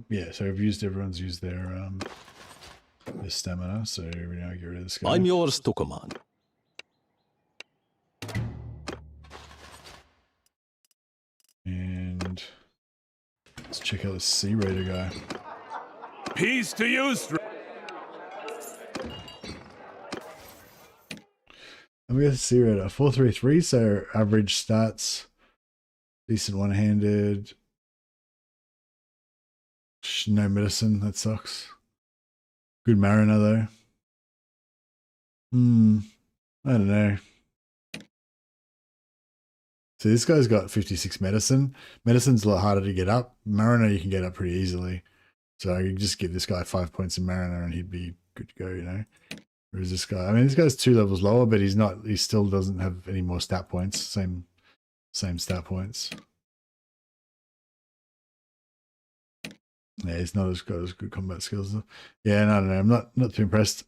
Speaker 1: Yeah, so everyone's used their stamina, so we now get rid of this guy.
Speaker 7: I'm yours to command.
Speaker 1: And let's check out the Sea Raider guy.
Speaker 4: Peace to you,
Speaker 1: I'm going to see it a 433, so average stats, decent one-handed, no medicine, that sucks. Good mariner though. I don't know. So this guy's got 56 medicine. Medicine's a lot harder to get up. Mariner you can get up pretty easily. So I could just give this guy 5 points in mariner and he'd be good to go, you know. Whereas this guy, I mean, this guy's 2 levels lower, but he's not. He still doesn't have any more stat points. Same stat points. Yeah, he's not as got as good combat skills though. Yeah, no, I don't know. I'm not too impressed.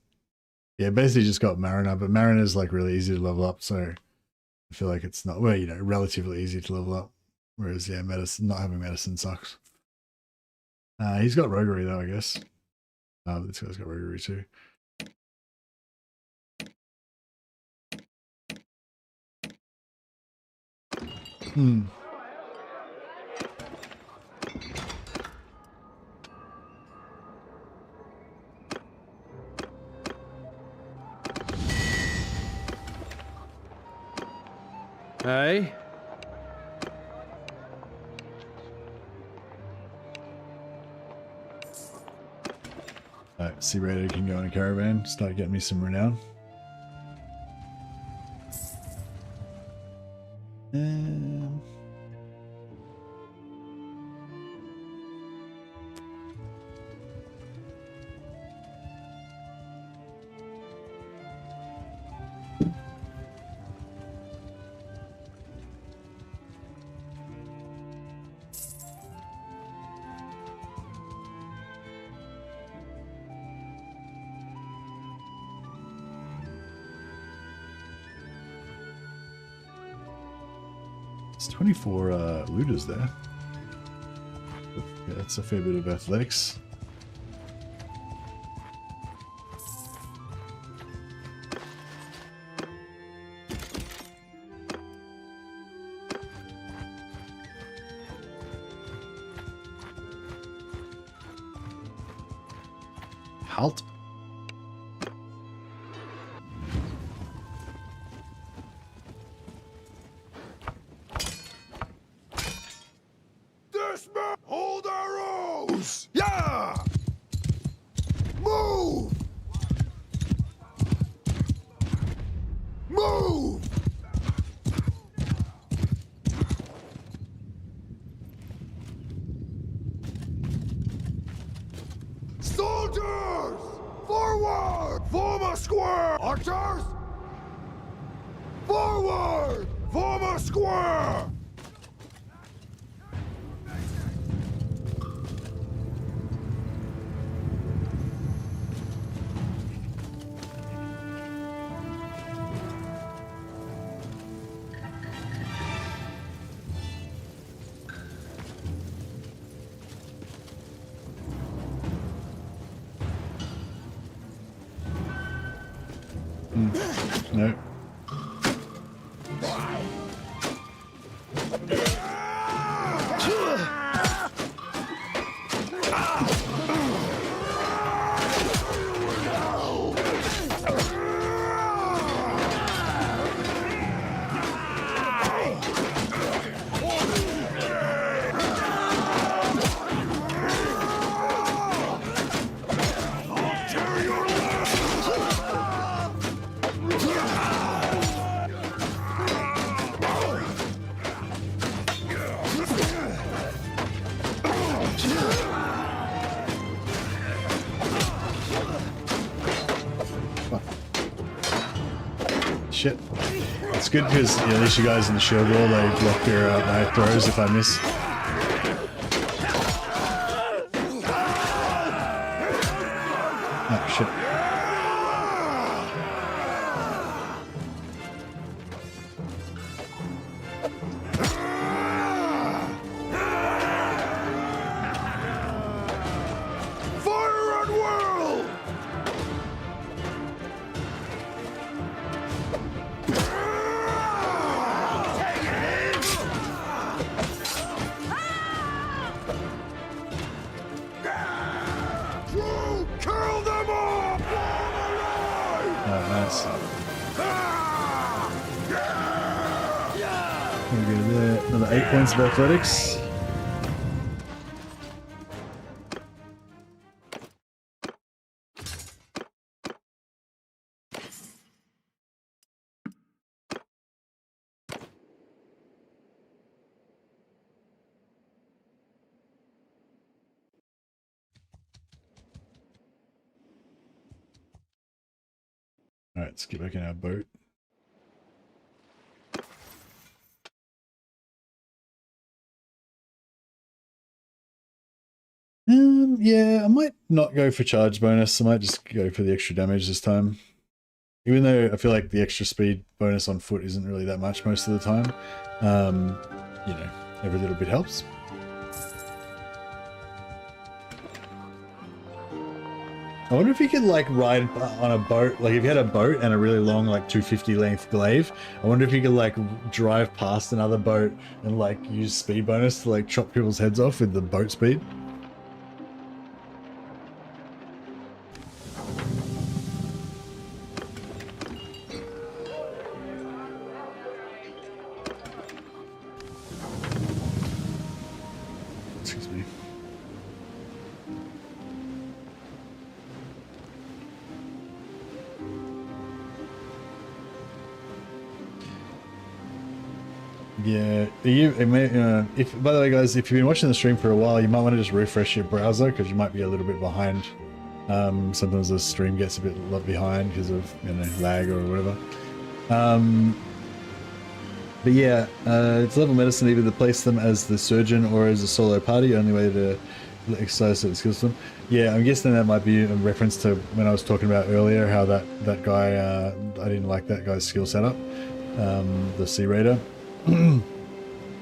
Speaker 1: Yeah, basically just got Mariner, but Mariner's like really easy to level up, so I feel like it's not, well, you know, relatively easy to level up. Whereas, yeah, medicine, not having medicine sucks. He's got roguery though, I guess. This guy's got roguery too.
Speaker 8: Hey?
Speaker 1: Alright, Sea Raider can go in a caravan, start getting me some renown. It's 24 looters there. Yeah, that's a fair bit of athletics. Halt.
Speaker 5: Dismount! Hold arrows! Yeah! Move! Move! Soldiers! Forward! Form a square! Archers! Forward! Form a square!
Speaker 1: No. Shit. It's good because at least you guys in the shield wall, they block your my throws if I miss. Oh, shit.
Speaker 5: Fire at will! Kill them all!
Speaker 1: Oh, nice.
Speaker 5: Ah!
Speaker 1: Another 8 points of athletics. Alright, let's get back in our boat. Yeah, I might not go for charge bonus. I might just go for the extra damage this time. Even though I feel like the extra speed bonus on foot isn't really that much most of the time. You know, every little bit helps. I wonder if you could like ride on a boat, like if you had a boat and a really long like 250 length glaive, I wonder if you could like drive past another boat and like use speed bonus to like chop people's heads off with the boat speed. Excuse me. Yeah, if by the way, guys, if you've been watching the stream for a while, you might want to just refresh your browser because you might be a little bit behind. Sometimes the stream gets a bit behind because of lag or whatever. But yeah, it's level medicine. Either to place them as the surgeon or as a solo party. Only way to exercise certain skills to them. Yeah, I'm guessing that might be a reference to when I was talking about earlier how that guy I didn't like that guy's skill setup, the Sea Raider.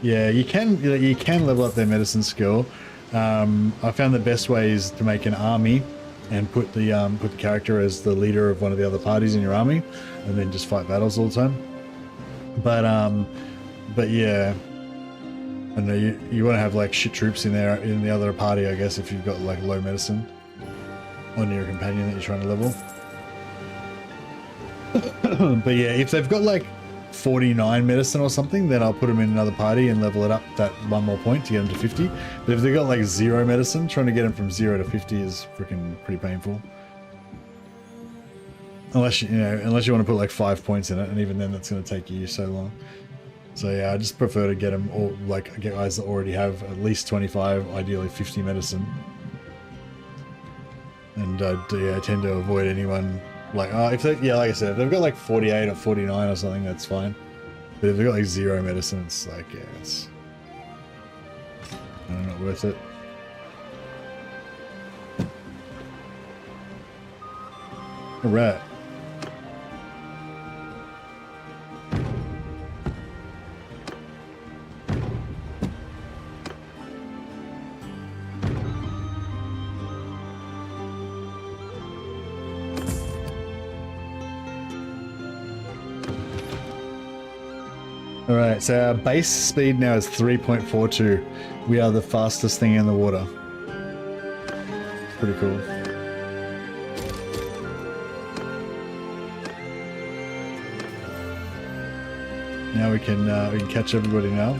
Speaker 1: Yeah, you can level up their medicine skill. I found the best way is to make an army and put the character as the leader of one of the other parties in your army, and then just fight battles all the time. But yeah, I know you want to have like shit troops in there in the other party, I guess, if you've got like low medicine on your companion that you're trying to level. But yeah, if they've got like 49 medicine or something, then I'll put them in another party and level it up that one more point to get them to 50. But if they've got like 0 medicine, trying to get them from 0 to 50 is freaking pretty painful. Unless you want to put like 5 points in it, and even then that's going to take you so long. So yeah, I just prefer to get them all, like get guys that already have at least 25, ideally 50 medicine. And yeah, I tend to avoid anyone like if they, yeah, like I said, if they've got like 48 or 49 or something, that's fine. But if they've got like 0 medicine, it's like, yeah, it's not worth it. All right. Alright, so our base speed now is 3.42. We are the fastest thing in the water. Pretty cool. Now we can catch everybody now.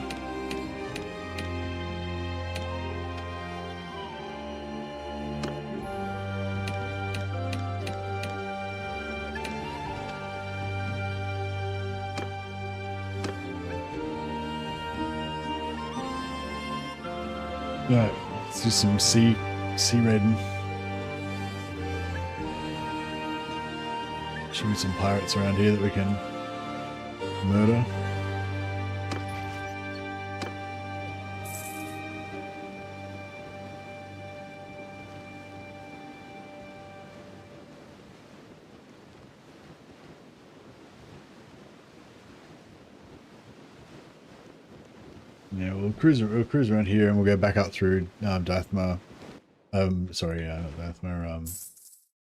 Speaker 1: Alright, let's do some sea raiding. Should be some pirates around here that we can murder. Yeah, we'll cruise around here, and we'll go back up through Dathma. Sorry, not Dathma.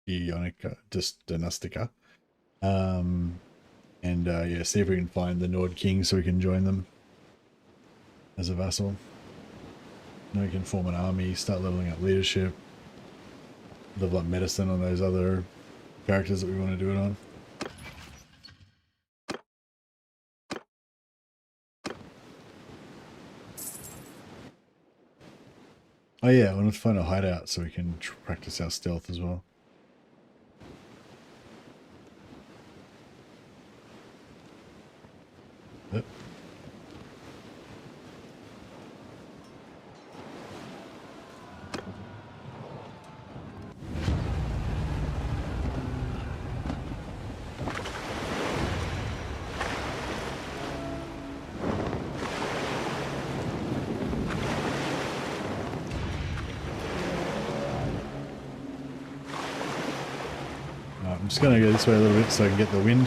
Speaker 1: Ionica, just Donustica. And yeah, see if we can find the Nord King so we can join them as a vassal. Then we can form an army, start leveling up leadership, level up medicine on those other characters that we want to do it on.
Speaker 6: Oh yeah, I want to find a hideout so we can practice our stealth as well. Yep. I'm just going to go this way a little bit so I can get the wind.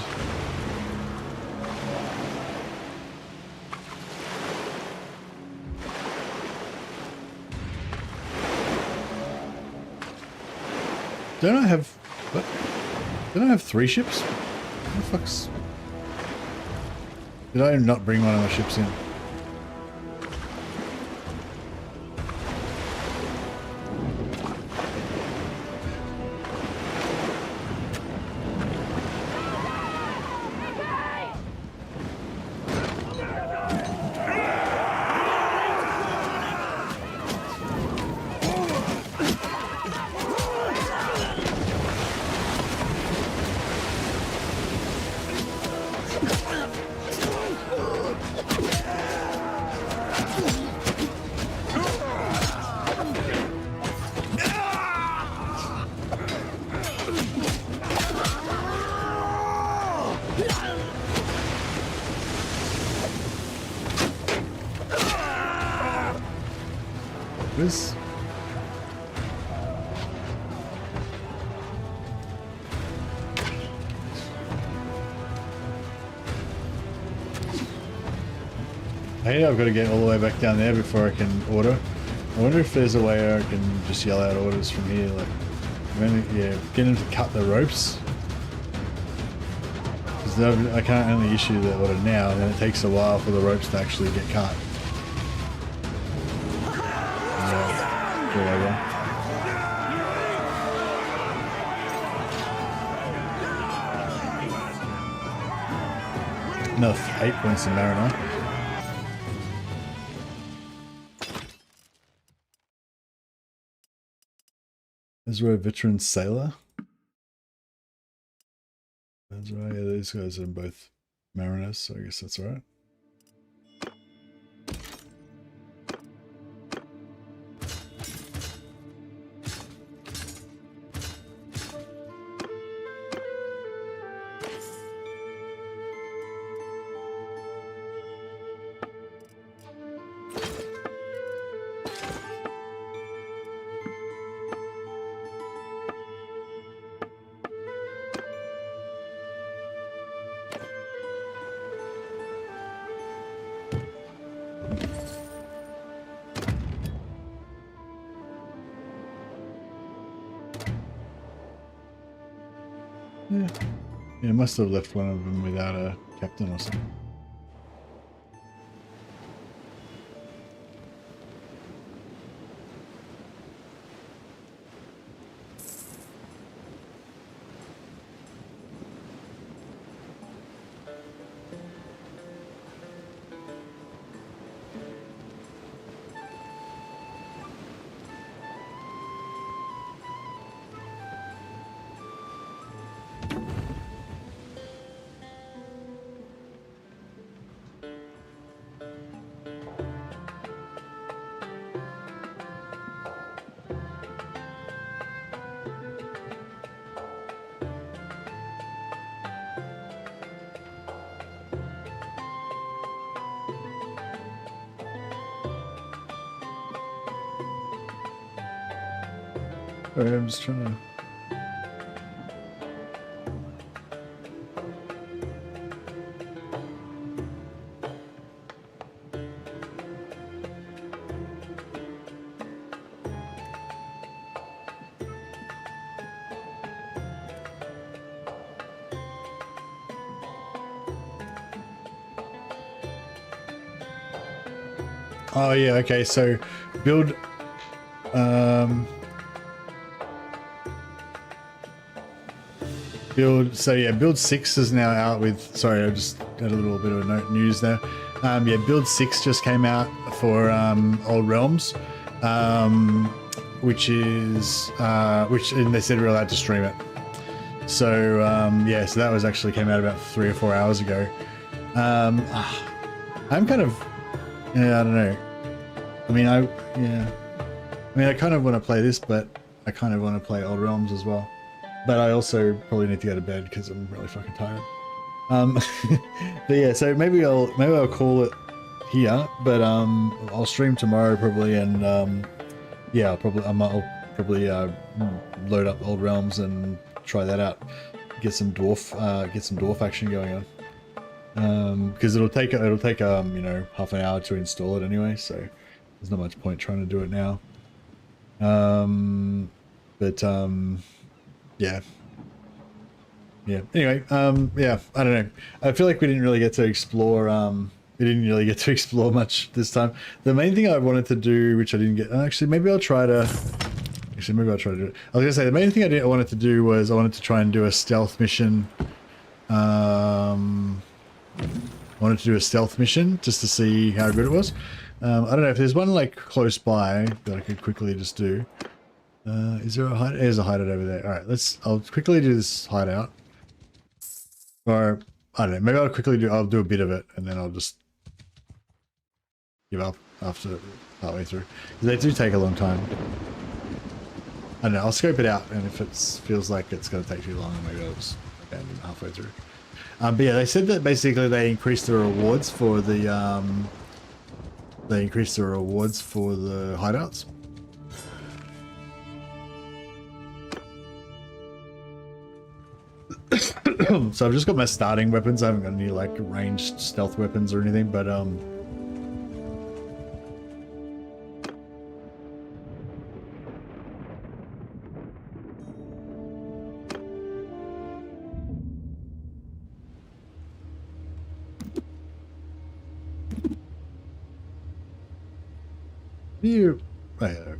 Speaker 6: Don't I have... What? Don't I have 3 ships? What the fuck's... Did I not bring one of my ships in? This. Hey, I've got to get all the way back down there before I can order. I wonder if there's a way I can just yell out orders from here, like, yeah, get them to cut the ropes. Because I can't only issue the order now, and then it takes a while for the ropes to actually get cut. Another 8 points in Mariner. Is there a veteran sailor? That's right, yeah, these guys are both mariners, so I guess that's alright. Yeah, must have left one of them without a captain or something. Sorry, I'm just trying to... Oh yeah, okay, so build build 6 is now out with, sorry, I just had a little bit of news there. Yeah, build 6 just came out for Old Realms.
Speaker 1: which is and they said we're allowed to stream it. So yeah, so that was actually came out about 3 or 4 hours ago. I'm kind of, yeah, I don't know. I mean, I kind of want to play this, but I kind of want to play Old Realms as well. But I also probably need to go to bed because I'm really fucking tired. But yeah, so maybe I'll call it here. But I'll stream tomorrow probably, and yeah, I'll probably load up Old Realms and try that out. Get some dwarf action going on. Because it'll take you know, half an hour to install it anyway, so there's not much point trying to do it now. Yeah. Anyway, yeah, I don't know. I feel like we didn't really get to explore. Much this time. The main thing I wanted to do, which I didn't get, actually, maybe I'll try to do it. I was gonna say the main thing I wanted to do was I wanted to try and do a stealth mission. I wanted to do a stealth mission just to see how good it was. I don't know if there's one like close by that I could quickly just do. Is there a hideout? There's a hideout over there. All right, I'll quickly do this hideout. Or I don't know. Maybe I'll do a bit of it and then I'll just give up after partway through. They do take a long time. I don't know. I'll scope it out, and if it feels like it's going to take too long, maybe I'll just abandon halfway through. But yeah, they said that basically they increased the rewards for the hideouts. So I've just got my starting weapons. I haven't got any like ranged stealth weapons or anything, but you right, okay.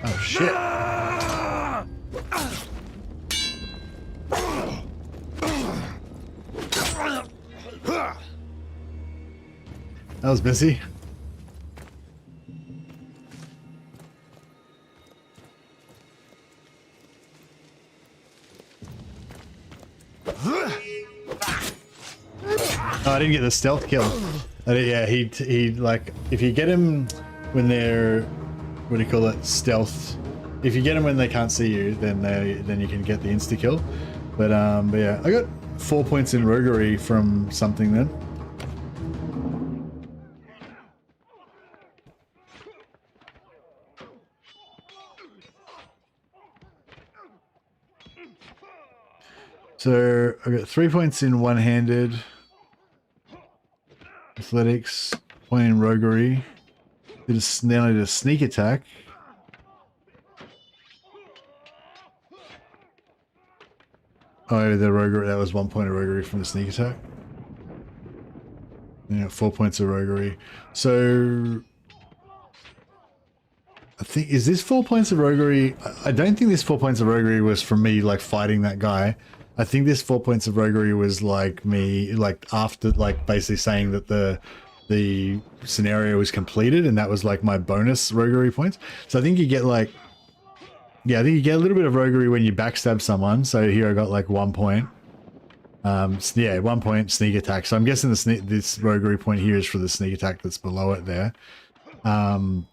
Speaker 1: Oh shit. That was busy. Oh, I didn't get the stealth kill. Yeah, he like, if you get him when they're, what do you call it, stealth. If you get them when they can't see you, then you can get the insta kill. But yeah, I got 4 points in roguery from something then. So I got 3 points in one-handed, athletics, point in roguery. Now I did a sneak attack. Oh, the roguery, that was 1 point of roguery from the sneak attack. Yeah, 4 points of roguery. So I think, is this 4 points of roguery? I don't think this 4 points of roguery was from me like fighting that guy. I think this 4 points of roguery was like me, like after, like basically saying that the scenario was completed, and that was like my bonus roguery points. So I think you get like, yeah, I think you get a little bit of roguery when you backstab someone. So here I got like 1 point. Yeah, 1 point sneak attack. So I'm guessing this roguery point here is for the sneak attack that's below it there. What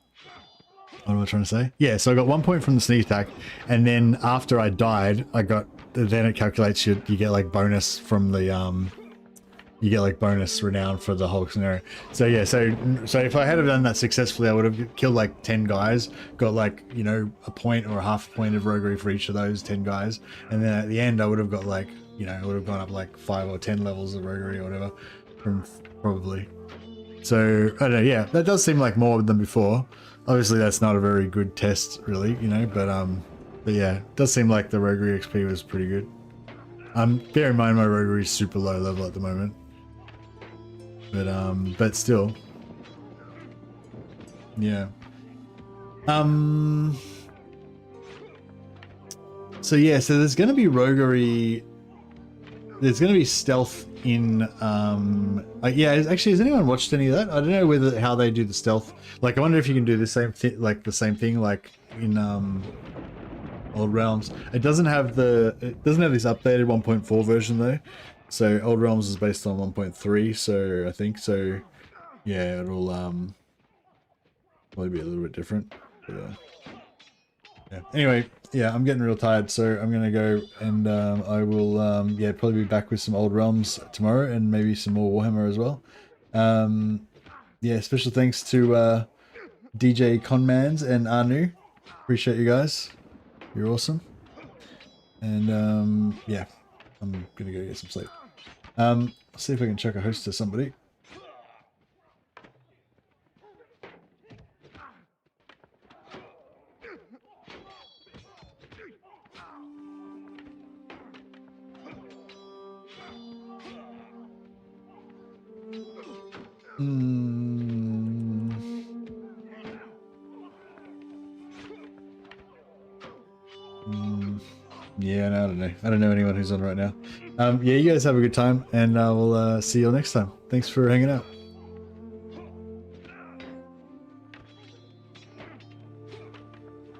Speaker 1: am I trying to say? Yeah, so I got 1 point from the sneak attack, and then after I died, then it calculates you get like bonus from the you get like bonus renown for the whole scenario. So yeah, so if I had have done that successfully, I would have killed like 10 guys, got like, you know, a point or a half a point of roguery for each of those 10 guys, and then at the end I would have got like, you know, I would have gone up like 5 or 10 levels of roguery or whatever, from probably. So I don't know, yeah, that does seem like more than before. Obviously that's not a very good test really, you know, but yeah, it does seem like the roguery XP was pretty good. Bear in mind my roguery is super low level at the moment. But still. Yeah. So yeah, so there's gonna be roguery there's going to be stealth in yeah, actually, has anyone watched any of that? I don't know whether how they do the stealth. Like, I wonder if you can do the same thing, like in Old Realms. It doesn't have this updated 1.4 version though. So Old Realms is based on 1.3, so I think so. Yeah, it'll probably be a little bit different. But, yeah. Anyway, yeah, I'm getting real tired, so I'm gonna go, and I will yeah, probably be back with some Old Realms tomorrow, and maybe some more Warhammer as well. Yeah, special thanks to DJ Conmans and Anu. Appreciate you guys. You're awesome. And yeah, I'm gonna go get some sleep. See if I can chuck a host to somebody. Yeah, no, I don't know. I don't know anyone who's on right now. Yeah, you guys have a good time, and I will see you all next time. Thanks for hanging out.